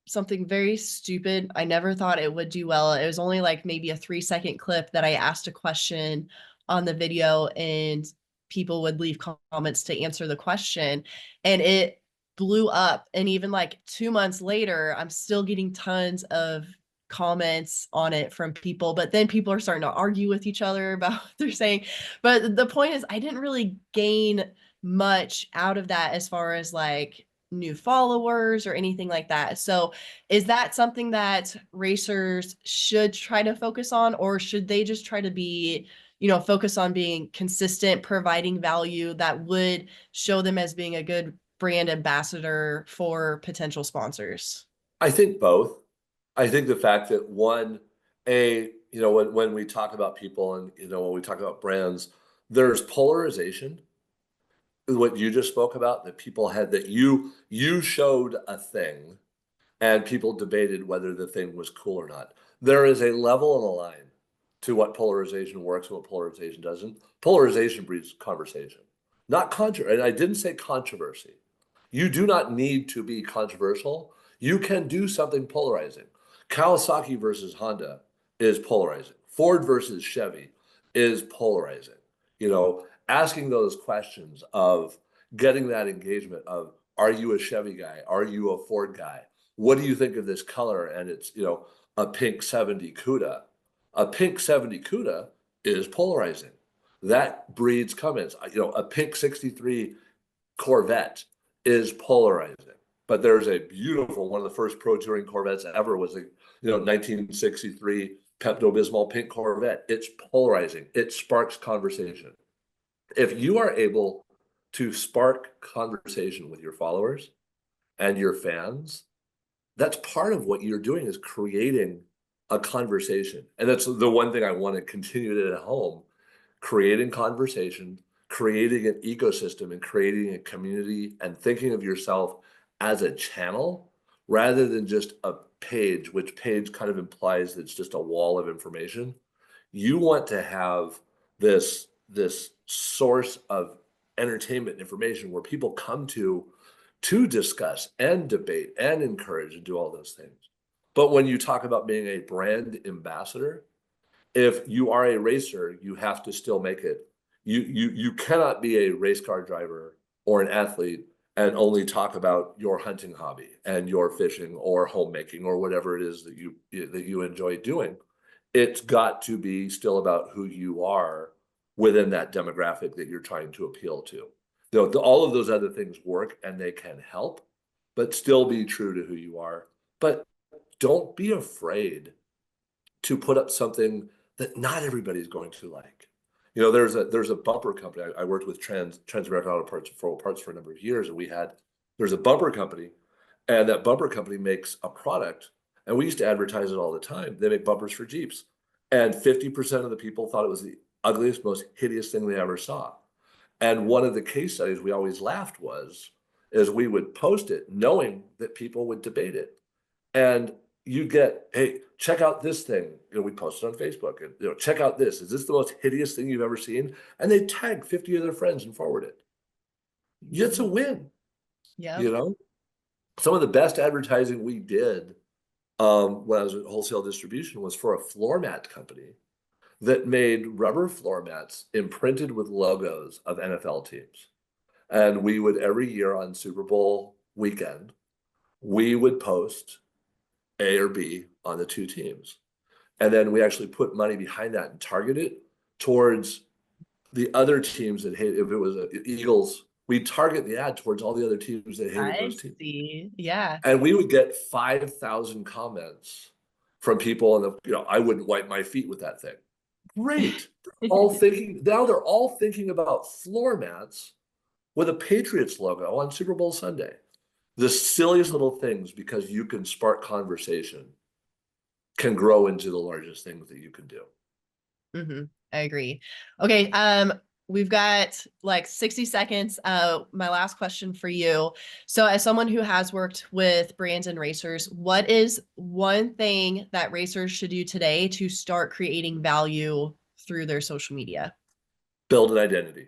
something very stupid. I never thought it would do well. It was only like maybe a 3-second clip that I asked a question on the video and people would leave comments to answer the question, and it blew up. And even like 2 months later, I'm still getting tons of comments on it from people, but then people are starting to argue with each other about what they're saying. But the point is, I didn't really gain much out of that as far as like new followers or anything like that. So is that something that racers should try to focus on, or should they just try to be, focus on being consistent, providing value that would show them as being a good brand ambassador for potential sponsors? I think both. I think the fact that when we talk about people and, when we talk about brands, there's polarization. What you just spoke about, that people had, that you showed a thing and people debated whether the thing was cool or not. There is a level and a line to what polarization works and what polarization doesn't. Polarization breeds conversation, not controversy. And I didn't say controversy. You do not need to be controversial. You can do something polarizing. Kawasaki versus Honda is polarizing. Ford versus Chevy is polarizing. Asking those questions of getting that engagement of, are you a Chevy guy? Are you a Ford guy? What do you think of this color? And it's, a pink 70 CUDA. A pink 70 CUDA is polarizing. That breeds comments. A pink 63 Corvette is polarizing. But there's a beautiful, one of the first pro touring Corvettes ever was a 1963 Pepto-Bismol pink Corvette. It's polarizing. It sparks conversation. If you are able to spark conversation with your followers and your fans, that's part of what you're doing, is creating a conversation. And that's the one thing I want to continue to at home, creating conversation, creating an ecosystem, and creating a community, and thinking of yourself as a channel rather than just a page, which page kind of implies that it's just a wall of information. You want to have this source of entertainment information where people come to discuss and debate and encourage and do all those things. But when you talk about being a brand ambassador, if you are a racer, you have to still make it. You cannot be a race car driver or an athlete and only talk about your hunting hobby and your fishing or homemaking or whatever it is that you enjoy doing. It's got to be still about who you are within that demographic that you're trying to appeal to. All of those other things work and they can help, but still be true to who you are. But don't be afraid to put up something that not everybody's going to like. There's a bumper company. I worked with Trans-American Auto Parts for a number of years, and there's a bumper company, and that bumper company makes a product, and we used to advertise it all the time. They make bumpers for Jeeps, and 50% of the people thought it was the ugliest, most hideous thing they ever saw. And one of the case studies we always laughed is we would post it knowing that people would debate it. And you get, hey, check out this thing. We posted on Facebook, and check out this. Is this the most hideous thing you've ever seen? And they tag 50 of their friends and forward it. It's a win. Yeah. Some of the best advertising we did when I was at wholesale distribution was for a floor mat company that made rubber floor mats imprinted with logos of NFL teams. And we would every year on Super Bowl weekend, we would post A or B on the two teams. And then we actually put money behind that and target it towards the other teams that hate. If it was Eagles, we target the ad towards all the other teams that hated I those teams. see. Yeah. And we would get 5,000 comments from people, and I wouldn't wipe my feet with that thing. Great. They're all thinking about floor mats with a Patriots logo on Super Bowl Sunday. The silliest little things, because you can spark conversation, can grow into the largest things that you can do. I agree. Okay. We've got like 60 seconds. My last question for you. So as someone who has worked with brands and racers, what is one thing that racers should do today to start creating value through their social media? Build an identity,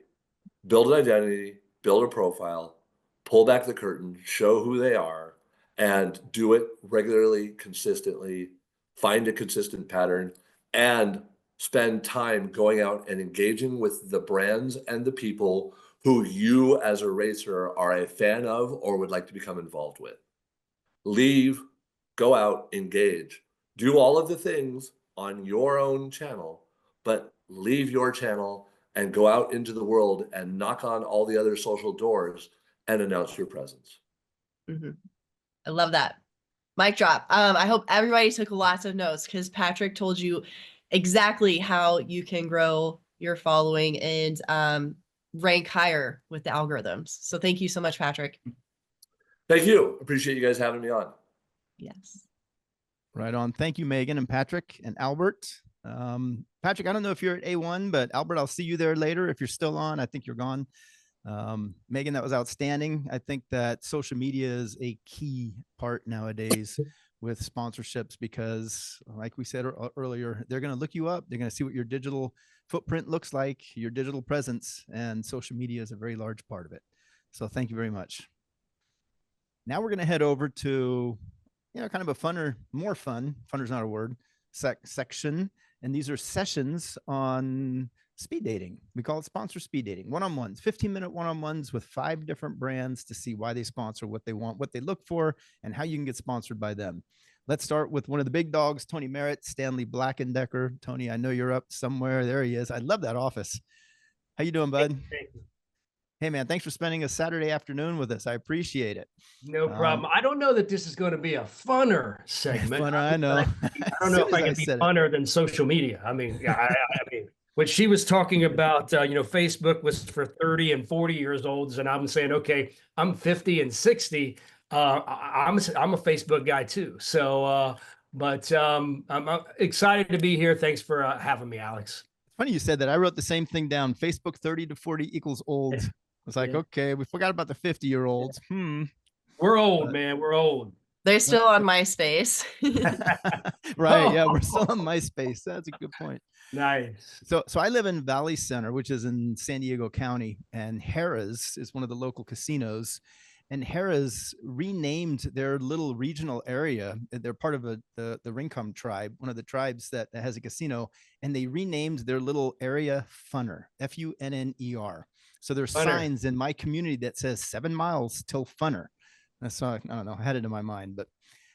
build a profile, pull back the curtain, show who they are, and do it regularly, consistently, find a consistent pattern, and spend time going out and engaging with the brands and the people who you as a racer are a fan of or would like to become involved with. Leave, go out, engage, do all of the things on your own channel, but leave your channel and go out into the world and knock on all the other social doors and announce your presence. I love that. Mic drop. I hope everybody took lots of notes, because Patrick told you exactly how you can grow your following and rank higher with the algorithms. So thank you so much, Patrick. Thank you. Appreciate you guys having me on. Yes. Right on. Thank you, Megan and Patrick and Albert. Patrick, I don't know if you're at A1, but Albert, I'll see you there later. If you're still on, I think you're gone. Megan, that was outstanding. I think that social media is a key part nowadays with sponsorships, because like we said earlier, they're going to look you up. They're going to see what your digital footprint looks like, your digital presence, and social media is a very large part of it. So thank you very much. Now we're going to head over to, kind of a funner's not a word, section. And these are sessions on speed dating. We call it sponsor speed dating, one-on-ones, 15-minute one-on-ones with 5 different brands to see why they sponsor, what they want, what they look for, and how you can get sponsored by them. Let's start with one of the big dogs, Tony Merritt, Stanley Black & Decker. Tony, I know you're up somewhere. There he is. I love that office. How you doing, bud? Hey, man, thanks for spending a Saturday afternoon with us. I appreciate it. No problem. I don't know that this is going to be a funner segment. Funner, I know. I don't know if I can be funner than social media. I mean, I mean, when she was talking about, Facebook was for 30 and 40 years olds, and I'm saying, okay, I'm 50 and 60. I'm a Facebook guy too. So, but I'm excited to be here. Thanks for having me, Alex. It's funny you said that. I wrote the same thing down. Facebook 30 to 40 equals old. I was like, okay, we forgot about the 50-year-olds. We're old, man. We're old. They're still on MySpace. Right. Yeah, we're still on MySpace. That's a good point. Nice. So I live in Valley Center, which is in San Diego County, and Harrah's is one of the local casinos. And Harrah's renamed their little regional area. They're part of the Rincon tribe, one of the tribes that has a casino, and they renamed their little area Funner, Funner. So there's signs in my community that says 7 miles till Funner. That's I don't know, I had it in my mind, but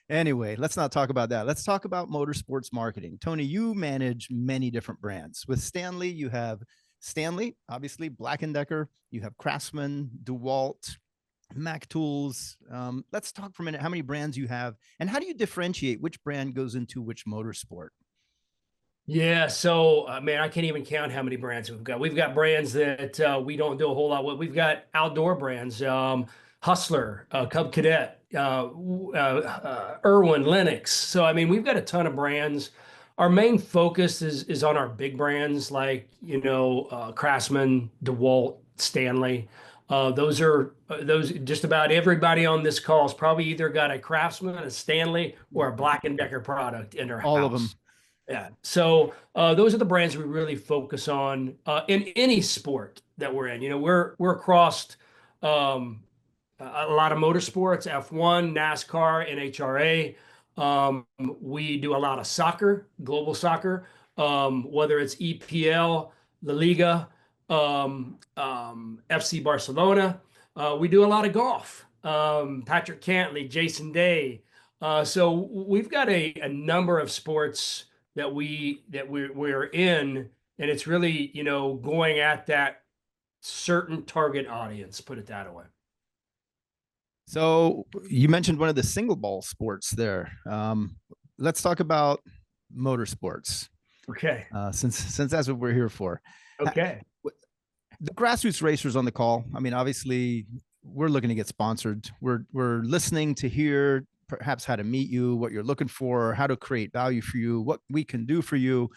anyway, let's not talk about that. Let's talk about motorsports marketing. Tony, you manage many different brands. With Stanley, you have Stanley, obviously Black & Decker. You have Craftsman, DeWalt, Mac Tools. Let's talk for a minute how many brands you have and how do you differentiate which brand goes into which motorsport? Yeah, so man, I can't even count how many brands we've got. We've got brands that we don't do a whole lot with. We've got outdoor brands, Hustler, Cub Cadet, Irwin, Lennox. So I mean, we've got a ton of brands. Our main focus is on our big brands like Craftsman, DeWalt, Stanley. Those just about everybody on this call has probably either got a Craftsman, a Stanley, or a Black & Decker product in their house. All of them. Yeah. So those are the brands we really focus on in any sport that we're in. We're across a lot of motorsports, F1, NASCAR, NHRA. We do a lot of soccer, global soccer, whether it's EPL, La Liga, FC Barcelona. We do a lot of golf. Patrick Cantley, Jason Day. So we've got a number of sports that we're in, and it's really, you know, going at that certain target audience, put it that way. So you mentioned one of the single ball sports there. Let's talk about motorsports. Okay. Since that's what we're here for. Okay. The grassroots racers on the call. I mean, obviously, we're looking to get sponsored. We're listening to hear perhaps how to meet you, what you're looking for, how to create value for you, what we can do for you.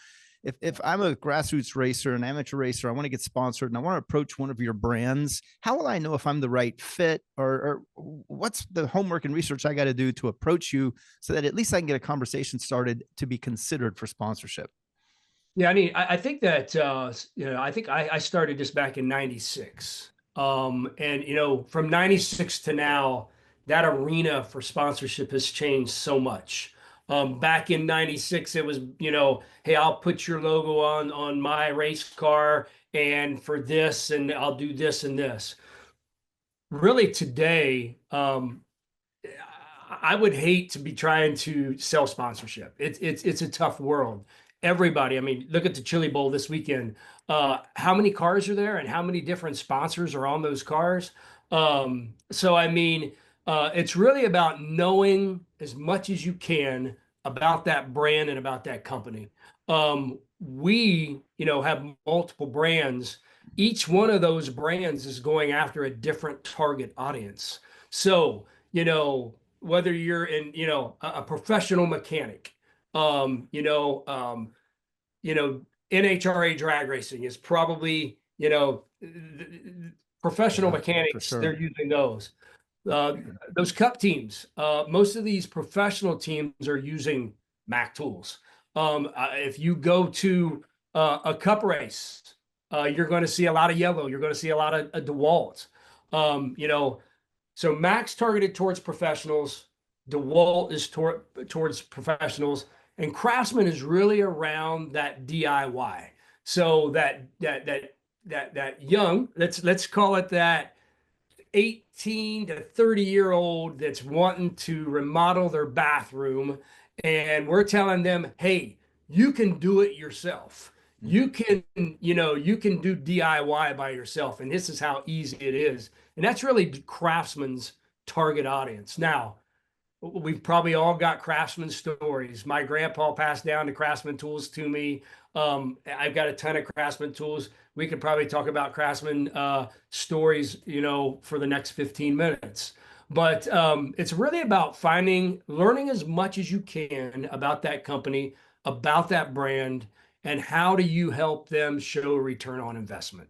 If I'm a grassroots racer, an amateur racer, I want to get sponsored and I want to approach one of your brands, how will I know if I'm the right fit, or what's the homework and research I got to do to approach you so that at least I can get a conversation started to be considered for sponsorship? Yeah, I mean, I think that, you know, I think I started this back in 96. And, you know, from 96 to now, that arena for sponsorship has changed so much. Back in 96, it was, you know, hey, I'll put your logo on my race car and for this, and I'll do this and this. Really today, I would hate to be trying to sell sponsorship. It's a tough world. Everybody, I mean, look at the Chili Bowl this weekend. How many cars are there, and how many different sponsors are on those cars? So I mean, it's really about knowing as much as you can about that brand and about that company. We, you know, have multiple brands. Each one of those brands is going after a different target audience. So, you know, whether you're in, you know, a professional mechanic, you know, NHRA drag racing is probably, you know, professional mechanics, sure. they're using those. Those cup teams, most of these professional teams are using Mac tools. If you go to a cup race, you're going to see a lot of yellow. You're going to see a lot of DeWalt. You know, so Mac's targeted towards professionals. DeWalt is towards professionals, and Craftsman is really around that DIY. So that young, let's call it that 18 to 30-year-old that's wanting to remodel their bathroom, and we're telling them, hey, you can do it yourself. You can, you know, you can do DIY by yourself, and this is how easy it is. And that's really Craftsman's target audience. Now, we've probably all got Craftsman stories. My grandpa passed down the Craftsman tools to me. I've got a ton of Craftsman tools. We could probably talk about Craftsman stories, you know, for the next 15 minutes. But it's really about learning as much as you can about that company, about that brand, and how do you help them show return on investment.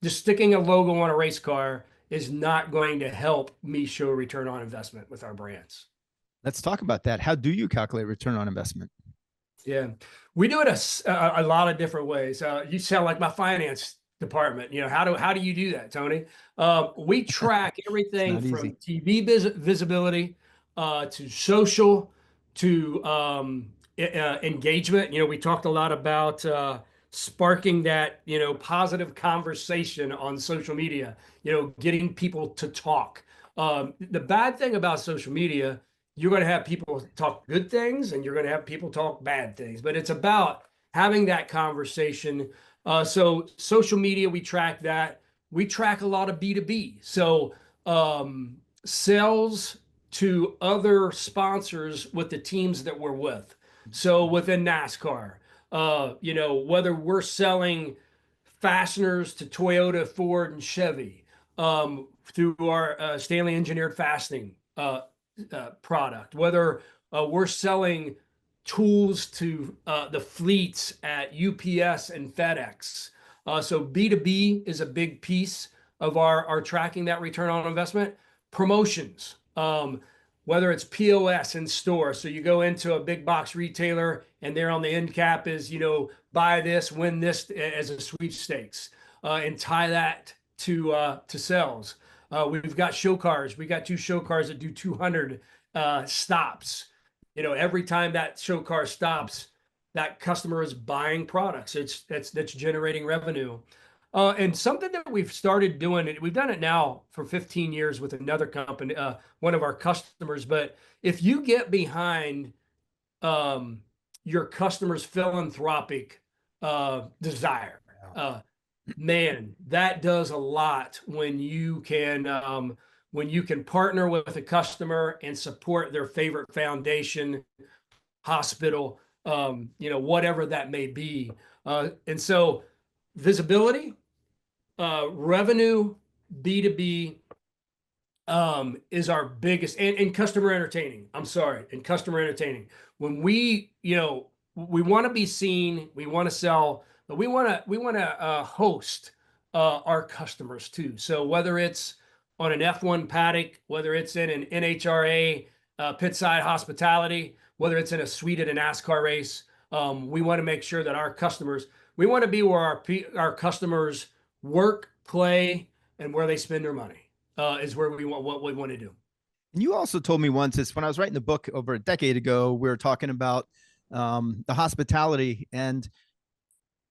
Just sticking a logo on a race car is not going to help me show return on investment with our brands. Let's talk about that. How do you calculate return on investment? Yeah, we do it a lot of different ways. You sound like my finance department. You know, how do you do that, Tony? We track everything from TV visibility to social to engagement. You know, we talked a lot about sparking that, you know, positive conversation on social media, you know, getting people to talk. The bad thing about social media, you're going to have people talk good things and you're going to have people talk bad things, but it's about having that conversation. So social media, we track that. We track a lot of B2B. So sales to other sponsors with the teams that we're with. So within NASCAR, you know, whether we're selling fasteners to Toyota, Ford, and Chevy through our Stanley Engineered Fastening product, whether we're selling tools to the fleets at UPS and FedEx. So B2B is a big piece of our tracking that return on investment. Promotions, whether it's POS in store. So you go into a big box retailer and there on the end cap is, you know, buy this, win this as a sweepstakes, and tie that to sales. We've got show cars. We got 2 show cars that do 200 stops. You know, every time that show car stops, that customer is buying products. That's generating revenue. And something that we've started doing, and we've done it now for 15 years with another company, one of our customers. But if you get behind your customer's philanthropic desire, man, that does a lot when you can partner with a customer and support their favorite foundation, hospital, whatever that may be. And so visibility, revenue, B2B, is our biggest, and customer entertaining. I'm sorry, and customer entertaining. When we want to be seen, we want to sell, but we want to host our customers too. So whether it's on an F1 paddock, whether it's in an NHRA pit side hospitality, whether it's in a suite at a NASCAR race, we want to make sure that we want to be where our customers work, play, and where they spend their money. Is where what we want to do. And you also told me once, it's when I was writing the book over a decade ago, we were talking about the hospitality, and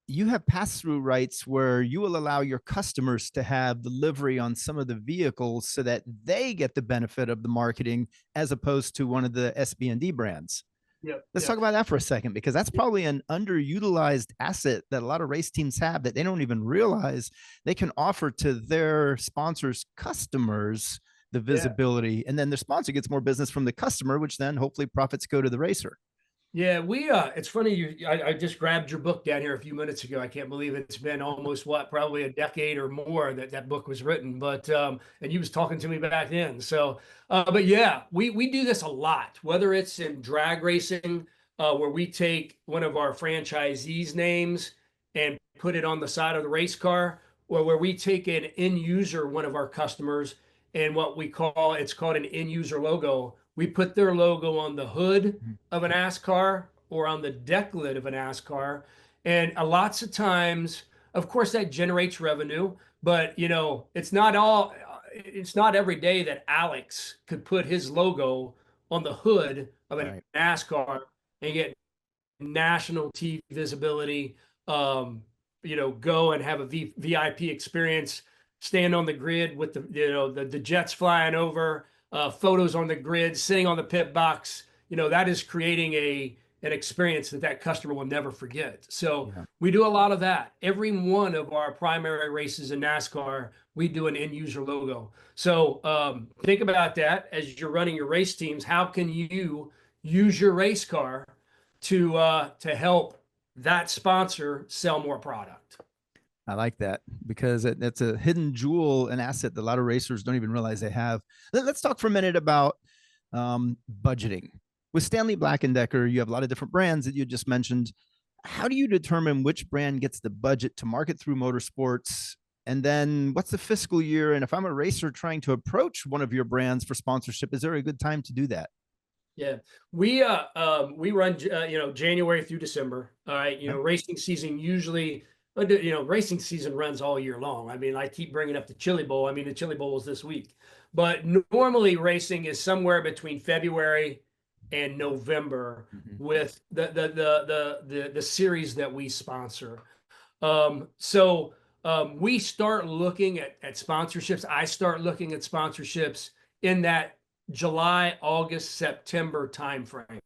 you have pass-through rights where you will allow your customers to have delivery on some of the vehicles so that they get the benefit of the marketing as opposed to one of the SB&D brands. Let's talk about that for a second, because that's probably an underutilized asset that a lot of race teams have that they don't even realize they can offer to their sponsors' customers the visibility, and then the sponsor gets more business from the customer, which then hopefully profits go to the racer. Yeah, it's funny. I just grabbed your book down here a few minutes ago. I can't believe it's been almost probably a decade or more that book was written. But and you was talking to me back then. So, but yeah, we do this a lot. Whether it's in drag racing, where we take one of our franchisees' names and put it on the side of the race car, or where we take an end user, one of our customers, and it's called an end user logo. We put their logo on the hood of an NASCAR or on the deck lid of an NASCAR. And lots of times, of course, that generates revenue, but it's not every day that Alex could put his logo on the hood of a NASCAR and get national TV visibility, go and have a VIP experience, stand on the grid with the jets flying over, photos on the grid, sitting on the pit box. That is creating an experience that customer will never forget. So we do a lot of that. Every one of our primary races in NASCAR, we do an end user logo. So think about that as you're running your race teams. How can you use your race car to help that sponsor sell more product? I like that, because it's a hidden jewel, an asset that a lot of racers don't even realize they have. Let's talk for a minute about budgeting. With Stanley Black & Decker, you have a lot of different brands that you just mentioned. How do you determine which brand gets the budget to market through motorsports? And then what's the fiscal year? And if I'm a racer trying to approach one of your brands for sponsorship, is there a good time to do that? Yeah, we run January through December. All right, racing season usually, racing season runs all year long. I mean, I keep bringing up the Chili Bowl. I mean, the Chili Bowl was this week, but normally racing is somewhere between February and November with the series that we sponsor. So we start looking at sponsorships. I start looking at sponsorships in that July, August, September timeframe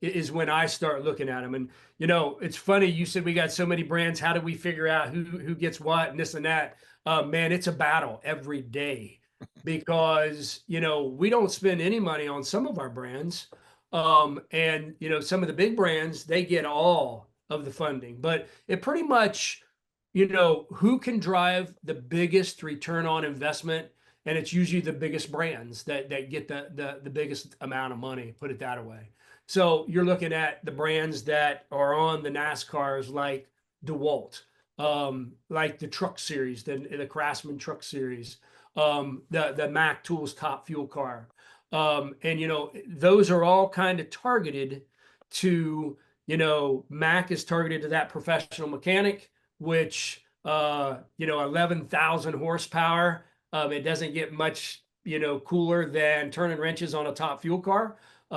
is when I start looking at them. And it's funny. You said we got so many brands. How do we figure out who gets what and this and that? Man, it's a battle every day because we don't spend any money on some of our brands, and some of the big brands, they get all of the funding. But it pretty much, who can drive the biggest return on investment. And it's usually the biggest brands that get the biggest amount of money, put it that way. So you're looking at the brands that are on the NASCARs like DeWalt, like the Truck Series, the Craftsman Truck Series, the Mack Tools Top Fuel Car. And those are all kind of targeted to, Mack is targeted to that professional mechanic, which 11,000 horsepower. It doesn't get much, cooler than turning wrenches on a top fuel car.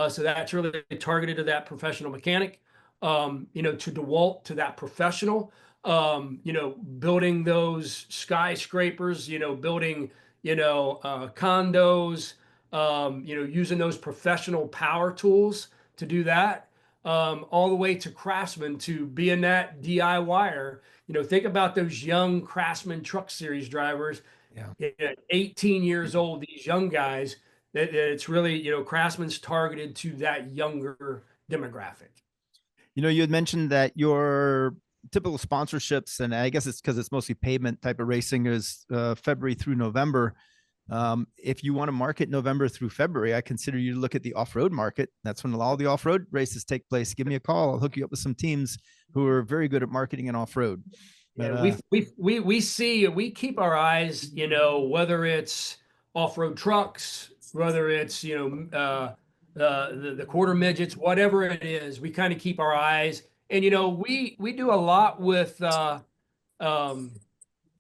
So that's really targeted to that professional mechanic, to DeWalt, to that professional. building those skyscrapers, building, condos, using those professional power tools to do that, all the way to craftsmen to being that DIYer. Think about those young Craftsman Truck Series drivers, 18 years old, these young guys, that it's really, Craftsman's targeted to that younger demographic. You had mentioned that your typical sponsorships, and I guess it's because it's mostly pavement type of racing, is February through November. If you want to market November through February, I consider you to look at the off-road market. That's when all the off-road races take place. Give me a call. I'll hook you up with some teams who are very good at marketing and off-road. Yeah, we keep our eyes, whether it's off-road trucks, whether it's, the quarter midgets, whatever it is, we kind of keep our eyes. And, we do a lot with,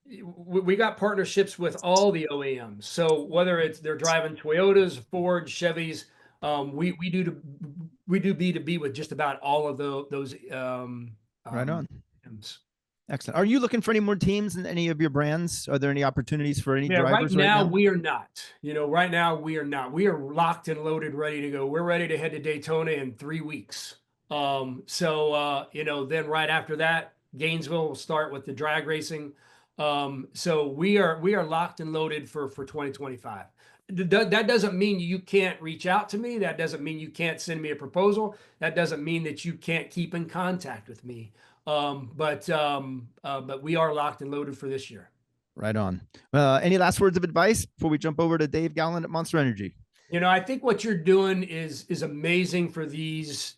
we got partnerships with all the OEMs. So whether it's they're driving Toyotas, Ford, Chevys, we do B2B with just about all of those. Right on. OEMs. Excellent. Are you looking for any more teams in any of your brands? Are there any opportunities for any drivers right now? We are not. Right now we are not. We are locked and loaded, ready to go. We're ready to head to Daytona in 3 weeks. Then right after that, Gainesville will start with the drag racing. So we are locked and loaded for 2025. That doesn't mean you can't reach out to me. That doesn't mean you can't send me a proposal. That doesn't mean that you can't keep in contact with me. But we are locked and loaded for this year. Right on. Any last words of advice before we jump over to Dave Gallant at Monster Energy? I think what you're doing is amazing for these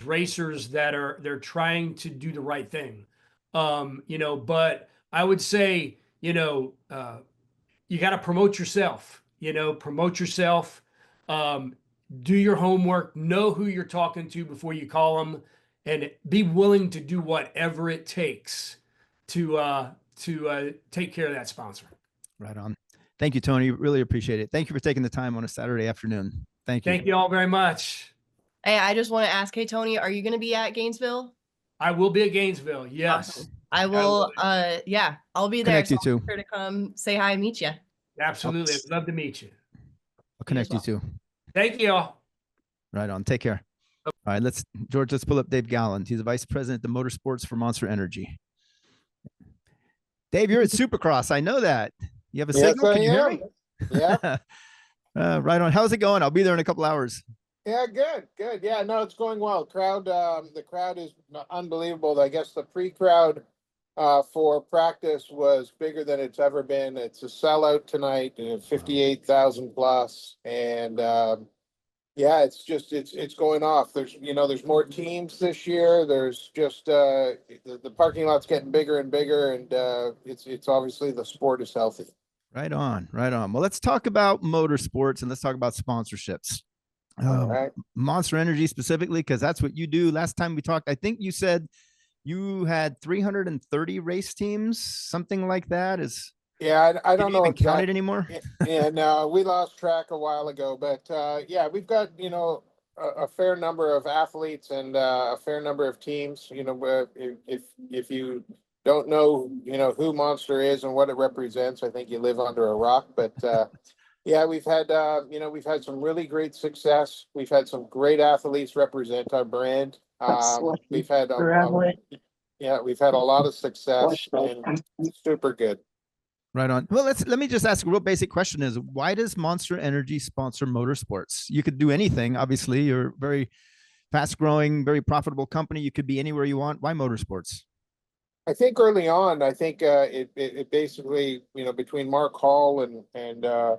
racers they're trying to do the right thing. But I would say, you got to promote yourself. Promote yourself. Do your homework. Know who you're talking to before you call them, and be willing to do whatever it takes to take care of that sponsor. Right on. Thank you, Tony. Really appreciate it. Thank you for taking the time on a Saturday afternoon. Thank you. Thank you all very much. Hey, I just want to ask, hey, Tony, are you going to be at Gainesville? I will be at Gainesville. Yes. Awesome. I will. I'll be there. Connect you two. Sure to come say hi and meet you. Absolutely. I'd love to meet you. I'll connect you two. Thank you all. Right on. Take care. All right, let's pull up Dave Gallant. He's the vice president of Motorsports for Monster Energy. Dave, you're at Supercross. I know that. You have a signal? Can you hear me? Yeah. Right on. How's it going? I'll be there in a couple hours. Yeah, good. Yeah, no, it's going well. The crowd is unbelievable. I guess the pre-crowd for practice was bigger than it's ever been. It's a sellout tonight, 58,000 plus, and it's going off. There's more teams this year. There's just the parking lot's getting bigger and bigger, and it's obviously the sport is healthy. Right on. Well, let's talk about motorsports and let's talk about sponsorships. All right. Monster Energy specifically, because that's what you do. Last time we talked, I think you said you had 330 race teams, something like that. I don't know even count it anymore. Yeah, no, we lost track a while ago, but we've got a fair number of athletes and a fair number of teams. If you don't know who Monster is and what it represents, I think you live under a rock. But we've had some really great success. We've had some great athletes represent our brand. We've had a lot of success and super good. Right on. Well, let me just ask a real basic question: is why does Monster Energy sponsor motorsports? You could do anything. Obviously, you're a very fast-growing, very profitable company. You could be anywhere you want. Why motorsports? I think early on, it basically, between Mark Hall and I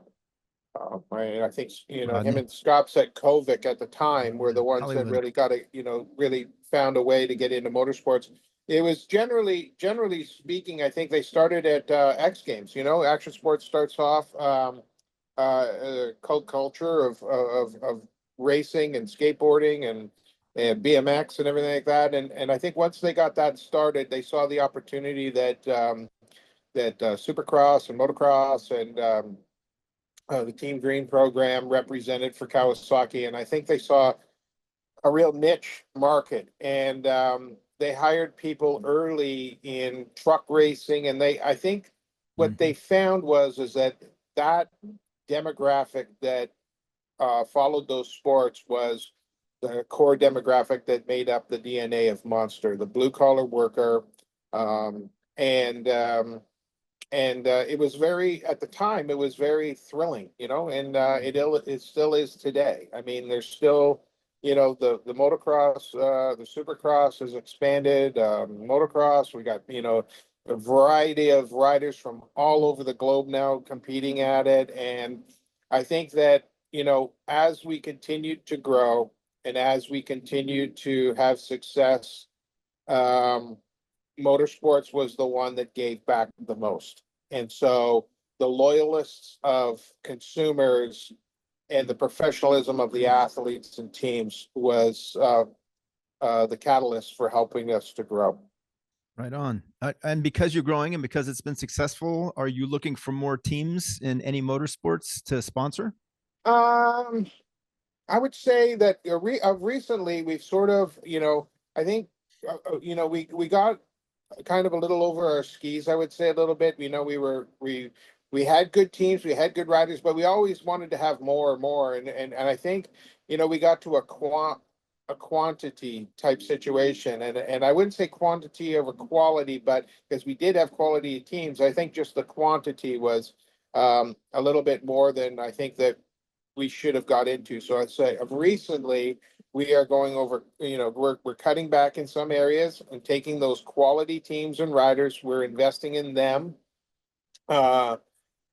think him and Scott Setkovic at the time were the ones that really got really found a way to get into motorsports. It was generally speaking, I think they started at X Games. Action sports starts off cult culture of racing and skateboarding and BMX and everything like that. And I think once they got that started, they saw the opportunity that Supercross and motocross and the Team Green program represented for Kawasaki. And I think they saw a real niche market. And they hired people early in truck racing, and I think what they found is that demographic that followed those sports was the core demographic that made up the DNA of Monster, the blue collar worker. Um, and it was at the time, it was very thrilling, and it still is today. I mean, there's still, the motocross, the supercross has expanded, motocross, we got, a variety of riders from all over the globe now competing at it. And I think that, as we continue to grow and as we continue to have success, Motorsports was the one that gave back the most. And so the loyalists of consumers and the professionalism of the athletes and teams was the catalyst for helping us to grow. Right on. And because you're growing and because it's been successful, are you looking for more teams in any motorsports to sponsor? I would say that recently we've sort of, I think, we got kind of a little over our skis, I would say a little bit. We had good teams, we had good riders, but we always wanted to have more and more. And I think, we got to a quantity type situation. And I wouldn't say quantity over quality, but because we did have quality teams, I think just the quantity was a little bit more than I think that we should have got into. So I'd say recently we are going over, we're cutting back in some areas and taking those quality teams and riders. We're investing in them a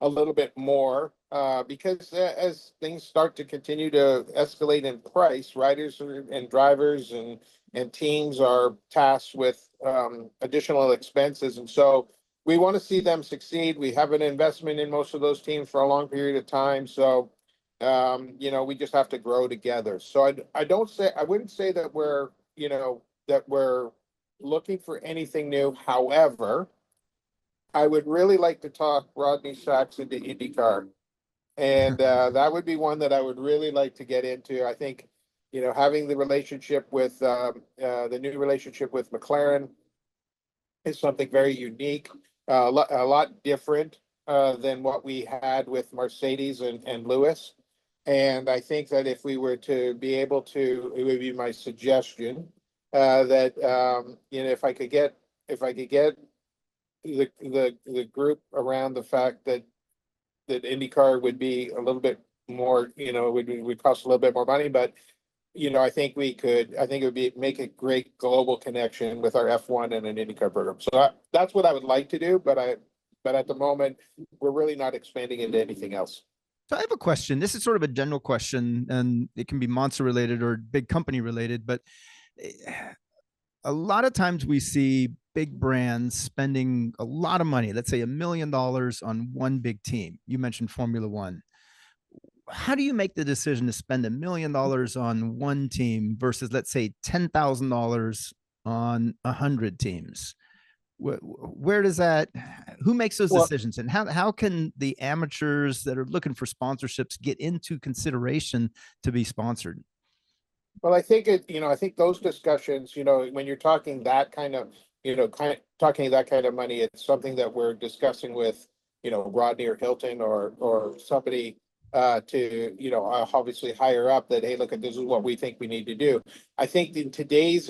little bit more because as things start to continue to escalate in price, riders and drivers and teams are tasked with additional expenses. And so we want to see them succeed. We have an investment in most of those teams for a long period of time. So we just have to grow together. So I wouldn't say that we're looking for anything new. However, I would really like to talk Rodney Sachs into IndyCar. And that would be one that I would really like to get into. I think, having the relationship with the new relationship with McLaren is something very unique, a lot different than what we had with Mercedes and Lewis. And I think that if we were to be able to, it would be my suggestion that if I could get the group around the fact that IndyCar would be a little bit more, would cost a little bit more money, but I think it would make a great global connection with our F1 and an IndyCar program. So that's what I would like to do, but at the moment we're really not expanding into anything else. So I have a question. This is sort of a general question, and it can be Monster related or big company related, but a lot of times we see big brands spending a lot of money, let's say $1 million on one big team. You mentioned Formula One. How do you make the decision to spend $1 million on one team versus, let's say, $10,000 on 100 teams? Where does that, who makes those decisions, and how can the amateurs that are looking for sponsorships get into consideration to be sponsored? Well, I think I think those discussions, when you're talking that kind of, talking that kind of money, it's something that we're discussing with, Rodney or Hilton or somebody to, obviously higher up that, hey, look, this is what we think we need to do. I think in today's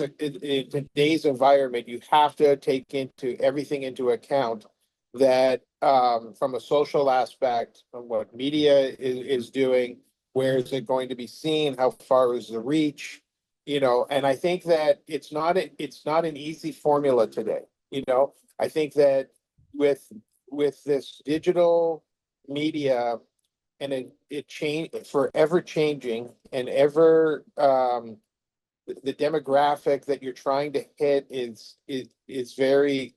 environment, you have to take everything into account that from a social aspect of what media is doing, where is it going to be seen, how far is the reach, and I think that it's not an easy formula today. I think that with this digital media, and it forever changing, and ever the demographic that you're trying to hit is very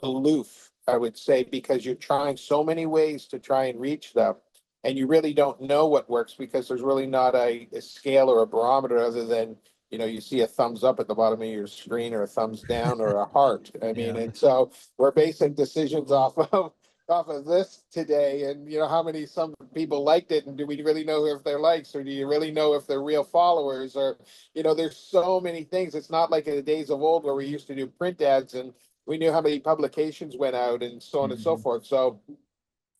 aloof, I would say, because you're trying so many ways to try and reach them, and you really don't know what works because there's really not a scale or a barometer other than you see a thumbs up at the bottom of your screen or a thumbs down or a heart. I mean, and so we're basing decisions off off of this today, and you know how many some people liked it, and do we really know if they're likes, or do you really know if they're real followers, or you know, there's so many things. It's not like in the days of old where we used to do print ads and we knew how many publications went out and so on and so forth. So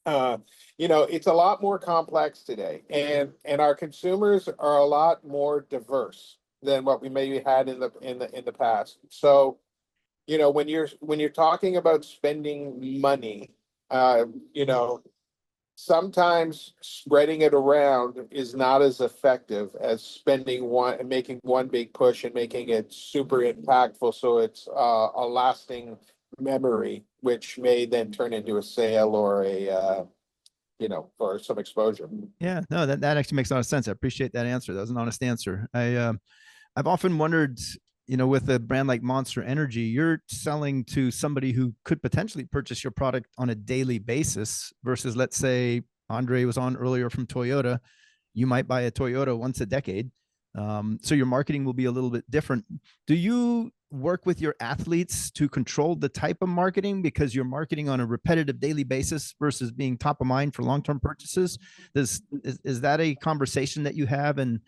uh, you know, it's a lot more complex today, and our consumers are a lot more diverse than what we maybe had in the past. So, you know, when you're talking about spending money, you know, sometimes spreading it around is not as effective as spending one and making one big push and making it super impactful. So it's a lasting memory, which may then turn into a sale or a, you know, or some exposure. Yeah, no, that actually makes a lot of sense. I appreciate that answer. That was an honest answer. I've often wondered, you know, with a brand like Monster Energy, you're selling to somebody who could potentially purchase your product on a daily basis versus, let's say, Andre was on earlier from Toyota. You might buy a Toyota once a decade. So your marketing will be a little bit different. Do you work with your athletes to control the type of marketing because you're marketing on a repetitive daily basis versus being top of mind for long-term purchases? Is that a conversation that you have and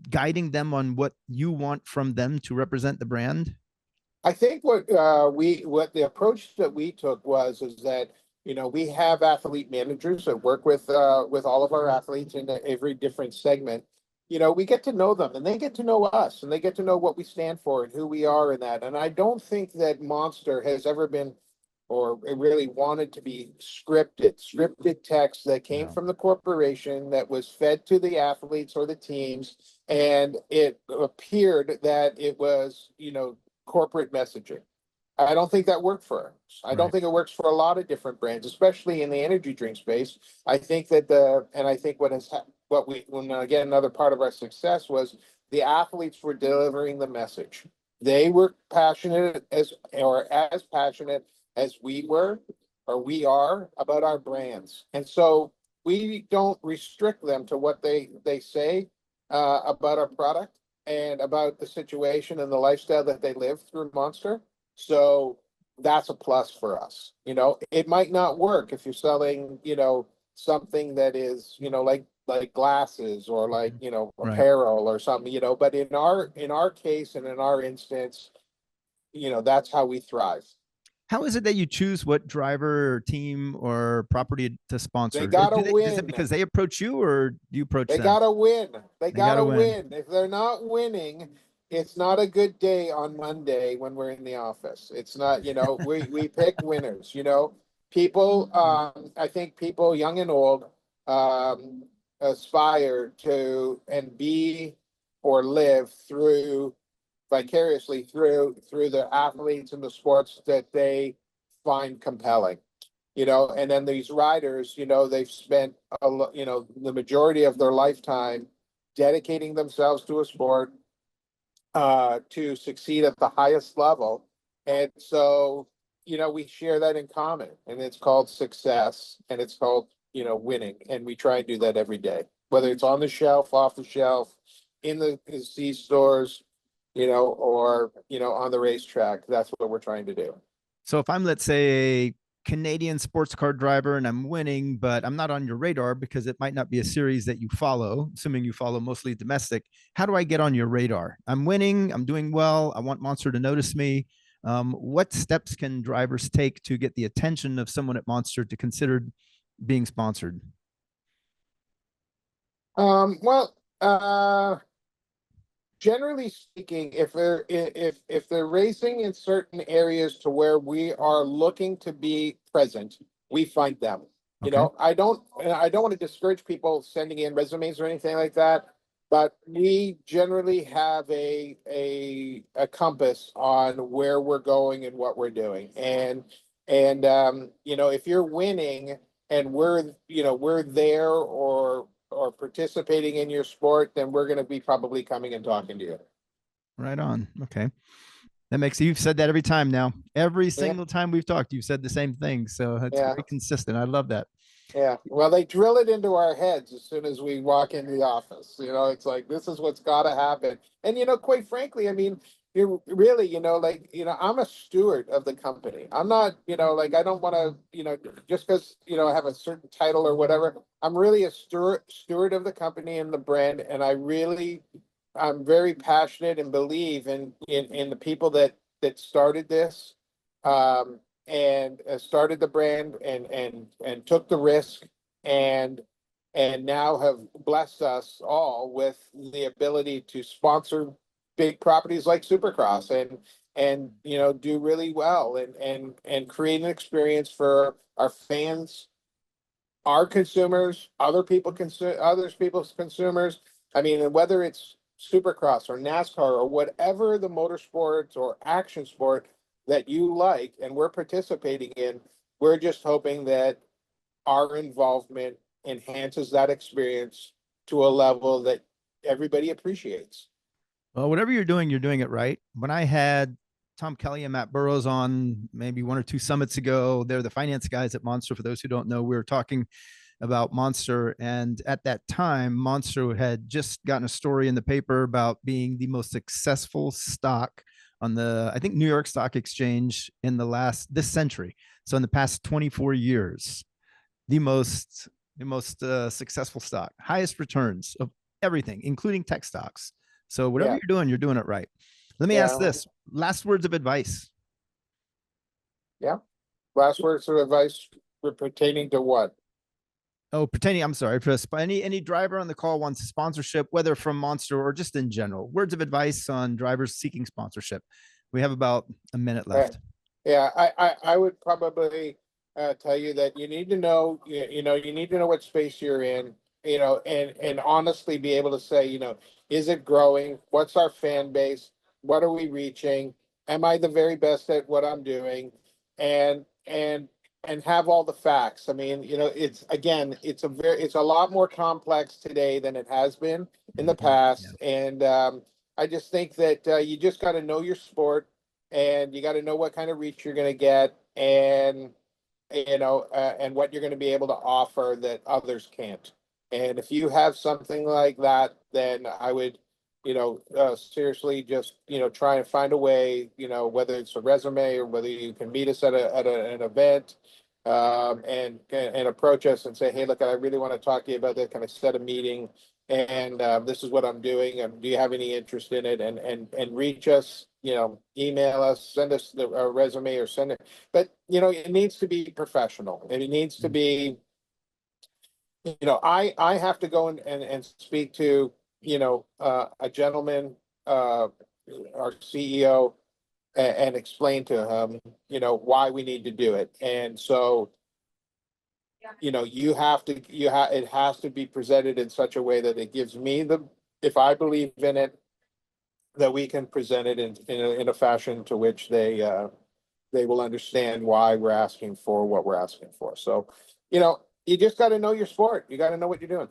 guiding them on what you want from them to represent the brand? I think what the approach that we took was is that, you know, we have athlete managers that work with all of our athletes in every different segment. You know, we get to know them and they get to know us and they get to know what we stand for and who we are in that. And I don't think that Monster has ever been or it really wanted to be scripted text that came from the corporation that was fed to the athletes or the teams. And it appeared that it was, you know, corporate messaging. I don't think that worked for us. I don't think it works for a lot of different brands, especially in the energy drink space. I think that I think when again, another part of our success was the athletes were delivering the message. They were passionate as passionate as we were or we are about our brands. And so we don't restrict them to what they say about our product and about the situation and the lifestyle that they live through Monster. So that's a plus for us. You know, it might not work if you're selling, you know, something that is, you know, like glasses or like, you know, apparel or something, you know, but in our case and in our instance, you know, that's how we thrive. How is it that you choose what driver or team or property to sponsor? They gotta win. Is it because they approach you or do you approach them? They gotta win. They gotta win. If they're not winning, it's not a good day on Monday when we're in the office. It's not, you know, we pick winners, you know. People, I think people young and old aspire to and be or live through vicariously through the athletes and the sports that they find compelling, you know. And then these riders, you know, they've spent you know, the majority of their lifetime dedicating themselves to a sport to succeed at the highest level. And so, you know, we share that in common, and it's called success and it's called, you know, winning. And we try and do that every day, whether it's on the shelf, off the shelf, in the C stores, you know, or, you know, on the racetrack. That's what we're trying to do. So if I'm, let's say, a Canadian sports car driver and I'm winning, but I'm not on your radar because it might not be a series that you follow, assuming you follow mostly domestic, how do I get on your radar? I'm winning, I'm doing well, I want Monster to notice me. What steps can drivers take to get the attention of someone at Monster to consider being sponsored? Generally speaking, if they're racing in certain areas to where we are looking to be present, we find them. You know, I don't want to discourage people sending in resumes or anything like that, but we generally have a compass on where we're going and what we're doing. And you know, if you're winning and we're there or participating in your sport, then we're going to be probably coming and talking to you. Right on. Okay. That makes, you've said that every time now. Every single time we've talked, you've said the same thing. So it's very consistent. I love that. Yeah. Well, they drill it into our heads as soon as we walk into the office. You know, it's like, this is what's got to happen. And, you know, quite frankly, I mean, you're really, like, I'm a steward of the company. I'm not, like, I don't want to, just because, I have a certain title or whatever. I'm really a steward of the company and the brand. And I'm very passionate and believe in the people that started this, and started the brand and took the risk and now have blessed us all with the ability to sponsor big properties like Supercross and do really well and create an experience for our fans, our consumers, others people's consumers. I mean, and whether it's Supercross or NASCAR or whatever the motorsports or action sport that you like and we're participating in, we're just hoping that our involvement enhances that experience to a level that everybody appreciates. Well, whatever you're doing it right. When I had Tom Kelly and Matt Burrows on maybe 1 or 2 summits ago, they're the finance guys at Monster. For those who don't know, we were talking about Monster. And at that time, Monster had just gotten a story in the paper about being the most successful stock on the, I think, New York Stock Exchange in this century. So in the past 24 years, the most successful stock, highest returns of everything, including tech stocks. So whatever you're doing it right. Let me ask this: last words of advice. Yeah. Last words of advice pertaining to what? Oh, pertaining. I'm sorry. For any driver on the call wants a sponsorship, whether from Monster or just in general. Words of advice on drivers seeking sponsorship. We have about a minute left. Yeah, I would probably tell you that you need to know, you need to know what space you're in, and honestly be able to say, is it growing? What's our fan base? What are we reaching? Am I the very best at what I'm doing? And have all the facts. I mean, it's a lot more complex today than it has been in the past. And I just think that you just got to know your sport and you got to know what kind of reach you're going to get and and what you're going to be able to offer that others can't. And if you have something like that, then I would, seriously just, try and find a way, whether it's a resume or whether you can meet us at an event, and approach us and say, hey, look, I really want to talk to you about this. Kind of set a meeting? And this is what I'm doing. Do you have any interest in it? And reach us, email us, send us a resume or send it. But, it needs to be professional and it needs to be, I have to go and speak to, a gentleman, our CEO, and explain to him, why we need to do it. And so, it has to be presented in such a way that it gives me if I believe in it, that we can present it in a fashion to which they will understand why we're asking for what we're asking for. So, you just got to know your sport. You got to know what you're doing.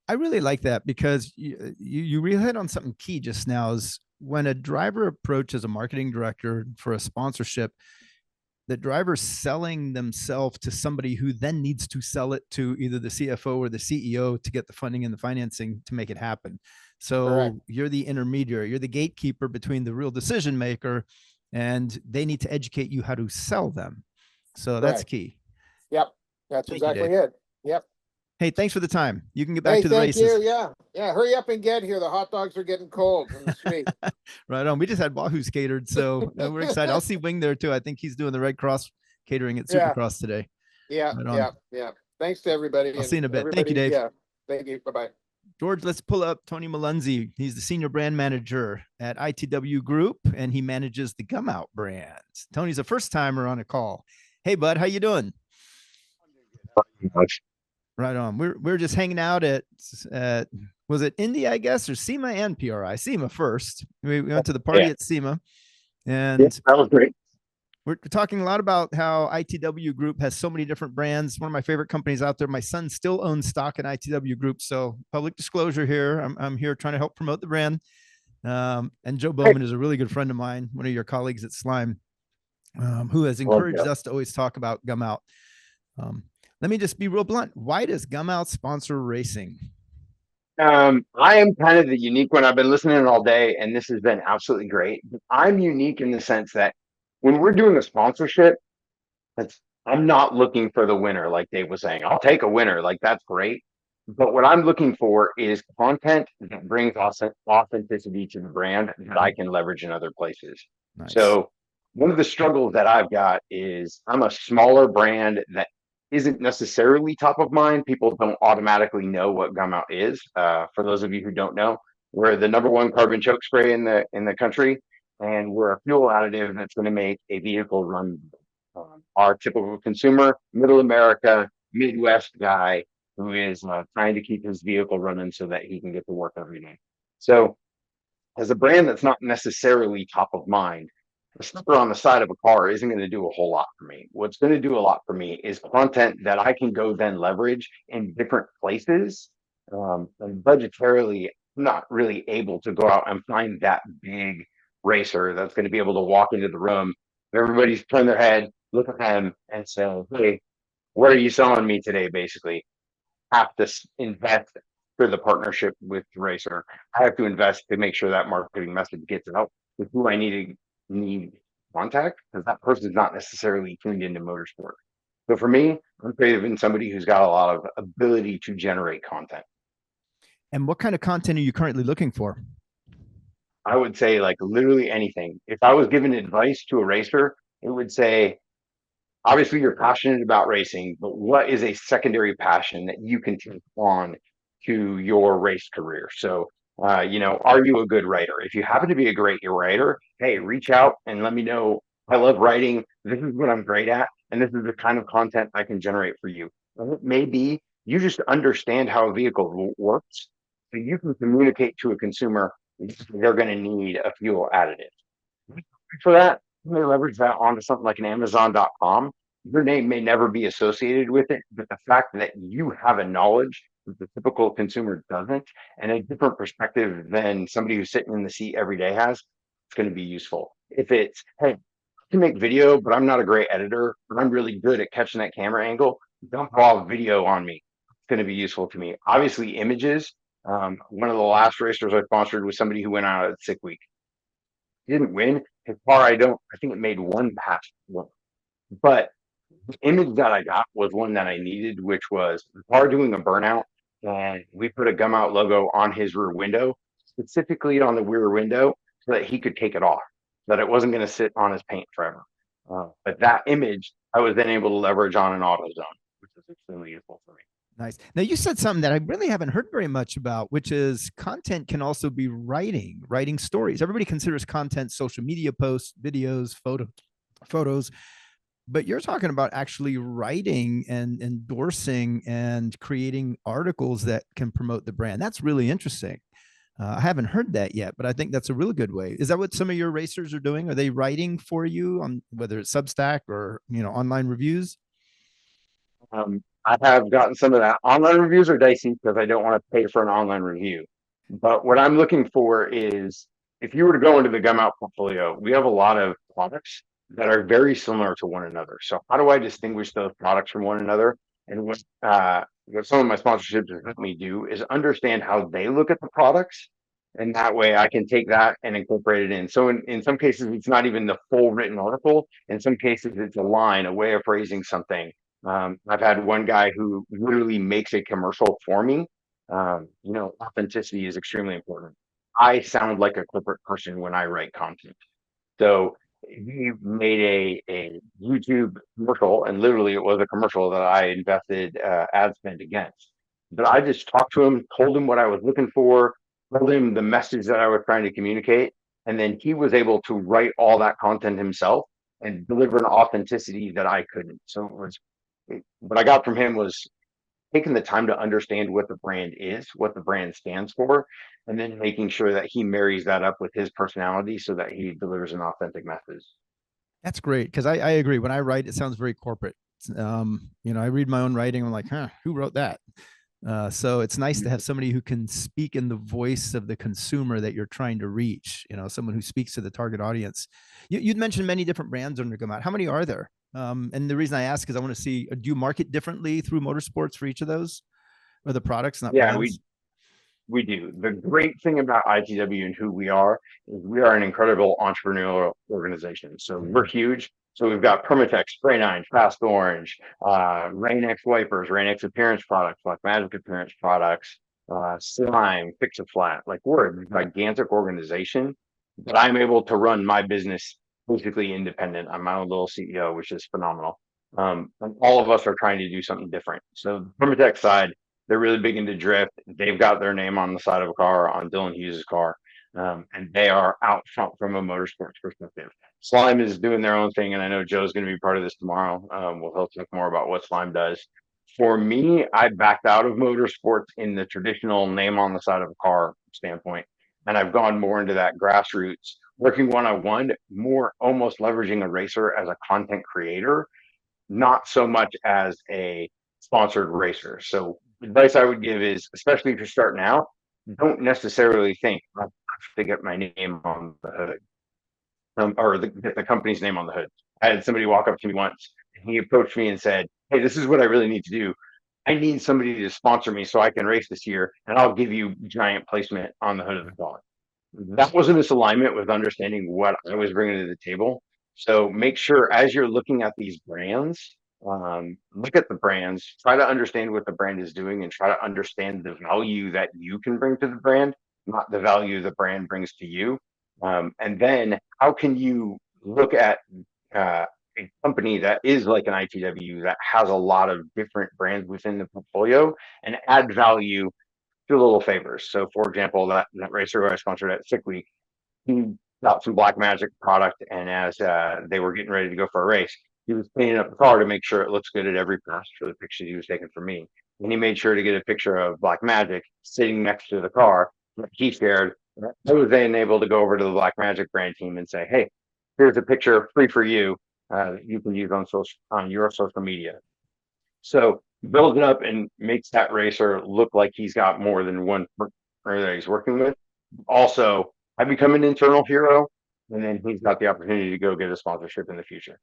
I really like that because you really hit on something key just now is when a driver approaches a marketing director for a sponsorship, the driver's selling themselves to somebody who then needs to sell it to either the CFO or the CEO to get the funding and the financing to make it happen. So Correct. You're the intermediary, you're the gatekeeper between the real decision maker, and they need to educate you how to sell them. So that's Correct. key. Yep. That's Thank you, exactly Dave. it. Yep. Hey, thanks for the time. You can get back Hey, to the thank races. you. Yeah. Yeah. Hurry up and get here. The hot dogs are getting cold in the street. Right on. We just had Wahoo's catered, so we're excited. I'll see Wing there too. I think he's doing the Red Cross catering at Yeah. Supercross today. Yeah. Right on. Yeah. Yeah. Thanks to everybody. I'll see you in a bit. Thank you, everybody, Dave. Yeah. Thank you. Bye-bye. George, let's pull up Tony Malunzi. He's the senior brand manager at ITW Group, and he manages the Gum Out brands. Tony's a first timer on a call. Hey, bud, how you doing? Right on. We're just hanging out at was it Indy, I guess, or SEMA and PRI? SEMA first. We went to the party at SEMA, and that was great. We're talking a lot about how ITW Group has so many different brands. One of my favorite companies out there. My son still owns stock in ITW Group, so public disclosure here. I'm here trying to help promote the brand. And Joe Bowman is a really good friend of mine, one of your colleagues at Slime, who has encouraged us to always talk about Gum Out. Let me just be real blunt. Why does Gum Out sponsor racing? I am kind of the unique one. I've been listening all day, and this has been absolutely great. I'm unique in the sense that when we're doing a sponsorship, that's I'm not looking for the winner, like Dave was saying. I'll take a winner, like that's great. But what I'm looking for is content that brings authenticity to the brand that I can leverage in other places. Nice. So one of the struggles that I've got is I'm a smaller brand that isn't necessarily top of mind. People don't automatically know what Gum Out is. For those of you who don't know, we're the #1 carbon choke spray in the country, and we're a fuel additive that's going to make a vehicle run. Our typical consumer, middle America, Midwest guy who is trying to keep his vehicle running so that he can get to work every day. So, as a brand that's not necessarily top of mind, a sticker on the side of a car isn't going to do a whole lot for me. What's going to do a lot for me is content that I can go then leverage in different places. And budgetarily, I'm not really able to go out and find that big racer that's going to be able to walk into the room. Everybody's turn their head, look at them, and say, "Hey, what are you selling me today?" Basically, have to invest for the partnership with the racer. I have to invest to make sure that marketing message gets out with who I need contact, because that person is not necessarily tuned into motorsport. So for me, I'm creative in somebody who's got a lot of ability to generate content. And what kind of content are you currently looking for? I would say like literally anything. If I was giving advice to a racer, it would say, obviously you're passionate about racing, but what is a secondary passion that you can take on to your race career? So, are you a good writer? If you happen to be a great writer, hey, reach out and let me know. I love writing. This is what I'm great at, and this is the kind of content I can generate for you. And it may be you just understand how a vehicle works, so you can communicate to a consumer they're going to need a fuel additive. For that, you may leverage that onto something like an Amazon.com. Your name may never be associated with it, but the fact that you have a knowledge that the typical consumer doesn't, and a different perspective than somebody who's sitting in the seat every day has, it's going to be useful. If it's, hey, I can make video, but I'm not a great editor, but I'm really good at catching that camera angle, dump raw video on me. It's going to be useful to me. Obviously, images. One of the last racers I sponsored was somebody who went out at sick week. He didn't win. His car, I think it made one pass. But the image that I got was one that I needed, which was the car doing a burnout. And we put a Gum Out logo on his rear window, specifically on the rear window, so that he could take it off, that it wasn't going to sit on his paint forever. But that image, I was then able to leverage on an AutoZone, which is extremely useful for me. Nice. Now you said something that I really haven't heard very much about, which is content can also be writing stories. Everybody considers content social media posts, videos, photos, but you're talking about actually writing and endorsing and creating articles that can promote the brand. That's really interesting. I haven't heard that yet, but I think that's a really good way. Is that what some of your racers are doing? Are they writing for you on whether it's Substack or online reviews? I have gotten some of that. Online reviews are dicey because I don't want to pay for an online review. But what I'm looking for is, if you were to go into the Gum Out portfolio, we have a lot of products that are very similar to one another. So how do I distinguish those products from one another? And what some of my sponsorships have helped me do is understand how they look at the products. And that way I can take that and incorporate it in. So in some cases, it's not even the full written article. In some cases, it's a line, a way of phrasing something. I've had one guy who literally makes a commercial for me. Authenticity is extremely important. I sound like a corporate person when I write content. So he made a YouTube commercial, and literally it was a commercial that I invested ad spend against. But I just talked to him, told him what I was looking for, told him the message that I was trying to communicate, and then he was able to write all that content himself and deliver an authenticity that I couldn't. So what I got from him was taking the time to understand what the brand is, what the brand stands for, and then making sure that he marries that up with his personality so that he delivers an authentic message. That's great, because I agree. When I write, it sounds very corporate. I read my own writing. I'm like, who wrote that? So it's nice to have somebody who can speak in the voice of the consumer that you're trying to reach, someone who speaks to the target audience. You'd mentioned many different brands under Gum Out. How many are there? And the reason I ask is I want to see, do you market differently through Motorsports for each of those, or the products, not brands? we do. The great thing about ITW and who we are is we are an incredible entrepreneurial organization. So we're huge. So we've got Permatex, Spray 9, Fast Orange, Rain-X wipers, Rain-X appearance products, Black Magic appearance products, Slime, Fix a Flat. Like, we're a gigantic organization, but I'm able to run my business basically independent. I'm my own little CEO, which is phenomenal. And all of us are trying to do something different. So the Permatex side, they're really big into drift. They've got their name on the side of a car, on Dylan Hughes' car, and they are out front from a motorsports perspective. Slime is doing their own thing, and I know Joe's going to be part of this tomorrow. He'll talk more about what Slime does. For me, I backed out of motorsports in the traditional name on the side of a car standpoint, and I've gone more into that grassroots, working one-on-one, more almost leveraging a racer as a content creator, not so much as a sponsored racer. So advice I would give is, especially if you're starting out, don't necessarily think I have to get my name on the hood, or get the company's name on the hood. I had somebody walk up to me once, and he approached me and said, "Hey, this is what I really need to do. I need somebody to sponsor me so I can race this year, and I'll give you giant placement on the hood of the car." That was a misalignment with understanding what I was bringing to the table. So make sure as you're looking at these brands, look at the brands, try to understand what the brand is doing, and try to understand the value that you can bring to the brand, not the value the brand brings to you. And then how can you look at a company that is like an ITW that has a lot of different brands within the portfolio and add value, do little favors. So, for example, that racer who I sponsored at Sick Week, he got some Black Magic product, and as they were getting ready to go for a race, he was cleaning up the car to make sure it looks good at every pass for the pictures he was taking for me. And he made sure to get a picture of Black Magic sitting next to the car that he shared. I was then able to go over to the Black Magic brand team and say, "Hey, here's a picture free for you that you can use on your social media." So build it up and makes that racer look like he's got more than one partner that he's working with. Also, I become an internal hero, and then he's got the opportunity to go get a sponsorship in the future.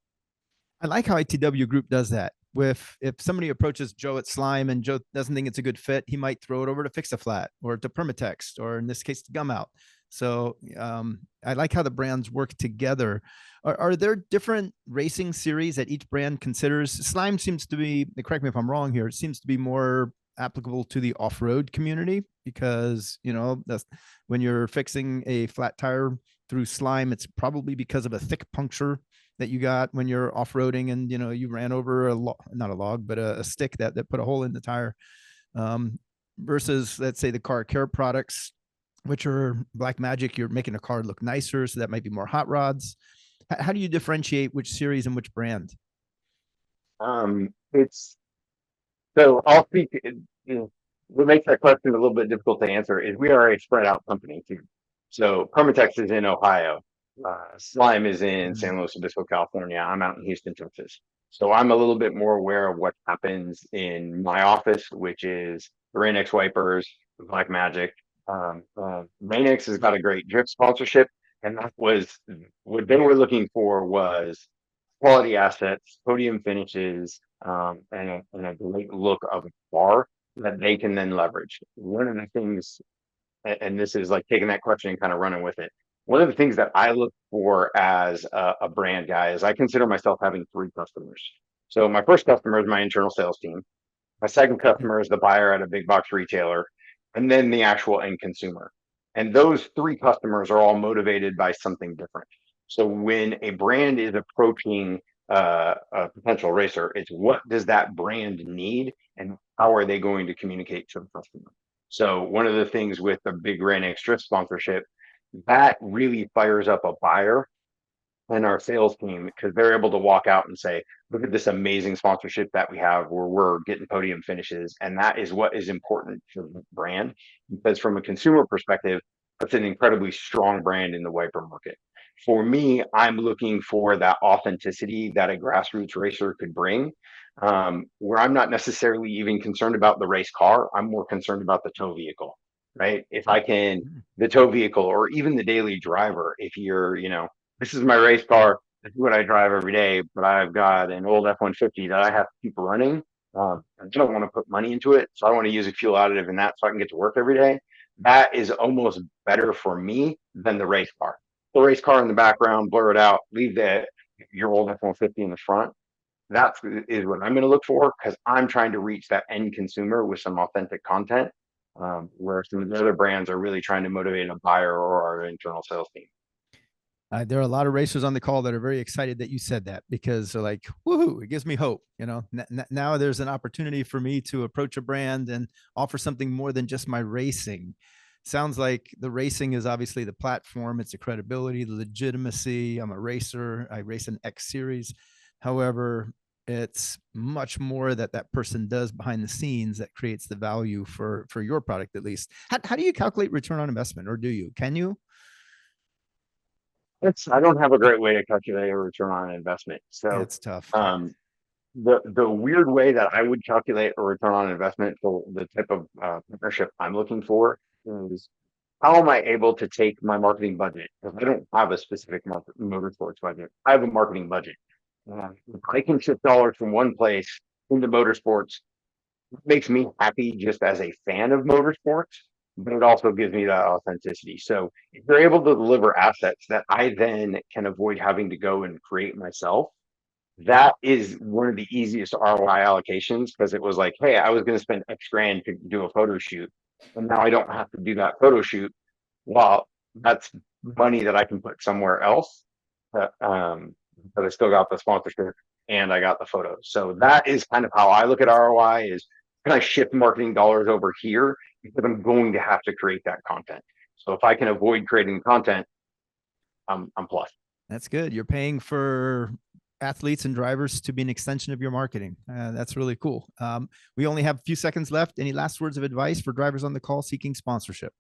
I like how ITW Group does that. With if somebody approaches Joe at Slime and Joe doesn't think it's a good fit, he might throw it over to Fix a Flat or to Permatext, or in this case, to Gum Out. So I like how the brands work together. Are there different racing series that each brand considers? Slime seems to be, correct me if I'm wrong here, it seems to be more applicable to the off-road community, because that's when you're fixing a flat tire through Slime, it's probably because of a thick puncture that you got when you're off-roading, and you ran over not a log, but a stick that put a hole in the tire, versus, let's say, the car care products, which are Black Magic. You're making a car look nicer, so that might be more hot rods. How do you differentiate which series and which brand? It's so I'll speak. What makes that question a little bit difficult to answer is we are a spread out company too. So Permatex is in Ohio, Slime is in San Luis Obispo, California. I'm out in Houston, Texas. So I'm a little bit more aware of what happens in my office, which is the Rain-X wipers, Black Magic. Rain-X has got a great drift sponsorship, and that was what they were looking for, was quality assets, podium finishes, and a great look of a car that they can then leverage. One of the things, and this is like taking that question and kind of running with it. One of the things that I look for as a brand guy is I consider myself having three customers. So my first customer is my internal sales team. My second customer is the buyer at a big box retailer, and then the actual end consumer. And those three customers are all motivated by something different. So when a brand is approaching a potential racer, it's what does that brand need, and how are they going to communicate to the customer? So one of the things with the big Rain-X Drift sponsorship, that really fires up a buyer and our sales team, because they're able to walk out and say, "Look at this amazing sponsorship that we have where we're getting podium finishes." And that is what is important to the brand, because from a consumer perspective, that's an incredibly strong brand in the wiper market. For me, I'm looking for that authenticity that a grassroots racer could bring, where I'm not necessarily even concerned about the race car. I'm more concerned about the tow vehicle, right? If I can, the tow vehicle, or even the daily driver, if you're, this is my race car, this is what I drive every day, but I've got an old F-150 that I have to keep running. I don't want to put money into it, so I want to use a fuel additive in that so I can get to work every day. that is almost better for me than the race car. The race car in the background, blur it out, leave your old F-150 in the front. That is what I'm going to look for, because I'm trying to reach that end consumer with some authentic content, where some of the other brands are really trying to motivate a buyer or our internal sales team. There are a lot of racers on the call that are very excited that you said that, because they're like, woohoo, it gives me hope. You know, now there's an opportunity for me to approach a brand and offer something more than just my racing. Sounds like the racing is obviously the platform. It's the credibility, the legitimacy. I'm a racer. I race an X series. However, it's much more that person does behind the scenes that creates the value for your product, at least. How do you calculate return on investment, or do you? Can you? I don't have a great way to calculate a return on investment. So it's tough. The weird way that I would calculate a return on investment for the type of partnership I'm looking for is, how am I able to take my marketing budget? Because I don't have a specific motorsports budget. I have a marketing budget. If I can shift dollars from one place into motorsports, it makes me happy just as a fan of motorsports, but it also gives me that authenticity. So if you're able to deliver assets that I then can avoid having to go and create myself, that is one of the easiest ROI allocations, because it was like, hey, I was going to spend X grand to do a photo shoot, and now I don't have to do that photo shoot. Well, that's money that I can put somewhere else, but I still got the sponsorship and I got the photos. So that is kind of how I look at ROI, is, can I shift marketing dollars over here, because I'm going to have to create that content. So if I can avoid creating content, I'm plus. That's good. You're paying for athletes and drivers to be an extension of your marketing. That's really cool. We only have a few seconds left. Any last words of advice for drivers on the call seeking sponsorship?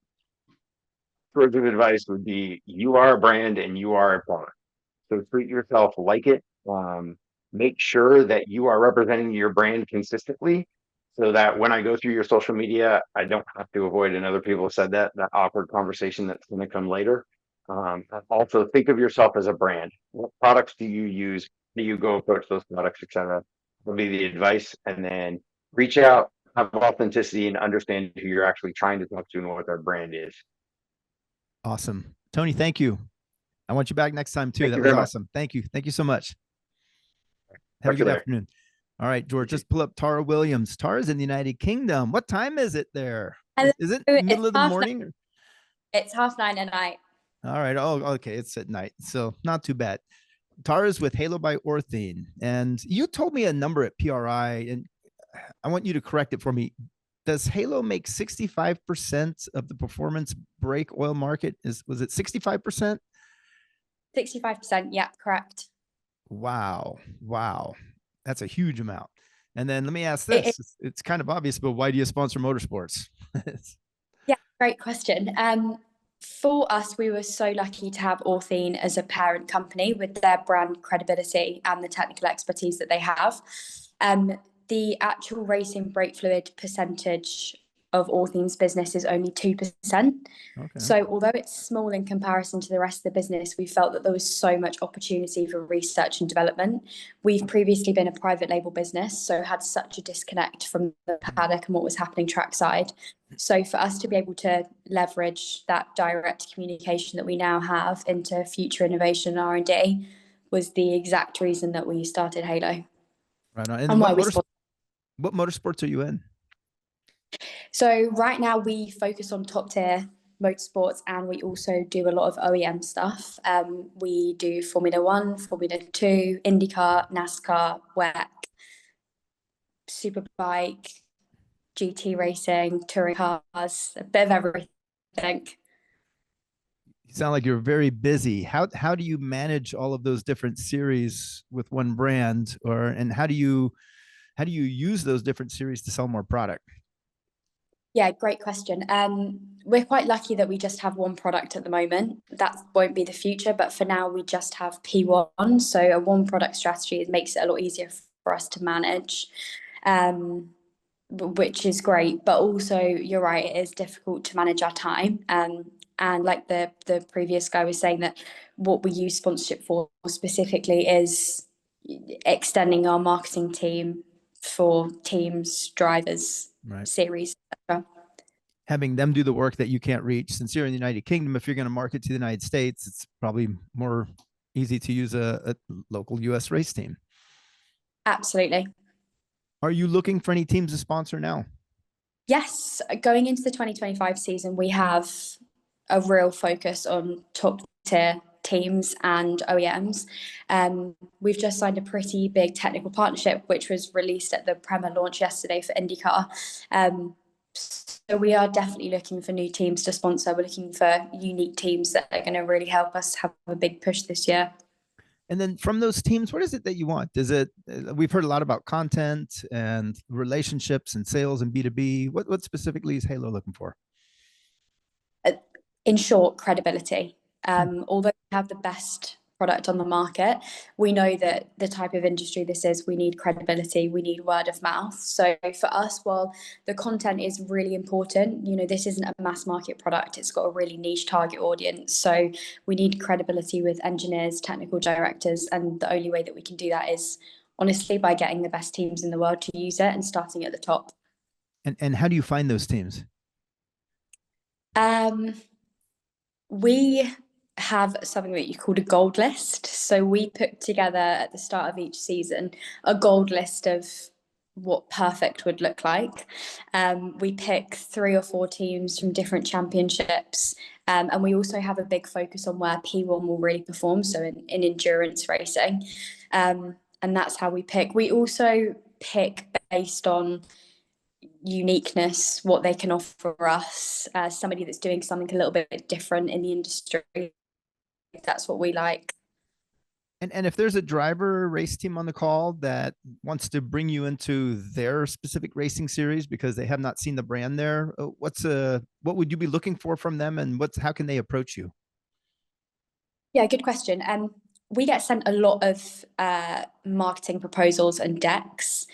Words of advice would be, you are a brand and you are a product. So treat yourself like it. Make sure that you are representing your brand consistently, so that when I go through your social media, I don't have to avoid, and other people have said that awkward conversation that's going to come later. Also, think of yourself as a brand. What products do you use? Do you go approach those products, etc.? Will be the advice, and then reach out, have authenticity, and understand who you're actually trying to talk to and what their brand is. Awesome. Tony, thank you. I want you back next time too. Thank That you was very much. awesome. Thank you. Thank you so much. Have a Talk to you good later. afternoon. All right, George, just pull up Tara Williams. Tara's in the United Kingdom. What time is it there? Is it middle of the morning? It's 9:30 at night. All right. Oh, okay. It's at night, so not too bad. Tara's with Halo by Orthene, and you told me a number at PRI, and I want you to correct it for me. Does Halo make 65% of the performance brake oil market? Was it 65%? 65%. Yeah, correct. Wow. That's a huge amount. And then let me ask this. It's kind of obvious, but why do you sponsor Motorsports? Yeah, great question. For us, we were so lucky to have Orthene as a parent company with their brand credibility and the technical expertise that they have. The actual racing brake fluid percentage of Orthene's business is only 2%. Okay. So although it's small in comparison to the rest of the business, we felt that there was so much opportunity for research and development. We've previously been a private label business, so had such a disconnect from the paddock and what was happening trackside. So for us to be able to leverage that direct communication that we now have into future innovation and R&D was the exact reason that we started Halo. Right on. And what motorsports are you in? So right now we focus on top tier motorsports, and we also do a lot of OEM stuff. We do Formula 1, Formula 2, IndyCar, NASCAR, WEC, Superbike, GT racing, touring cars, a bit of everything. You sound like you're very busy. How do you manage all of those different series with one brand, and how do you use those different series to sell more product? Yeah, great question. We're quite lucky that we just have one product at the moment. That won't be the future, but for now we just have P1. So a one product strategy makes it a lot easier for us to manage, which is great. But also, you're right, it is difficult to manage our time. And like the previous guy was saying, that what we use sponsorship for specifically is extending our marketing team for teams, drivers, right, series, etc. having them do the work that you can't reach. Since you're in the United Kingdom, if you're going to market to the United States, it's probably more easy to use a local US race team. Absolutely. Are you looking for any teams to sponsor now? Yes, going into the 2025 season, we have a real focus on top tier teams and OEMs. We've just signed a pretty big technical partnership, which was released at the Premier launch yesterday for IndyCar. So we are definitely looking for new teams to sponsor. We're looking for unique teams that are going to really help us have a big push this year. And then from those teams, what is it that you want? Is it, we've heard a lot about content and relationships and sales and B2B. What specifically is Halo looking for? In short, credibility. Although we have the best product on the market, we know that the type of industry this is, we need credibility, we need word of mouth. So for us, while the content is really important, you know, this isn't a mass market product, it's got a really niche target audience. So we need credibility with engineers, technical directors, and the only way that we can do that is honestly by getting the best teams in the world to use it and starting at the top. And how do you find those teams? We have something that you call a gold list. So we put together at the start of each season a gold list of what perfect would look like. We pick 3 or 4 teams from different championships. And we also have a big focus on where P1 will really perform, so in endurance racing. And that's how we pick. We also pick based on uniqueness, what they can offer us as somebody that's doing something a little bit different in the industry. That's what we like. And if there's a driver race team on the call that wants to bring you into their specific racing series because they have not seen the brand there, what would you be looking for from them, and how can they approach you? Yeah, good question. We get sent a lot of marketing proposals and decks.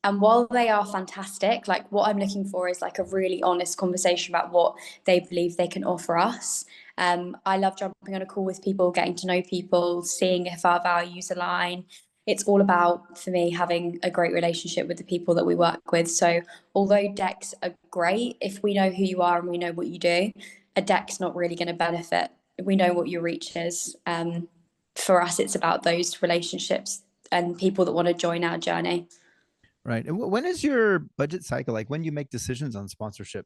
And while they are fantastic, like what I'm looking for is like a really honest conversation about what they believe they can offer us. I love jumping on a call with people, getting to know people, seeing if our values align. It's all about, for me, having a great relationship with the people that we work with. So although decks are great, if we know who you are and we know what you do, a deck's not really going to benefit. We know what your reach is. For us, it's about those relationships and people that want to join our journey. Right. And when is your budget cycle? Like when you make decisions on sponsorship?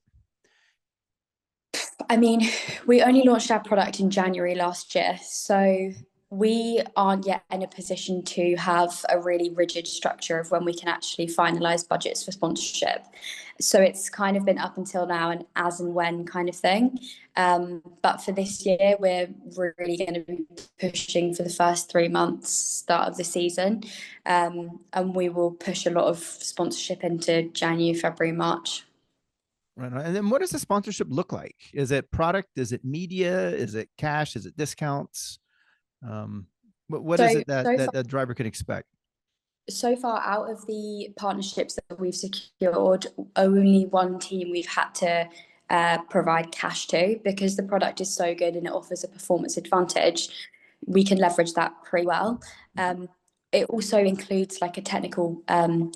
I mean, we only launched our product in January last year, so we aren't yet in a position to have a really rigid structure of when we can actually finalize budgets for sponsorship. So it's kind of been up until now and as and when kind of thing. But for this year, we're really going to be pushing for the first 3 months, start of the season. And we will push a lot of sponsorship into January, February, March. Right. And then what does the sponsorship look like? Is it product? Is it media? Is it cash? Is it discounts? What is it that the driver can expect? So far, out of the partnerships that we've secured, only one team we've had to provide cash to, because the product is so good and it offers a performance advantage. We can leverage that pretty well. It also includes like a technical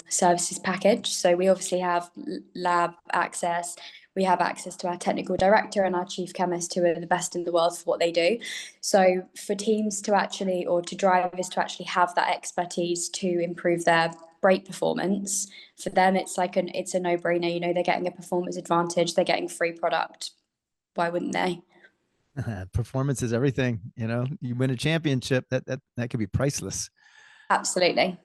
services package. So we obviously have lab access. We have access to our technical director and our chief chemist, who are the best in the world for what they do. So for teams to actually, or to drivers to actually have that expertise to improve their brake performance, for them, it's like it's a no-brainer. You know, they're getting a performance advantage. They're getting free product. Why wouldn't they? Performance is everything. You know, you win a championship, that could be priceless. Absolutely.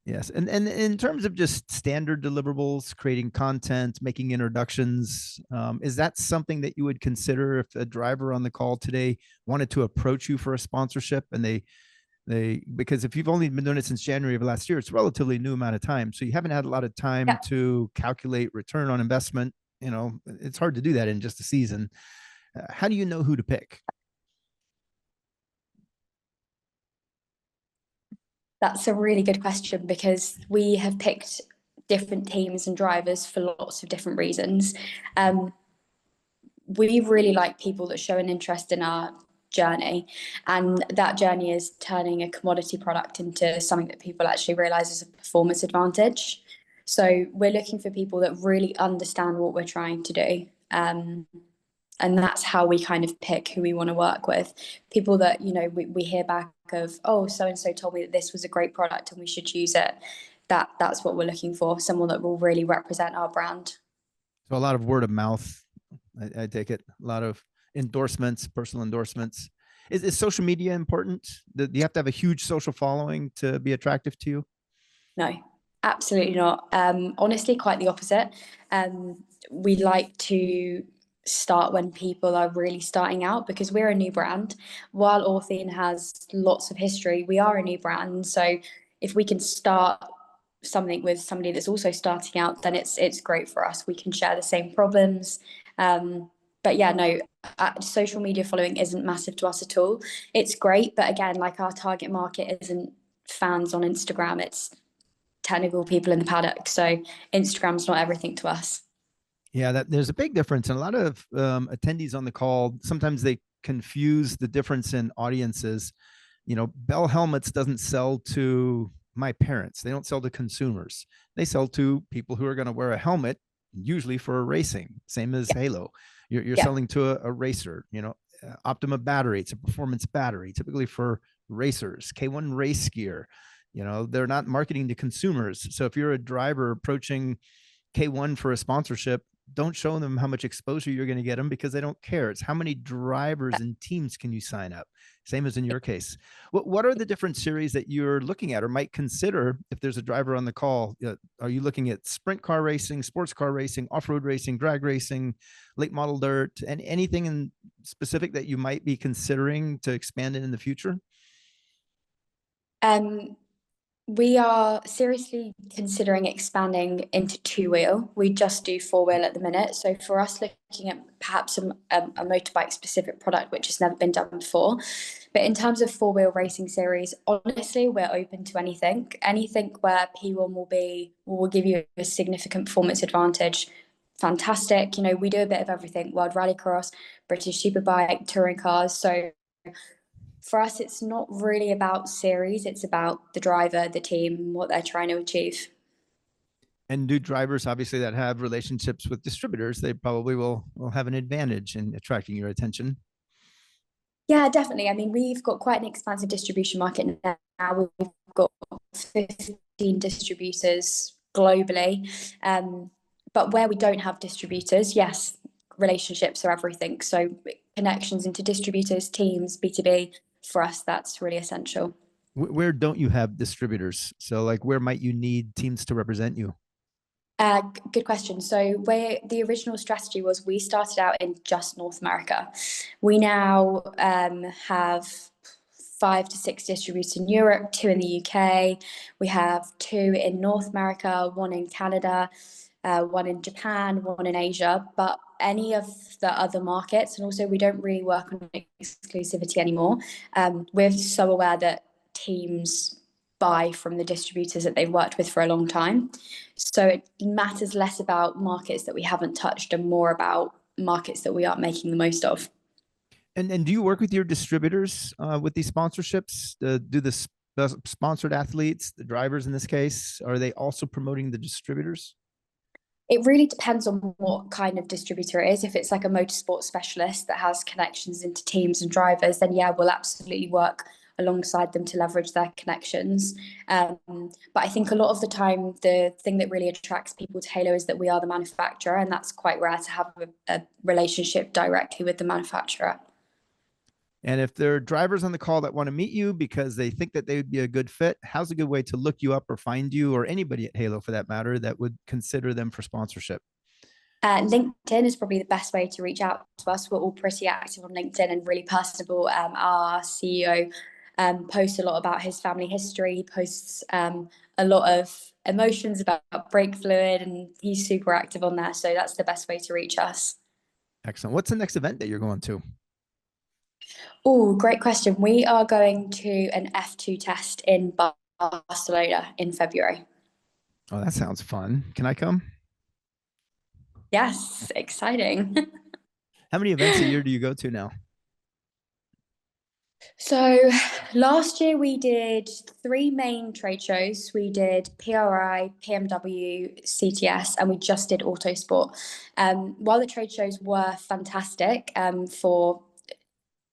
Yes. And in terms of just standard deliverables, creating content, making introductions, is that something that you would consider if a driver on the call today wanted to approach you for a sponsorship? And because if you've only been doing it since January of last year, it's a relatively new amount of time. So you haven't had a lot of time to calculate return on investment. You know, it's hard to do that in just a season. How do you know who to pick? That's a really good question, because we have picked different teams and drivers for lots of different reasons. We really like people that show an interest in our journey, and that journey is turning a commodity product into something that people actually realize is a performance advantage. So we're looking for people that really understand what we're trying to do. And that's how we kind of pick who we want to work with. People that, you know, we hear back of, oh, so-and-so told me that this was a great product and we should use it. That's what we're looking for, someone that will really represent our brand. So a lot of word of mouth, I take it, a lot of endorsements, personal endorsements. Is social media important? Do you have to have a huge social following to be attractive to you? No, absolutely not. Honestly, quite the opposite. We like to start when people are really starting out, because we're a new brand. While Orthene has lots of history, we are a new brand. So if we can start something with somebody that's also starting out, then it's great for us. We can share the same problems. But yeah, no, social media following isn't massive to us at all. It's great, but again, like, our target market isn't fans on Instagram. It's technical people in the paddock. So Instagram's not everything to us. Yeah, there's a big difference. And a lot of attendees on the call, sometimes they confuse the difference in audiences. You know, Bell Helmets doesn't sell to my parents. They don't sell to consumers. They sell to people who are going to wear a helmet, usually for racing, same as Halo. You're selling to a racer. You know, Optima battery, it's a performance battery, typically for racers. K1 race gear, you know, they're not marketing to consumers. So if you're a driver approaching K1 for a sponsorship, don't show them how much exposure you're going to get them, because they don't care. It's how many drivers and teams can you sign up? Same as in your case. What are the different series that you're looking at or might consider if there's a driver on the call? Are you looking at sprint car racing, sports car racing, off-road racing, drag racing, late model dirt, and anything in specific that you might be considering to expand in the future? We are seriously considering expanding into two-wheel. We just do four-wheel at the minute. So for us, looking at perhaps a motorbike specific product, which has never been done before. But in terms of four-wheel racing series, honestly, we're open to anything. Anything where P1 will give you a significant performance advantage. Fantastic. You know, we do a bit of everything: World Rallycross, British Superbike, touring cars. So for us, it's not really about series. It's about the driver, the team, what they're trying to achieve. And do drivers, obviously, that have relationships with distributors, they probably will have an advantage in attracting your attention. Yeah, definitely. I mean, we've got quite an expansive distribution market now. We've got 15 distributors globally. But where we don't have distributors, yes, relationships are everything. So connections into distributors, teams, B2B, for us, that's really essential. Where don't you have distributors? So like, where might you need teams to represent you? Good question. So where the original strategy was, we started out in just North America. We now have 5 to 6 distributors in Europe, 2 in the UK. We have 2 in North America, 1 in Canada, 1 in Japan, 1 in Asia. But any of the other markets, and also we don't really work on exclusivity anymore. We're so aware that teams buy from the distributors that they've worked with for a long time. So it matters less about markets that we haven't touched and more about markets that we are making the most of. And do you work with your distributors with these sponsorships? Do the sponsored athletes, the drivers in this case, are they also promoting the distributors? It really depends on what kind of distributor it is. If it's like a motorsport specialist that has connections into teams and drivers, then yeah, we'll absolutely work alongside them to leverage their connections. But I think a lot of the time, the thing that really attracts people to Halo is that we are the manufacturer, and that's quite rare to have a relationship directly with the manufacturer. And if there are drivers on the call that want to meet you because they think that they would be a good fit, how's a good way to look you up or find you, or anybody at Halo for that matter, that would consider them for sponsorship? LinkedIn is probably the best way to reach out to us. We're all pretty active on LinkedIn and really personable. Our CEO posts a lot about his family history. He posts a lot of emotions about brake fluid, and he's super active on there. So that's the best way to reach us. Excellent. What's the next event that you're going to? Oh, great question. We are going to an F2 test in Barcelona in February. Oh, that sounds fun. Can I come? Yes, exciting. How many events a year do you go to now? So last year we did 3 main trade shows. We did PRI, PMW, CTS, and we just did Autosport. While the trade shows were fantastic for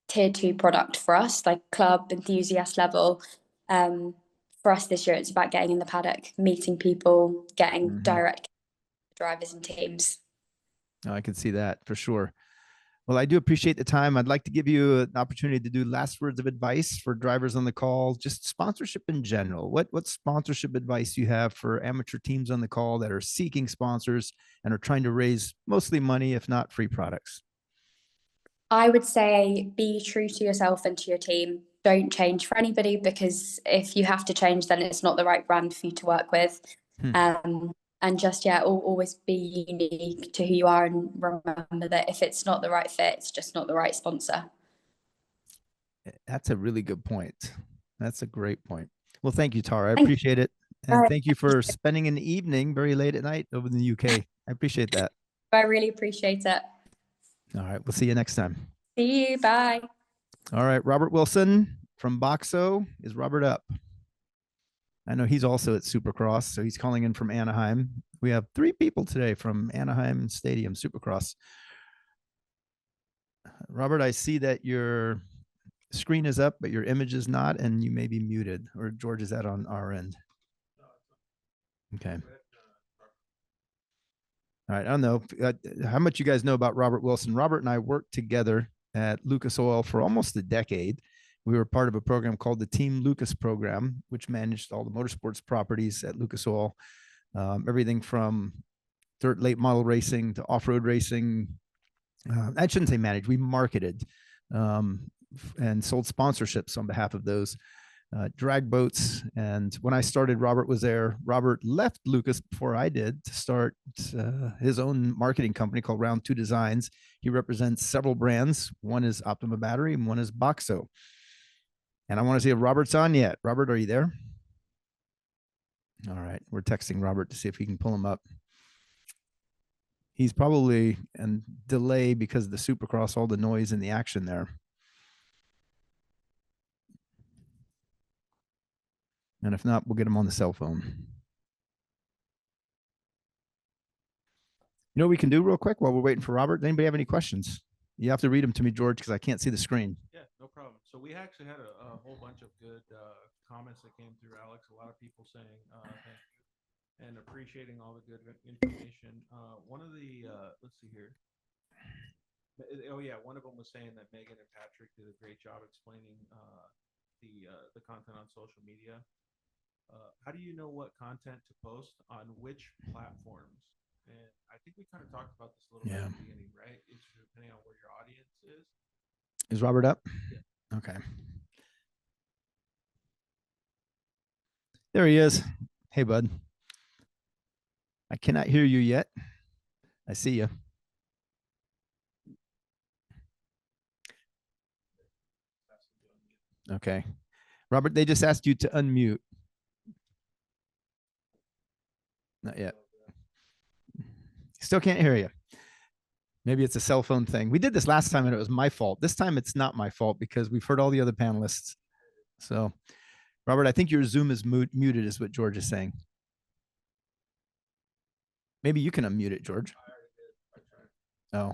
tier 2 product for us, like club enthusiast level, for us this year it's about getting in the paddock, meeting people, getting direct drivers and teams. I can see that for sure. Well, I do appreciate the time. I'd like to give you an opportunity to do last words of advice for drivers on the call, just sponsorship in general. What sponsorship advice you have for amateur teams on the call that are seeking sponsors and are trying to raise mostly money, if not free products? I would say be true to yourself and to your team. Don't change for anybody, because if you have to change, then it's not the right brand for you to work with. And just, always be unique to who you are, and remember that if it's not the right fit, it's just not the right sponsor. That's a really good point. That's a great point. Well, thank you, Tara. I appreciate it. And thank you for spending an evening very late at night over in the UK. I appreciate that. I really appreciate it. All right. We'll see you next time. See you. Bye. All right. Robert Wilson from Boxo. Is Robert up? I know he's also at Supercross, so he's calling in from Anaheim. We have 3 people today from Anaheim Stadium Supercross. Robert, I see that your screen is up, but your image is not, and you may be muted. Or George, is that on our end? Okay. All right. I don't know how much you guys know about Robert Wilson. Robert and I worked together at Lucas Oil for almost a decade. We were part of a program called the Team Lucas program, which managed all the motorsports properties at Lucas Oil, everything from dirt late model racing to off-road racing. I shouldn't say managed. We marketed and sold sponsorships on behalf of those drag boats. And when I started, Robert was there. Robert left Lucas before I did to start his own marketing company called Round 2 Designs. He represents several brands. One is Optima Battery and one is Boxo. And I want to see if Robert's on yet. Robert, are you there? All right. We're texting Robert to see if we can pull him up. He's probably in delay because of the Supercross, all the noise and the action there. And if not, we'll get him on the cell phone. You know what we can do real quick while we're waiting for Robert? Anybody have any questions? You have to read them to me, George, because I can't see the screen. Yeah, no problem. So we actually had a whole bunch of good comments that came through, Alex. A lot of people saying thank you and appreciating all the good information. One of the, let's see here. Oh yeah, one of them was saying that Megan and Patrick did a great job explaining the content on social media. How do you know what content to post on which platforms? And I think we kind of talked about this a little bit at the beginning, right? It's depending on where your audience is. Is Robert up? Yeah. Okay. There he is. Hey, bud. I cannot hear you yet. I see you. Okay. Robert, they just asked you to unmute. Not yet. Still can't hear you. Maybe it's a cell phone thing. We did this last time and it was my fault. This time it's not my fault because we've heard all the other panelists. So, Robert, I think your Zoom is muted is what George is saying. Maybe you can unmute it, George. Oh.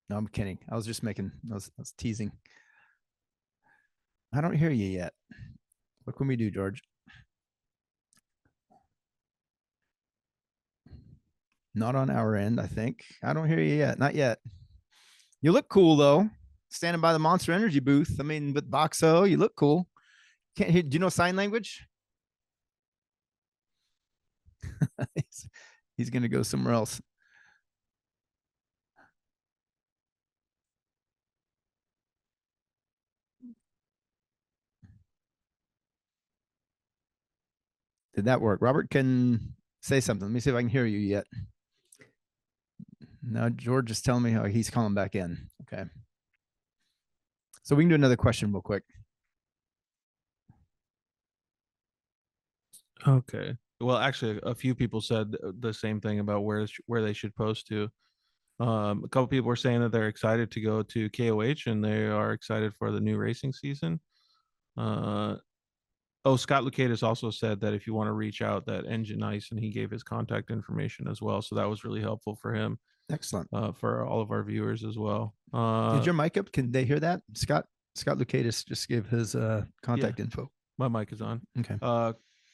No, I'm kidding. I was just making, I was teasing. I don't hear you yet. What can we do, George? Not on our end, I think. I don't hear you yet. Not yet. You look cool, though. Standing by the Monster Energy booth. I mean, with Boxo, you look cool. Can't hear. Do you know sign language? He's going to go somewhere else. Did that work? Robert can say something. Let me see if I can hear you yet. Now, George is telling me how he's calling back in. Okay. So we can do another question real quick. Okay. Well, actually, a few people said the same thing about where they should post to. A couple people were saying that they're excited to go to KOH and they are excited for the new racing season. Oh, Scott Lucatus also said that if you want to reach out, that Engine Ice, and he gave his contact information as well. So that was really helpful for him. Excellent. For all of our viewers as well. Is your mic up? Can they hear that? Scott Lucatus just gave his contact info. My mic is on. Okay.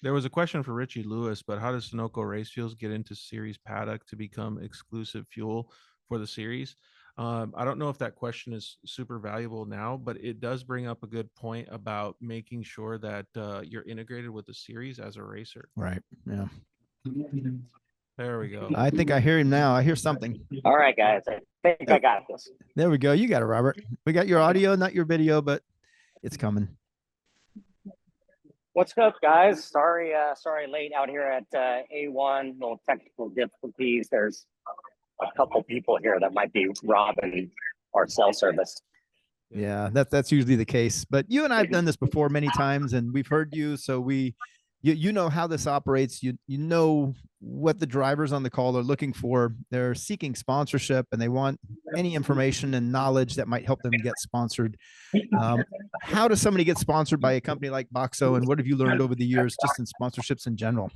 There was a question for Richie Lewis, but how does Sunoco Race Fuels get into series paddock to become exclusive fuel for the series? I don't know if that question is super valuable now, but it does bring up a good point about making sure that you're integrated with the series as a racer. Right. Yeah. There we go. I think I hear him now. I hear something. All right, guys. I think I got this. There we go. You got it, Robert. We got your audio, not your video, but it's coming. What's up, guys? Sorry late out here at A1. Little technical difficulties. There's a couple people here that might be robbing our cell service. Yeah, that's usually the case. But you and I have done this before many times, and we've heard you, so you know how this operates. You know what the drivers on the call are looking for. They're seeking sponsorship, and they want any information and knowledge that might help them get sponsored. How does somebody get sponsored by a company like Boxo, and what have you learned over the years just in sponsorships in general?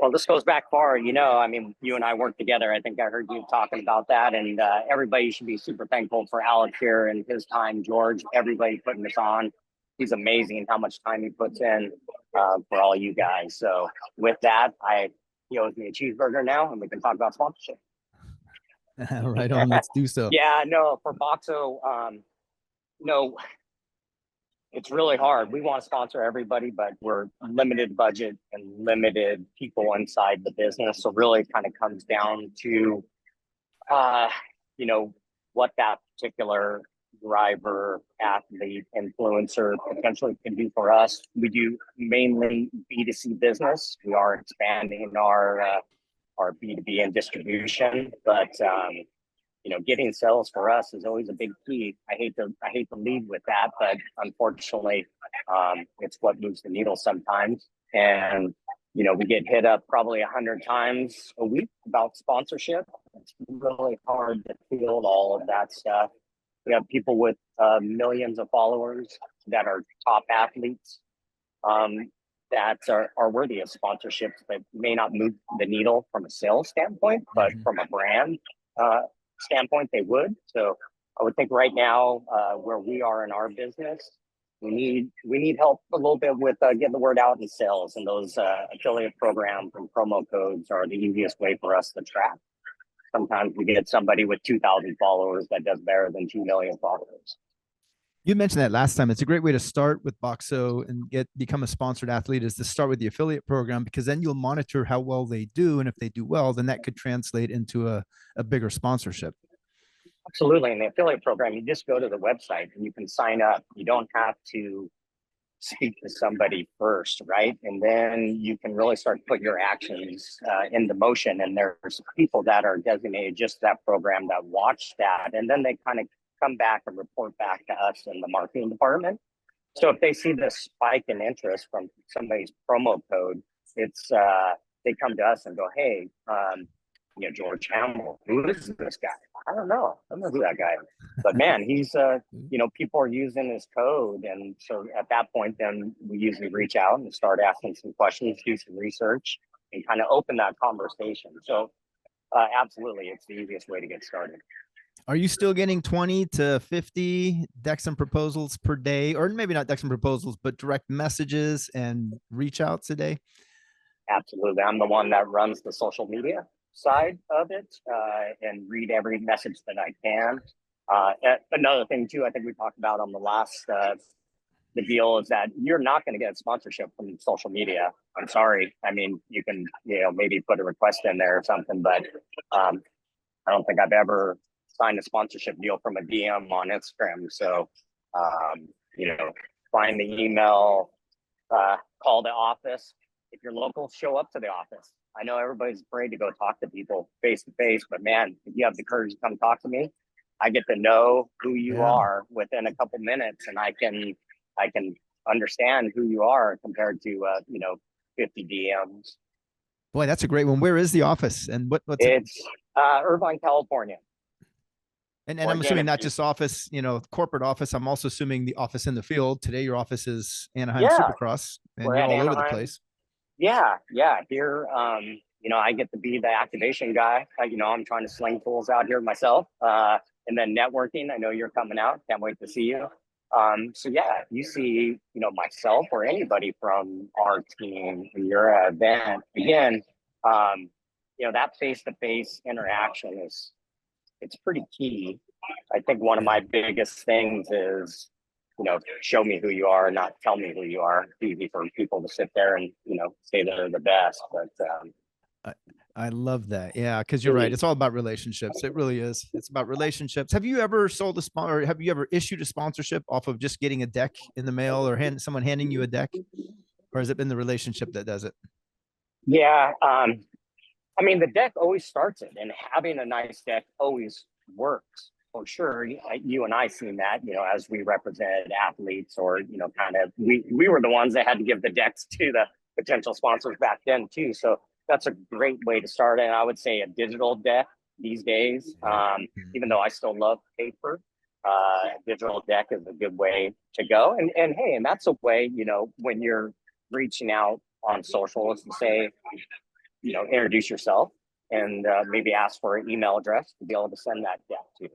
Well, this goes back far. I mean, you and I worked together. I think I heard you talking about that, and everybody should be super thankful for Alex here and his time, George, everybody putting this on. He's amazing how much time he puts in for all you guys. So with that, he owes me a cheeseburger now, and we can talk about sponsorship. Right on, let's do so. Yeah, no, for Boxo, no, it's really hard. We want to sponsor everybody, but we're limited budget and limited people inside the business. So really it kind of comes down to, what that particular driver, athlete, influencer potentially can do for us. We do mainly B2C business. We are expanding our B2B and distribution, but getting sales for us is always a big key. I hate to lead with that, but unfortunately, it's what moves the needle sometimes. And we get hit up probably 100 times a week about sponsorship. It's really hard to field all of that stuff. We have people with millions of followers that are top athletes that are worthy of sponsorships, but may not move the needle from a sales standpoint, but from a brand standpoint, they would. So I would think right now, where we are in our business, we need help a little bit with getting the word out in sales, and those affiliate programs and promo codes are the easiest way for us to track. Sometimes we get somebody with 2,000 followers that does better than 2 million followers. You mentioned that last time. It's a great way to start with Boxo and become a sponsored athlete, is to start with the affiliate program, because then you'll monitor how well they do. And if they do well, then that could translate into a bigger sponsorship. Absolutely. In the affiliate program, you just go to the website and you can sign up. You don't have to speak to somebody first, right? And then you can really start to put your actions into motion. And there's people that are designated just that program that watch that. And then they kind of come back and report back to us in the marketing department. So if they see this spike in interest from somebody's promo code, it's they come to us and go, hey, George Hamill, who is this guy? I don't know who that guy is. But man, he's people are using his code. And so at that point, then we usually reach out and start asking some questions, do some research, and kind of open that conversation. So absolutely, it's the easiest way to get started. Are you still getting 20 to 50 decks and proposals per day? Or maybe not decks and proposals, but direct messages and reach outs a day? Absolutely. I'm the one that runs the social media side of it and read every message that I can. Another thing too, I think we talked about on the last the deal is that you're not going to get sponsorship from social media. I'm sorry. I mean, you can maybe put a request in there or something, but I don't think I've ever signed a sponsorship deal from a DM on Instagram. So find the email, call the office. If you're local, show up to the office. I know everybody's afraid to go talk to people face to face, but man, if you have the courage to come talk to me, I get to know who you are within a couple minutes, and I can understand who you are compared to 50 DMs. Boy, that's a great one. Where is the office, and what's it? It's Irvine, California. And I'm assuming not just office, corporate office. I'm also assuming the office in the field. Today, your office is Anaheim Supercross, and we're you're at all over the Anaheim. place. Yeah. Here, I get to be the activation guy. I'm trying to sling tools out here myself. And then networking. I know you're coming out. Can't wait to see you. So yeah, if you see, myself or anybody from our team in your event, again, that face-to-face interaction it's pretty key. I think one of my biggest things is, show me who you are, not tell me who you are. It's easy for people to sit there and, say they're the best. But I love that. Yeah, because you're right. It's all about relationships. It really is. It's about relationships. Have you ever sold a sponsor, or have you ever issued a sponsorship off of just getting a deck in the mail, or someone handing you a deck? Or has it been the relationship that does it? Yeah. The deck always starts it, and having a nice deck always works for sure. You and I seen that, as we represented athletes, or, we were the ones that had to give the decks to the potential sponsors back then too. So that's a great way to start. And I would say a digital deck these days, even though I still love paper, digital deck is a good way to go. And hey, and that's a way, when you're reaching out on social, is to say, introduce yourself and maybe ask for an email address to be able to send that deck to.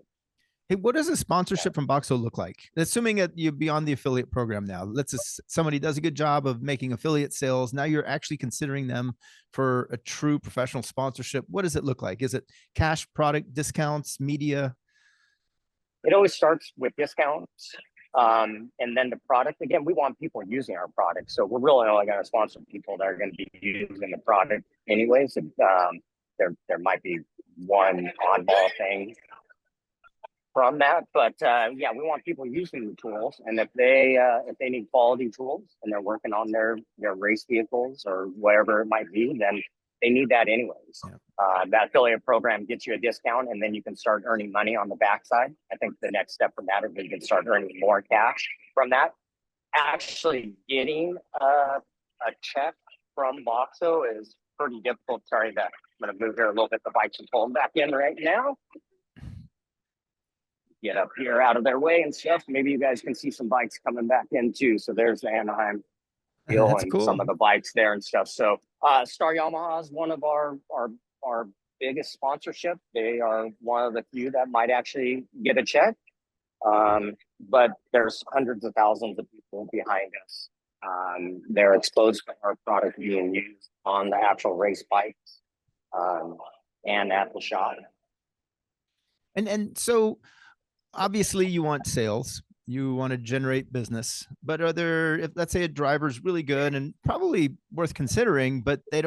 Hey, what does a sponsorship from Boxo look like? Assuming that you're beyond the affiliate program now, let's say somebody does a good job of making affiliate sales. Now you're actually considering them for a true professional sponsorship. What does it look like? Is it cash, product, discounts, media? It always starts with discounts. And then the product, again, we want people using our product. So we're really only going to sponsor people that are going to be using the product anyways. There might be one oddball thing from that, but yeah, we want people using the tools. And if they need quality tools and they're working on their race vehicles or whatever it might be, then they need that anyways. Yeah. That affiliate program gets you a discount, and then you can start earning money on the backside. I think the next step from that is you can start earning more cash from that. Actually getting a check from Boxo is pretty difficult. Sorry, I'm going to move here a little bit. The bikes are pulling back in right now. Get up here out of their way and stuff. Maybe you guys can see some bikes coming back in too. So there's the Anaheim deal and cool. Some of the bikes there and stuff. So Star Yamaha is one of our biggest sponsorship. They are one of the few that might actually get a check. But there's hundreds of thousands of people behind us. They're exposed to our product being used on the actual race bikes and at the shop. And so obviously you want sales, you want to generate business, but if let's say a driver's really good and probably worth considering, but they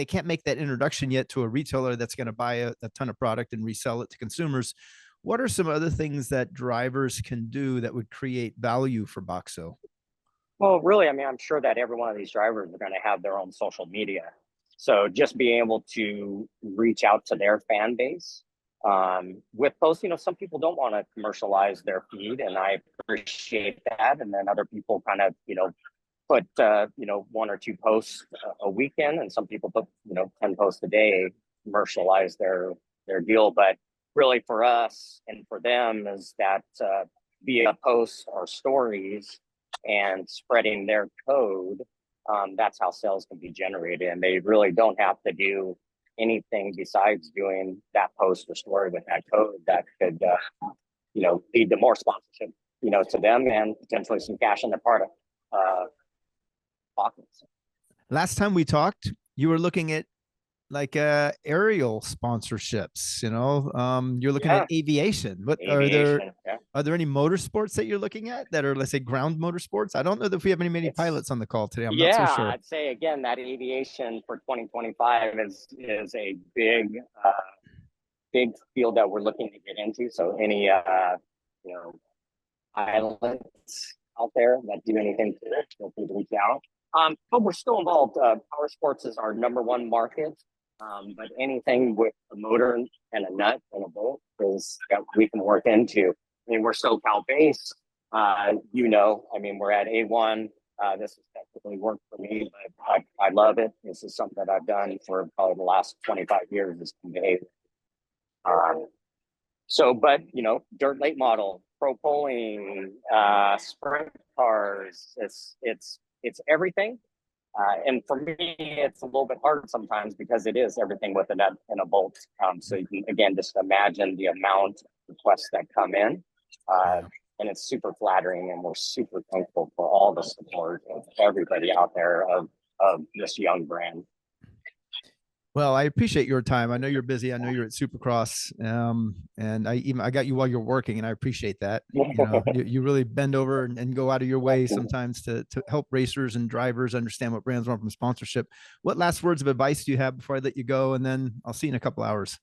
can't make that introduction yet to a retailer that's going to buy a ton of product and resell it to consumers. What are some other things that drivers can do that would create value for Boxo? Well, really, I'm sure that every one of these drivers are going to have their own social media. So just being able to reach out to their fan base with posts, some people don't want to commercialize their feed, and I appreciate that. And then other people kind of, put, one or two posts a weekend, and some people put, 10 posts a day, commercialize their deal. But really for us and for them is that via posts or stories and spreading their code, that's how sales can be generated. And they really don't have to do anything besides doing that post or story with that code that could, lead to more sponsorship, to them and potentially some cash in their product pockets. Last time we talked, you were looking at like aerial sponsorships, you're looking at aviation. Are there any motorsports that you're looking at that are, let's say, ground motorsports? I don't know if we have many pilots on the call today. I'm not so sure. I'd say again that aviation for 2025 is a big field that we're looking to get into. So any pilots out there that do anything to it, feel free to reach out. But we're still involved. Power sports is our number one market. But anything with a motor and a nut and a bolt is that we can work into. We're SoCal based. We're at A1. This is typically work for me, but I love it. This is something that I've done for probably the last 25 years is convey. But dirt late model, pro polling, sprint cars, it's everything. And for me, it's a little bit hard sometimes because it is everything with a nut and a bolt. So you can, again, just imagine the amount of requests that come in. And it's super flattering, and we're super thankful for all the support of everybody out there of this young brand. Well, I appreciate your time. I know you're busy. I know you're at Supercross, and I got you while you're working, and I appreciate that. You really bend over and go out of your way sometimes to help racers and drivers understand what brands want from sponsorship. What last words of advice do you have before I let you go? And then I'll see you in a couple hours.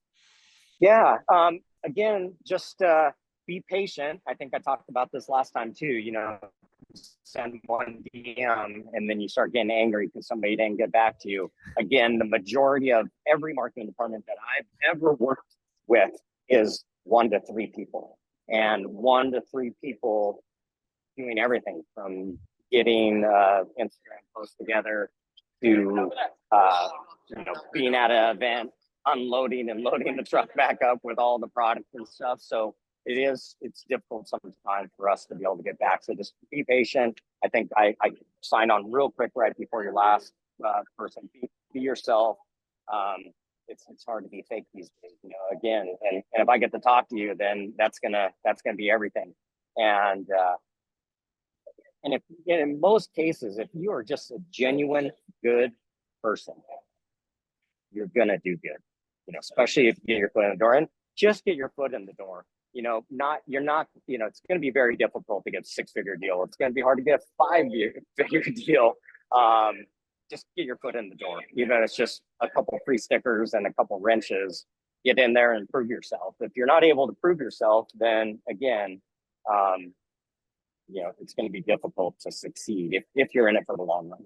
Yeah. Again, just be patient. I think I talked about this last time too. Send one DM and then you start getting angry because somebody didn't get back to you. Again, the majority of every marketing department that I've ever worked with is 1 to 3 people, and 1 to 3 people doing everything from getting Instagram posts together to being at an event, unloading and loading the truck back up with all the product and stuff. So it's difficult sometimes for us to be able to get back. So just be patient. I think I signed on real quick right before your last person. Be yourself. It's hard to be fake these days, again. And if I get to talk to you, then that's gonna be everything. And if in most cases, if you are just a genuine good person, you're gonna do good. Especially if you get your foot in the door, and just get your foot in the door. You're not, it's going to be very difficult to get a 6-figure deal. It's going to be hard to get a 5-figure deal. Just get your foot in the door. It's just a couple free stickers and a couple wrenches. Get in there and prove yourself. If you're not able to prove yourself, then again, it's going to be difficult to succeed if you're in it for the long run.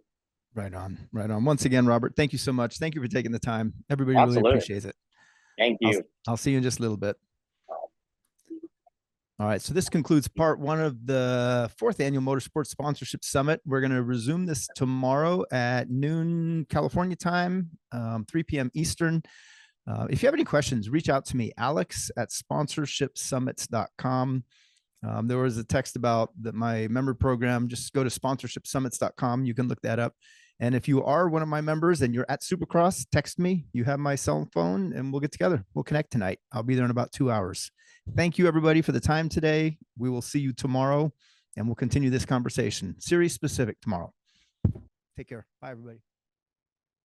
Right on, right on. Once again, Robert, thank you so much. Thank you for taking the time. Everybody Absolutely. really appreciates it. Thank you. I'll see you in just a little bit. All right, so this concludes part 1 of the 4th annual Motorsports Sponsorship Summit. We're going to resume this tomorrow at noon California time, 3 p.m. Eastern. If you have any questions, reach out to me, alex@sponsorshipsummits.com. There was a text about my member program. Just go to sponsorshipsummits.com. You can look that up. And if you are one of my members and you're at Supercross, text me. You have my cell phone and we'll get together. We'll connect tonight. I'll be there in about 2 hours. Thank you, everybody, for the time today. We will see you tomorrow and we'll continue this conversation. Series specific tomorrow. Take care. Bye, everybody.